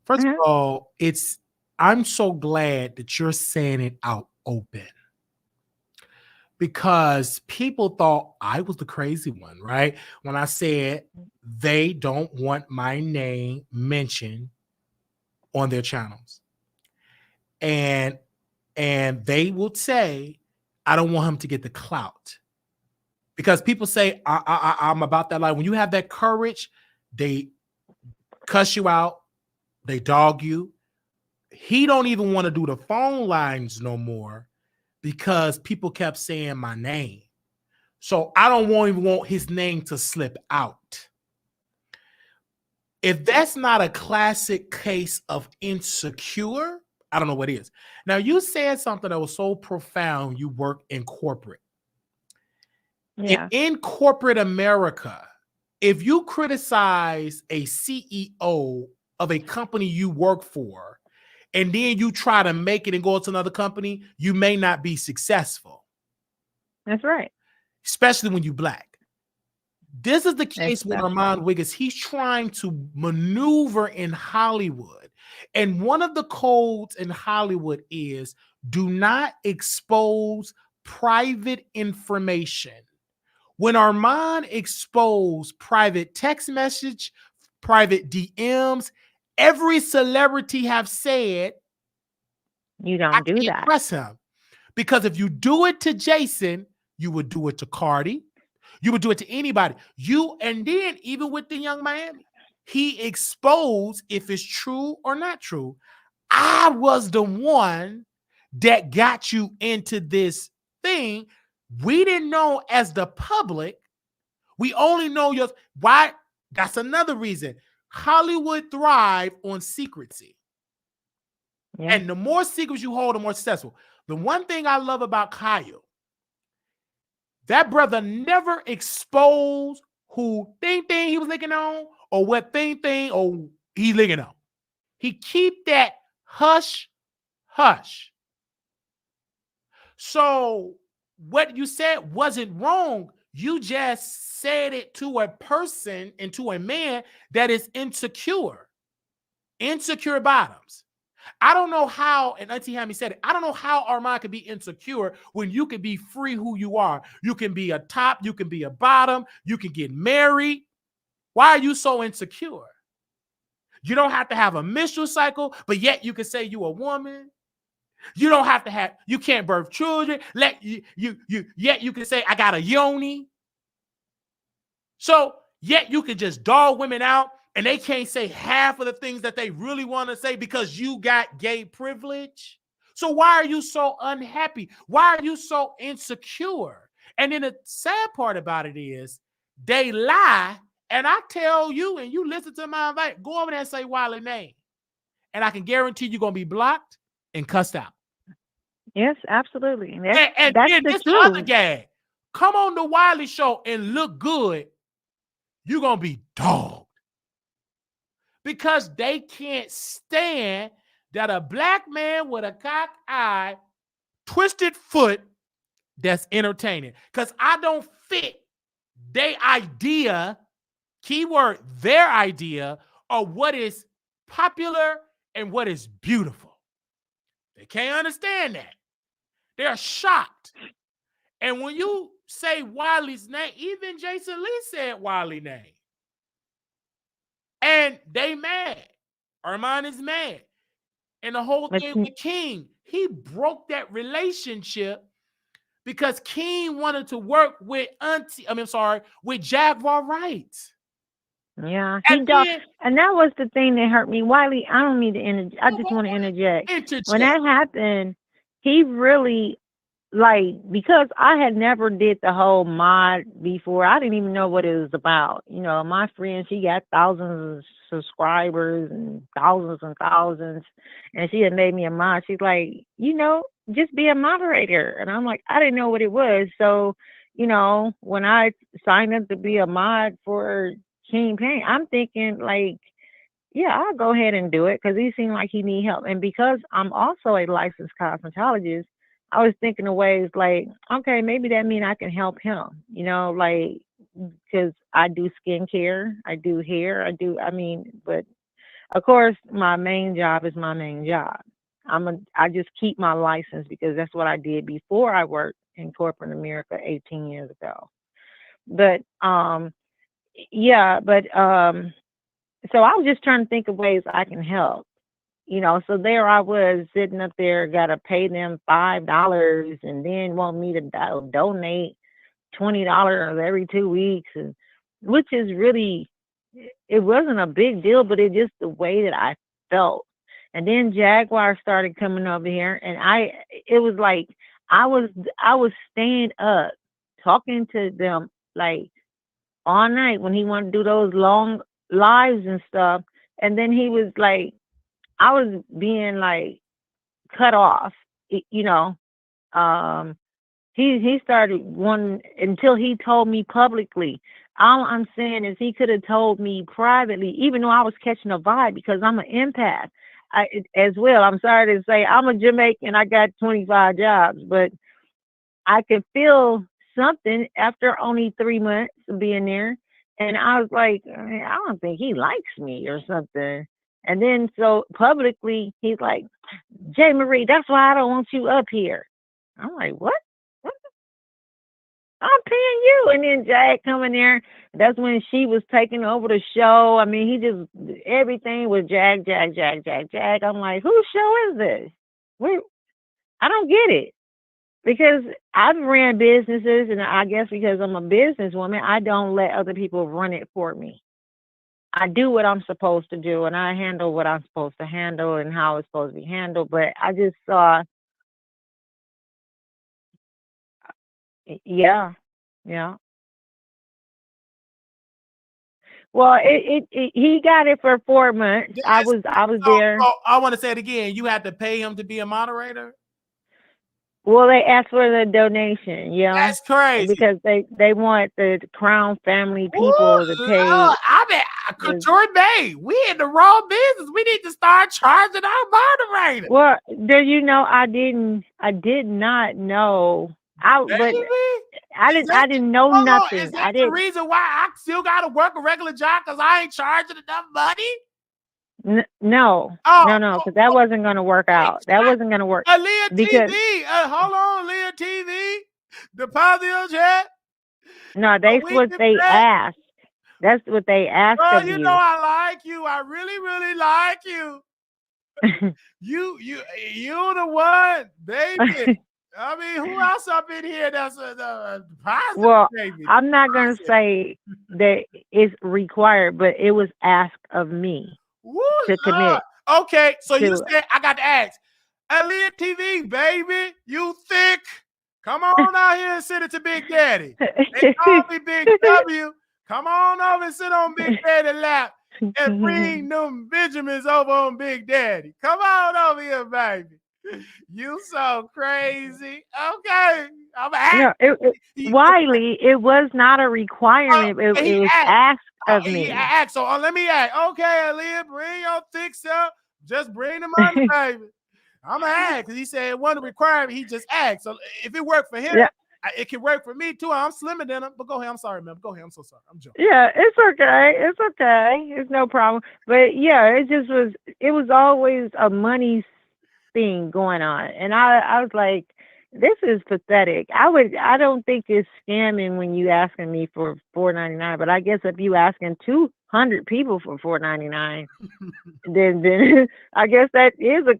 B: First of all, I'm so glad that you're saying it out open. Because people thought I was the crazy one, right? When I said they don't want my name mentioned on their channels. And they would say, I don't want him to get the clout. Because people say, I'm about that life. When you have that courage, they cuss you out. They dog you. He don't even want to do the phone lines no more because people kept saying my name. So I don't even want his name to slip out. If that's not a classic case of insecure, I don't know what is. Now, you said something that was so profound. You work in corporate.
D: Yeah.
B: In corporate America, if you criticize a CEO of a company you work for, and then you try to make it and go to another company, you may not be successful.
D: That's right.
B: Especially when you're Black. This is the case with Armon Wiggins. He's trying to maneuver in Hollywood. And one of the codes in Hollywood is do not expose private information. When Armon exposed private text message, private DMs, every celebrity have said,
D: you don't do that.
B: Press him. Because if you do it to Jason, you would do it to Cardi. You would do it to anybody. And then even with the Young Miami, he exposed if it's true or not true. I was the one that got you into this thing. We didn't know as the public. We only know why. That's another reason. Hollywood thrive on secrecy. Yeah. And the more secrets you hold, the more successful. The one thing I love about Kyle, that brother never exposed who thing he was licking on or what thing or he licking on. He keep that hush. So what you said wasn't wrong. You just said it to a person and to a man that is insecure. Insecure bottoms. I don't know how, and Auntie Hammy said it, I don't know how Armon can be insecure when you can be free who you are. You can be a top, you can be a bottom, you can get married. Why are you so insecure? You don't have to have a menstrual cycle, but yet you can say you're a woman. You don't have to you can't birth children. Yet you can say I got a yoni. So yet you can just dog women out and they can't say half of the things that they really want to say because you got gay privilege. So why are you so unhappy? Why are you so insecure? And then the sad part about it is they lie. And I tell you, and you listen to my advice, go over there and say Wiley's name. And I can guarantee you're going to be blocked and cussed out.
D: Yes, absolutely.
B: And
D: that's
B: then
D: the
B: this
D: truth.
B: other guy, come on the Wiley show and look good, you're going to be dogged. Because they can't stand that a Black man with a cocked eye, twisted foot, that's entertaining. Because I don't fit their idea, keyword, their idea of what is popular and what is beautiful. They can't understand that. They're shocked. And when you say Wiley's name, even Jason Lee said Wiley's name. And they mad. Armon is mad. And the whole thing with King, he broke that relationship because King wanted to work with with Jaguar Wright.
D: Yeah, and that was the thing that hurt me. Wiley, I don't mean to interject. I just want to interject. When that happened, he really like, because I had never did the whole mod before, I didn't even know what it was about. You know, my friend, she got thousands of subscribers and thousands, and she had made me a mod. She's like, you know, just be a moderator. And I'm like, I didn't know what it was. So, you know, when I signed up to be a mod for King Pain, I'm thinking like, yeah, I'll go ahead and do it because he seemed like he need help. And because I'm also a licensed cosmetologist, I was thinking of ways like, okay, maybe that means I can help him, you know, like, because I do skincare, I do hair, but of course, my main job is my main job. I just keep my license because that's what I did before I worked in corporate America 18 years ago. But yeah, but so I was just trying to think of ways I can help. You know, so there I was sitting up there, got to pay them $5 and then want me to donate $20 every 2 weeks, and which is really, it wasn't a big deal, but it just the way that I felt. And then Jaguar started coming over here, and it was like I was staying up talking to them like all night when he wanted to do those long lives and stuff. And then he was like, I was being like cut off, you know. Um, he started one until he told me publicly. All I'm saying is he could have told me privately, even though I was catching a vibe because I'm an empath. As well. I'm sorry to say I'm a Jamaican. I got 25 jobs, but I could feel something after only 3 months of being there. And I was like, I don't think he likes me or something. And then so publicly, he's like, J. Marie, that's why I don't want you up here. I'm like, what? What? I'm paying you. And then Jag coming there. That's when she was taking over the show. I mean, everything was Jag, Jag, Jag, Jag, Jag. I'm like, whose show is this? I don't get it. Because I've ran businesses, and I guess because I'm a businesswoman, I don't let other people run it for me. I do what I'm supposed to do, and I handle what I'm supposed to handle and how it's supposed to be handled. But I just saw, yeah, yeah. Well, he got it for 4 months. I was there.
B: I want to say it again. You had to pay him to be a moderator.
D: Well, they asked for the donation, yeah.
B: That's crazy.
D: Because they want the Crown family people to pay.
B: I mean, Couture Bay, we in the wrong business. We need to start charging our moderators.
D: Well, do you know I did not know. I didn't know nothing.
B: Is that the reason why I still gotta work a regular job because I ain't charging enough money?
D: No, because that wasn't going to work out. That wasn't going to work.
B: Leah TV. Hold on, Leah TV. Deposit your check. No,
D: that's what they asked. That's what they asked of you.
B: You know I like you. I really, really like you. you the one, baby. I mean, who else up in here that's a positive?
D: Well,
B: baby?
D: I'm not going to say that it's required, but it was asked of me. To commit.
B: Okay, so you said I got to ask. Elliot TV, baby, you thick? Come on out here and sit it to Big Daddy. They call me Big W. Come on over and sit on Big Daddy's lap and bring them Benjamins over on Big Daddy. Come on over here, baby. You so crazy. Okay.
D: Wiley, it was not a requirement. It was asked of me.
B: Asked. So let me ask. Okay, Aaliyah, bring your thick stuff. Just bring the money, baby. I'm going to ask because he said it wasn't a requirement. He just asked. So if it worked for him, it can work for me too. I'm slimmer than him. But go ahead. I'm sorry, man. Go ahead. I'm so sorry. I'm joking.
D: Yeah, it's okay. It's okay. It's no problem. But yeah, it was always a money thing going on. And I was like, this is pathetic. I don't think it's scamming when you asking me for $4.99, but I guess if you asking 200 people for $4.99, then I guess that is a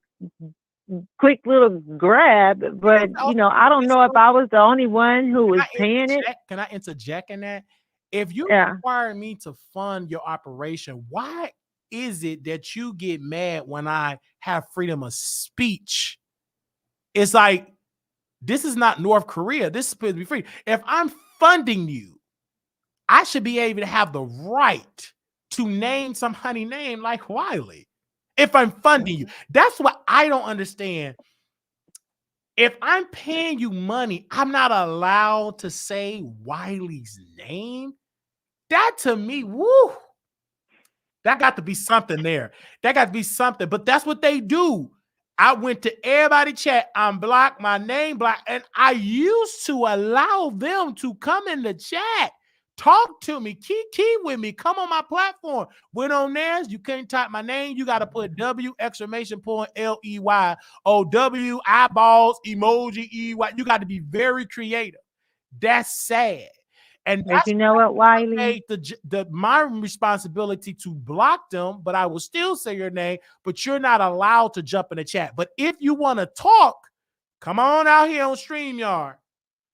D: quick little grab. But you know, I don't know if I was the only one who was paying it.
B: Can I interject in that? If you require me to fund your operation, why is it that you get mad when I have freedom of speech? It's like, This is not North Korea. This is supposed to be free. If I'm funding you, I should be able to have the right to name somebody name like Wiley. If I'm funding you, that's what I don't understand. If I'm paying you money, I'm not allowed to say Wiley's name. That to me, woo, that got to be something there. That got to be something. But that's what they do. I went to everybody chat. I'm blocked, my name blocked. And I used to allow them to come in the chat, talk to me, key with me, come on my platform. Went on theirs, you can't type my name. You got to put W exclamation point LEY. Oh, W eyeballs, emoji, EY. You got to be very creative. That's sad. And
D: But you know what, Wiley?
B: my responsibility to block them, but I will still say your name, but you're not allowed to jump in the chat. But if you want to talk, come on out here on StreamYard.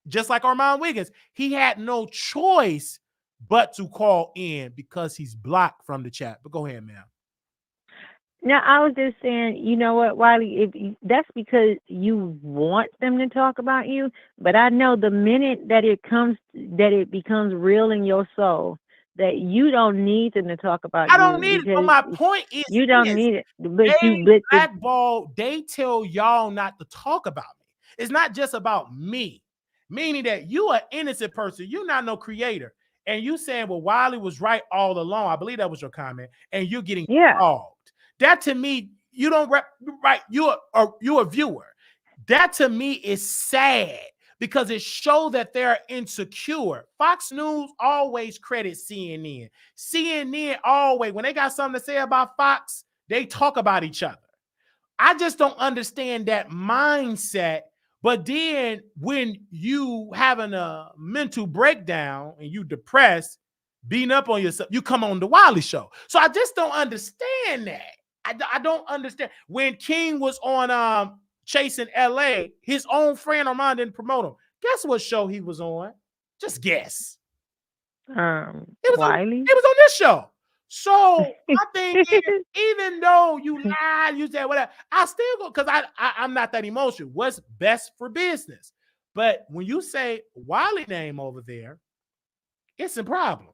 B: Just like Armon Wiggins, he had no choice but to call in because he's blocked from the chat. But go ahead, ma'am.
D: Now, I was just saying, you know what, Wiley, that's because you want them to talk about you. But I know the minute that it becomes real in your soul, that you don't need them to talk about
B: I
D: you.
B: don't need it. But my point is,
D: you don't need it.
B: They tell y'all not to talk about me. It's not just about me, meaning that you are an innocent person. You're not no creator. And you saying, well, Wiley was right all along. I believe that was your comment. And you're getting involved. That to me, you don't right. You're a viewer. That to me is sad because it shows that they're insecure. Fox News always credits CNN. CNN always, when they got something to say about Fox, they talk about each other. I just don't understand that mindset. But then when you having a mental breakdown and you depressed, beating up on yourself, you come on the Wiley Show. So I just don't understand that. I don't understand. When King was on Chasing LA, his own friend Armon didn't promote him. Guess what show he was on? Just guess.
D: Wiley?
B: It was on this show. So my thing is, even though you lied, you said whatever, I still go because I'm not that emotional. What's best for business? But when you say Wiley name over there, it's a problem.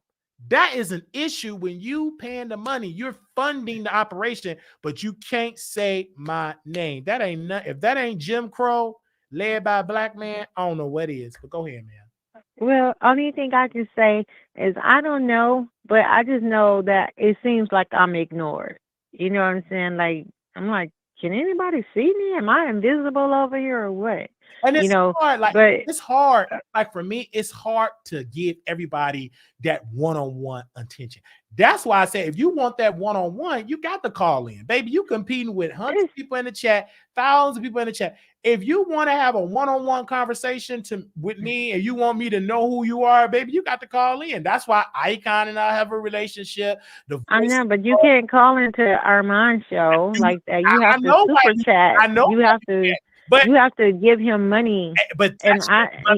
B: That is an issue when you paying the money, you're funding the operation, but you can't say my name. That ain't if that ain't Jim Crow led by a black man, I don't know what is. But go ahead, man.
D: Well, only thing I can say is I don't know, but I just know that it seems like I'm ignored. You know what I'm saying? Like I'm like, can anybody see me? Am I invisible over here or what?
B: And it's hard, it's hard. Like for me, it's hard to give everybody that one-on-one attention. That's why I say if you want that one-on-one, you got to call in. Baby, you competing with hundreds of people in the chat, thousands of people in the chat. If you want to have a one-on-one conversation with me and you want me to know who you are, baby, you got to call in. That's why Icon and I have a relationship.
D: I know, but you can't call into Armon show like that. You have to super chat. I know you have to. But you have to give him money.
B: But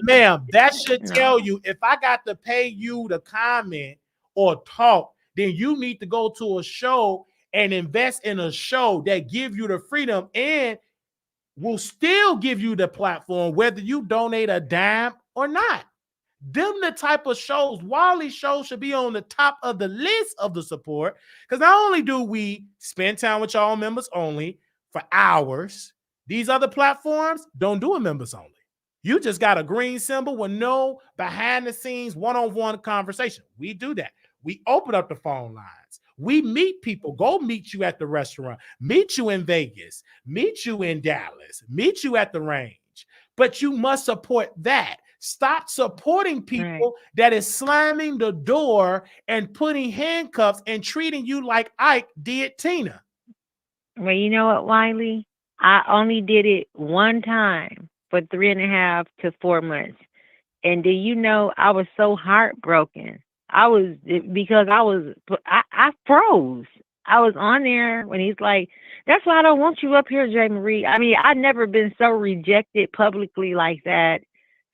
B: ma'am, that should tell you if I got to pay you to comment or talk, then you need to go to a show and invest in a show that give you the freedom and will still give you the platform, whether you donate a dime or not. Them the type of shows, Wiley show should be on the top of the list of the support. Because not only do we spend time with y'all members only for hours, these other platforms don't do a members only. You just got a green symbol with no behind the scenes one-on-one conversation. We do that. We open up the phone lines. We meet people. Go meet you at the restaurant. Meet you in Vegas. Meet you in Dallas. Meet you at the range. But you must support that. Stop supporting people that is slamming the door and putting handcuffs and treating you like Ike did Tina.
D: Well, you know what, Wiley? I only did it one time for 3.5 to 4 months. And do you know, I was so heartbroken. I froze. I was on there when he's like, that's why I don't want you up here, J. Marie. I mean, I've never been so rejected publicly like that,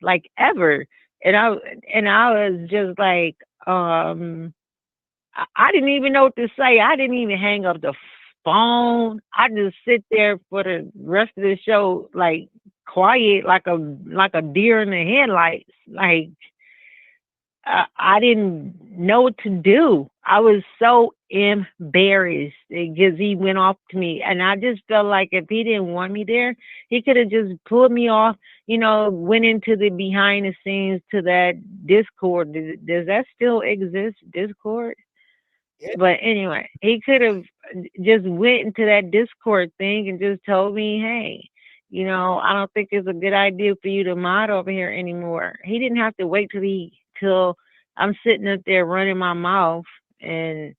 D: like ever. And I was just like, I didn't even know what to say. I didn't even hang up the phone. I just sit there for the rest of the show, like quiet like a deer in the headlights. Like I didn't know what to do. I was so embarrassed because he went off to me, and I just felt like if he didn't want me there, he could have just pulled me off. Went into the behind the scenes to that Discord. Does that still exist? Discord?
B: Yeah.
D: But anyway, he could have just went into that Discord thing and just told me, hey, I don't think it's a good idea for you to mod over here anymore. He didn't have to wait till I'm sitting up there running my mouth and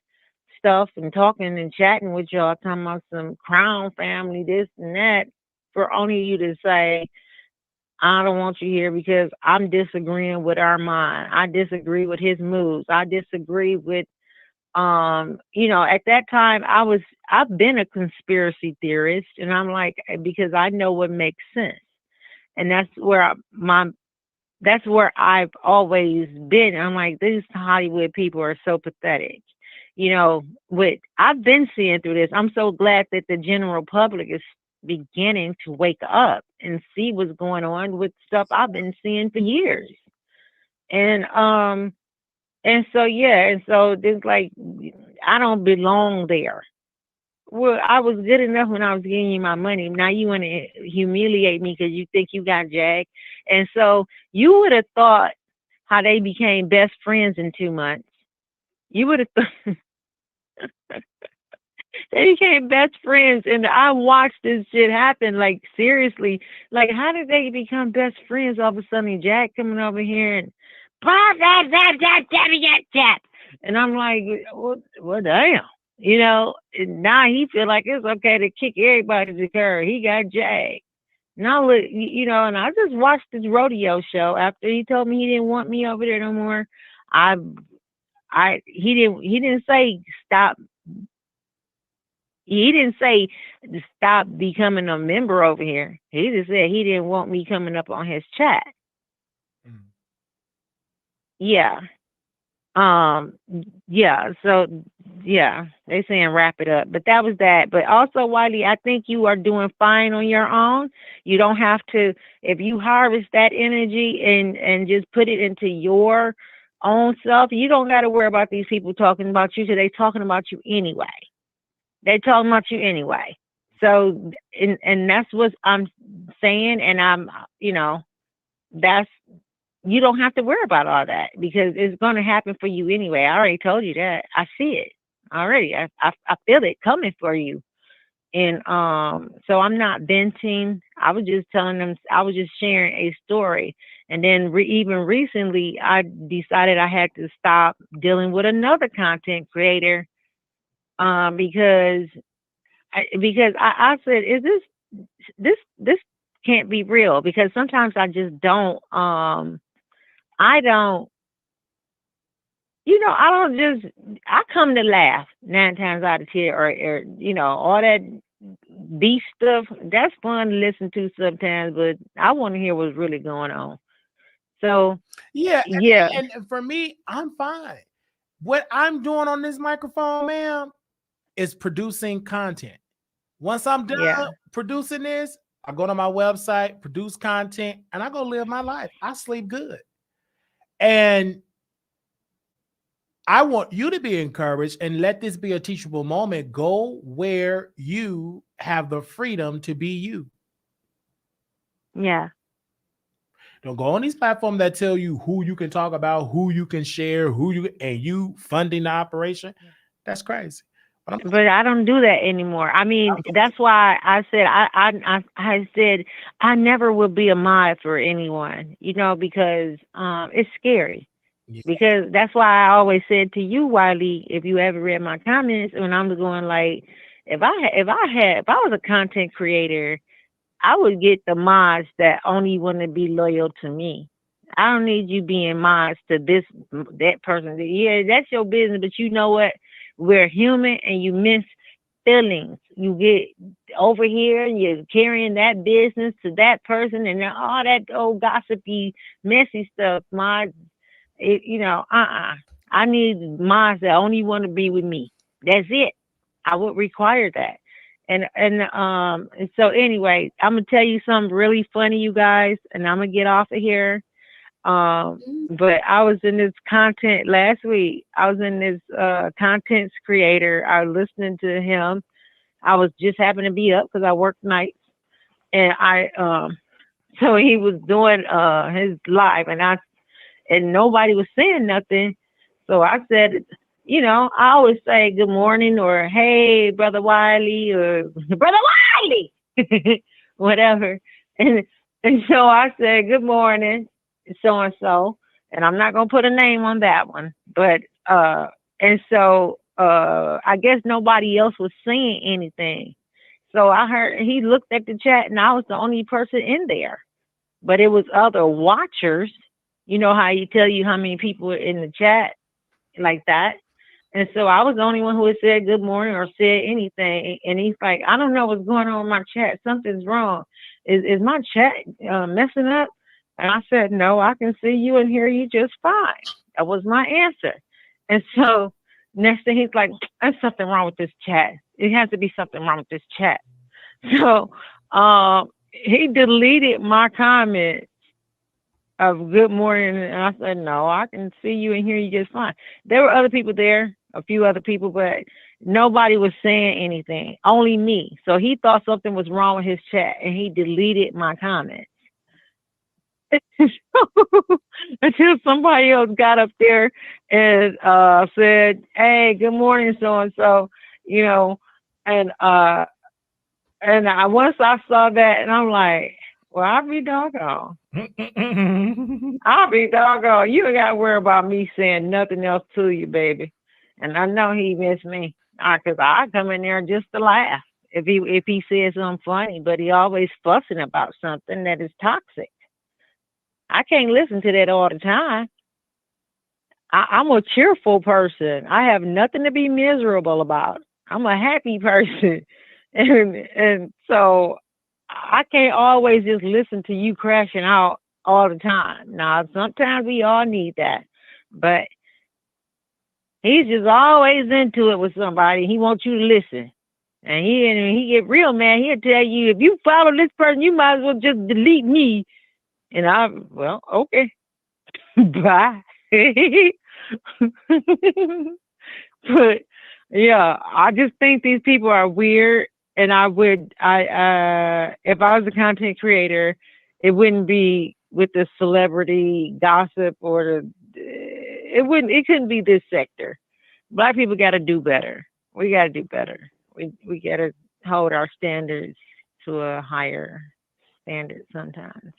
D: stuff and talking and chatting with y'all, talking about some crown family, this and that, for only you to say, I don't want you here because I'm disagreeing with Armon. I disagree with his moves. I disagree with at that time I've been a conspiracy theorist, and I'm like, because I know what makes sense. And that's where I've always been. I'm like, these Hollywood people are so pathetic. What I've been seeing through this, I'm so glad that the general public is beginning to wake up and see what's going on with stuff I've been seeing for years. And so yeah, and so there's like I don't belong there. Well, I was good enough when I was giving you my money. Now you want to humiliate me because you think you got Jack. And so you would have thought how they became best friends in 2 months. You would have thought they became best friends, and I watched this shit happen. Like seriously, like how did they become best friends? All of a sudden, Jack coming over here and and I'm like, well, damn. And now he feel like it's okay to kick everybody to the curb. He got Jack. Now look, and I just watched this rodeo show after he told me he didn't want me over there no more. I, he didn't say stop. He didn't say stop becoming a member over here. He just said he didn't want me coming up on his chat.
B: Mm.
D: Yeah. Yeah, so yeah, they saying wrap it up. But that was that. But also, Wiley, I think you are doing fine on your own. You don't have to, if you harvest that energy and just put it into your own self, you don't got to worry about these people talking about you because they talking about you anyway. They talking about you anyway. So and that's what I'm saying, and I'm that's you don't have to worry about all that because it's going to happen for you anyway. I already told you that. I see it already. I feel it coming for you. And so I'm not venting. I was just telling them, I was just sharing a story. And then even recently, I decided I had to stop dealing with another content creator because I said, is this can't be real? Because sometimes I just don't. I don't, I come to laugh 9 times out of 10 or all that beef stuff. That's fun to listen to sometimes, but I want to hear what's really going on. So,
B: Yeah,
D: yeah,
B: and for me, I'm fine. What I'm doing on this microphone, ma'am, is producing content. Once I'm done
D: yeah,
B: producing this, I go to my website, produce content, and I go live my life. I sleep good. And I want you to be encouraged and let this be a teachable moment. Go where you have the freedom to be you.
D: yeah.
B: Don't go on these platforms that tell you who you can talk about, who you can share, and you funding the operation. That's crazy.
D: But I don't do that anymore. I mean, that's why I said I said I never will be a mod for anyone, because it's scary.
B: Yeah.
D: Because that's why I always said to you, Wiley, if you ever read my comments, when I'm going like, if I was a content creator, I would get the mods that only want to be loyal to me. I don't need you being mods to that person. Yeah, that's your business, but you know what? We're human, and you miss feelings. You get over here and you're carrying that business to that person and all that old gossipy, messy stuff. Mods, I need mods that only want to be with me. That's it. I would require that. And so anyway, I'm gonna tell you something really funny, you guys, and I'm gonna get off of here. But I was in this content last week. I was in this content creator. I was listening to him. I was just happened to be up because I work nights, and so he was doing his live, and nobody was saying nothing. So I said, I always say good morning or hey, Brother Wiley or Brother Wiley, whatever. And and so I said good morning, so and so, and I'm not gonna put a name on that one, but and so I guess nobody else was saying anything. So I heard he looked at the chat, and I was the only person in there, but it was other watchers. You know how you tell you how many people are in the chat like that. And so I was the only one who had said good morning or said anything. And he's like, I don't know what's going on with my chat. Something's wrong. Is my chat messing up? And I said, no, I can see you and hear you just fine. That was my answer. And so next thing he's like, there's something wrong with this chat. It has to be something wrong with this chat. So he deleted my comment of good morning, and I said, no, I can see you and hear you just fine. There were other people there, a few other people, but nobody was saying anything, only me. So he thought something was wrong with his chat, and he deleted my comment. Until somebody else got up there and said, hey, good morning, so-and-so, and once I saw that, and I'm like, well, I'll be doggone. I'll be doggone. You ain't got to worry about me saying nothing else to you, baby. And I know he missed me. Because I come in there just to laugh if he says something funny, but he always fussing about something that is toxic. I can't listen to that all the time. I'm a cheerful person. I have nothing to be miserable about. I'm a happy person. And so I can't always just listen to you crashing out all the time. Now, sometimes we all need that, but he's just always into it with somebody. He wants you to listen, and he get real mad. He'll tell you, if you follow this person, you might as well just delete me. And well, okay, bye. But yeah, I just think these people are weird. And if I was a content creator, it wouldn't be with the celebrity gossip it couldn't be this sector. Black people got to do better. We got to do better. We got to hold our standards to a higher standard sometimes.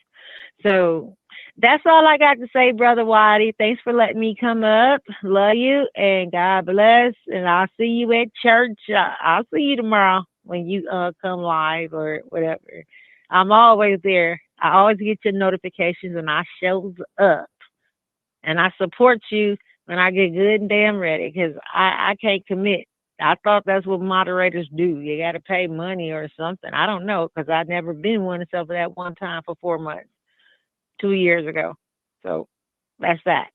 D: So that's all I got to say, Brother Waddy. Thanks for letting me come up. Love you and God bless. And I'll see you at church. I'll see you tomorrow when you come live or whatever. I'm always there. I always get your notifications when I shows up. And I support you when I get good and damn ready because I can't commit. I thought that's what moderators do. You got to pay money or something. I don't know because I've never been one except for that one time for 4 months, 2 years ago. So that's that.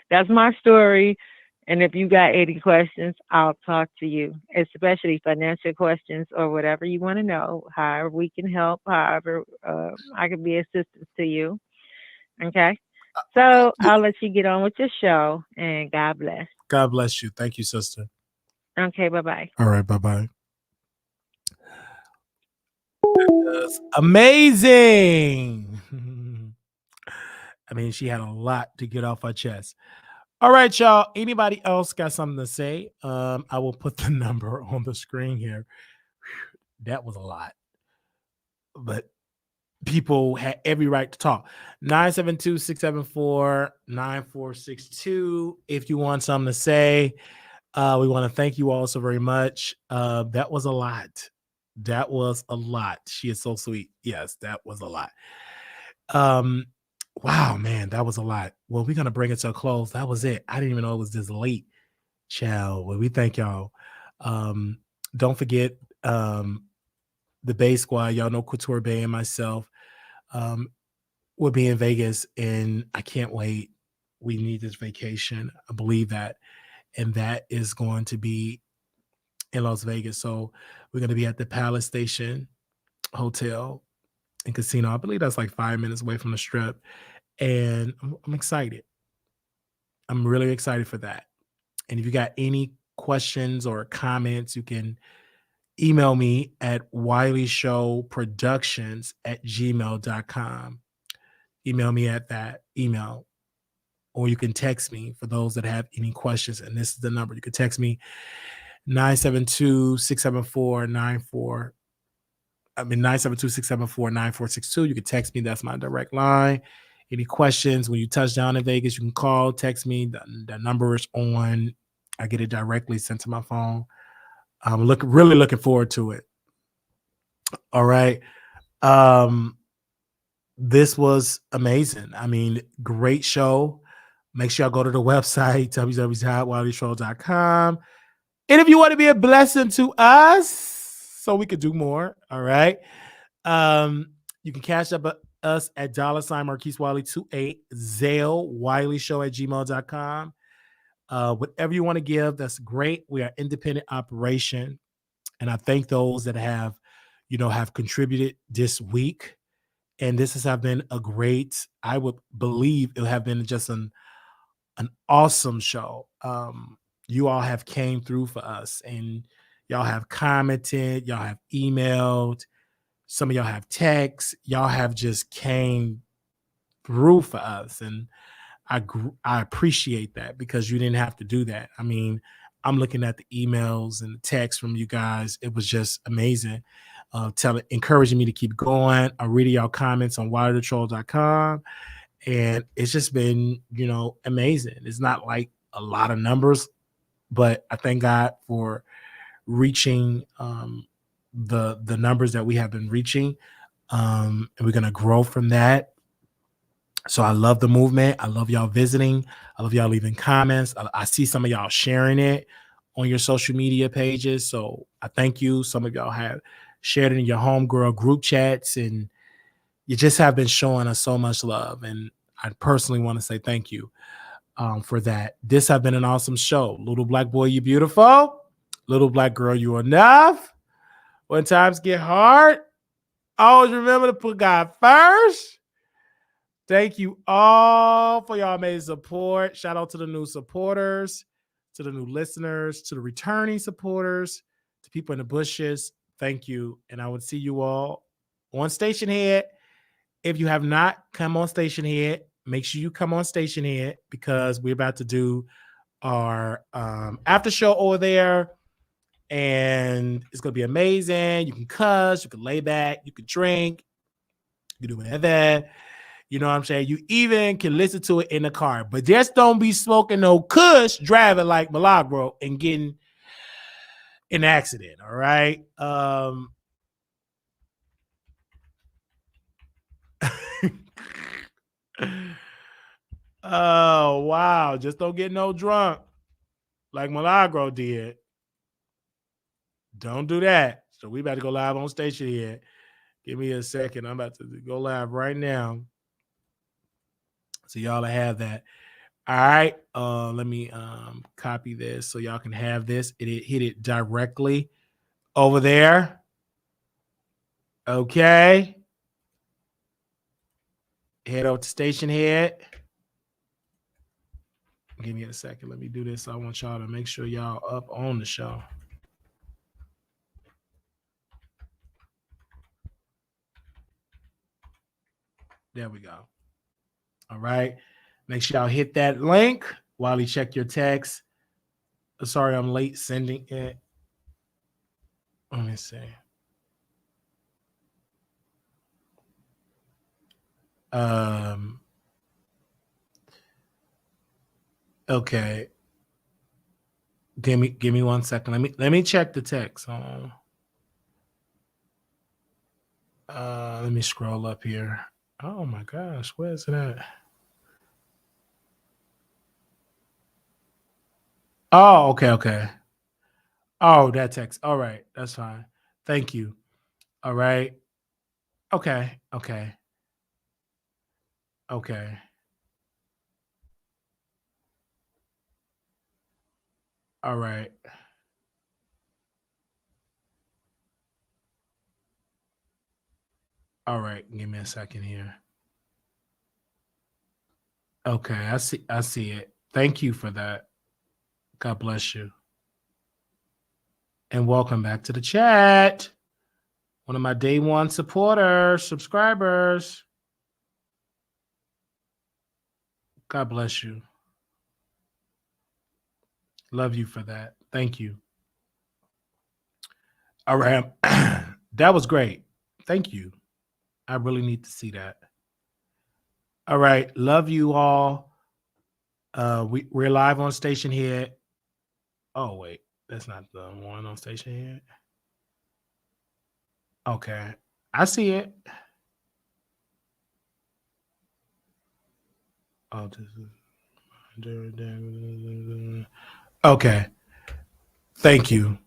D: That's my story. And if you got any questions, I'll talk to you, especially financial questions or whatever you want to know, however we can help, however I can be assistance to you. Okay. So I'll let you get on with your show and God bless.
B: God bless you. Thank you, sister.
D: Okay. Bye-bye.
B: All right. Bye-bye. That's amazing. I mean, she had a lot to get off her chest. All right, y'all. Anybody else got something to say? I will put the number on the screen here. That was a lot. But people had every right to talk. 972-674-9462. If you want something to say, we want to thank you all so very much. That was a lot. That was a lot. She is so sweet. Yes, that was a lot. Wow, man, that was a lot. Well, we're going to bring it to a close. That was it. I didn't even know it was this late. Child. Well, we thank y'all. Don't forget the Bay Squad. Y'all know Couture Bay and myself. We'll be in Vegas, and I can't wait. We need this vacation. I believe that. And that is going to be in Las Vegas. So we're going to be at the Palace Station Hotel and Casino. I believe that's like 5 minutes away from the Strip. And I'm excited. I'm really excited for that. And if you got any questions or comments, you can email me at wileyshowproductions@gmail.com. Email me at that email, or you can text me for those that have any questions. And this is the number. You can text me 972-674-94. 972-674-9462. You can text me. That's my direct line. Any questions when you touch down in Vegas, you can call, text me. The number is on. I get it directly sent to my phone. I'm really looking forward to it. All right. This was amazing. I mean, great show. Make sure y'all go to the website, www.wileyshroll.com. And if you want to be a blessing to us so we could do more, all right, you can cash up us at $ Marquise Wiley 28, Zale WileyShow@gmail.com. Whatever you want to give, that's great. We are an independent operation. And I thank those that have contributed this week. And this has been a great, I would believe it would have been just an awesome show. You all have came through for us, and y'all have commented, y'all have emailed, some of y'all have texts, y'all have just came through for us. And I appreciate that, because you didn't have to do that. I mean, I'm looking at the emails and the texts from you guys. It was just amazing. Encouraging me to keep going. I'm reading y'all comments on wileythetroll.com, and it's just been, amazing. It's not like a lot of numbers, but I thank God for reaching the numbers that we have been reaching, and we're gonna grow from that. So I love the movement. I love y'all visiting. I love y'all leaving comments. I see some of y'all sharing it on your social media pages. So I thank you. Some of y'all have shared it in your homegirl group chats, and you just have been showing us so much love. And I personally want to say thank you for that. This has been an awesome show. Little black boy, you beautiful. Little black girl, you enough. When times get hard, always remember to put God first. Thank you all for y'all amazing support. Shout out to the new supporters, to the new listeners, to the returning supporters, to people in the bushes. Thank you. And I would see you all on Station Head. If you have not come on Station Head, make sure you come on Station Head, because we're about to do our after show over there. And it's going to be amazing. You can cuss, you can lay back, you can drink, you can do whatever. You know what I'm saying? You even can listen to it in the car, but just don't be smoking no kush driving like Milagro and getting in an accident. All right. Oh, wow. Just don't get no drunk like Milagro did. Don't do that. So we about to go live on Station here. Give me a second. I'm about to go live right now. So y'all have that. All right. Let me copy this so y'all can have this. It hit it directly over there. Okay. Head over to Station Head. Give me a second. Let me do this. I want y'all to make sure y'all up on the show. There we go. All right. Make sure y'all hit that link while you check your text. Sorry, I'm late sending it. Let me see. Okay. Give me 1 second. Let me check the text. Let me scroll up here. Oh my gosh, where is it at? Oh, okay. Oh, that text. All right, that's fine. Thank you. All right. Okay. All right. All right, give me a second here. Okay, I see it. Thank you for that. God bless you. And welcome back to the chat. One of my day one supporters, subscribers. God bless you. Love you for that. Thank you. All right. That was great. Thank you. I really need to see that. All right. Love you all. We're live on Station here. Oh, wait. That's not the one on Station here. Okay. I see it. Oh, okay. Thank you.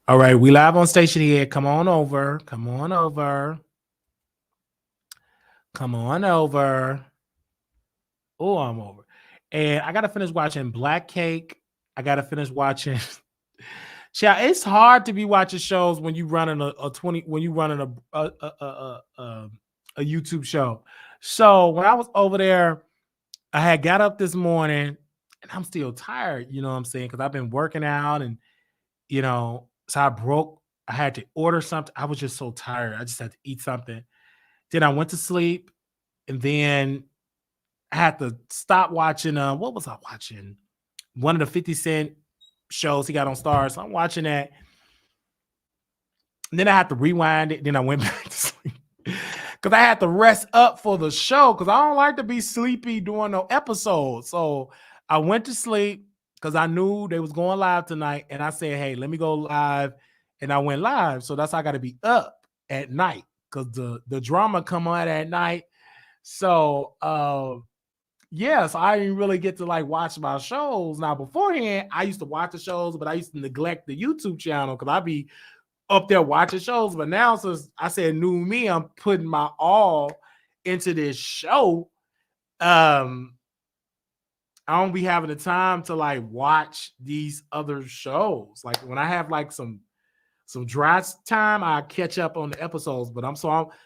B: All right. We live on Station here. Come on over. Come on over. Come on over. Oh, I'm over. And I got to finish watching Black Cake. I got to finish watching. Child, it's hard to be watching shows when you running a YouTube show. So when I was over there, I had got up this morning and I'm still tired, you know what I'm saying? Because I've been working out and so I had to order something. I was just so tired. I just had to eat something. Then I went to sleep and then I had to stop watching. What was I watching? One of the 50 Cent shows he got on Stars. So I'm watching that. And then I had to rewind it. Then I went back to sleep because I had to rest up for the show because I don't like to be sleepy during no episode. So I went to sleep because I knew they was going live tonight. And I said, hey, let me go live. And I went live. So that's how I got to be up at night because the drama come on at night. So so I didn't really get to like watch my shows. Now beforehand, I used to watch the shows, but I used to neglect the YouTube channel because I'd be up there watching shows. But now since I said new me, I'm putting my all into this show. I don't be having the time to like watch these other shows. Like when I have like some dry time, I catch up on the episodes. But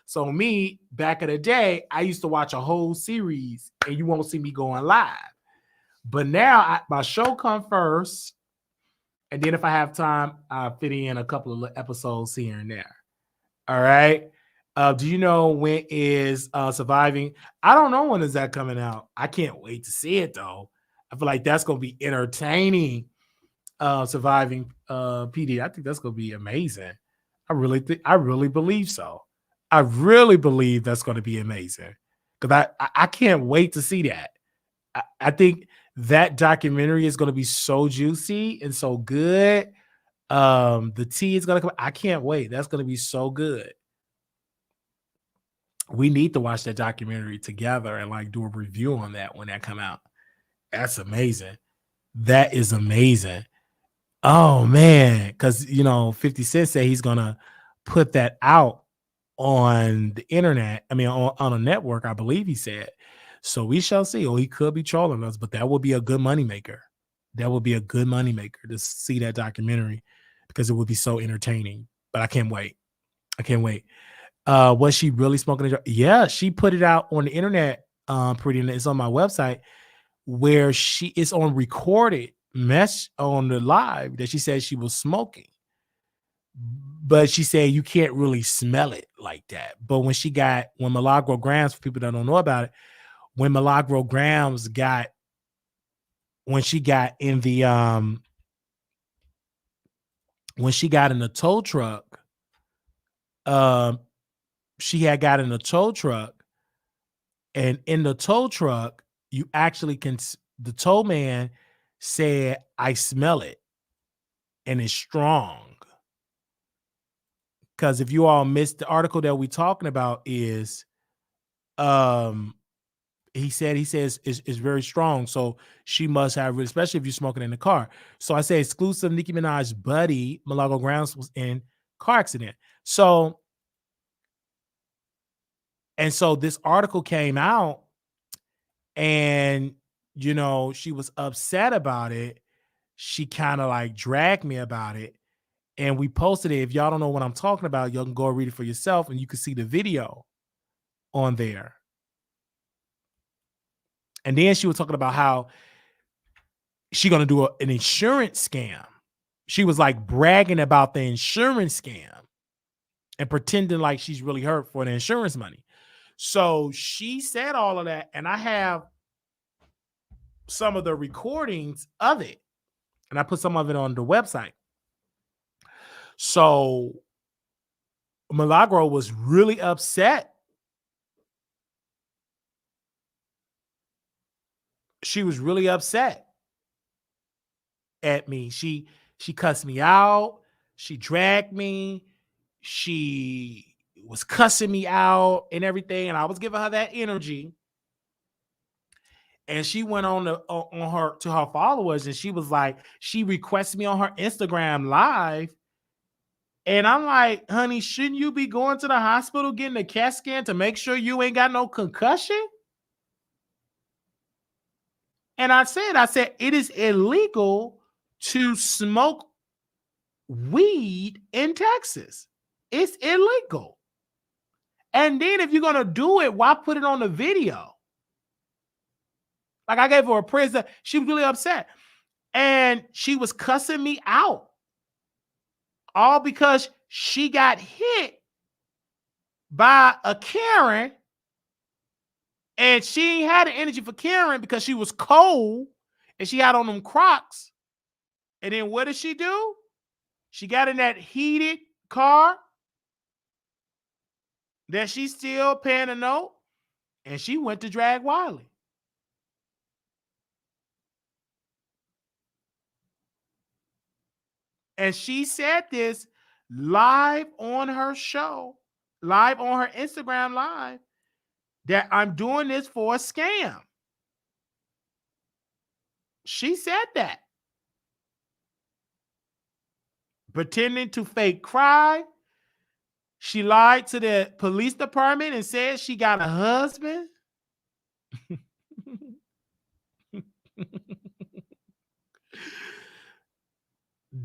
B: so me back in the day, I used to watch a whole series, and you won't see me going live. But now my show come first, and then if I have time, I fit in a couple of episodes here and there. All right. Do you know when is Surviving? I don't know when is that coming out. I can't wait to see it though. I feel like that's gonna be entertaining. Surviving PD. I think that's gonna be amazing. I really believe so. I really believe that's gonna be amazing. Because I can't wait to see that. I think that documentary is gonna be so juicy and so good. The tea is gonna come. I can't wait. That's gonna be so good. We need to watch that documentary together and like do a review on that when that come out. That's amazing. That is amazing. Oh man, because 50 Cent said he's gonna put that out on the internet. I mean, on a network, I believe he said. So we shall see. Or he could be trolling us, but that would be a good moneymaker. That would be a good moneymaker to see that documentary because it would be so entertaining. But I can't wait. I can't wait. Was she really smoking? Yeah, she put it out on the internet. Pretty. It's on my website where she is on recorded mess on the live that she said she was smoking. But she said you can't really smell it like that. But when Milagro Grams, for people that don't know about it, when Milagro Grams when she got in the tow truck, she had got in a tow truck, and in the tow truck, you actually the tow man said, I smell it, and it's strong. Because if you all missed the article that we're talking about is, he says it's very strong. So she must have, especially if you're smoking in the car. So I say exclusive Nicki Minaj buddy, Milagro Grams, was in car accident. So this article came out and, she was upset about it. She kind of like dragged me about it. And we posted it. If y'all don't know what I'm talking about, y'all can go read it for yourself and you can see the video on there. And then she was talking about how she going to do an insurance scam. She was like bragging about the insurance scam and pretending like she's really hurt for the insurance money. So she said all of that. And I have some of the recordings of it. And I put some of it on the website. So Milagro was really upset. She was really upset at me. She cussed me out. She dragged me. She was cussing me out and everything. And I was giving her that energy. And she went on to her followers and she was like, she requested me on her Instagram live. And I'm like, honey, shouldn't you be going to the hospital getting a CAT scan to make sure you ain't got no concussion? And I said, it is illegal to smoke weed in Texas. It's illegal. And then if you're going to do it, why put it on the video? Like I gave her a praise. She was really upset. And she was cussing me out. All because she got hit by a Karen. And she ain't had the energy for Karen because she was cold. And she had on them Crocs. And then what did she do? She got in that heated car that she's still paying a note. And she went to drag Wiley. And she said this live on her show, live on her Instagram live, that I'm doing this for a scam. She said that. Pretending to fake cry. She lied to the police department and said she got a husband.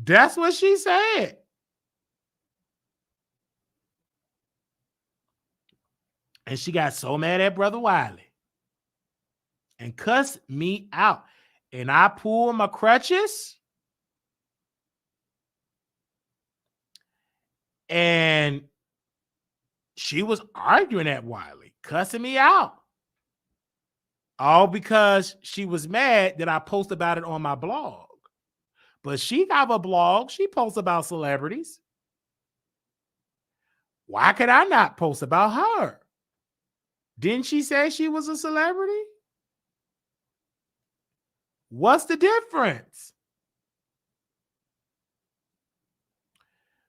B: That's what she said. And she got so mad at Brother Wiley and cussed me out. And I pulled my crutches and she was arguing at Wiley, cussing me out. All because she was mad that I posted about it on my blog. But she got a blog. She posts about celebrities. Why could I not post about her? Didn't she say she was a celebrity? What's the difference?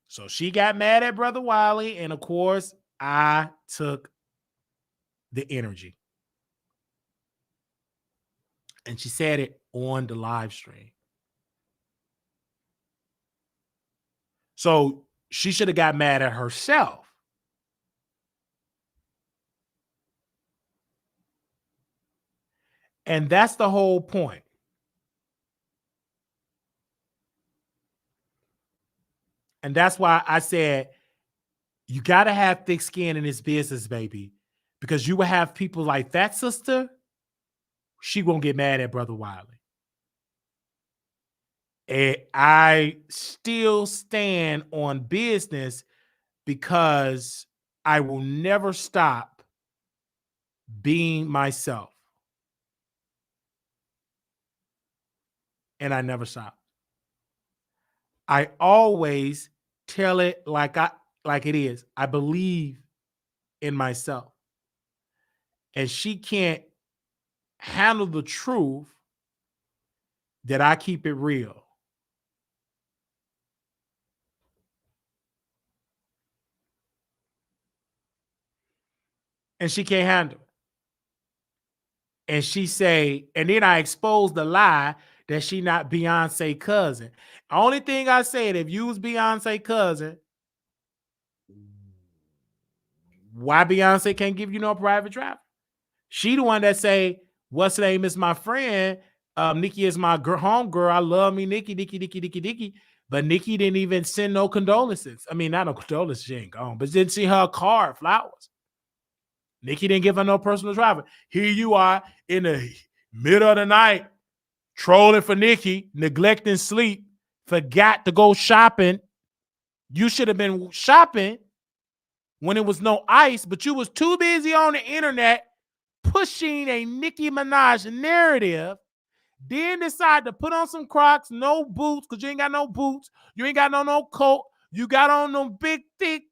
B: So she got mad at Brother Wiley. And of course, I took the energy. And she said it on the live stream. So she should have got mad at herself. And that's the whole point. And that's why I said, you got to have thick skin in this business, baby. Because you will have people like that sister. She won't get mad at Brother Wiley. And I still stand on business because I will never stop being myself. And I never stop. I always tell it like it is. I believe in myself. And she can't handle the truth that I keep it real. And she can't handle it. And she say, and then I expose the lie that she not Beyonce cousin. Only thing I said, if you was Beyonce cousin, why Beyonce can't give you no private driver? She the one that say, what's the name is my friend. Nikki is my home girl. I love me, Nikki. But Nikki didn't even send no condolences. I mean, not no condolences. She ain't gone, but didn't send her a card, flowers. Nikki didn't give her no personal driver. Here you are in the middle of the night, trolling for Nikki, neglecting sleep, forgot to go shopping. You should have been shopping when it was no ice, but you was too busy on the internet pushing a Nicki Minaj narrative. Then decide to put on some Crocs, no boots, because you ain't got no boots. You ain't got no coat. You got on them big, thick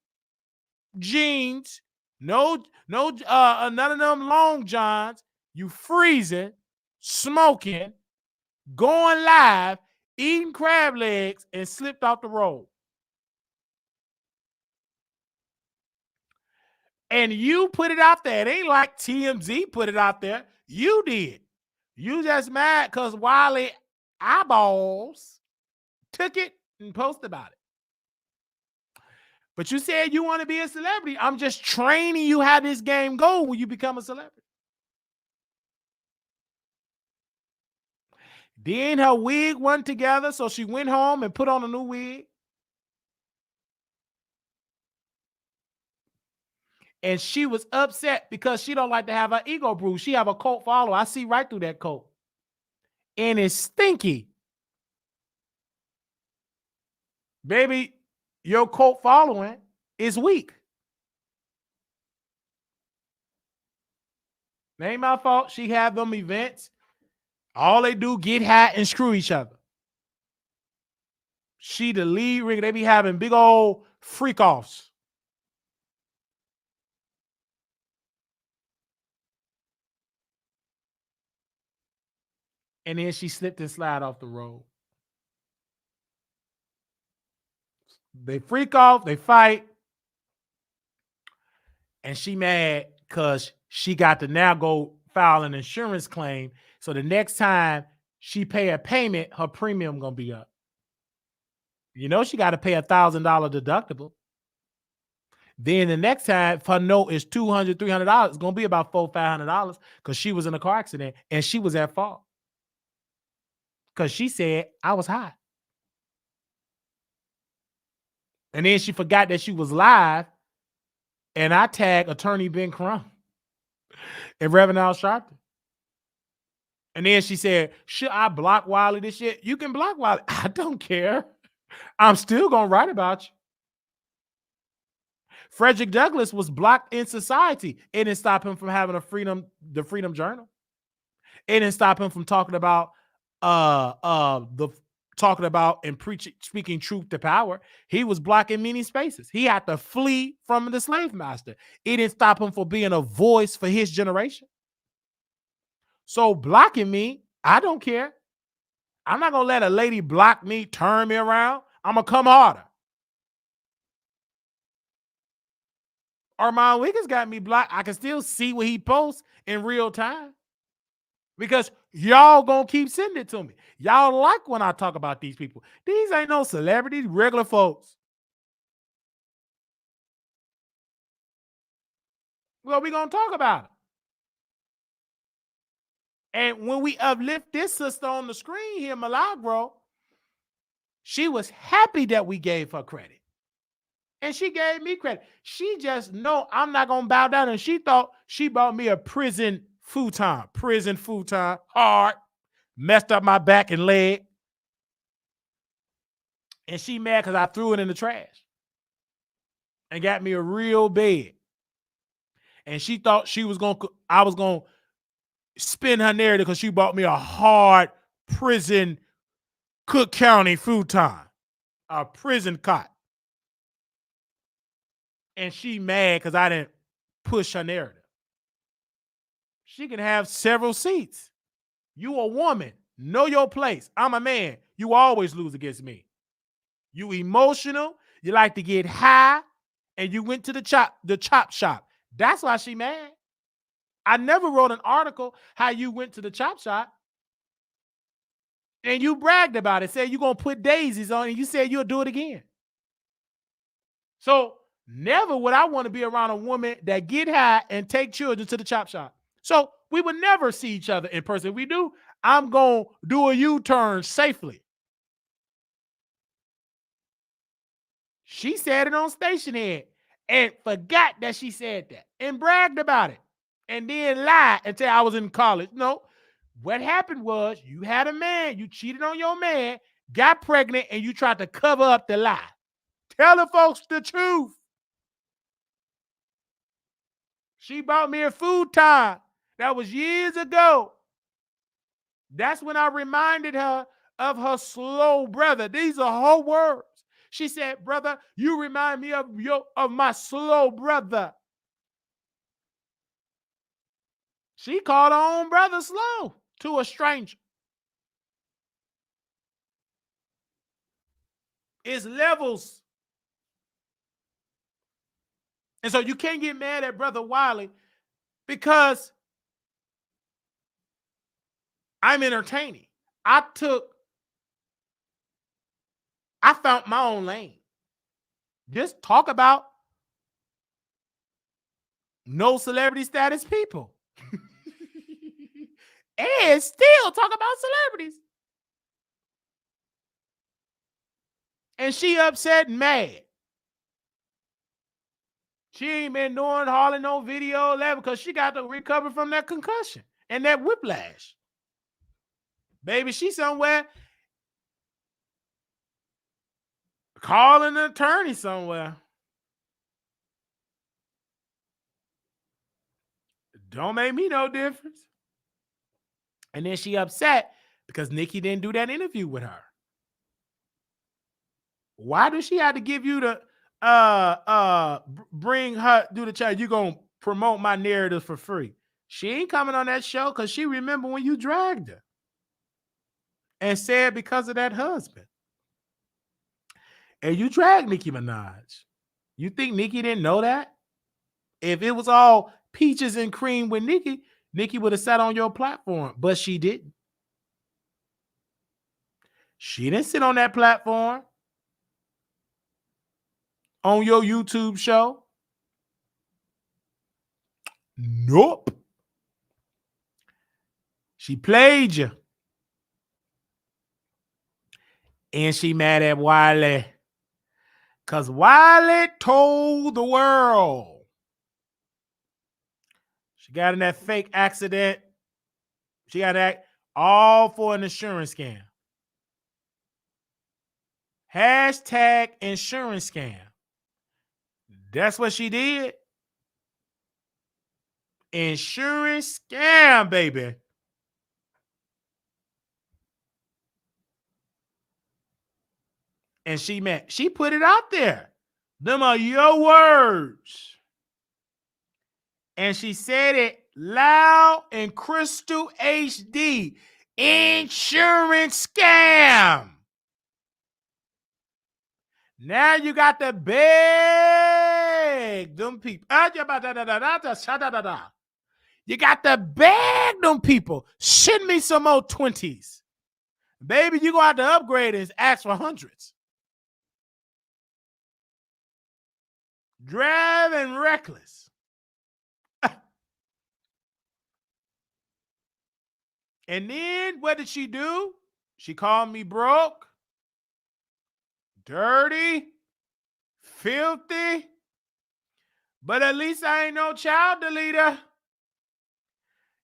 B: jeans. None of them long johns. You freezing, smoking, going live, eating crab legs, and slipped off the road. And you put it out there. It ain't like TMZ put it out there. You did. You just mad because Wiley Eyeballs took it and posted about it. But you said you want to be a celebrity. I'm just training you how this game goes when you become a celebrity. Then her wig went together, so she went home and put on a new wig. And she was upset because she don't like to have her ego bruised. She have a cult follower. I see right through that cult. And it's stinky. Baby, your cult following is weak. It ain't my fault. She have them events. All they do, get high and screw each other. She the lead ringer. They be having big old freak offs. And then she slipped and slide off the road. They freak off, they fight. And she mad because she got to now go file an insurance claim. So the next time she pay a payment, her premium gonna be up. You know she got to pay $1,000 deductible. Then the next time, if her note is $200, $300, it's gonna be about $400, $500 because she was in a car accident and she was at fault. Because she said, I was high. And then she forgot that she was live. And I tagged attorney Ben Crump and Reverend Al Sharpton. And then she said, should I block Wiley this shit? You can block Wiley. I don't care. I'm still going to write about you. Frederick Douglass was blocked in society. It didn't stop him from having the Freedom Journal. It didn't stop him from talking about and speaking truth to power. He was blocking many spaces. He had to flee from the slave master. It didn't stop him from being a voice for his generation. So blocking me, I don't care. I'm not going to let a lady block me, turn me around. I'm going to come harder. Armon Wiggins got me blocked. I can still see what he posts in real time. Because y'all gonna keep sending it to me. Y'all like when I talk about these people. These ain't no celebrities, regular folks. Well, we gonna talk about it. And when we uplift this sister on the screen here, Milagro, she was happy that we gave her credit. And she gave me credit. She just know I'm not gonna bow down. And she thought she bought me a prison futon, hard, messed up my back and leg. And she mad because I threw it in the trash and got me a real bed. And she thought I was going to spin her narrative because she bought me a hard prison Cook County futon, a prison cot. And she mad because I didn't push her narrative. She can have several seats. You a woman. Know your place. I'm a man. You always lose against me. You emotional. You like to get high. And you went to the chop shop. That's why she mad. I never wrote an article how you went to the chop shop. And you bragged about it. Said you're going to put daisies on it. And you said you'll do it again. So never would I want to be around a woman that get high and take children to the chop shop. So we would never see each other in person. If we do, I'm going to do a U-turn safely. She said it on Station Head and forgot that she said that and bragged about it and then lied and said I was in college. No, what happened was you had a man, you cheated on your man, got pregnant, and you tried to cover up the lie. Tell the folks the truth. She bought me a futon. That was years ago. That's when I reminded her of her slow brother. These are her words. She said, brother, you remind me of my slow brother. She called her own brother slow to a stranger. It's levels. And so you can't get mad at Brother Wiley because I'm entertaining. I found my own lane. Just talk about no celebrity status people. And still talk about celebrities. And she upset and mad. She ain't been doing hardly no video level because she got to recover from that concussion and that whiplash. Baby, she somewhere calling an attorney somewhere. Don't make me no difference. And then she upset because Nikki didn't do that interview with her. Why does she have to give you the bring her do the chat? You gonna promote my narrative for free? She ain't coming on that show because she remember when you dragged her and said because of that husband. And you dragged Nicki Minaj. You think Nicki didn't know that? If it was all peaches and cream with Nicki, Nicki would have sat on your platform, but she didn't. She didn't sit on that platform on your YouTube show. Nope. She played you. And she mad at Wiley. Because Wiley told the world. She got in that fake accident. She got that all for an insurance scam. Hashtag insurance scam. That's what she did. Insurance scam, baby. And she put it out there. Them are your words. And she said it loud and crystal HD. Insurance scam. Now you got to beg them people. You got to beg them people. Send me some more 20s. Baby, you're going to have to upgrade and ask for hundreds. Driving reckless. And then what did she do? She called me broke, dirty, filthy, but at least I ain't no child deleter.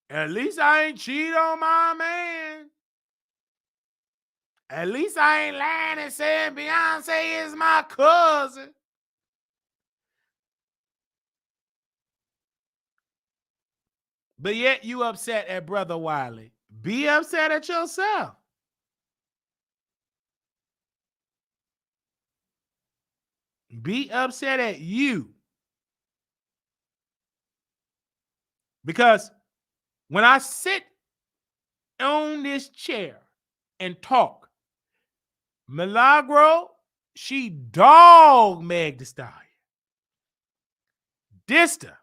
B: At least I ain't cheat on my man. At least I ain't lying and saying Beyonce is my cousin. But yet you upset at Brother Wiley. Be upset at yourself. Be upset at you. Because when I sit on this chair and talk, Milagro, she dog Meg Thee Stallion. Dissed her.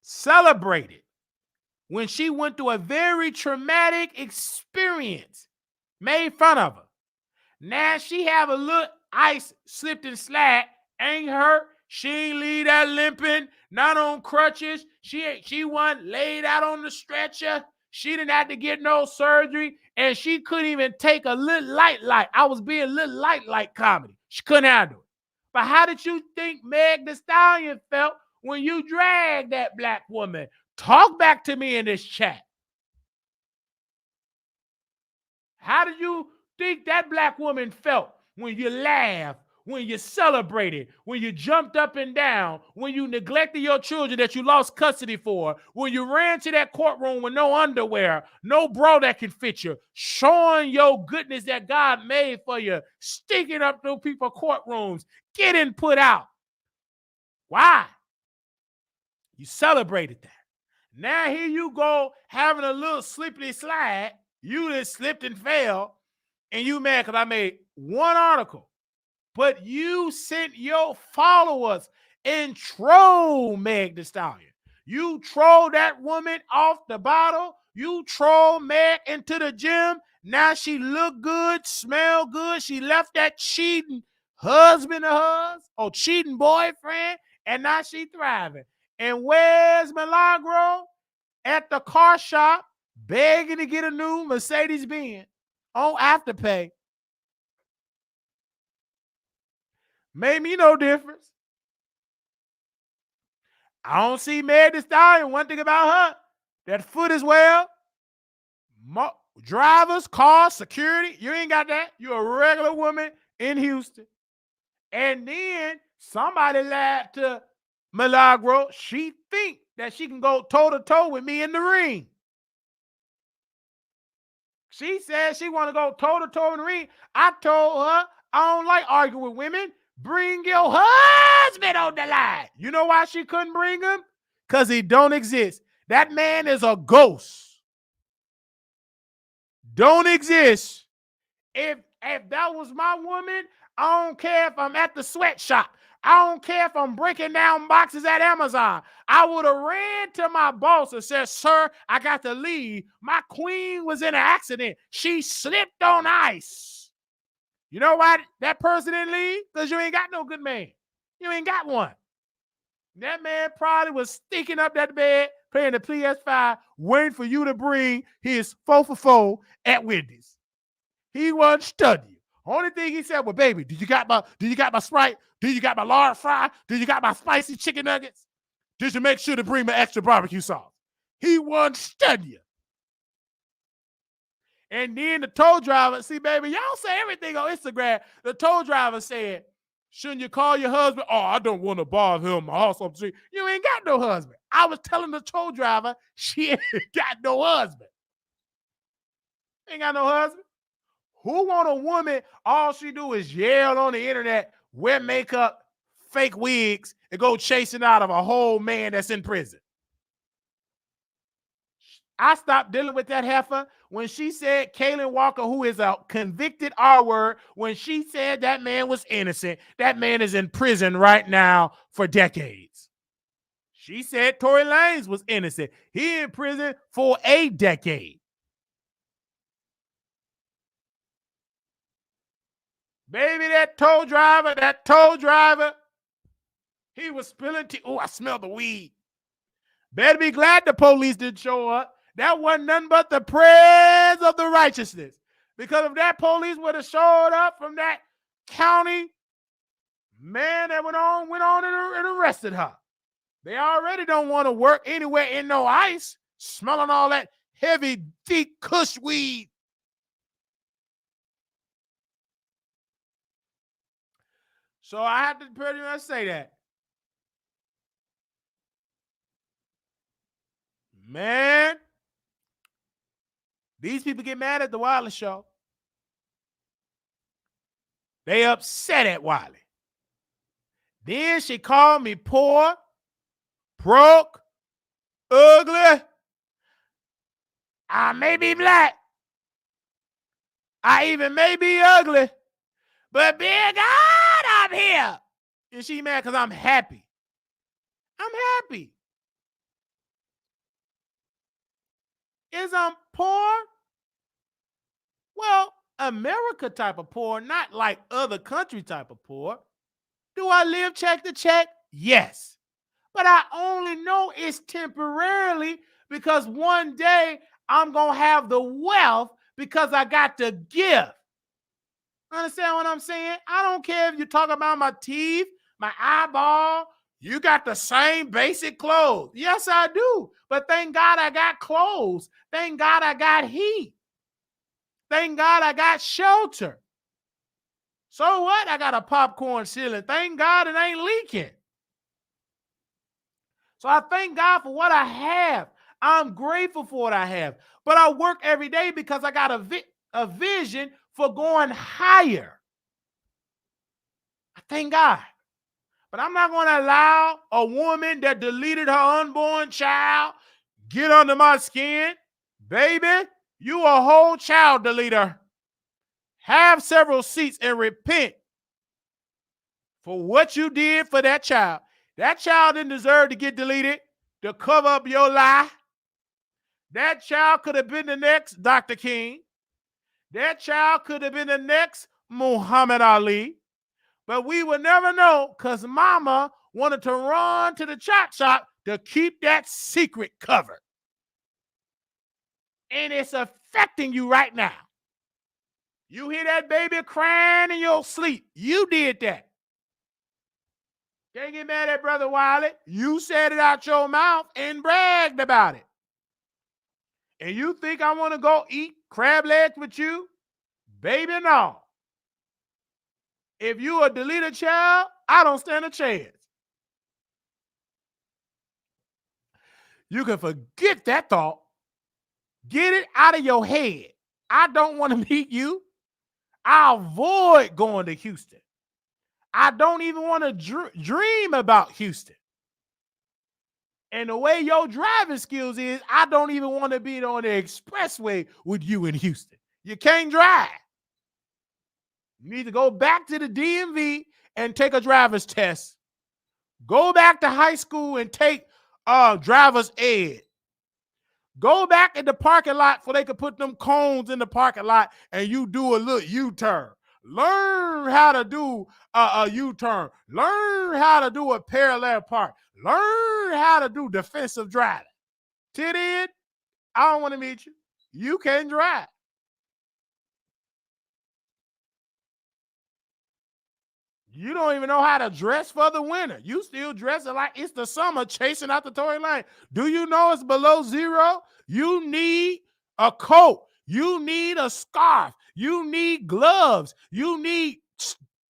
B: Celebrated. When she went through a very traumatic experience, made fun of her. Now she have a little ice slipped and slide, ain't hurt. She ain't leave that limping, not on crutches. She wasn't laid out on the stretcher. She didn't have to get no surgery, and she couldn't even take a little light. I was being little light comedy. She couldn't handle it. But how did you think Meg Thee Stallion felt when you dragged that black woman? Talk back to me in this chat. How did you think that black woman felt when you laughed, when you celebrated, when you jumped up and down, when you neglected your children that you lost custody for, when you ran to that courtroom with no underwear, no bra that can fit you, showing your goodness that God made for you, stinking up through people's courtrooms, getting put out? Why? You celebrated that. Now here you go having a little slippity slide. You just slipped and fell, and you mad because I made one article. But you sent your followers and troll Meg Thee Stallion. You troll that woman off the bottle. You troll Meg into the gym. Now she look good, smell good. She left that cheating husband of hers or cheating boyfriend, and now she thriving. And where's Milagro? At the car shop, begging to get a new Mercedes-Benz on Afterpay. Made me no difference. I don't see Meg Thee Stallion. One thing about her, that foot as well. Drivers, cars, security, you ain't got that. You're a regular woman in Houston. And then somebody lied to Milagro. She think that she can go toe-to-toe with me in the ring. She said she want to go toe-to-toe in the ring. I told her I don't like arguing with women. Bring your husband on the line. You know why she couldn't bring him? Because he don't exist. That man is a ghost. Don't exist. If that was my woman, I don't care if I'm at the sweatshop. I don't care if I'm breaking down boxes at Amazon. I would have ran to my boss and said, sir, I got to leave. My queen was in an accident. She slipped on ice. You know why that person didn't leave? Because you ain't got no good man. You ain't got one. That man probably was stinking up that bed, playing the PS5, waiting for you to bring his 4 for 4 at Wendy's. He wasn't studying. Only thing he said, well, baby, do you got my Sprite? Do you got my large fry? Do you got my spicy chicken nuggets? Did you make sure to bring my extra barbecue sauce? He wasn't studying. And then the tow driver, see, baby, y'all say everything on Instagram. The tow driver said, shouldn't you call your husband? Oh, I don't want to bother him. My house up the street. You ain't got no husband. I was telling the tow driver she ain't got no husband. Ain't got no husband. Who want a woman, all she do is yell on the internet, wear makeup, fake wigs, and go chasing out of a whole man that's in prison? I stopped dealing with that heifer when she said Kaylin Walker, who is a convicted R-word, when she said that man was innocent. That man is in prison right now for decades. She said Tory Lanez was innocent. He in prison for a decade. Baby, that tow driver, he was spilling tea. Oh, I smell the weed. Better be glad the police didn't show up. That wasn't nothing but the prayers of the righteousness. Because if that police would have showed up from that county, man, that went on and arrested her. They already don't want to work anywhere in no ice, smelling all that heavy, deep kush weed. So I have to pretty much say that. Man, these people get mad at the Wiley show. They upset at Wiley. Then she called me poor, broke, ugly. I may be black. I even may be ugly. But big God, I'm here. And she mad because I'm happy. I'm happy. Is I'm poor? Well, America type of poor, not like other country type of poor. Do I live check to check? Yes. But I only know it's temporarily because one day I'm going to have the wealth because I got the gift. Understand what I'm saying? I don't care if you talk about my teeth, my eyeball. You got the same basic clothes. Yes, I do. But thank God I got clothes. Thank God I got heat. Thank God I got shelter. So what? I got a popcorn ceiling. Thank God it ain't leaking. So I thank God for what I have. I'm grateful for what I have. But I work every day because I got a vision for going higher. I thank God. But I'm not going to allow a woman that deleted her unborn child get under my skin. Baby, you a whole child deleter. Have several seats and repent for what you did for that child. That child didn't deserve to get deleted to cover up your lie. That child could have been the next Dr. King. That child could have been the next Muhammad Ali. But we would never know because mama wanted to run to the chop shop to keep that secret covered. And it's affecting you right now. You hear that baby crying in your sleep. You did that. Can't get mad at Brother Wiley. You said it out your mouth and bragged about it. And you think I want to go eat crab legs with you? Baby, no. If you a deleted child, I don't stand a chance. You can forget that thought. Get it out of your head. I don't want to meet you. I avoid going to Houston. I don't even want to dream about Houston. And the way your driving skills is, I don't even want to be on the expressway with you in Houston. You can't drive. You need to go back to the DMV and take a driver's test. Go back to high school and take driver's ed. Go back in the parking lot so they could put them cones in the parking lot and you do a little U-turn. Learn how to do a U-turn. Learn how to do a parallel park. Learn how to do defensive driving. Till then, I don't want to meet you. You can't drive. You don't even know how to dress for the winter. You still dressing like it's the summer chasing out the Tory Lane. Do you know it's below zero? You need a coat. You need a scarf. You need gloves. You need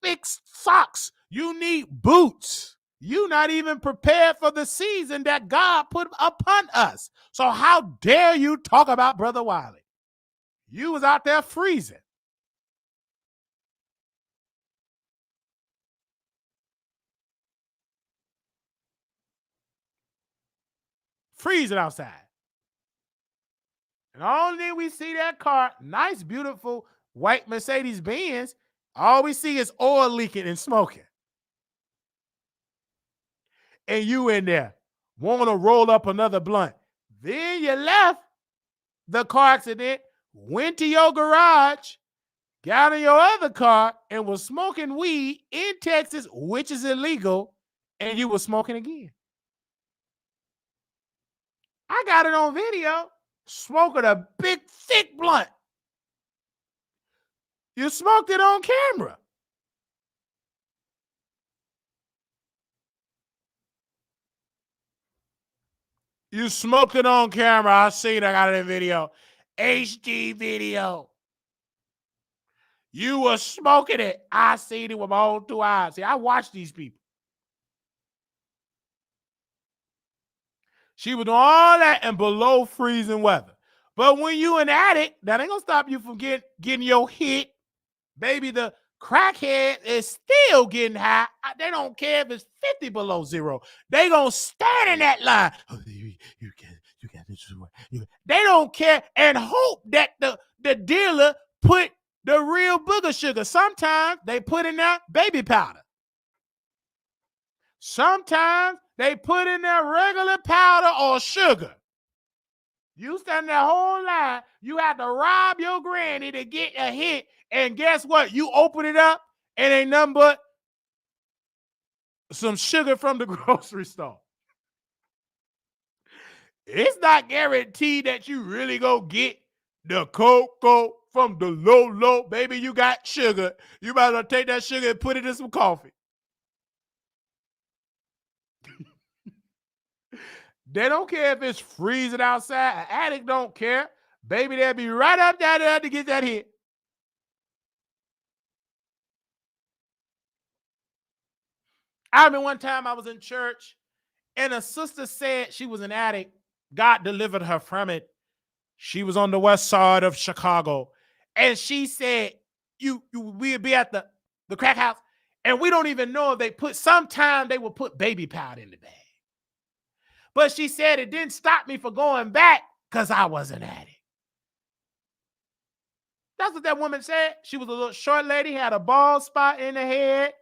B: thick socks. You need boots. You're not even prepared for the season that God put upon us. So how dare you talk about Brother Wiley? You was out there freezing. Freezing outside. And the only thing we see that car, nice, beautiful white Mercedes Benz, all we see is oil leaking and smoking. And you in there want to roll up another blunt. Then you left the car accident, went to your garage, got in your other car, and was smoking weed in Texas, which is illegal, and you were smoking again. I got it on video, smoking a big, thick blunt. You smoked it on camera. You smoked it on camera. I seen it. I got it in video. HD video. You were smoking it. I seen it with my own 2 eyes. See, I watch these people. She was doing all that in below freezing weather. But when you an addict, that ain't going to stop you from getting your hit. Baby, the crackhead is still getting high. They don't care if it's 50 below zero. They going to stand in that line. Oh, you got this. They don't care and hope that the dealer put the real booger sugar. Sometimes they put in there baby powder. Sometimes they put in there regular powder or sugar. You stand there whole line. You have to rob your granny to get a hit. And guess what? You open it up and ain't nothing but some sugar from the grocery store. it's not guaranteed that you really go get the cocoa from the low. Baby, you got sugar. You might as well take that sugar and put it in some coffee. They don't care if it's freezing outside. An addict don't care. Baby, they'll be right up there to get that hit. I remember one time I was in church and a sister said she was an addict. God delivered her from it. She was on the west side of Chicago. And she said, we'll be at the crack house. And we don't even know if sometimes they will put baby powder in the bag. But she said it didn't stop me from going back because I was an addict. That's what that woman said. She was a little short lady, had a bald spot in the head,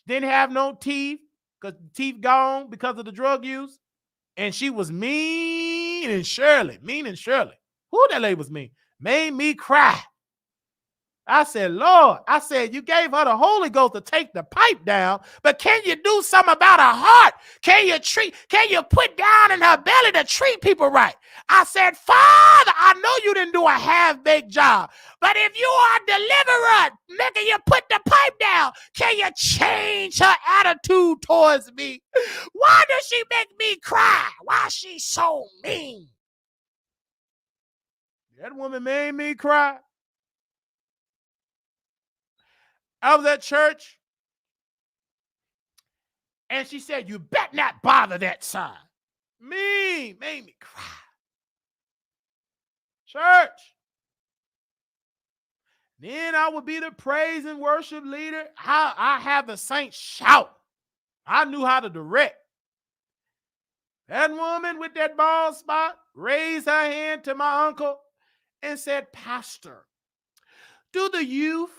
B: didn't have no teeth because teeth gone because of the drug use. And she was mean and Shirley. Who that lady was mean? Made me cry. I said, Lord, you gave her the Holy Ghost to take the pipe down, but can you do something about her heart? Can you put down in her belly to treat people right? I said, Father, I know you didn't do a half-baked job, but if you are a deliverer, nigga, you put the pipe down. Can you change her attitude towards me? Why does she make me cry? Why is she so mean? That woman made me cry. I was at church, and she said, you better not bother that sign. Made me cry. Church. Then I would be the praise and worship leader. I have the saints shout. I knew how to direct. That woman with that bald spot raised her hand to my uncle and said, Pastor, do the youth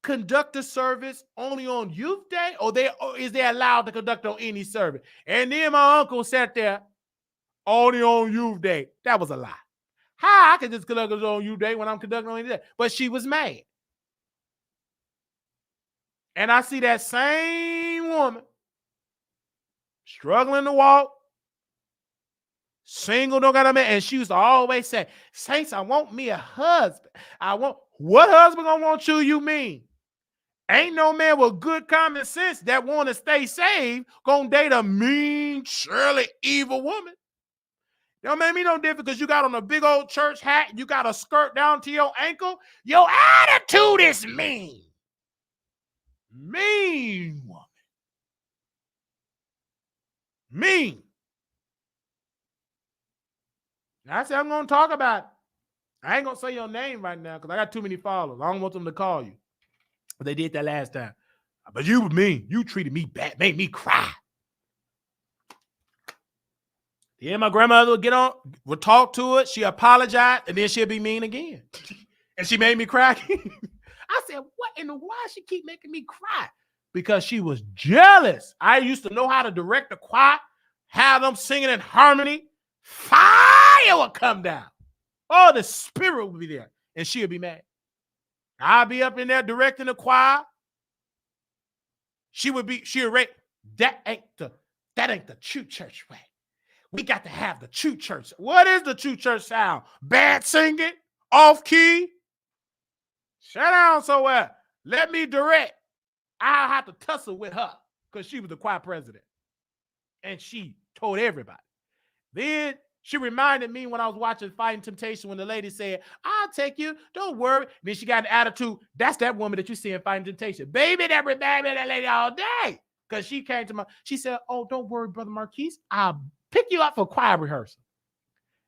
B: conduct a service only on youth day, or is they allowed to conduct on any service? And then my uncle sat there, only on youth day. That was a lie. How I can just conduct it on youth day when I'm conducting on any day? But she was mad. And I see that same woman struggling to walk, single, don't got a man, and she used to always say, Saints, I want me a husband. What husband gonna want you mean? Ain't no man with good common sense that want to stay saved gonna date a mean, surely evil woman. Don't make me no different because you got on a big old church hat, you got a skirt down to your ankle. Your attitude is mean. Mean woman. Mean. Now, I said, I'm going to talk about it. I ain't going to say your name right now because I got too many followers. I don't want them to call you. But they did that last time. But you were mean. You treated me bad, made me cry. Yeah, my grandmother would talk to her. She apologized, and then she'll be mean again. And she made me cry. I said, why she keep making me cry? Because she was jealous. I used to know how to direct the choir, have them singing in harmony. Fire would come down. Oh, the spirit would be there. And she'll be mad. I'll be up in there directing the choir. She'll rate, that ain't the true church way. We got to have the true church. What is the true church sound? Bad singing? Off key? Shut down somewhere. Let me direct. I'll have to tussle with her because she was the choir president. And she told everybody. Then she reminded me when I was watching Fighting Temptation when the lady said, I'll take you. Don't worry. Then she got an attitude. That's that woman that you see in Fighting Temptation. Baby, that reminded me of that lady all day. Because she came to she said, oh, don't worry, Brother Marquise. I'll pick you up for choir rehearsal.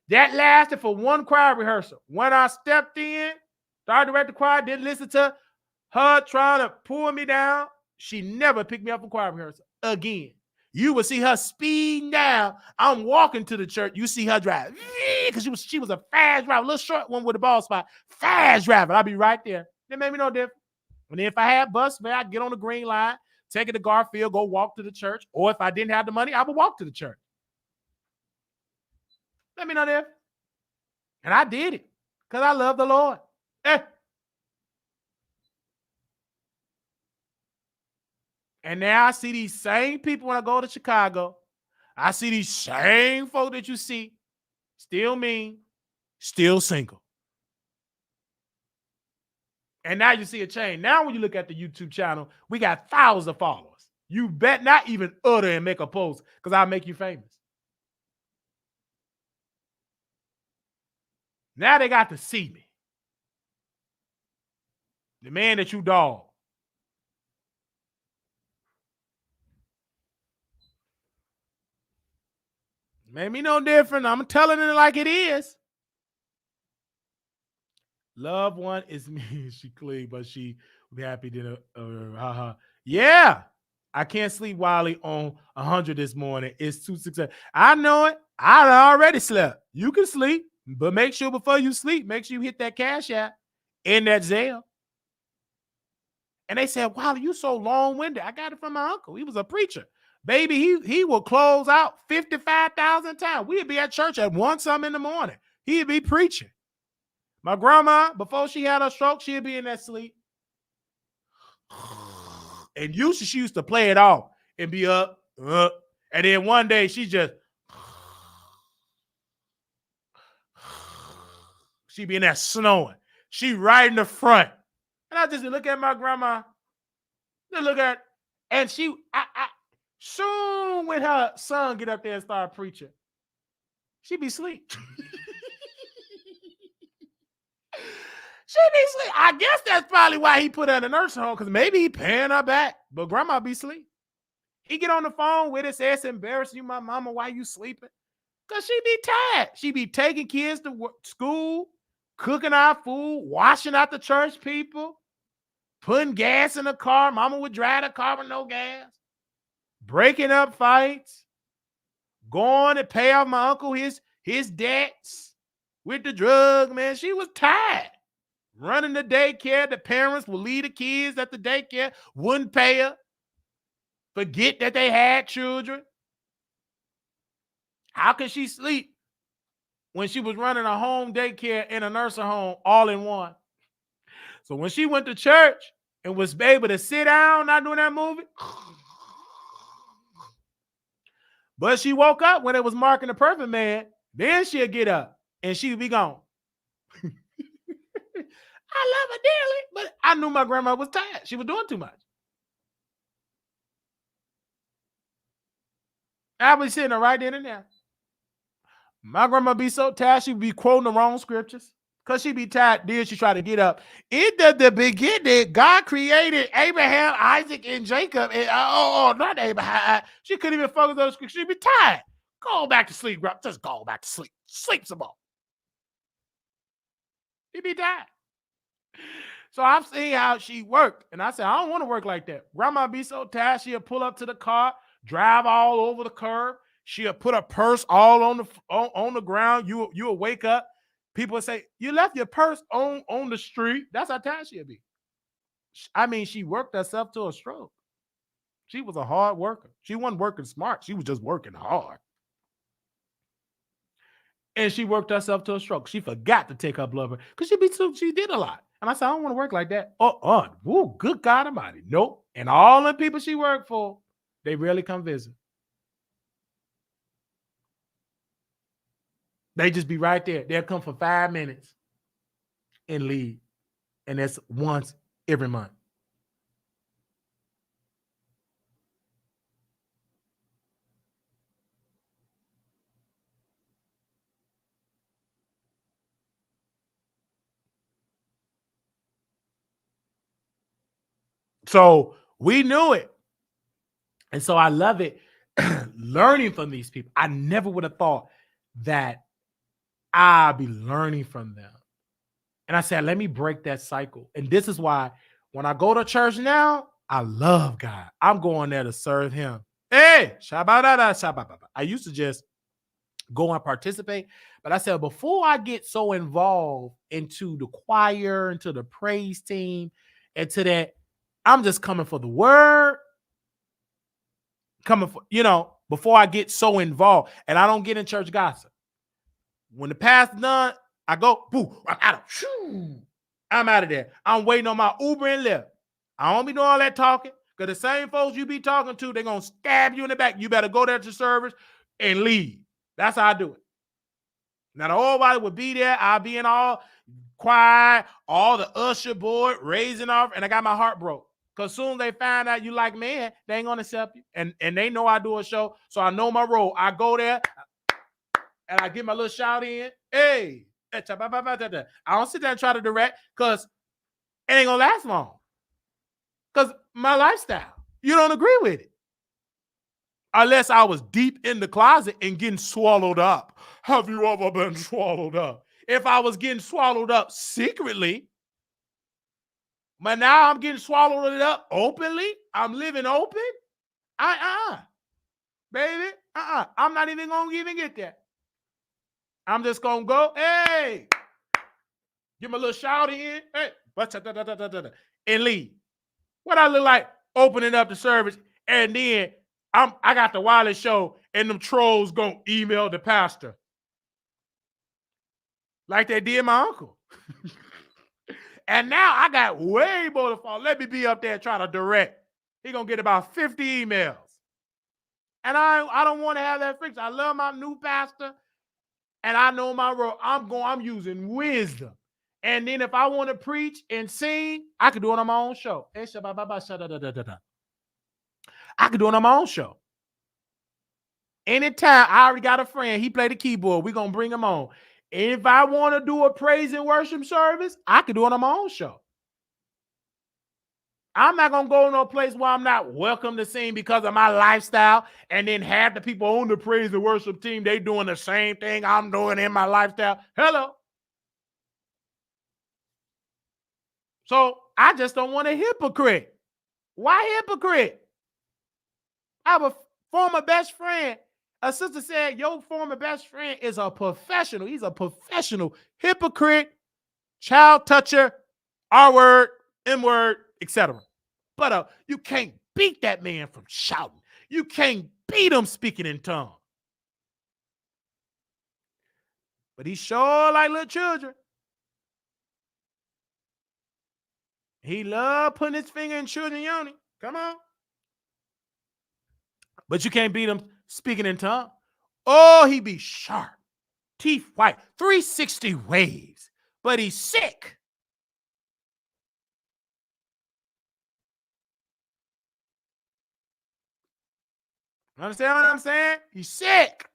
B: That lasted for one choir rehearsal. When I stepped in, started to direct the choir, didn't listen to her trying to pull me down. She never picked me up for choir rehearsal again. You would see her speeding down. I'm walking to the church. You see her drive. Because she was a fast driver, a little short one with a ball spot. Fast driver. I'll be right there. It made me no different. And then if I had bus fare, I'd get on the green line, take it to Garfield, go walk to the church. Or if I didn't have the money, I would walk to the church. Let me know there. And I did it because I love the Lord. And now I see these same people when I go to Chicago. I see these same folk that you see still mean, still single. And now you see a change. Now when you look at the YouTube channel, we got thousands of followers. You bet not even utter and make a post because I'll make you famous. Now they got to see me. The man that you dog. Made me no different. I'm telling it like it is. Loved one is me. She clean, but she will be happy to haha. Yeah. I can't sleep Wiley on 100 this morning. It's 267. I know it. I already slept. You can sleep, but make sure before you sleep, make sure you hit that Cash App in that Zelle. And they said, Wiley, you so long-winded. I got it from my uncle. He was a preacher. Baby, he will close out 55,000 times. We'd be at church at 1 something in the morning. He'd be preaching. My grandma, before she had her stroke, she'd be in that sleep. And usually she used to play it off and be up. And then one day she just, she be in that snowing. She right in the front. And I just look at my grandma, just look at, and she, soon when her son get up there and start preaching, she be asleep. She be asleep. I guess that's probably why he put her in the nursing home, because maybe he paying her back, but grandma be asleep. He get on the phone with her, say it's embarrassing you, my mama, why you sleeping? Because she be tired. She be taking kids to work, school, cooking our food, washing out the church people, putting gas in the car. Mama would drive the car with no gas, breaking up fights, going to pay off my uncle his debts with the drug, man. She was tired. Running the daycare, the parents will leave the kids at the daycare, wouldn't pay her, forget that they had children. How could she sleep when she was running a home daycare and a nursing home all in one? So when she went to church and was able to sit down, not doing that movie, but she woke up when it was marking the perfect man, then she'll get up and she'll be gone. I love her dearly, but I knew my grandma was tired. She was doing too much. I was sitting there right then and there. My grandma be so tired, she would be quoting the wrong scriptures. Because she be tired, then she try to get up. In the beginning, God created Abraham, Isaac, and Jacob. And, not Abraham. She couldn't even focus on those scriptures. She'd be tired. Go back to sleep, bro. Just go back to sleep. Sleep some more. She'd be tired. So I've seen how she worked. And I said, I don't want to work like that. Grandma be so tired, she'll pull up to the car, drive all over the curb. She'll put her purse all on the ground. You'll wake up. People say, you left your purse on the street. That's how tired she'll be. I mean, she worked herself to a stroke. She was a hard worker. She wasn't working smart. She was just working hard. And she worked herself to a stroke. She forgot to take her blood pressure because she did a lot. And I said, I don't want to work like that. Woo, good God Almighty. Nope. And all the people she worked for, they rarely come visit. They just be right there. They'll come for 5 minutes and leave. And that's once every month. So we knew it. And so I love it learning from these people. I never would have thought that I'd be learning from them. And I said, let me break that cycle. And this is why when I go to church now, I love God. I'm going there to serve him. Hey, I used to just go and participate. But I said, before I get so involved into the choir, into the praise team, into that, I'm just coming for the word. Coming for, before I get so involved. And I don't get in church gossip. When the pastor's done, I go, boo, I'm out of there. I'm waiting on my Uber and Lyft. I don't be doing all that talking, because the same folks you be talking to, they're going to stab you in the back. You better go there to service and leave. That's how I do it. Now the whole body would be there. I'll be in all quiet, all the usher board raising off, and I got my heart broke. Because soon they find out you like men, they ain't gonna accept you. And they know I do a show, so I know my role. I go there and I get my little shout in. Hey, I don't sit there and try to direct because it ain't gonna last long. Because my lifestyle, you don't agree with it. Unless I was deep in the closet and getting swallowed up. Have you ever been swallowed up? If I was getting swallowed up secretly, but now I'm getting swallowed up openly, I'm living open, baby, I'm not even gonna even get there. I'm just gonna go, hey, give me a little shout in, hey, and leave. What I look like opening up the service, and then I got the wireless show, and them trolls gonna email the pastor. Like they did my uncle. And now I got way more to fall. Let me be up there trying to direct. He gonna get about 50 emails. And I don't want to have that friction. I love my new pastor, and I know my role. I'm using wisdom. And then if I want to preach and sing, I can do it on my own show. I can do it on my own show. Anytime, I already got a friend. He played the keyboard. We're going to bring him on. If I want to do a praise and worship service, I can do it on my own show. I'm not going to go to no place where I'm not welcome to sing because of my lifestyle, and then half the people on the praise and worship team, they doing the same thing I'm doing in my lifestyle. Hello. So I just don't want a hypocrite. Why hypocrite? I have a former best friend. A sister said, your former best friend is a professional. He's a professional hypocrite, child toucher, R-word, M-word, etc. But you can't beat that man from shouting. You can't beat him speaking in tongues. But he sure like little children. He love putting his finger in children's yoni. Come on. But you can't beat him speaking in tongues. Oh, he be sharp. Teeth white. 360 waves. But he's sick. Understand what I'm saying? He's sick.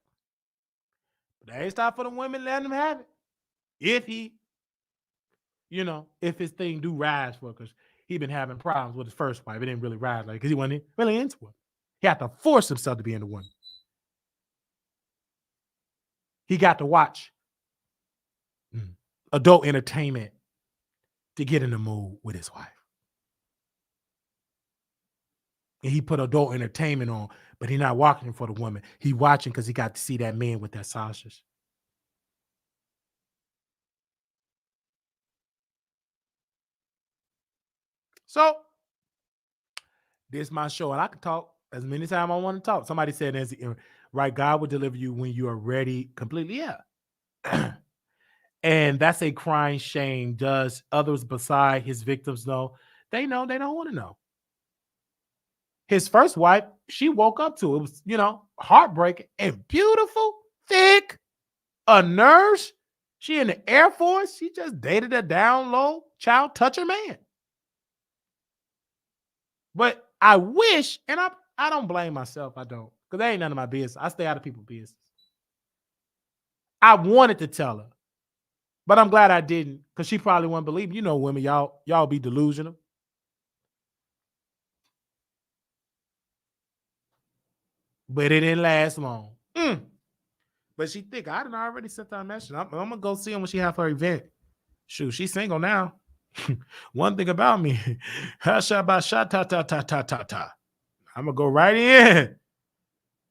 B: But that ain't stop for the women letting him have it. If he, if his thing do rise for it, because he been having problems with his first wife. It didn't really rise like because he wasn't really into it. He had to force himself to be into one. He got to watch adult entertainment to get in the mood with his wife. And he put adult entertainment on, but he's not watching for the woman. He watching because he got to see that man with that sausage. So, this is my show, and I can talk as many times I want to talk. Somebody said, right, God will deliver you when you are ready completely. Yeah. And that's a crying shame. Does others beside his victims know? They know. They don't want to know. His first wife, she woke up to it. It was, heartbreaking and beautiful, thick, a nurse. She in the Air Force. She just dated a down low child toucher man. But I wish, and I don't blame myself. I don't, because that ain't none of my business. I stay out of people's business. I wanted to tell her, but I'm glad I didn't, because she probably wouldn't believe me. Women, y'all be delusional. But it didn't last long. But she think I done already sent her a message. I'm gonna go see her when she have her event. Shoot, she's single now. One thing about me, I'm gonna go right in.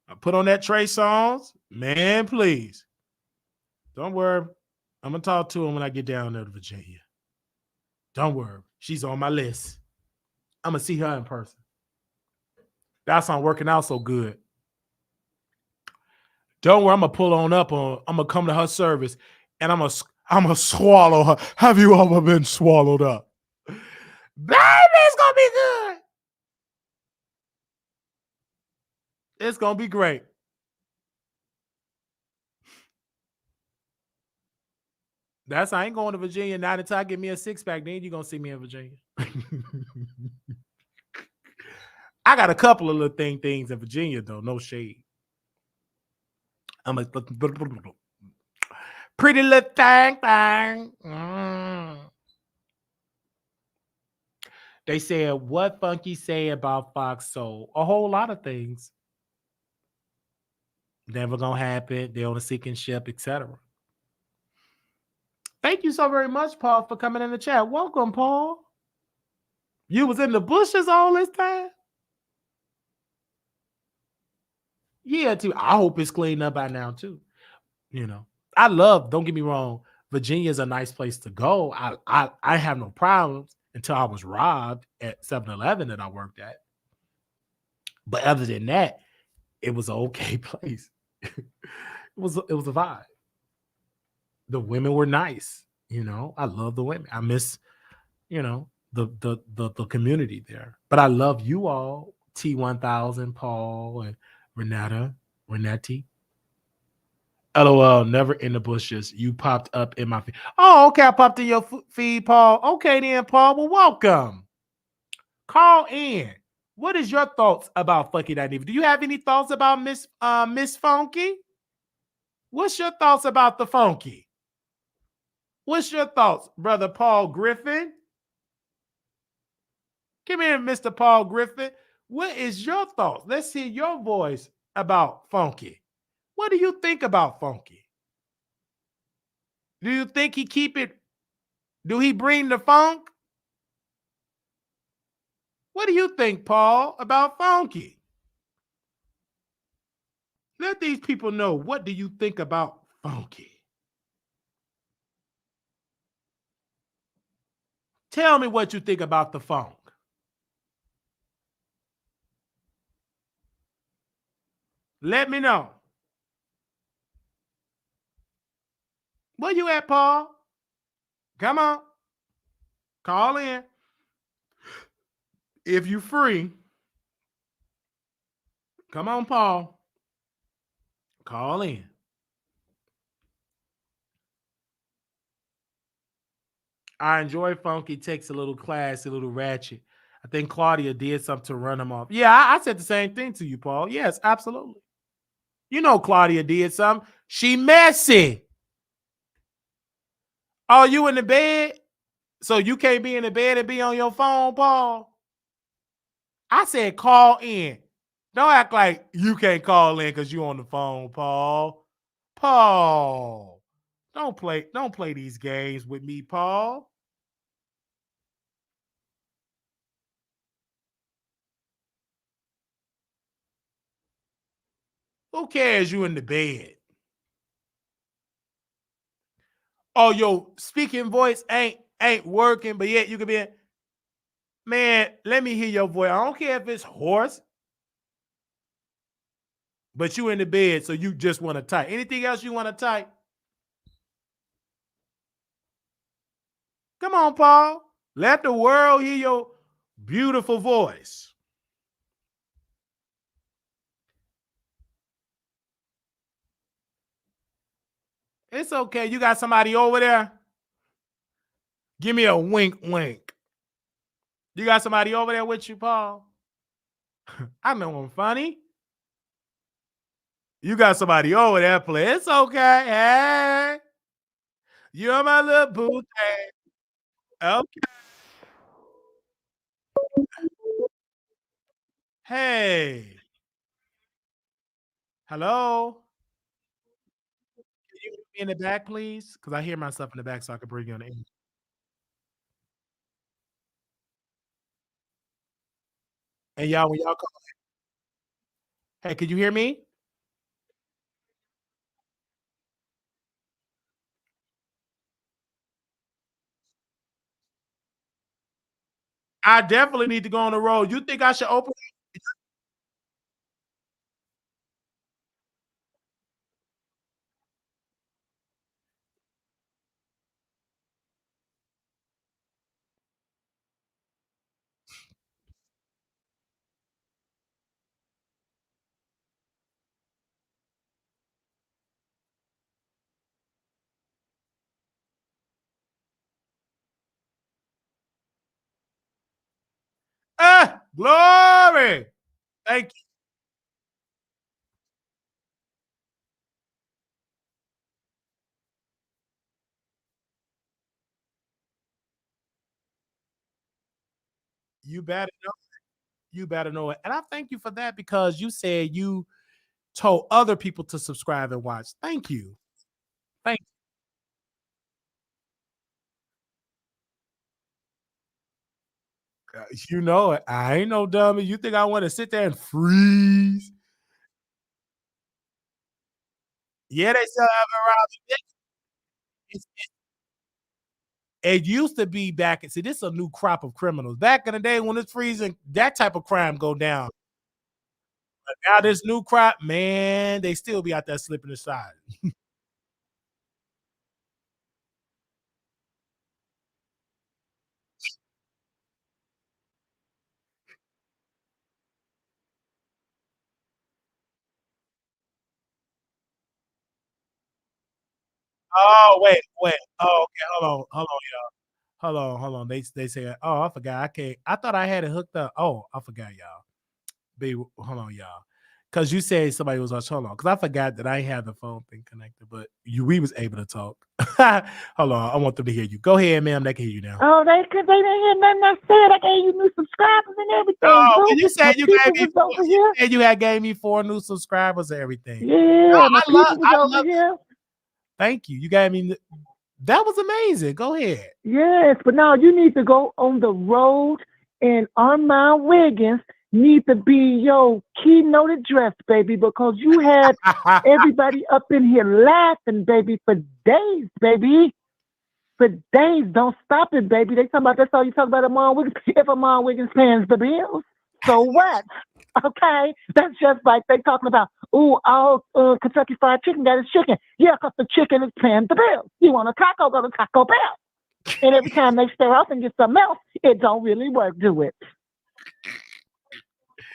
B: I put on that Trey Songz. Man, please. Don't worry. I'm gonna talk to him when I get down there to Virginia. Don't worry. She's on my list. I'm gonna see her in person. That's not working out so good. Don't worry, I'm gonna pull on up on. I'm gonna come to her service, and I'm gonna swallow her. Have you ever been swallowed up? Baby, it's gonna be good. It's gonna be great. I ain't going to Virginia. Not until I get me a 6-pack. Then you gonna see me in Virginia. I got a couple of little things in Virginia though. No shade. I'm a pretty little thing. They said what Funky say about Fox Soul. A whole lot of things. Never gonna happen. They're on a sinking ship, etc. Thank you so very much, Paul, for coming in the chat. Welcome, Paul. You was in the bushes all this time? Yeah, too. I hope it's cleaned up by now, too. You know, don't get me wrong, Virginia's a nice place to go. I have no problems until I was robbed at 7-Eleven that I worked at. But other than that, it was an okay place. it was a vibe. The women were nice. I love the women. I miss, the community there. But I love you all, T1000, Paul, and Renetti. LOL, never in the bushes. You popped up in my feed. Oh, okay. I popped in your feed, Paul. Okay, then, Paul. Well, welcome. Call in. What is your thoughts about Funky Dineva? Do you have any thoughts about Miss Funky? What's your thoughts about the Funky? What's your thoughts, brother Paul Griffin? Come here, Mr. Paul Griffin. What is your thoughts? Let's hear your voice about Funky. What do you think about Funky? Do you think he keep it? Do he bring the funk? What do you think, Paul, about Funky? Let these people know, what do you think about Funky? Tell me what you think about the funk. Let me know. Where you at, Paul? Come on. Call in. If you free, come on, Paul. Call in. I enjoy Funky. Takes a little class, a little ratchet. I think Claudia did something to run him off. Yeah, I said the same thing to you, Paul. Yes, absolutely. You know Claudia did something. She messy. Oh, you in the bed? So you can't be in the bed and be on your phone, Paul? I said call in. Don't act like you can't call in because you on the phone, Paul. Paul. Don't play these games with me, Paul. Who cares you in the bed? Oh, your speaking voice ain't working, but yet you can be in. Man, let me hear your voice. I don't care if it's hoarse, but you in the bed, so you just want to type. Anything else you want to type? Come on, Paul. Let the world hear your beautiful voice. It's okay. You got somebody over there? Give me a wink, wink. You got somebody over there with you, Paul? I know I'm funny. You got somebody over there play. It's okay. Hey, you're my little boo thing. Okay. Hey. Hello. Can you meet me in the back, please? Because I hear myself in the back, so I can bring you on the end. And y'all, when y'all come, hey, can you hear me? I definitely need to go on the road. You think I should open? Glory. Thank you. You better know. You better know it. And I thank you for that because you said you told other people to subscribe and watch. Thank you. Thank you. You know it. I ain't no dummy. You think I want to sit there and freeze? Yeah, they still have it around. It used to be back. See, this is a new crop of criminals. Back in the day when it's freezing, that type of crime go down. But now this new crop, man, they still be out there slipping aside. Oh, wait. Oh, okay. Hold on. They say, oh, I forgot. I can't. I thought I had it hooked up. Oh, I forgot, y'all. Baby, hold on, y'all. Cause you said somebody was watching. Hold on, cause I forgot that I had the phone thing connected, but we was able to talk. Hold on, I want them to hear you. Go ahead, ma'am. They can hear you now.
D: Oh, they didn't hear nothing I said. I gave you new subscribers and everything.
B: Oh,
D: Boo.
B: you said you
D: people
B: gave me
D: was over here.
B: you had gave me 4 new subscribers and everything.
D: Yeah, my people was
B: I
D: over
B: love.
D: here.
B: Thank you. You gave me. That was amazing. Go ahead.
D: Yes, but now you need to go on the road, and Armon Wiggins need to be your keynote address, baby, because you had everybody up in here laughing, baby, for days, baby. For days. Don't stop it, baby. They talking about that's all you talk about Armon Wiggins. If Armon Wiggins pays the bills, so what? Okay, that's just like they talking about. Ooh, all Kentucky Fried Chicken got its chicken. Yeah, because the chicken is paying the bills. You want a taco? Go to Taco Bell. And every time they stir up and get something else, it don't really work, do it?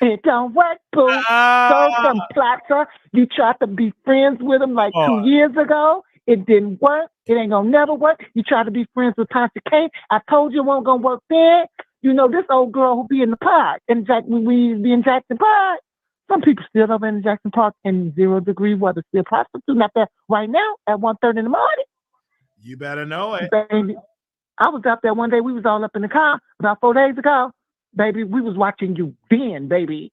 D: It don't work, boo. So some plotter, you tried to be friends with them like 2 years ago. It didn't work. It ain't gonna never work. You tried to be friends with Tasha K. I told you it wasn't gonna work then. You know, this old girl who be in the park, and when we be in Jackson Park, some people still over in Jackson Park in 0 degree weather, still prostituting out there right now at 1:30 in the morning.
B: You better know it.
D: Baby, I was out there one day. We was all up in the car about 4 days ago. Baby, we was watching you then, baby.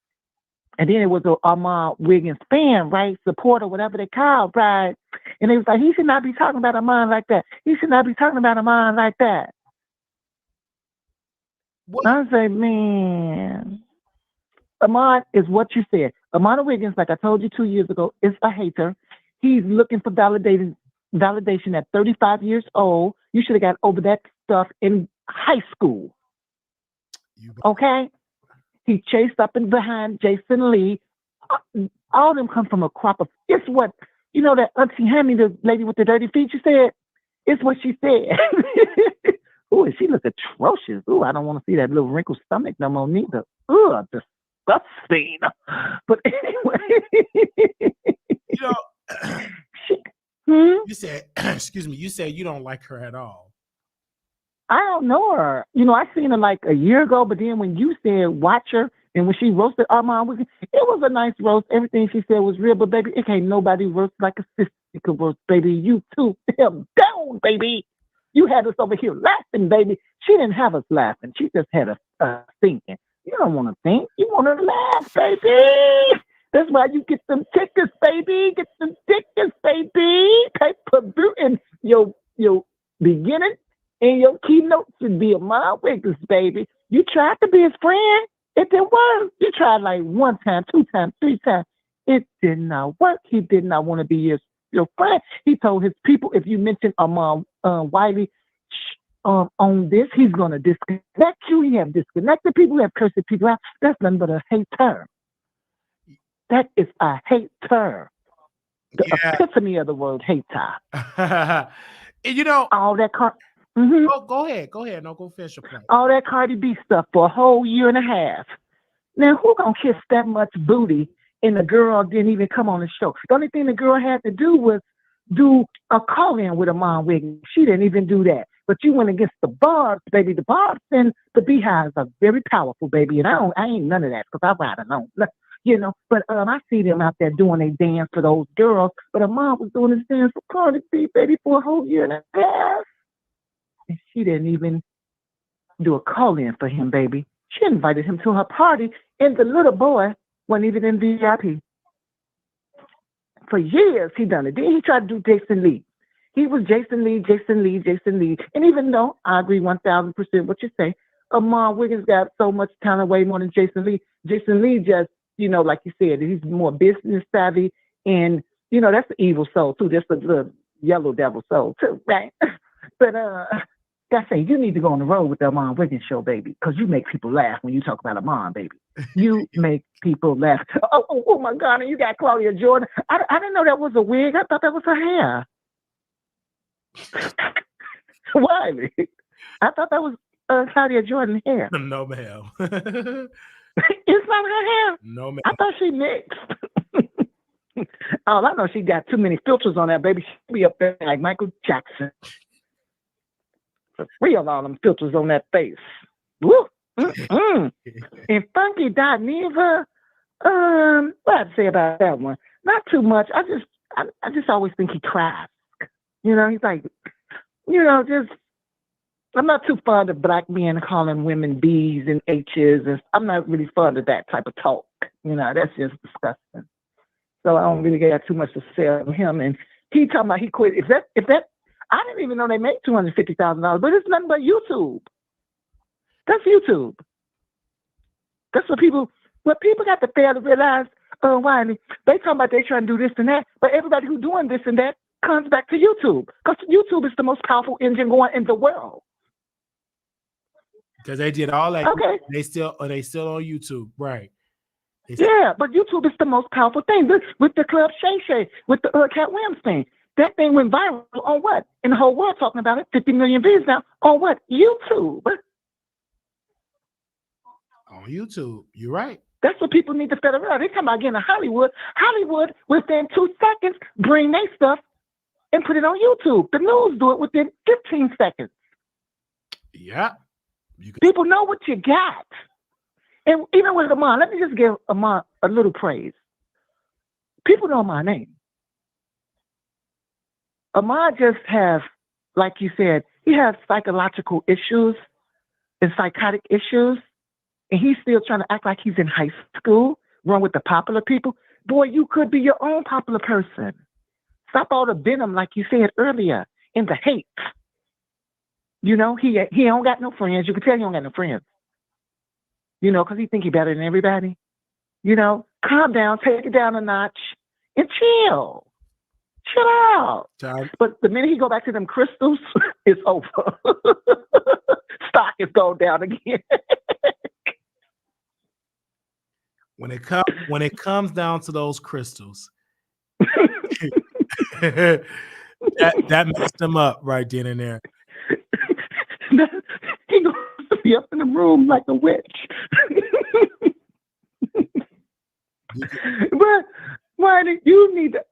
D: And then it was a Armon Wiggins fan, right? Supporter, whatever they call, right? And they was like, he should not be talking about Armon like that. He should not be talking about Armon like that.
B: What?
D: I say, man, Armon is what you said. Armon Wiggins, like I told you 2 years ago, is a hater. He's looking for validation at 35 years old. You should have got over that stuff in high school. Okay? He chased up and behind Jason Lee. All of them come from a crop of, it's what, you know, that Auntie Hammy, the lady with the dirty feet, you said? It's what she said. Ooh, she look atrocious. Ooh, I don't want to see that little wrinkled stomach no more neither. Ooh, disgusting. But anyway.
B: You know, you said, excuse me, you said you don't like her at all.
D: I don't know her. You know, I seen her like a year ago, but then when you said watch her and when she roasted Armon Wiggins, it was a nice roast. Everything she said was real, but baby, it can't nobody roast like a sister could roast, baby. You too him down, baby. You had us over here laughing, baby. She didn't have us laughing. She just had us thinking. You don't want to think. You want to laugh, baby. That's why you get them tickets, baby. Get them tickets, baby. Pay per view in your beginning. And your keynote should be Armon Wiggins, baby. You tried to be his friend. It didn't work. You tried like 1 time, 2 times, 3 times. It did not work. He did not want to be your friend. He told his people, if you mention Armon Wiley on this, he's going to disconnect you. He have disconnected people. He have cursed people out. That's nothing but a hater. That is a hater. The epiphany of the word hater.
B: You know,
D: all that
B: Go ahead. No, go finish your point.
D: All that Cardi B stuff for a whole year and a half. Now, who gonna kiss that much booty and the girl didn't even come on the show? The only thing the girl had to do was do a call-in with Armon Wiggins. She didn't even do that.
E: But you went against the Barbs, baby. The Barbs and the Beehives are very powerful, baby. And I ain't none of that because I ride alone. You know, but I see them out there doing a dance for those girls. But her mom was doing this dance for Cardi B, baby, for a whole year and a half. And she didn't even do a call-in for him, baby. She invited him to her party, and the little boy wasn't even in VIP. For years, he done it. Then he tried to do Jason Lee. He was Jason Lee. And even though I agree 1,000% what you say, Armon Wiggins got so much talent, way more than Jason Lee. Jason Lee just, you know, like you said, he's more business savvy, and you know that's the evil soul too. That's the little yellow devil soul too, right? But I say you need to go on the road with the Armon Wiggins show, baby, because you make people laugh when you talk about Armon, baby. You make people laugh. Oh my God! And you got Claudia Jordan. I didn't know that was a wig. I thought that was her hair. Why? I thought that was Claudia Jordan hair.
B: No, ma'am.
E: It's not her hair.
B: No, ma'am.
E: I thought she mixed. Oh, I know she got too many filters on that, baby. She'll be up there like Michael Jackson. For real, all them filters on that face. Woo! And Funky Dineva, what I'd say about that one? Not too much. I just always think he cries. You know, he's like, you know, just. I'm not too fond of black men calling women B's and H's, and I'm not really fond of that type of talk. You know, that's just disgusting. So I don't really get too much to say on him. And he talking about he quit. If that, I didn't even know they make $250,000, but it's nothing but YouTube. That's YouTube. That's what people got to fail to realize. Why they talking about they trying to do this and that, but everybody who's doing this and that comes back to YouTube because YouTube is the most powerful engine going in the world.
B: Because they did all that.
E: Okay.
B: They still on YouTube, right?
E: Yeah, but YouTube is the most powerful thing. With the Club Shay Shay, with the Cat Williams thing, that thing went viral on what? And the whole world talking about it. 50 million views now on what? YouTube.
B: On YouTube, you're right.
E: That's what people need to figure out. They talking about getting a Hollywood. Hollywood within 2 seconds bring their stuff and put it on YouTube. The news do it within 15 seconds.
B: Yeah.
E: People know what you got. And even with Armon, let me just give Armon a little praise. People know my name. Armon just has, like you said, he has psychological issues and psychotic issues, and he's still trying to act like he's in high school, run with the popular people. Boy, you could be your own popular person. Stop all the venom, like you said earlier, and the hate. You know, he don't got no friends. You can tell he don't got no friends. You know, because he think he better than everybody. You know, calm down, take it down a notch, and chill. Chill out. But the minute he go back to them crystals, it's over. Stock is going down again.
B: When it comes down to those crystals, that messed him up right then and there.
E: He goes to be up in the room like a witch. But why do you need to?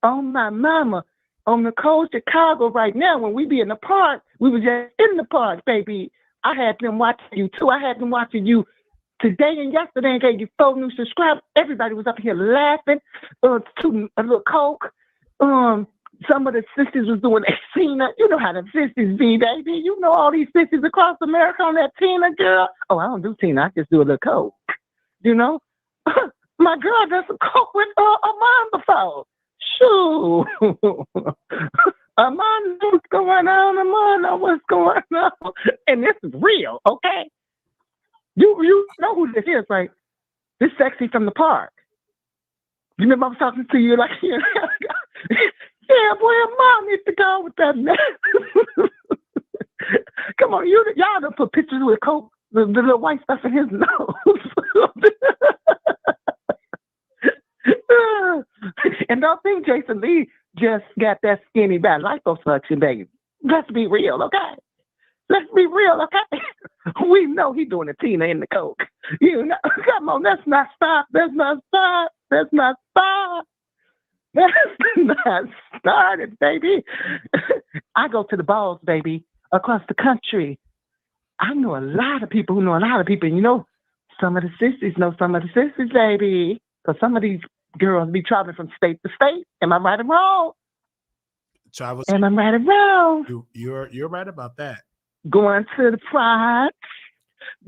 E: Oh my mama, on the cold Chicago right now, when we be in the park, we was just in the park, baby. I had them watching you too. I had them watching you today and yesterday and gave you 4 new subscribers. Everybody was up here laughing, tooting a little coke. Some of the sisters was doing a Tina. You know how the sisters be, baby. You know all these sisters across America on that Tina, girl. Oh, I don't do Tina. I just do a little coke. You know? My girl does some coke with Armon before. Shoot. Armon knows what's going on. Armon knows what's going on. And this is real, okay? You know who this is, right? This Sexy from the park. You remember I was talking to you like, yeah, boy, Mom needs to go with that man. Come on, y'all done put pictures with coke, the little white stuff in his nose. And don't think Jason Lee just got that skinny bad liposuction, baby. Let's be real, okay? Let's be real, okay? We know he's doing the Tina in the coke. You know, come on, let's not stop. Let's not stop. Let's not stop. That's not started, baby. I go to the balls, baby. across the country. I know a lot of people who know a lot of people. And some of the sissies know some of the sissies, baby. Because some of these girls be traveling from state to state. Am I right or wrong?
B: Travel.
E: Am I right or wrong?
B: You're right about that.
E: Going to the Pride,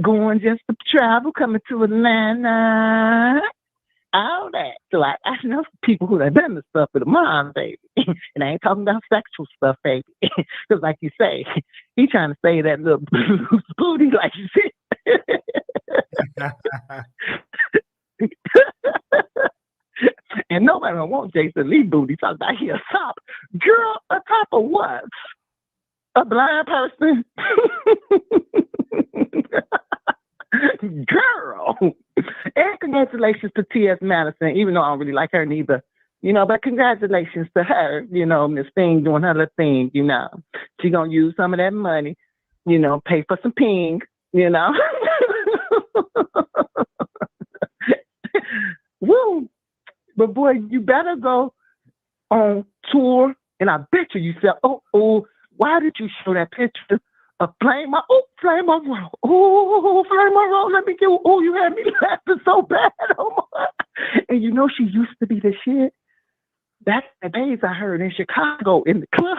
E: going just to travel, coming to Atlanta, all that. So I know people who have done the stuff for the mom, baby. And I ain't talking about sexual stuff, baby. Because like you say, he trying to say that little loose booty like you said. And nobody don't want Jason Lee booty. Talking about he a top. Girl, a top of what? A blind person? Girl. And congratulations to T.S. Madison, even though I don't really like her neither. But congratulations to her, Miss Thing doing her little thing, She gonna use some of that money, pay for some ping, Woo. But boy, you better go on tour, and I bet you said, oh, why did you show that picture of Flame on Roll? Oh, Flame on Roll, let me get, you had me laughing so bad. Oh my. And she used to be the shit. That's the days I heard in Chicago in the club.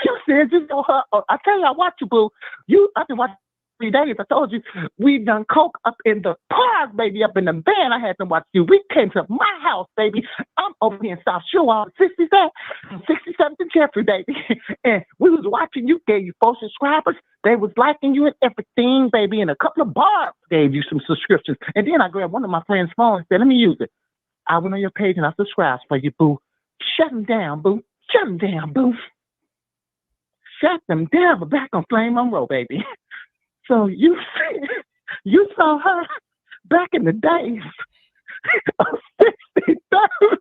E: You said, her. I tell you, I watch you, boo. I've been watching 3 days. I told you, we done coke up in the park, baby, up in the van. I had to watch you. We came to my house, baby. I'm over here in South Shore, 67th and Jeffrey, baby. And we was watching you, gave you 4 subscribers. They was liking you and everything, baby. And a couple of bars gave you some subscriptions. And then I grabbed one of my friend's phone and said, let me use it. I went on your page and I subscribed for you, boo. Shut them down, boo. Shut them down, boo. Shut them down, but back on Flame on Roll, baby. So you saw her back in the days of 63rd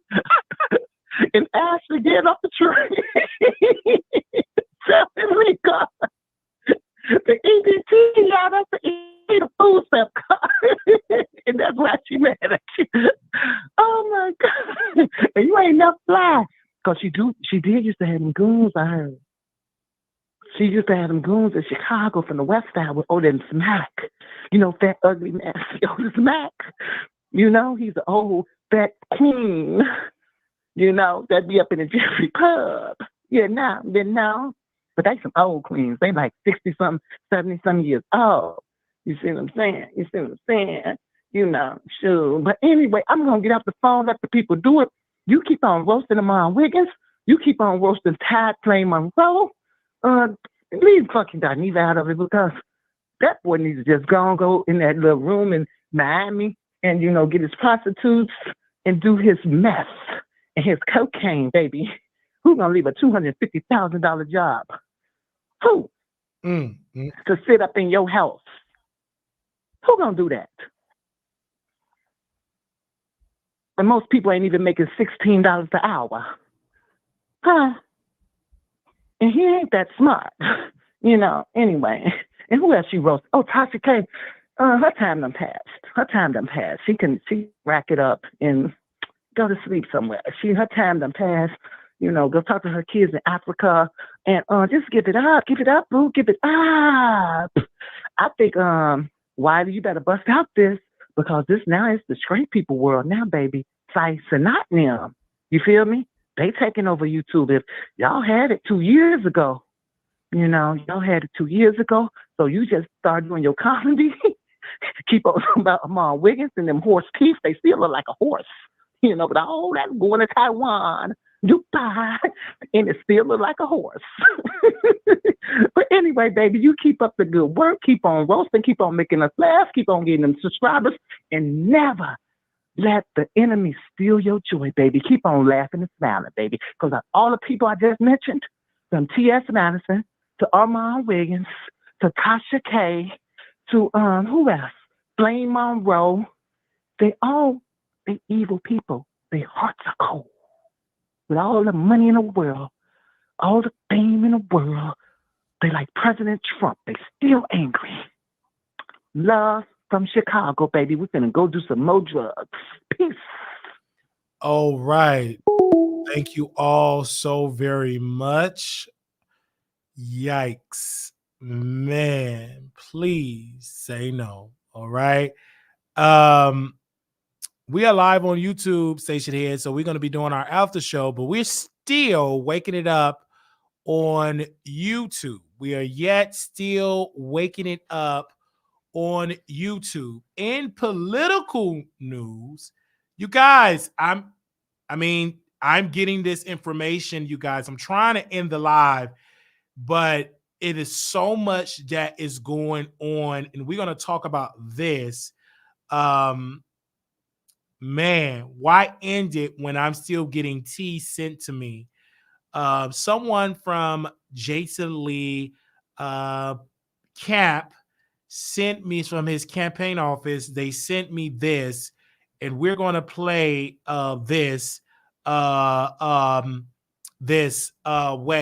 E: and Ashley getting off the train. Telling me, God, the EBT got us to eat a food stamp card. And that's why she mad at you. Oh my God. And you ain't never fly. Because she did used to have them goons, I heard. She used to have them goons in Chicago from the West Side with Odin Smack. Fat, ugly, nasty Odin Smack. He's an old, fat queen. That'd be up in the Jeffrey Pub. Now. But they some old queens. They like 60-something, 70-something years old. You see what I'm saying? Sure. But anyway, I'm going to get off the phone, let the people do it. You keep on roasting Armon Wiggins. You keep on roasting Tide Flame Monroe. Leave fucking Dineva out of it because that boy needs to just go in that little room in Miami and, get his prostitutes and do his meth and his cocaine, baby. Who's going to leave a $250,000 job? Who? To sit up in your house. Who going to do that? And most people ain't even making $16 an hour. Huh? And he ain't that smart, anyway. And who else she roast? Oh, Tasha K. Her time done passed. She rack it up and go to sleep somewhere. Her time done passed. Go talk to her kids in Africa and just give it up, boo, give it up. I think Wiley, you better bust out this because this now is the straight people world now, baby. Sites and not them. You feel me? They taking over YouTube. If y'all had it 2 years ago, y'all had it 2 years ago. So you just started doing your comedy. Keep on talking about Armon Wiggins and them horse teeth. They still look like a horse, but all that going to Taiwan, Dubai, and it still look like a horse. But anyway, baby, you keep up the good work. Keep on roasting. Keep on making us laugh. Keep on getting them subscribers and never let the enemy steal your joy, baby. Keep on laughing and smiling, baby. Because all the people I just mentioned, from T.S. Madison to Armon Wiggins to Tasha K to who else? Flame Monroe. They evil people. Their hearts are cold. With all the money in the world, all the fame in the world, they like President Trump. They still angry. Love from Chicago, baby. We're going to go do some more drugs. Peace.
B: All right. Thank you all so very much. Yikes. Man, please say no. All right. We are live on YouTube, Station Head, so we're going to be doing our after show, but we're still waking it up on YouTube. We are yet still waking it up on YouTube. In political news, you guys, I'm getting this information, you guys. I'm trying to end the live, but it is so much that is going on, and we're going to talk about this. Man, why end it when I'm still getting tea sent to me? Someone from Jason Lee camp sent me from his campaign office. They sent me this, and we're going to play this way.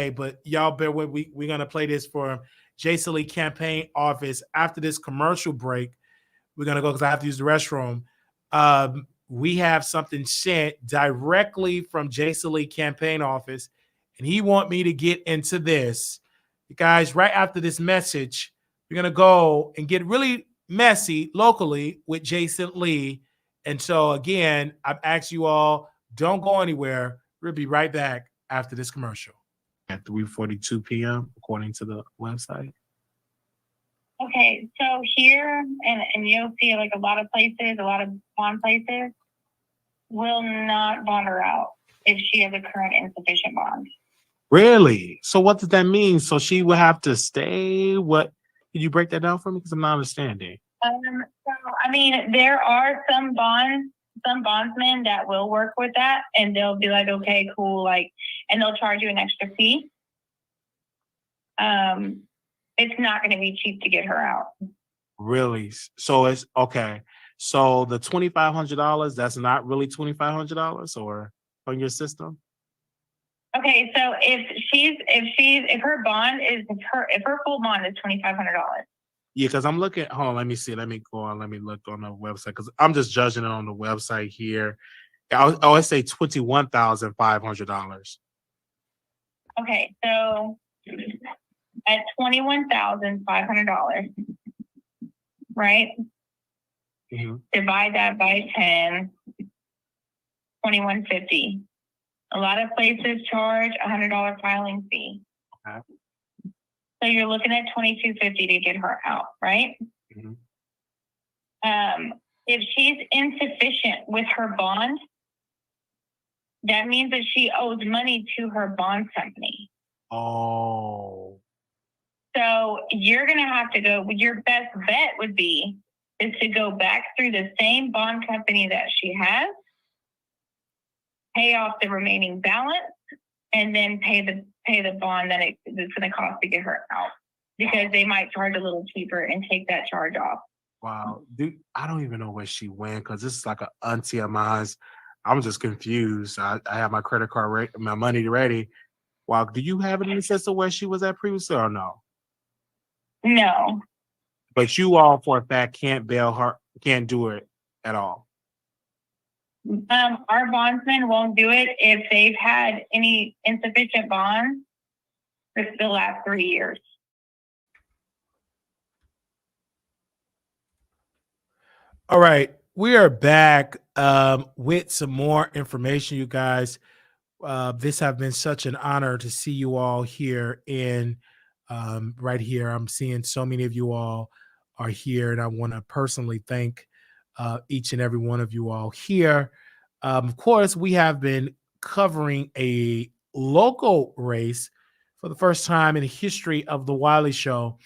B: But y'all bear with me. We're going to play this for Jason Lee campaign office after this commercial break. We're going to go because I have to use the restroom. We have something sent directly from Jason Lee campaign office, and he want me to get into this. You guys, right after this message, we're going to go and get really messy locally with Jason Lee. And so, again, I've asked you all, don't go anywhere. We'll be right back after this commercial. At 3:42 p.m., according to the website.
D: Okay, so here, and you'll see like a lot of places, a lot of bond places will not bond her out if she has a current insufficient bond.
B: Really? So what does that mean? So she will have to stay? What? Can you break that down for me? Because I'm not understanding.
D: There are some bondsmen that will work with that, and they'll be like, okay, cool, and they'll charge you an extra fee. It's not going to be cheap to get her out.
B: Really? So it's okay. So the $2,500, that's not really $2,500 or on your system?
D: Okay, so if her bond is if her full bond is $2,500.
B: Yeah, because I'm looking. Hold on, let me see. Let me go on. Let me look on the website because I'm just judging it on the website here. I always say $21,500.
D: Okay, so at $21,500, right?
B: Mm-hmm.
D: Divide that by 10, $2,150. A lot of places charge $100 filing fee.
B: Okay.
D: So you're looking at $2,250 to get her out, right?
B: Mm-hmm.
D: If she's insufficient with her bond, that means that she owes money to her bond company.
B: Oh.
D: So you're going to have to go, your best bet would be is to go back through the same bond company that she has, pay off the remaining balance, and then pay the bond that it's going to cost to get her out, because they might charge a little cheaper and take that charge off.
B: Wow. Dude, I don't even know where she went because this is like an auntie of mine. I'm just confused. I have my credit card my money ready. Wow. Do you have it in the system where she was at previously or no?
D: No.
B: But you all for a fact can't bail her, can't do it at all.
D: Our bondsmen won't do it if they've had any insufficient bonds for the last 3 years.
B: All right, we are back with some more information, you guys. This has been such an honor to see you all here right here. I'm seeing so many of you all are here, and I want to personally thank each and every one of you all here. Of course, we have been covering a local race for the first time in the history of the Wiley Show.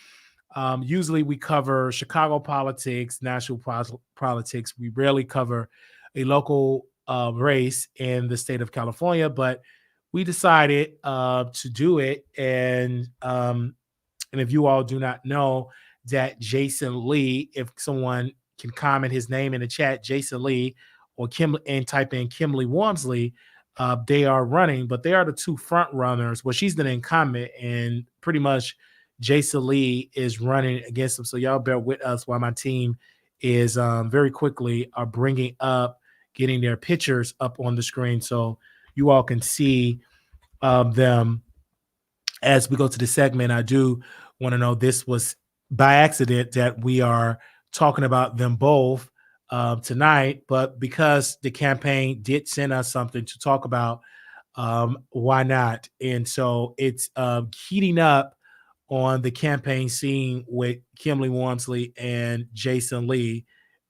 B: Usually we cover Chicago politics, national politics. We rarely cover a local race in the state of California, but we decided to do it. And if you all do not know that Jason Lee, if someone can comment his name in the chat, Jason Lee, or Kim, and type in Kimberly Walmsley, they are running, but they are the two front runners. Well, she's the incumbent, and pretty much Jason Lee is running against them. So y'all bear with us while my team is very quickly are bringing up, getting their pictures up on the screen so you all can see them as we go to the segment. I do want to know, this was by accident that we are talking about them both tonight, but because the campaign did send us something to talk about, why not? And so it's heating up on the campaign scene with Kimberly Walmsley and Jason Lee.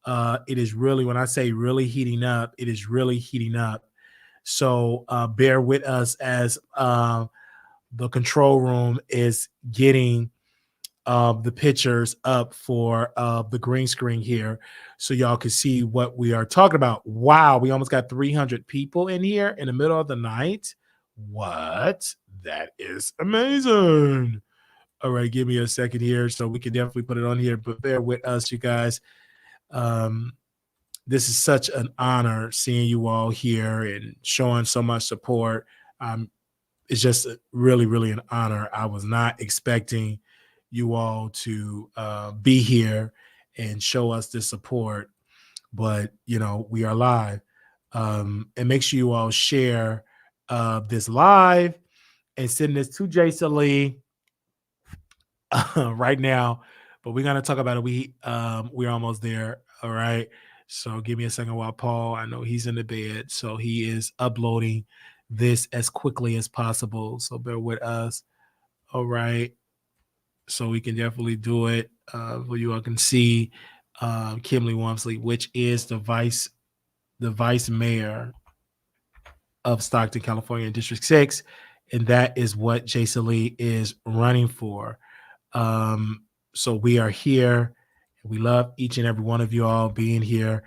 B: It is really, when I say really heating up, it is really heating up. So bear with us as the control room is getting the pictures up for the green screen here so y'all can see what we are talking about. Wow, we almost got 300 people in here in the middle of the night. What? That is amazing. All right, give me a second here so we can definitely put it on here, but bear with us, you guys. This is such an honor seeing you all here and showing so much support. It's just really, really an honor. I was not expecting you all to be here and show us this support, but we are live. And make sure you all share this live and send this to Jason Lee right now. But we're gonna talk about it. We're almost there. All right. So give me a second while Paul, I know he's in the bed, so he is uploading this as quickly as possible. So bear with us. All right. So we can definitely do it. Where you all can see Kimberly Walmsley, which is the vice mayor of Stockton, California, in District 6. And that is what Jason Lee is running for. So we are here. We love each and every one of you all being here.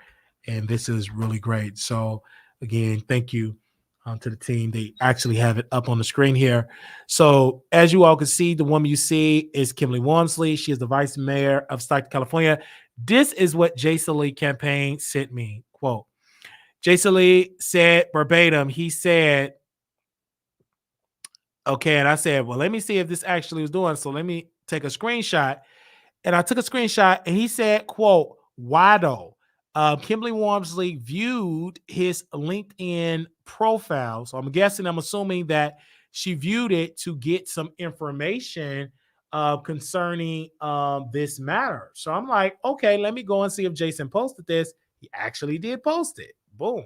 B: And this is really great. So again, thank you to the team. They actually have it up on the screen here. So as you all can see, the woman you see is Kimberly Walmsley. She is the vice mayor of Stockton, California. This is what Jason Lee campaign sent me. Quote, Jason Lee said verbatim, he said, okay, and I said, well, let me see if this actually was doing. So let me take a screenshot. And I took a screenshot and he said, quote, why though? Kimberly Walmsley viewed his LinkedIn profile. So I'm assuming that she viewed it to get some information concerning this matter. So I'm like, okay, let me go and see if Jason posted this. He actually did post it. Boom.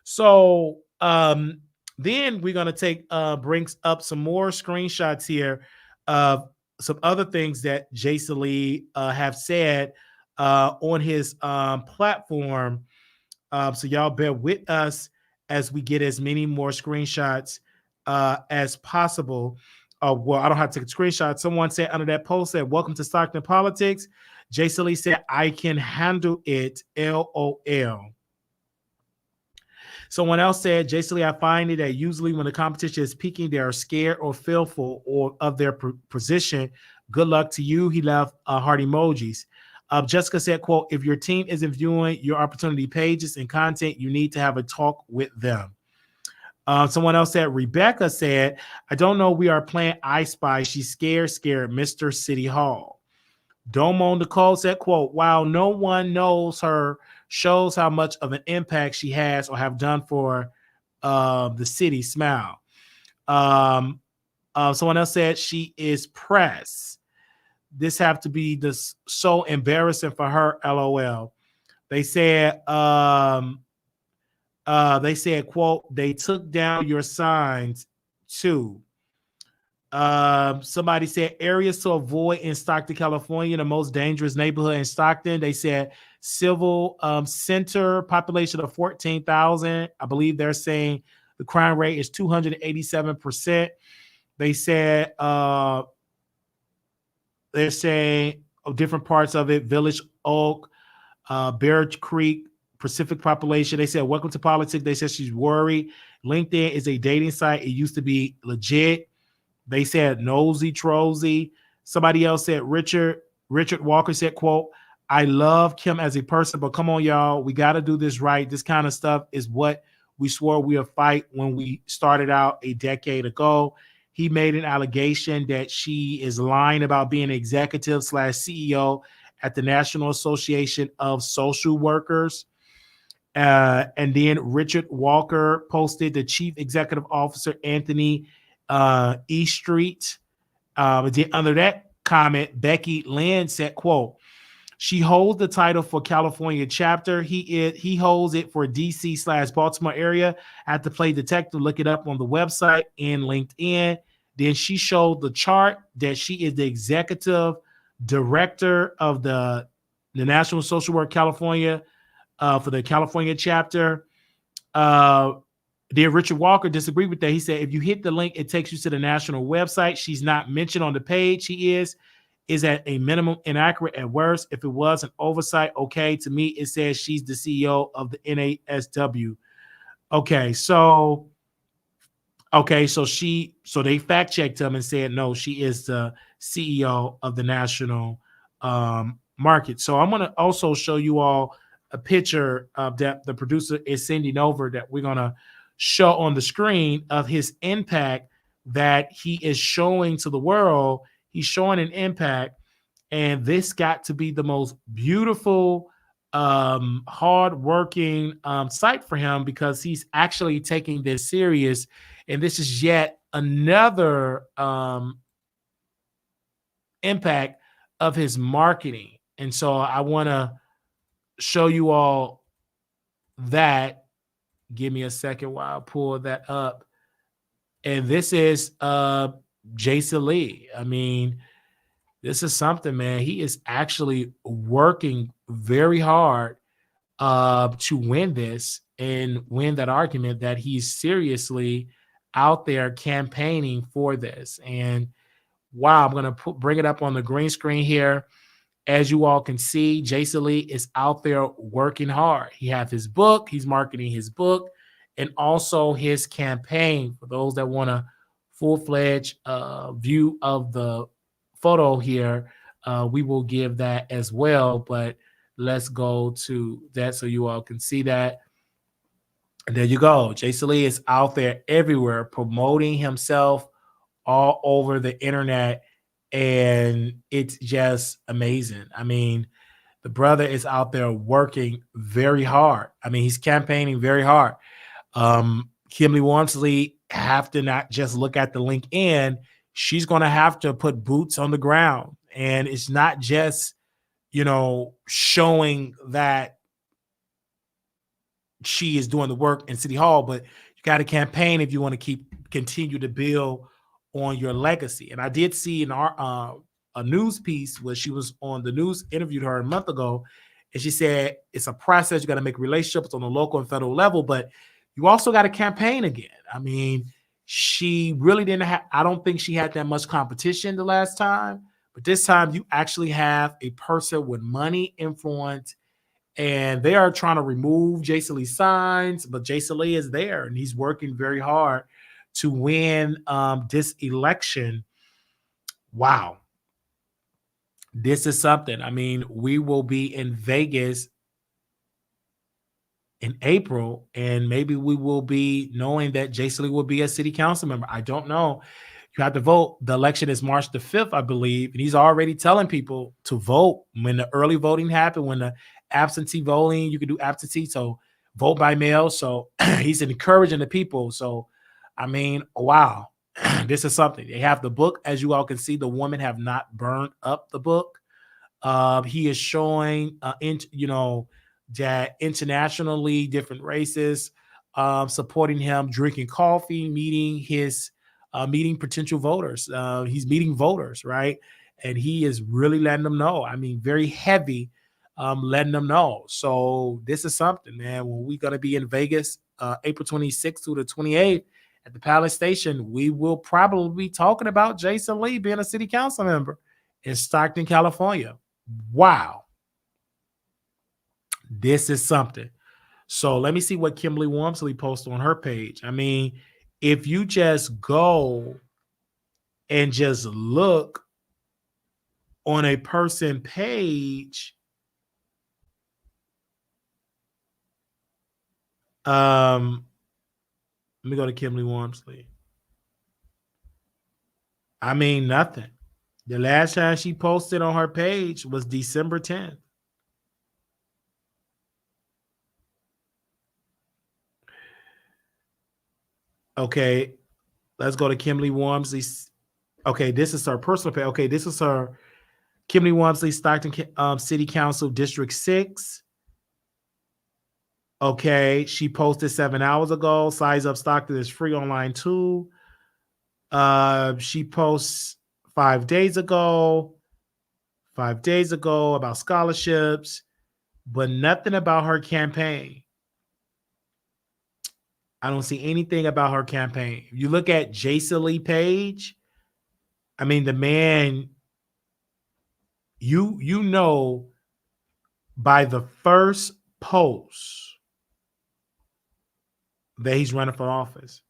B: So then we're going to brings up some more screenshots here of some other things that Jason Lee have said on his platform. So y'all bear with us as we get as many more screenshots as possible. Well, I don't have to take a screenshot. Someone said under that post said, welcome to Stockton Politics. Jason Lee said, I can handle it, LOL. Someone else said, Jason Lee, I find it that usually when the competition is peaking, they are scared or fearful or of their position. Good luck to you. He left heart emojis. Jessica said, quote, if your team isn't viewing your opportunity pages and content, you need to have a talk with them. Someone else said, Rebecca said, I don't know. We are playing I Spy. She's scared, Mr. City Hall. Domo Nicole said, quote, while no one knows her, shows how much of an impact she has or have done for the city. Smile. Someone else said she is press. This have to be this so embarrassing for her. LOL. They said, quote, they took down your signs too. Somebody said areas to avoid in Stockton, California, the most dangerous neighborhood in Stockton. They said civil center, population of 14,000. I believe they're saying the crime rate is 287%. They said they're saying different parts of it, Village Oak, Bear Creek, Pacific population. They said, welcome to politics. They said she's worried. LinkedIn is a dating site. It used to be legit. They said nosy trosy. Somebody else said Richard Walker said, quote, I love Kim as a person, but come on, y'all. We got to do this right. This kind of stuff is what we swore we would fight when we started out a decade ago. He made an allegation that she is lying about being executive / CEO at the National Association of Social Workers. And then Richard Walker posted the chief executive officer, Anthony E. Street. Under that comment, Becky Lynn said, quote, she holds the title for California chapter. He holds it for DC/Baltimore area. I have to play detective, look it up on the website and LinkedIn. Then she showed the chart that she is the executive director of the National Social Work California for the California chapter. Dear Richard Walker disagreed with that. He said, if you hit the link, it takes you to the national website. She's not mentioned on the page. She is at a minimum inaccurate at worst. If it was an oversight, okay. To me, it says she's the CEO of the NASW. Okay, so they fact checked him and said no, she is the CEO of the national market. So I'm going to also show you all a picture of that the producer is sending over that we're going to show on the screen of his impact that he is showing to the world. He's showing an impact, and this got to be the most beautiful, hard-working site for him because he's actually taking this serious, and this is yet another impact of his marketing. And so I want to show you all that. Give me a second while I pull that up. And this is Jason Lee. I mean, this is something, man. He is actually working very hard to win this and win that argument that he's seriously out there campaigning for this. And wow, I'm going to bring it up on the green screen here. As you all can see, Jason Lee is out there working hard. He has his book. He's marketing his book and also his campaign. For those that want a full-fledged view of the photo here, we will give that as well. But let's go to that so you all can see that. And there you go. Jason Lee is out there everywhere promoting himself all over the internet. And it's just amazing. I mean, the brother is out there working very hard. I mean, he's campaigning very hard. Kimberly Walmsley have to not just look at the LinkedIn. She's going to have to put boots on the ground. And it's not just, showing that she is doing the work in City Hall, but you got to campaign if you want to continue to build on your legacy. And I did see in our a news piece where she was on the news, interviewed her a month ago, and she said it's a process. You got to make relationships on the local and federal level, but you also got to campaign again. I mean, she really didn't have, I don't think she had that much competition the last time, but this time you actually have a person with money, influence, and they are trying to remove Jason Lee's signs, but Jason Lee is there and he's working very hard to win this election. Wow. This is something. I mean, we will be in Vegas in April, and maybe we will be knowing that Jason Lee will be a city council member. I don't know. You have to vote. The election is March the 5th, I believe, and he's already telling people to vote when the early voting happened, when the absentee voting, you can do absentee, so vote by mail. So he's encouraging the people. So, I mean, wow, this is something. They have the book. As you all can see, the women have not burned up the book. He is showing, that internationally different races supporting him, drinking coffee, meeting potential voters. He's meeting voters, right? And he is really letting them know. I mean, very heavy, letting them know. So this is something, man. When we're going to be in Vegas, April 26th through the 28th at the Palace Station, we will probably be talking about Jason Lee being a city council member in Stockton, California. Wow. This is something. So let me see what Kimberly Walmsley posted on her page. I mean, if you just go and just look on a person page, let me go to Kimberly Walmsley. I mean, nothing. The last time she posted on her page was December 10th. Okay, let's go to Kimberly Walmsley's Okay, this is her personal page. Okay, this is her Kimberly Walmsley, Stockton City Council, District 6. Okay, she posted 7 hours ago. Size Up Stockton is free online too. She posts 5 days ago. 5 days ago about scholarships, but nothing about her campaign. I don't see anything about her campaign. If you look at Jason Lee page, I mean, the man, you know by the first post that he's running for office.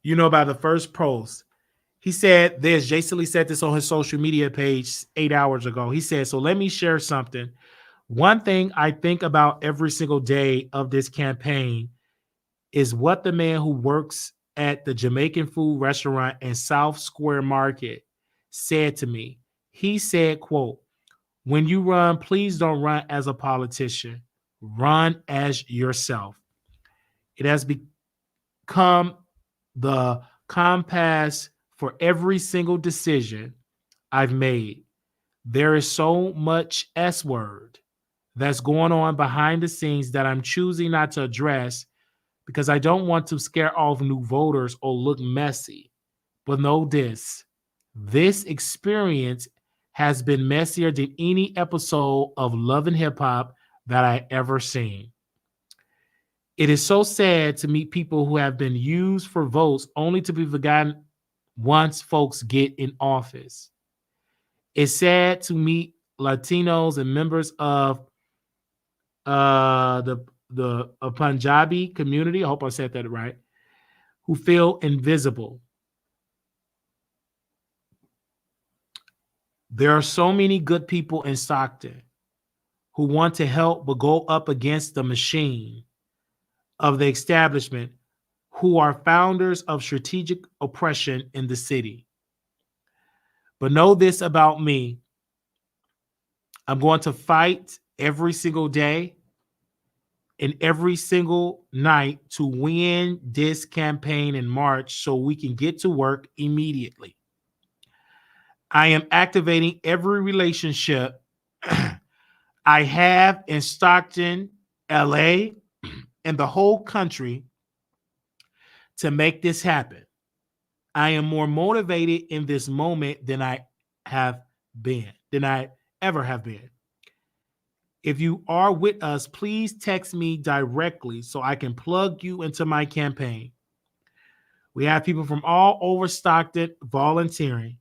B: You know by the first post. He said this, Jason Lee said this on his social media page 8 hours ago. He said, so let me share something. One thing I think about every single day of this campaign is what the man who works at the Jamaican food restaurant in South Square Market said to me. He said, quote, when you run, please don't run as a politician. Run as yourself. It has become the compass for every single decision I've made. There is so much S word that's going on behind the scenes that I'm choosing not to address because I don't want to scare off new voters or look messy. But know this experience has been messier than any episode of Love and Hip Hop that I ever seen. It is so sad to meet people who have been used for votes only to be forgotten once folks get in office. It's sad to meet Latinos and members of the Punjabi community, I hope I said that right, who feel invisible. There are so many good people in Stockton who want to help but go up against the machine of the establishment who are founders of strategic oppression in the city. But know this about me. I'm going to fight every single day and every single night to win this campaign in March so we can get to work immediately. I am activating every relationship I have in Stockton, LA, and the whole country to make this happen. I am more motivated in this moment than I ever have been. If you are with us, please text me directly so I can plug you into my campaign. We have people from all over Stockton volunteering.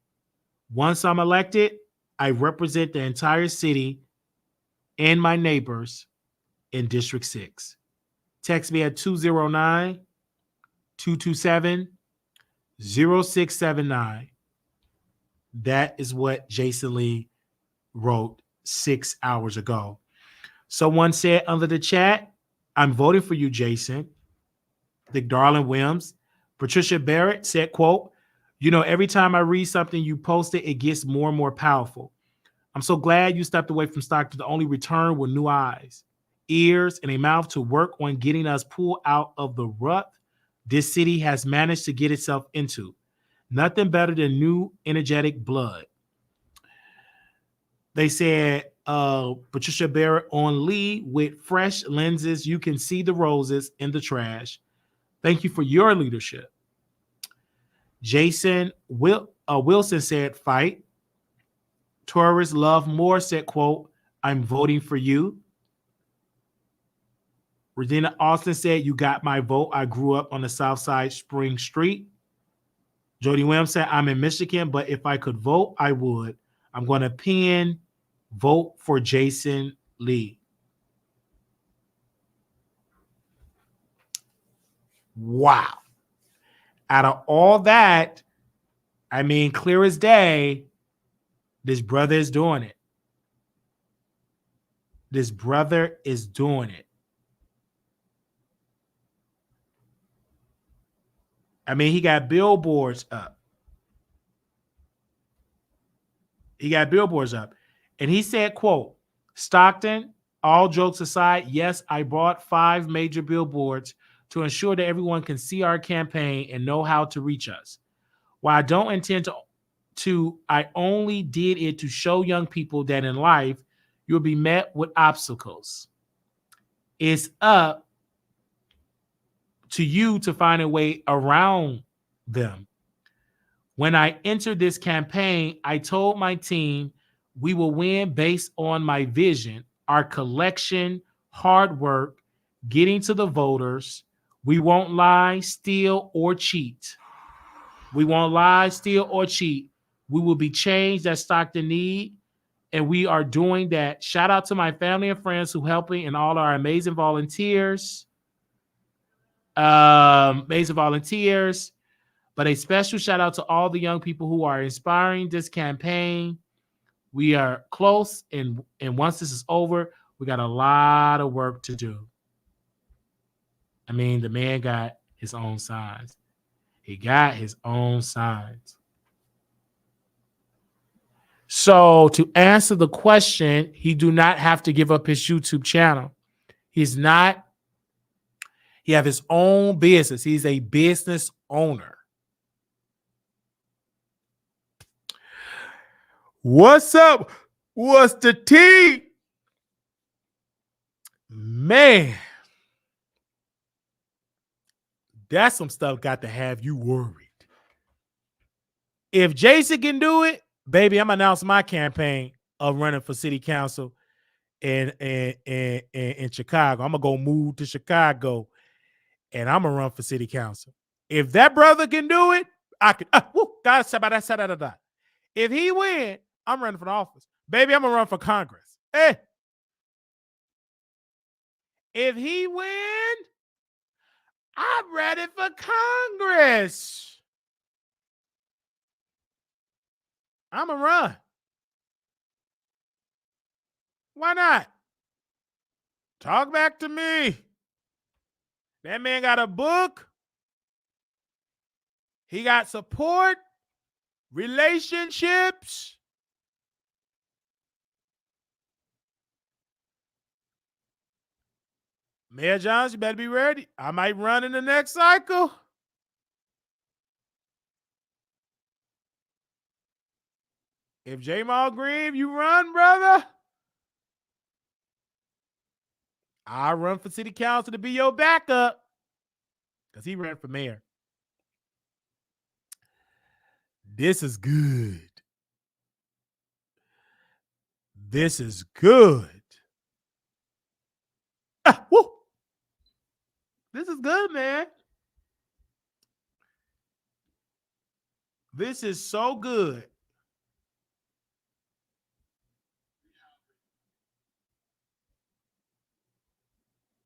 B: Once I'm elected, I represent the entire city and my neighbors in District 6. Text me at 209-227-0679. That is what Jason Lee wrote 6 hours ago. Someone said under the chat, I'm voting for you, Jason. The Darlin Williams. Patricia Barrett said, quote, you know, every time I read something you posted, it gets more and more powerful. I'm so glad you stepped away from Stockton to only return with new eyes, ears, and a mouth to work on getting us pulled out of the rut this city has managed to get itself into. Nothing better than new, energetic blood. They said, Patricia Barrett on Lee with fresh lenses. You can see the roses in the trash. Thank you for your leadership. Jason Wilson said, fight. Tourists Love More said, quote, I'm voting for you. Regina Austin said, you got my vote. I grew up on the South Side Spring Street. Jody Williams said, I'm in Michigan, but if I could vote, I would. I'm going to pin vote for Jason Lee. Wow. Out of all that, I mean, clear as day, this brother is doing it. This brother is doing it. I mean, he got billboards up. And he said, quote, Stockton, all jokes aside, yes, I bought 5 major billboards to ensure that everyone can see our campaign and know how to reach us. While I don't intend to I only did it to show young people that in life you'll be met with obstacles. It's up to you to find a way around them. When I entered this campaign, I told my team we will win based on my vision, our collection, hard work, getting to the voters. We won't lie, steal, or cheat. We won't lie, steal, or cheat. We will be changed that Stockton need, and we are doing that. Shout out to my family and friends who helping and all our amazing volunteers. But a special shout out to all the young people who are inspiring this campaign. We are close, and once this is over, we got a lot of work to do. I mean, the man got his own signs. He got his own signs. So to answer the question, he do not have to give up his YouTube channel. He's not. He have his own business. He's a business owner. What's up? What's the tea? Man, that's some stuff got to have you worried. If Jason can do it, baby, I'm announcing my campaign of running for city council in Chicago. I'm going to go move to Chicago, and I'm going to run for city council. If that brother can do it, I can. If he win, I'm running for the office. Baby, I'm going to run for Congress. Hey. If he win, I'm ready for Congress. I'm going to run. Why not? Talk back to me. That man got a book. He got support, relationships. Mayor Johnson, you better be ready. I might run in the next cycle. If Jamal Green, you run, brother, I'll run for city council to be your backup because he ran for mayor. This is good. This is good. Woo. This is good, man. This is so good.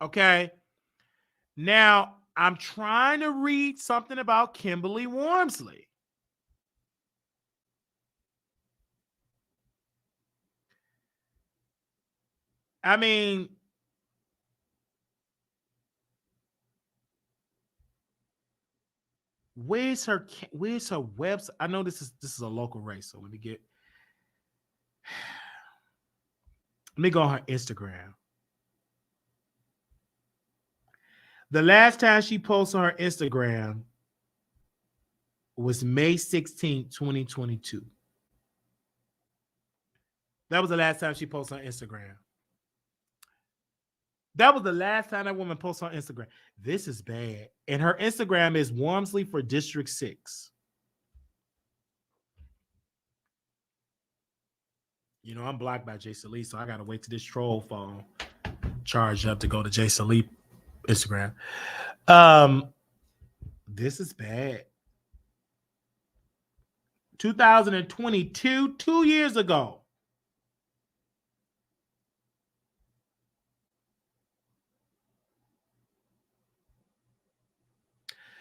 B: Okay. Now, I'm trying to read something about Kimberly Wormsley. I mean, where's her website? I know this is a local race, so let me go on her Instagram. The last time she posted on her Instagram was May 16th, 2022. That was the last time she posted on Instagram. That was the last time that woman posted on Instagram. This is bad. And her Instagram is Wormsley for District 6. You know, I'm blocked by Jason Lee, so I got to wait till this troll phone charge up to go to Jason Lee Instagram. This is bad. 2022, 2 years ago.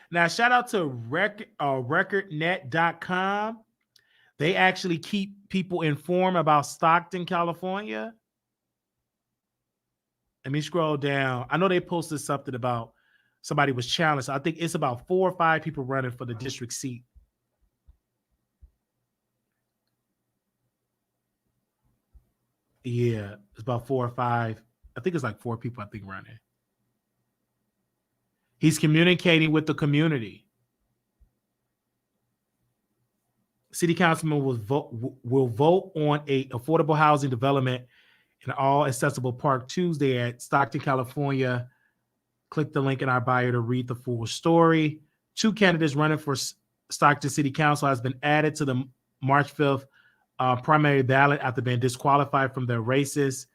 B: Now, shout out to recordnet.com. They actually keep people informed about Stockton, California. Let me scroll down. I know they posted something about somebody was challenged. I think it's about 4 or 5 people running for the district seat. Yeah, it's about 4 or 5. I think it's like 4 people, running. He's communicating with the community. City councilman will vote on a affordable housing development in all accessible park Tuesday at Stockton, California. Click the link in our bio to read the full story. 2 candidates running for Stockton City Council has been added to the March 5th primary ballot after being disqualified from their races.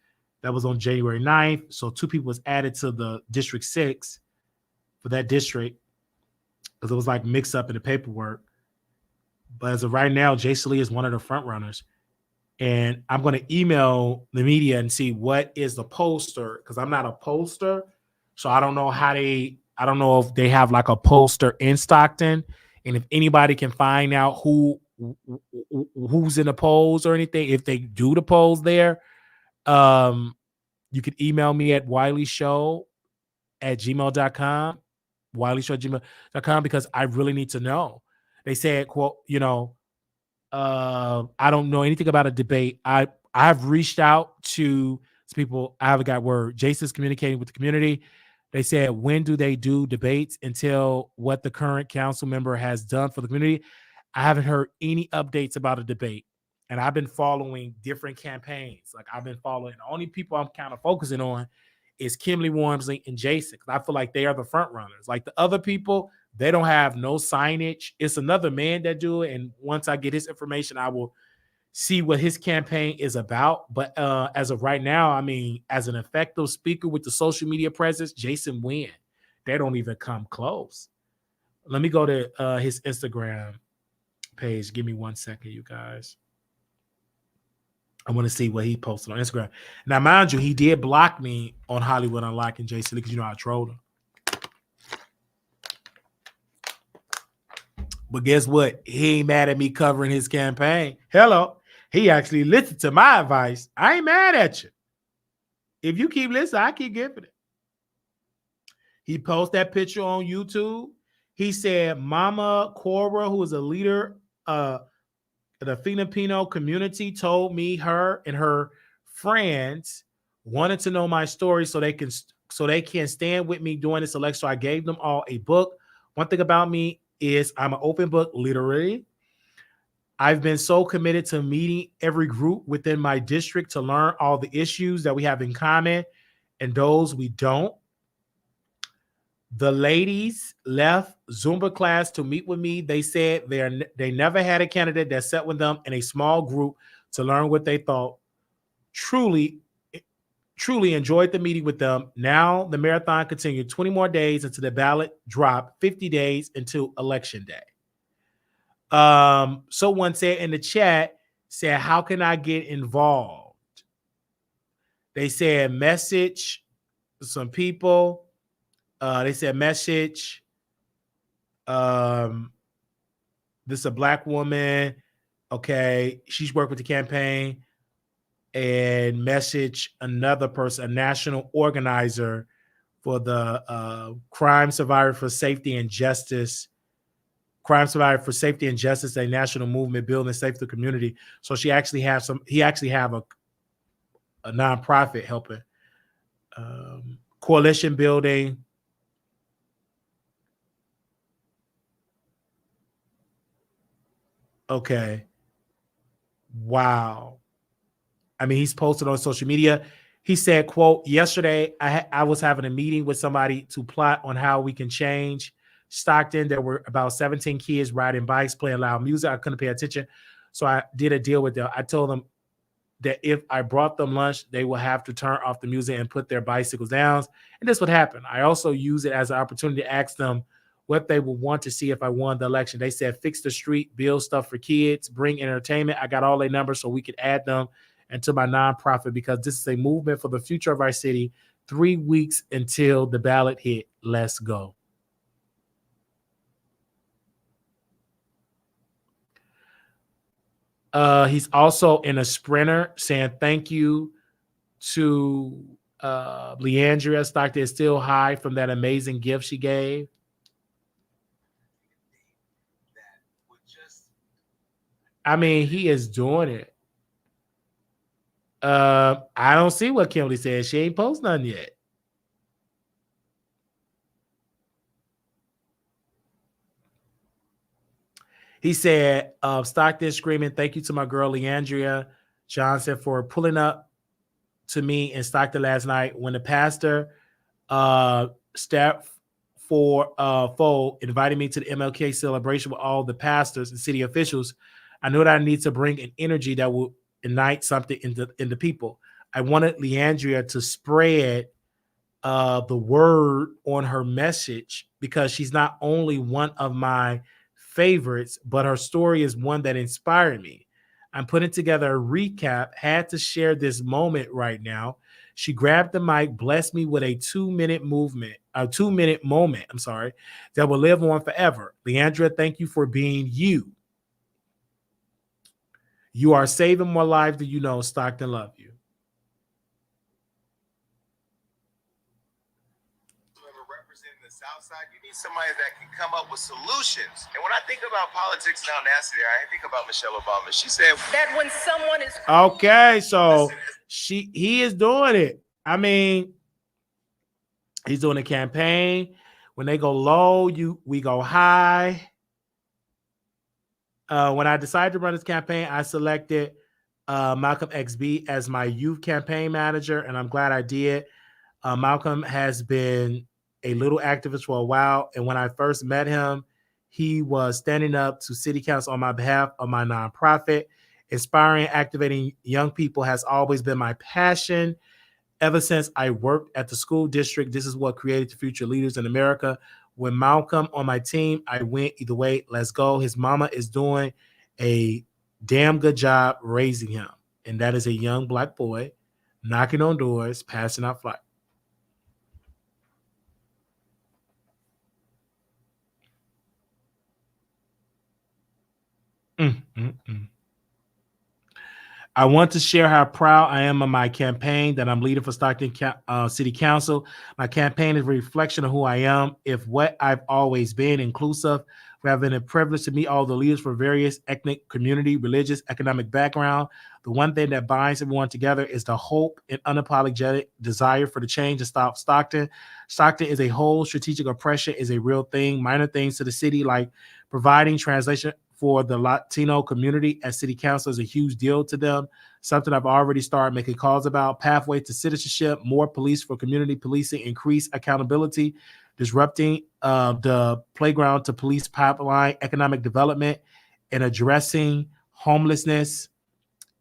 B: That was on January 9th. So 2 people was added to the District 6 for that district because it was like mixed up in the paperwork. But as of right now, Jason Lee is one of the front runners. And I'm going to email the media and see what is the poster, because I'm not a poster. So I don't know I don't know if they have like a poster in Stockton. And if anybody can find out who's in the polls or anything, if they do the polls there, you could email me at wileyshow@gmail.com, wileyshow@gmail.com, because I really need to know. They said, quote, I don't know anything about a debate. I've reached out to people. I haven't got word. Jason's communicating with the community. They said, when do they do debates? Until what the current council member has done for the community. I haven't heard any updates about a debate. And I've been following different campaigns. Like I've been following, the only people I'm kind of focusing on is Kimberly Wormsley and Jason. I feel like they are the front runners. Like the other people, they don't have no signage. It's another man that do it. And once I get his information, I will see what his campaign is about. But as of right now, I mean, as an effective speaker with the social media presence, Jason win. They don't even come close. Let me go to his Instagram page. Give me 1 second, you guys. I want to see what he posted on Instagram. Now, mind you, he did block me on Hollywood Unlocking Jason because I trolled him. But guess what? He ain't mad at me covering his campaign. Hello. He actually listened to my advice. I ain't mad at you. If you keep listening, I keep giving it. He posted that picture on YouTube. He said, Mama Cora, who is a leader of the Filipino community, told me her and her friends wanted to know my story so they can stand with me during this election. So I gave them all a book. One thing about me is I'm an open book, literally. I've been so committed to meeting every group within my district to learn all the issues that we have in common and those we don't. The ladies left Zumba class to meet with me. They said they never had a candidate that sat with them in a small group to learn what they thought. Truly enjoyed the meeting with them. Now the marathon continued 20 more days until the ballot dropped, 50 days until election day. Someone said in the chat, said, how can I get involved? They said message some people. They said message. This is a black woman. Okay. She's worked with the campaign. And message another person, a national organizer for the Crime Survivor for Safety and Justice. Crime Survivor for Safety and Justice, a national movement building safety community. So he actually have a nonprofit helping. Coalition building. Okay. Wow. I mean, he's posted on social media. He said, quote, yesterday I was having a meeting with somebody to plot on how we can change Stockton. There were about 17 kids riding bikes, playing loud music. I couldn't pay attention. So I did a deal with them. I told them that if I brought them lunch, they will have to turn off the music and put their bicycles down. And this would happen. I also use it as an opportunity to ask them what they would want to see if I won the election. They said, fix the street, build stuff for kids, bring entertainment. I got all their numbers so we could add them into my nonprofit because this is a movement for the future of our city. 3 weeks until the ballot hit. Let's go. He's also in a sprinter saying thank you to Leandria. Stockton is still high from that amazing gift she gave. I mean, he is doing it. I don't see what Kimberly said. She ain't post nothing yet. He said, Stockton screaming, thank you to my girl Leandria Johnson for pulling up to me in Stockton last night when the pastor staff for invited me to the MLK celebration with all the pastors and city officials. I knew that I need to bring an energy that will ignite something in the people. I wanted Leandria to spread the word on her message because she's not only one of my favorites, but her story is one that inspired me. I'm putting together a recap, had to share this moment right now. She grabbed the mic, blessed me with a 2-minute moment, that will live on forever. Leandra, thank you for being you. You are saving more lives than you know. Stockton love you.
F: Representing the South Side, you need somebody that can come up with solutions. And when I think about politics now nasty, I think about Michelle Obama. She said that when someone is
B: okay, so he is doing it. I mean, he's doing a campaign. When they go low, we go high. When I decided to run this campaign, I selected Malcolm XB as my youth campaign manager, and I'm glad I did. Malcolm has been a little activist for a while, and when I first met him, he was standing up to city council on my behalf of my nonprofit. Inspiring, activating young people has always been my passion. Ever since I worked at the school district, this is what created the future leaders in America. When Malcolm on my team, I went either way. Let's go. His mama is doing a damn good job raising him, and that is a young black boy knocking on doors, passing out flyers. I want to share how proud I am of my campaign that I'm leading for Stockton City Council. My campaign is a reflection of who I am, if what I've always been, inclusive. We have been a privilege to meet all the leaders for various ethnic, community, religious, economic background. The one thing that binds everyone together is the hope and unapologetic desire for the change to stop Stockton. Stockton is a whole. Strategic oppression is a real thing. Minor things to the city, like providing translation for the Latino community at city council, is a huge deal to them. Something I've already started making calls about. Pathway to citizenship, more police for community policing, increase accountability, disrupting the playground to police pipeline, economic development, and addressing homelessness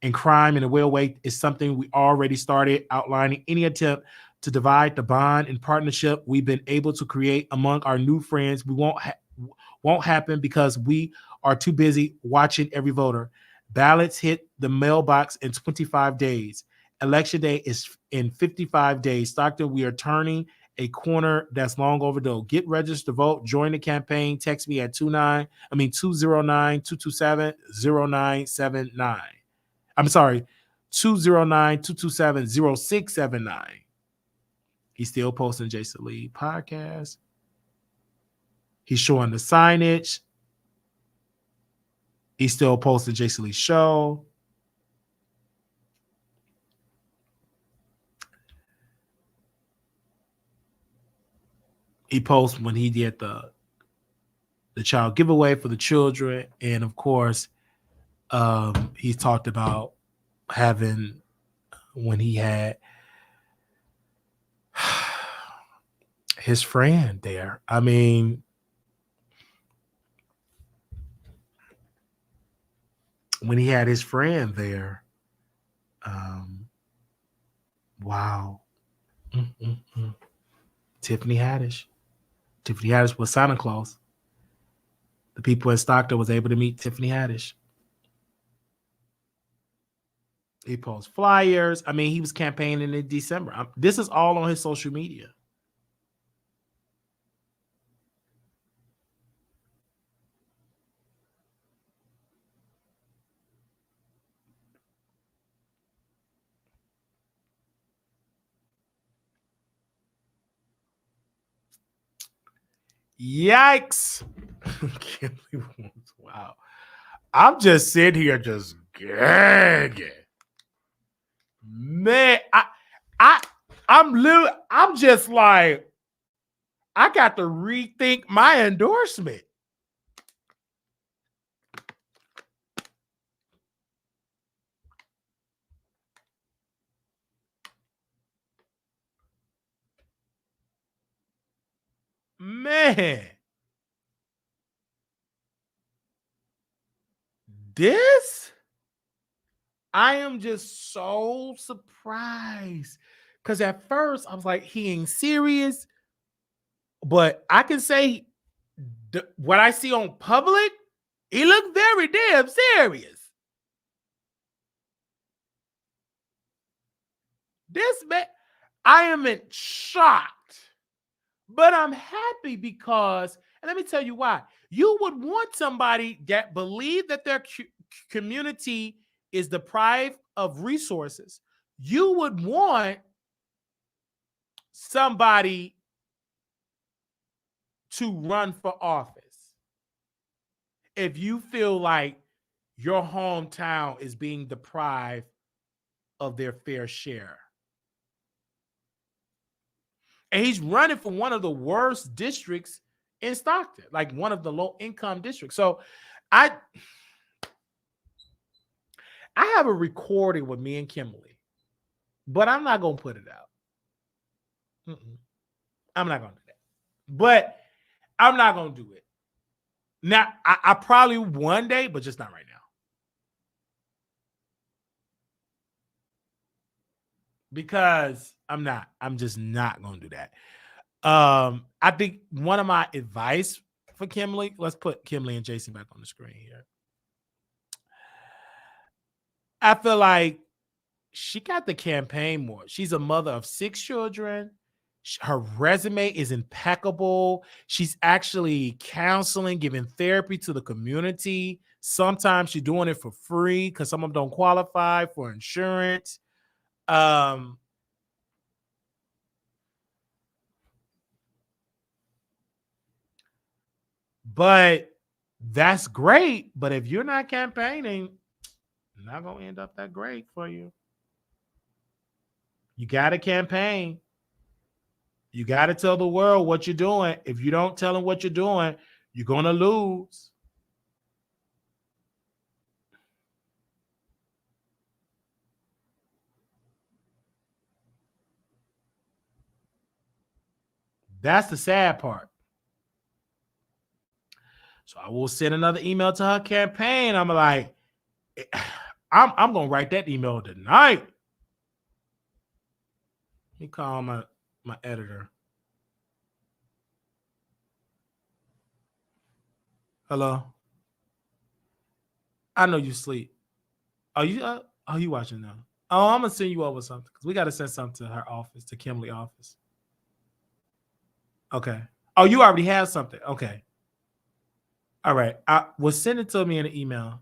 B: and crime in a real way is something we already started outlining. Any attempt to divide the bond and partnership we've been able to create among our new friends, we won't happen because we are too busy watching every voter. Ballots hit the mailbox in 25 days. Election day is in 55 days. Stockton, we are turning a corner that's long overdue. Get registered to vote. Join the campaign. Text me at 209-227-0979. I'm sorry, 209-227-0679. He's still posting Jason Lee podcast. He's showing the signage. He's still posting Jason Lee's show. He posts when he did the child giveaway for the children. And of course, he talked about having, when he had his friend there. I mean, when he had his friend there, wow. Tiffany Haddish. Tiffany Haddish was Santa Claus. The people in Stockton was able to meet Tiffany Haddish. He posts flyers. I mean, he was campaigning in December. This is all on his social media. Yikes. Can't believe it. Wow. I'm just sitting here just gagging. Man, I'm just like, I got to rethink my endorsement. Man, this, I am just so surprised. Because at first I was like, he ain't serious. But I can say what I see on public, he looked very damn serious. This man, I am in shocked, but I'm happy because, and let me tell you why. You would want somebody that believe that their community is deprived of resources. You would want somebody to run for office if you feel like your hometown is being deprived of their fair share. And he's running for one of the worst districts in Stockton, like one of the low income districts. So I have a recording with me and Kimberly, but I'm not going to put it out. I'm not going to do that. But I'm not going to do it. Now, I probably one day, but just not right now. Because I'm just not going to do that. I think one of my advice for Kimberly, let's put Kimberly and Jason back on the screen here. I feel like she got the campaign more. She's a mother of 6 children. Her resume is impeccable. She's actually counseling, giving therapy to the community. Sometimes she's doing it for free because some of them don't qualify for insurance. But that's great. But if you're not campaigning, it's not going to end up that great for you. You got to campaign. You got to tell the world what you're doing. If you don't tell them what you're doing, you're going to lose. That's the sad part. So I will send another email to her campaign. I'm like, I'm going to write that email tonight. Let me call my editor. Hello? I know you sleep. Are you watching now? Oh, I'm going to send you over something because we got to send something to her office, to Kimberly's office. Okay. Oh, you already have something. Okay. All right. Well, send it to me in an email.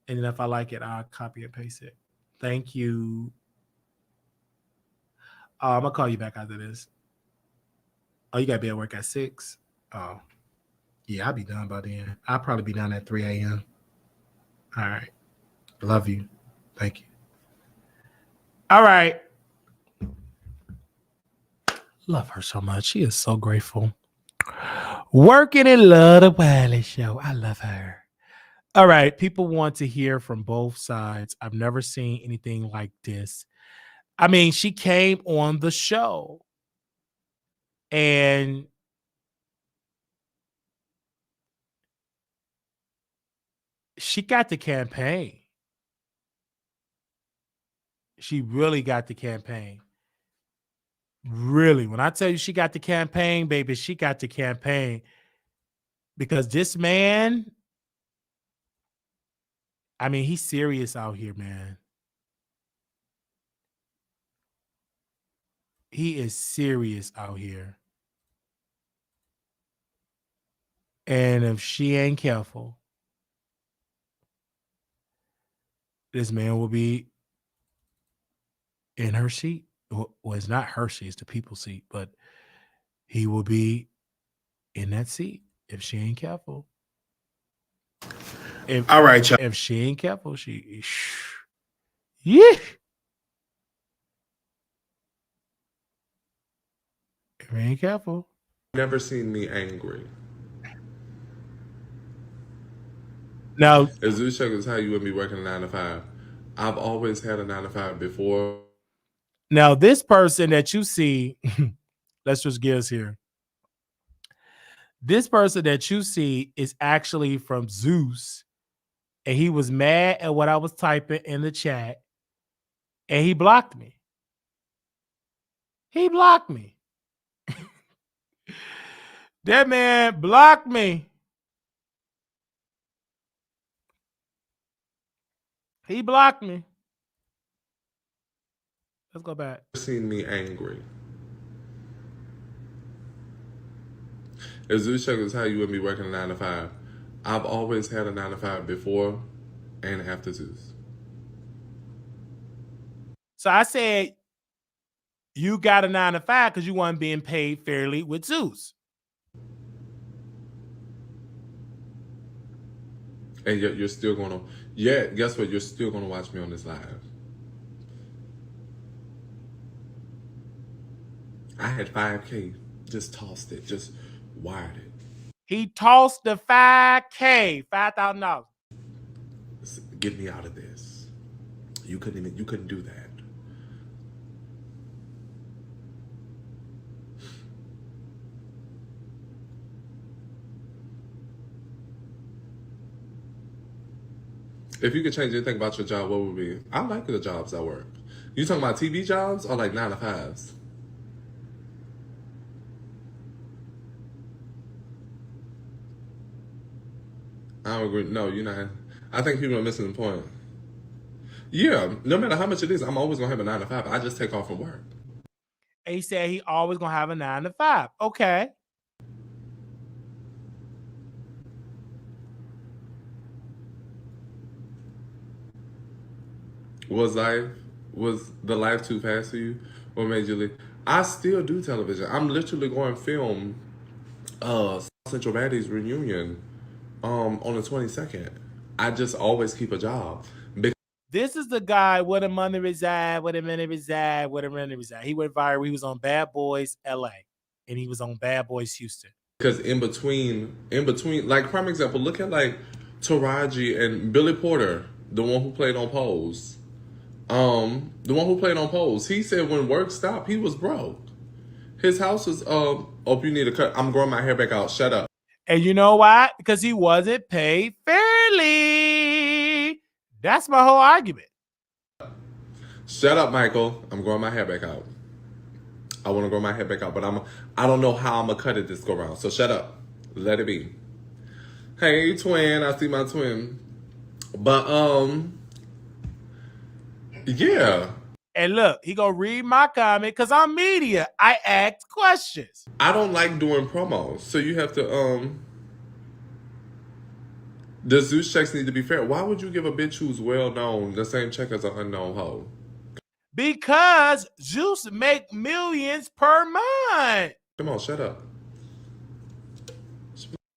B: And then if I like it, I'll copy and paste it. Thank you. I'm going to call you back after this. Oh, you got to be at work at 6? Oh, yeah, I'll be done by then. I'll probably be done at 3 a.m. All right. Love you. Thank you. All right. Love her so much. She is so grateful. Working in Love the Wiley Show. I love her. All right. People want to hear from both sides. I've never seen anything like this. I mean, she came on the show and she got the campaign. She really got the campaign. Really. When I tell you she got the campaign, baby, she got the campaign. Because this man, I mean, he's serious out here, man. He is serious out here. And if she ain't careful, this man will be in her seat. Well, it's not her seat, it's the people's seat, but he will be in that seat if she ain't careful. All right, y'all. If she ain't careful, yeah. If we ain't careful.
G: Never seen me angry.
B: Now,
G: as this shows how you would be working a 9 to 5. I've always had a 9 to 5 before.
B: Now, this person that you see, let's switch gears here. This person that you see is actually from Zeus, and he was mad at what I was typing in the chat, and he blocked me. He blocked me. That man blocked me. He blocked me. Let's go back.
G: Seen me angry. If Zeus check is how you would be working a 9 to 5. I've always had a 9 to 5 before and after Zeus.
B: So I said, you got a 9 to 5 because you weren't being paid fairly with Zeus.
G: And yet you're still going to, yeah, guess what? You're still going to watch me on this live. I had 5K, just tossed it, just wired it.
B: He tossed the 5K, $5,000.
G: Get me out of this. You couldn't do that. If you could change anything about your job, what would it be? I like the jobs I work. You talking about TV jobs or like 9 to 5s? I don't agree. No, you're not. I think people are missing the point. Yeah, no matter how much it is, I'm always gonna have a 9 to 5. I just take off from work.
B: And he said he always gonna have a 9 to 5. Okay.
G: Was the life too fast for you? What made you leave? I still do television. I'm literally going to film Central Baddies reunion on the 22nd. I just always keep a job.
B: This is the guy where the money reside, where the money reside, where the money reside. He went viral. He was on Bad Boys LA, and he was on Bad Boys Houston.
G: Because in between, like prime example, look at like Taraji and Billy Porter, the one who played on Pose. He said when work stopped, he was broke. His house was, oh, you need a cut. I'm growing my hair back out. Shut up.
B: And you know why? Because he wasn't paid fairly. That's my whole argument.
G: Shut up, Michael. I'm growing my hair back out. I want to grow my hair back out, but I don't know how I'm going to cut it this go round. So shut up. Let it be. Hey, twin. I see my twin. But, yeah.
B: And look, he gonna read my comment because I'm media. I ask questions.
G: I don't like doing promos, so you have to the Zeus checks need to be fair. Why would you give a bitch who's well known the same check as an unknown hoe?
B: Because Zeus make millions per month.
G: Come on, shut up.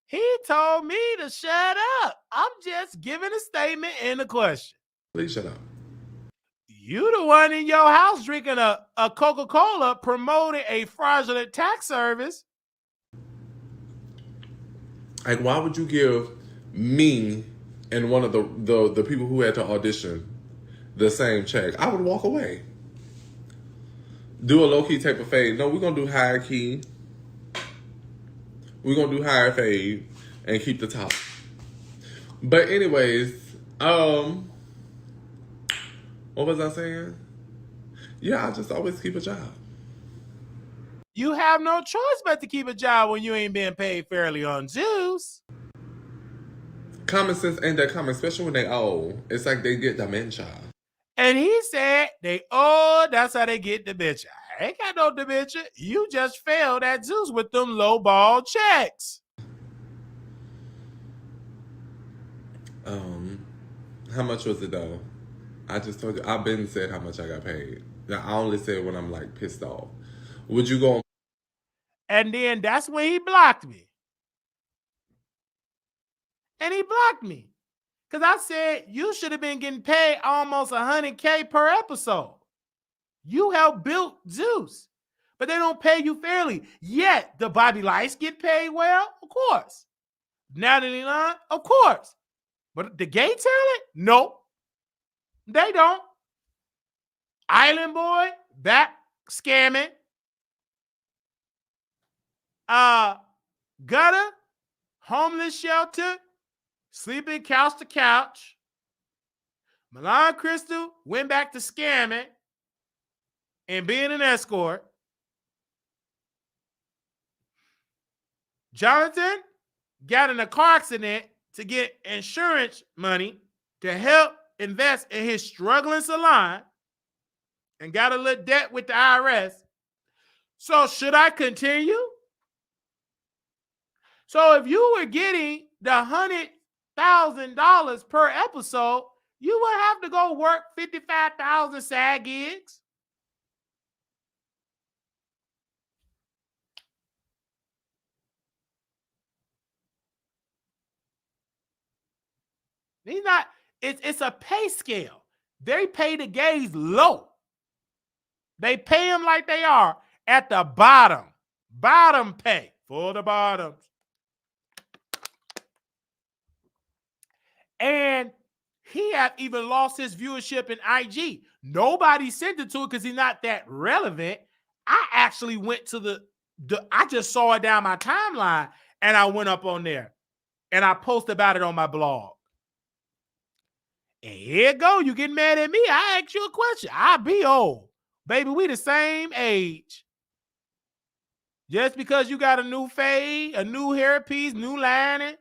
B: He told me to shut up. I'm just giving a statement and a question.
G: Please shut up.
B: You the one in your house drinking a Coca-Cola promoting a fraudulent tax service.
G: Like, why would you give me and one of the people who had to audition the same check? I would walk away. Do a low-key type of fade. No, we're going to do higher key. We're going to do higher fade and keep the top. But anyways, what was I saying? Yeah, I just always keep a job.
B: You have no choice but to keep a job when you ain't being paid fairly on Zeus.
G: Common sense ain't that common, especially when they old. It's like they get dementia.
B: And he said they old, that's how they get dementia. I ain't got no dementia. You just failed at Zeus with them low ball checks.
G: How much was it though? I just told you, I've been said how much I got paid. Now, I only say when I'm like pissed off. Would you go on?
B: And then that's when he blocked me. And he blocked me. Because I said, you should have been getting paid almost $100K per episode. You helped build Zeus. But they don't pay you fairly. Yet, the Bobby Lights get paid well? Of course. Natalie Line? Of course. But the gay talent? Nope. They don't. Island Boy, back scamming. gutter, homeless shelter, sleeping couch to couch. Milan Crystal went back to scamming and being an escort. Jonathan got in a car accident to get insurance money to help invest in his struggling salon and got a little debt with the IRS. So should I continue? So if you were getting the $100,000 per episode, you would have to go work 55,000 SAG gigs. He's not, it's a pay scale. They pay the gays low. They pay them like they are at the bottom. Bottom pay for the bottoms. And he had even lost his viewership in IG. Nobody sent it to it because he's not that relevant. I actually went to I just saw it down my timeline and I went up on there and I posted about it on my blog. And here you go. You getting mad at me? I asked you a question. I be old. Baby, we the same age. Just because you got a new fade, a new hairpiece, new lining,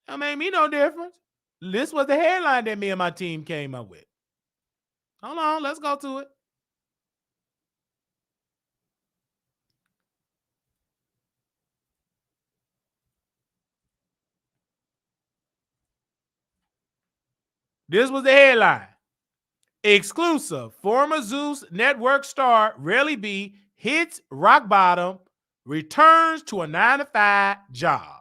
B: that made me no difference. This was the headline that me and my team came up with. Hold on, let's go to it. This was the headline. Exclusive. Former Zeus Network star Relly B hits rock bottom, returns to a 9-to-5 job.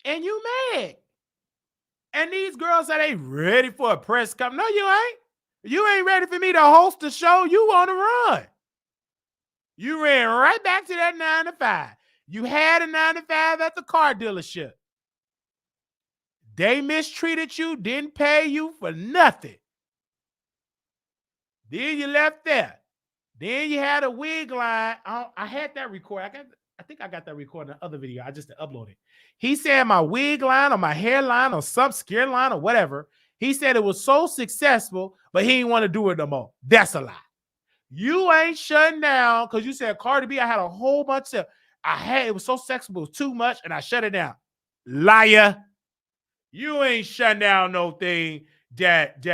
B: And you mad. And these girls say they ready for a press conference. No, you ain't. You ain't ready for me to host the show. You want to run. You ran right back to that 9-to-5. You had a 9-to-5 at the car dealership. They mistreated you, didn't pay you for nothing. Then you left there. Then you had a wig line. I had that record. I think I got that recorded in the other video. I just uploaded. He said my wig line or my hairline or some scare line or whatever. He said it was so successful, but he didn't want to do it no more. That's a lie. You ain't shutting down because you said Cardi B. I had a whole bunch of. It was so sexual, it was too much, and I shut it down. Liar. You ain't shutting down no thing that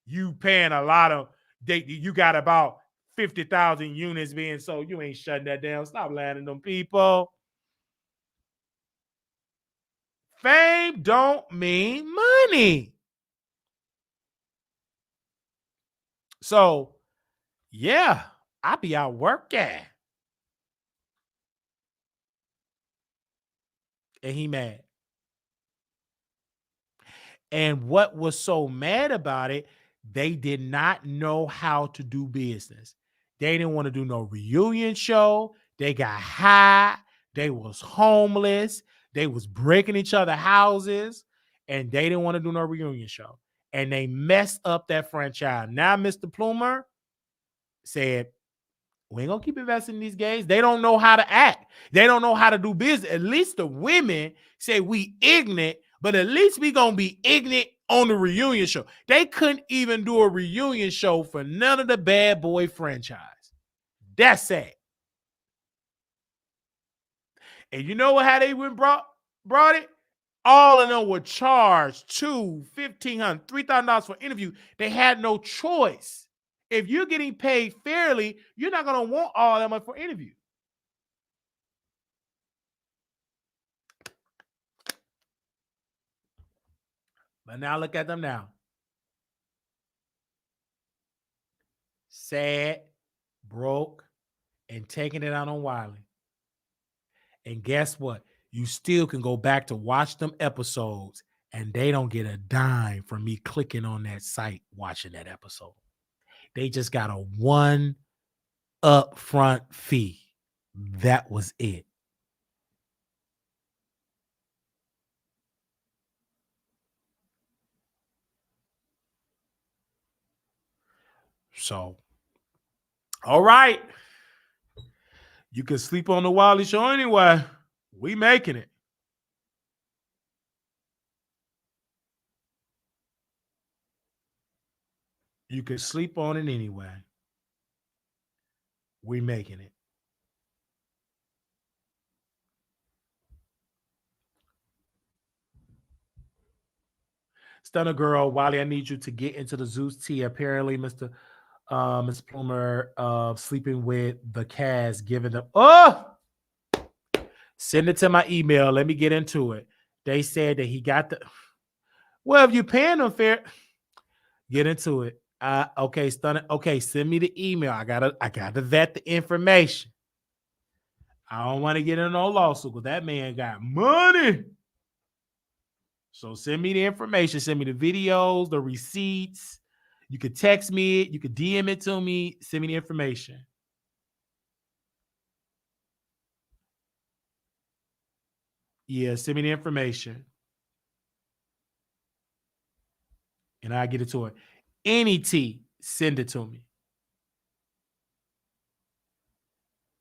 B: you paying a lot of. You got about 50,000 units being sold. You ain't shutting that down. Stop lying to them people. Fame don't mean money. So, yeah, I be out working. And he mad. And what was so mad about it, they did not know how to do business. They didn't want to do no reunion show. They got high. They was homeless. They was breaking each other's houses. And they didn't want to do no reunion show. And they messed up that franchise. Now Mr. Plumer said, we ain't going to keep investing in these gays. They don't know how to act. They don't know how to do business. At least the women say we ignorant, but at least we going to be ignorant on the reunion show. They couldn't even do a reunion show for none of the Bad Boy franchise. That's sad. And you know how they went brought it? All of them were charged $2,000, $1,500, $3,000 for interview. They had no choice. If you're getting paid fairly, you're not going to want all that much for interview. But now look at them now. Sad, broke, and taking it out on Wiley. And guess what? You still can go back to watch them episodes, and they don't get a dime from me clicking on that site watching that episode. They just got a $1 upfront fee. That was it. So, all right. You can sleep on the Wiley Show anyway. We making it. You can sleep on it anyway. We making it. Stunner girl, Wiley, I need you to get into the Zeus tea. Apparently, Mr. Plumer sleeping with the cast, giving them send it to my email. Let me get into it. They said that he got the well, if you paying them fair, get into it. Okay, Stunner. Okay, send me the email. I gotta vet the information. I don't want to get in no lawsuit because that man got money. So send me the information. Send me the videos, the receipts. You could text me it. You could DM it to me. Send me the information. Yeah, send me the information. And I'll get it to her. Any tea, send it to me.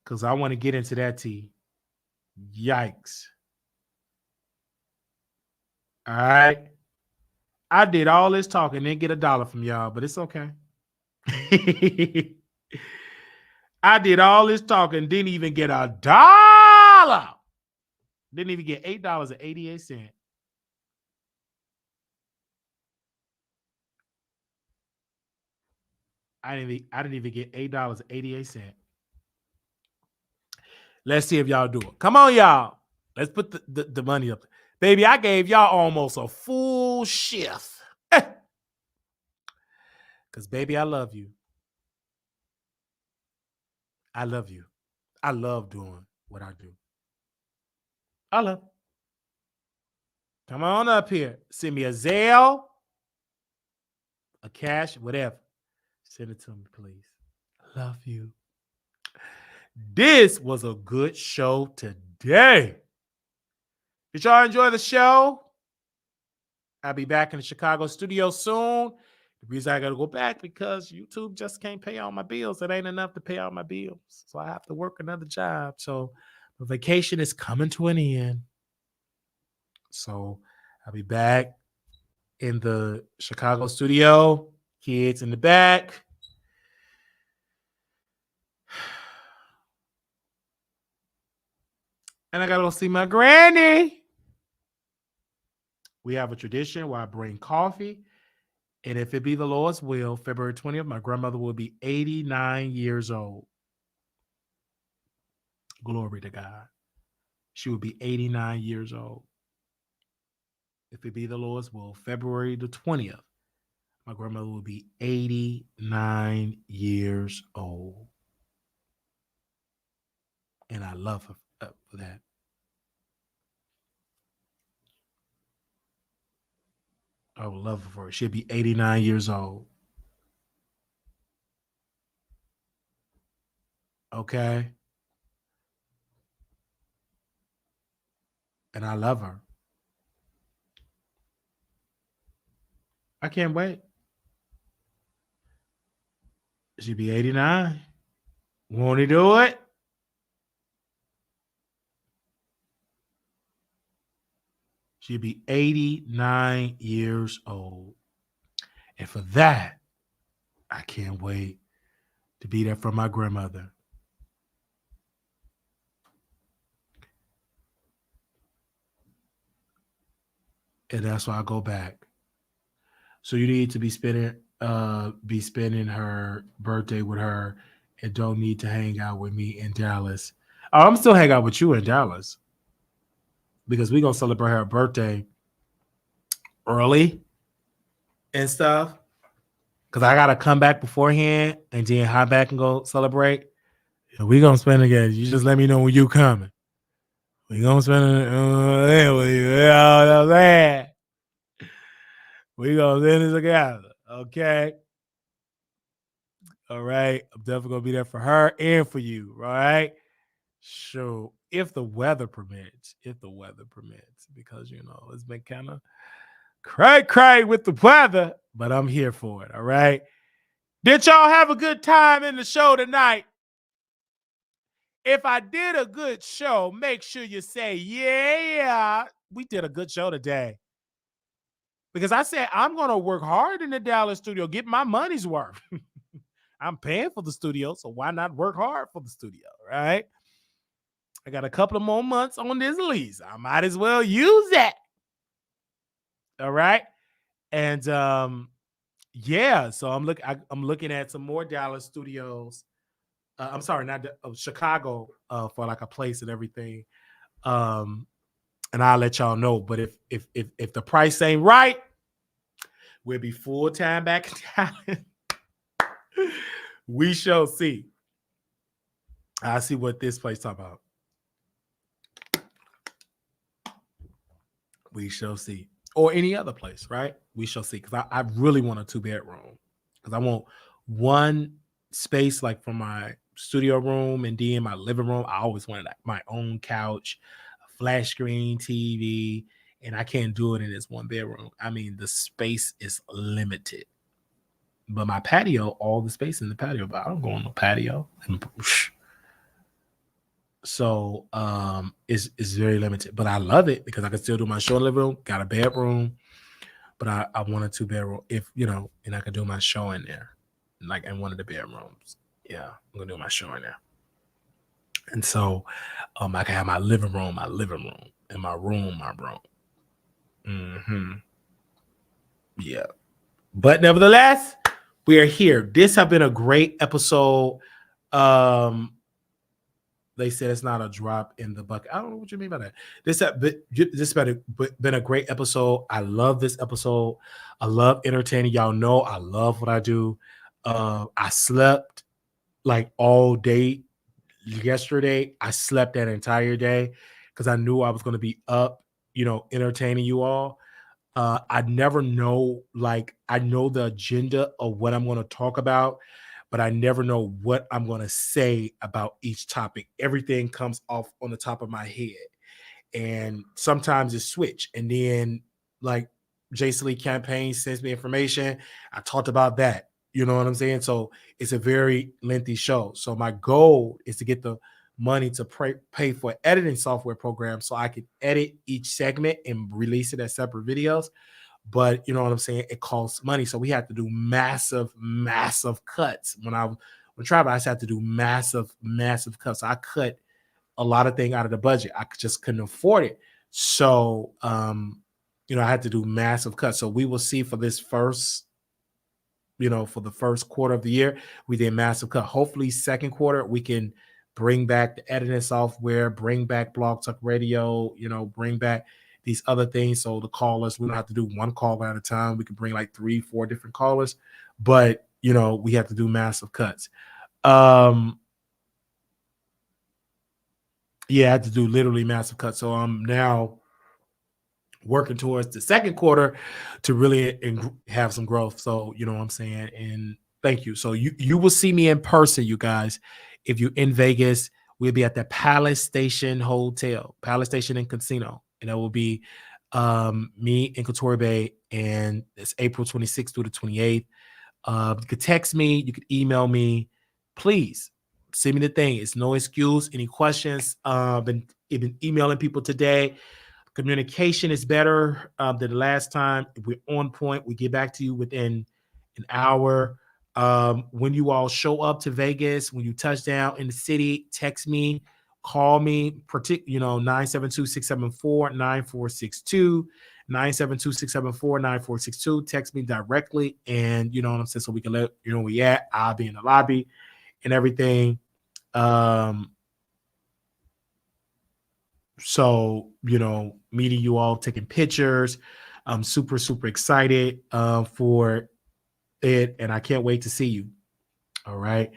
B: Because I want to get into that tea. Yikes. All right. I did all this talking and didn't get $1 from y'all, but it's okay. I did all this talking, didn't even get $1. Didn't even get $8.88. I didn't even get $8.88. Let's see if y'all do it. Come on, y'all. Let's put the money up. Baby, I gave y'all almost a full shift. Because, baby, I love you. I love you. I love doing what I do. I love. Come on up here. Send me a Zelle, a cash, whatever. Send it to me, please. I love you. This was a good show today. Did y'all enjoy the show? I'll be back in the Chicago studio soon. The reason I got to go back because YouTube just can't pay all my bills. It ain't enough to pay all my bills. So I have to work another job. So the vacation is coming to an end. So I'll be back in the Chicago studio. Kids in the back. And I got to go see my granny. We have a tradition where I bring coffee. And if it be the Lord's will, February 20th, my grandmother will be 89 years old. Glory to God. She will be 89 years old. If it be the Lord's will, February the 20th, my grandmother will be 89 years old. And I love her for that. I would love her for her. She'll be 89 years old. Okay? And I love her. I can't wait. She'll be 89. Won't he do it? She'll be 89 years old. And for that, I can't wait to be there for my grandmother. And that's why I go back. So you need to be spending her birthday with her and don't need to hang out with me in Dallas. Oh, I'm still hang out with you in Dallas because we're going to celebrate her birthday early and stuff. Because I got to come back beforehand and then hop back and go celebrate. We're going to spend together. You just let me know when you coming. We're going to spend it with you. You know what I'm saying? We're going to spend it together. Okay? All right. I'm definitely going to be there for her and for you. All right. So if the weather permits, because, it's been kind of cray with the weather, but I'm here for it. All right. Did y'all have a good time in the show tonight? If I did a good show, make sure you say, yeah, we did a good show today. Because I said, I'm going to work hard in the Dallas studio, get my money's worth. I'm paying for the studio, so why not work hard for the studio, right? I got a couple of more months on this lease. I might as well use that. All right. And yeah, so I'm looking at some more Dallas studios. I'm sorry, not Chicago for like a place and everything. And I'll let y'all know. But if the price ain't right, we'll be full time back in Dallas. We shall see. I see what this place talk about. We shall see. Or any other place, right? We shall see. Because I really want a 2-bedroom. Because I want one space like for my studio room and then my living room. I always wanted like my own couch, a flat screen TV, and I can't do it in this 1-bedroom. I mean, the space is limited. But my patio, all the space in the patio, but I don't go on no patio. So it's very limited. But I love it because I can still do my show in the living room, got a bedroom, but I want a 2-bedroom and I can do my show in there, like in one of the bedrooms. Yeah, I'm gonna do my show in there. And so I can have my living room, and my room. Yeah. But nevertheless, we are here. This has been a great episode. They said it's not a drop in the bucket. I don't know what you mean by that. This has been a great episode. I love this episode. I love entertaining. Y'all know I love what I do. I slept like all day yesterday. I slept that entire day because I knew I was going to be up, entertaining you all. I never know, like, I know the agenda of what I'm going to talk about, but I never know what I'm going to say about each topic. Everything comes off on the top of my head. And sometimes it's switch. And then, like, Jason Lee campaign sends me information. I talked about that. You know what I'm saying? So it's a very lengthy show. So my goal is to get the money to pay for editing software program so I can edit each segment and release it as separate videos. But you know what I'm saying? It costs money. So we had to do massive cuts. When traveling, I just had to do massive cuts. So I cut a lot of things out of the budget. I just couldn't afford it. So, I had to do massive cuts. So we will see for this first, for the first quarter of the year, we did massive cut. Hopefully second quarter, we can bring back the editing software, bring back Blog Talk Radio, bring back these other things. So the callers, we don't have to do one call at a time. We can bring like 3-4 different callers, but we have to do massive cuts. Yeah, I had to do literally massive cuts. So I'm now working towards the second quarter to really have some growth. So, you know what I'm saying? And thank you. So you will see me in person, you guys. If you're in Vegas, we'll be at the Palace Station Hotel, Palace Station and Casino. And that will be me and Couture Bay. And it's April 26th through the 28th. You could text me. You could email me. Please send me the thing. It's no excuse. Any questions? Been emailing people today. Communication is better than the last time. If we're on point, we get back to you within an hour. When you all show up to Vegas, when you touch down in the city, text me, call me, 972-674-9462, 972-674-9462. Text me directly, and you know what I'm saying, so we can let you know where we at. I'll be in the lobby and everything. So, meeting you all, taking pictures. I'm super excited for it, and I can't wait to see you. All right.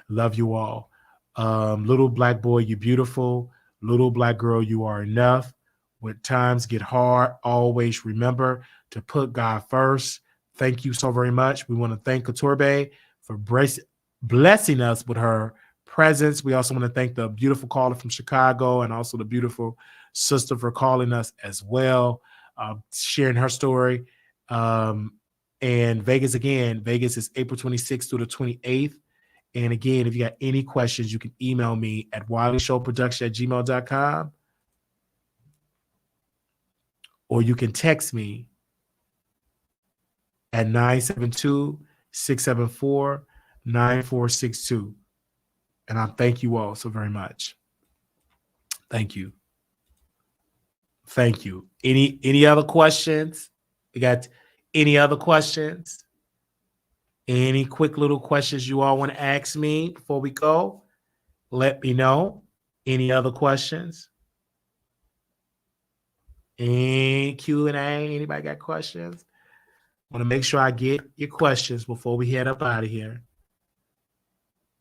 B: Love you all. Little black boy, you beautiful. Little black girl, you are enough. When times get hard, always remember to put God first. Thank you so very much. We want to thank Couture Bay for blessing us with her presence. We also want to thank the beautiful caller from Chicago and also the beautiful sister for calling us as well, sharing her story. And Vegas again, Vegas is April 26th through the 28th. And again, if you got any questions, you can email me at wileyshowproduction@gmail.com, or you can text me at 972-674-9462. And I thank you all so very much. Thank you. Thank you. Any other questions? You got any other questions? Any quick little questions you all want to ask me before we go? Let me know. Any other questions? Any Q&A? Anybody got questions? I want to make sure I get your questions before we head up out of here.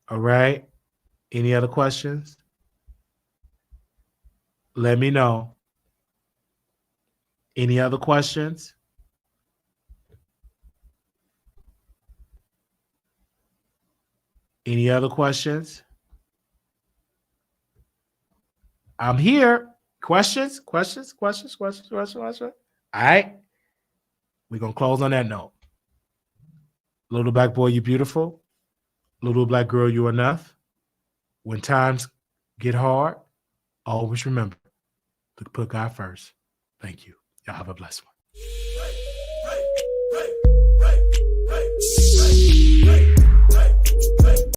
B: All right. Any other questions? Let me know. Any other questions? Any other questions? I'm here. Questions? All right. We're going to close on that note. Little black boy, you beautiful. Little black girl, you enough. When times get hard, always remember to put God first. Thank you. Y'all have a blessed one.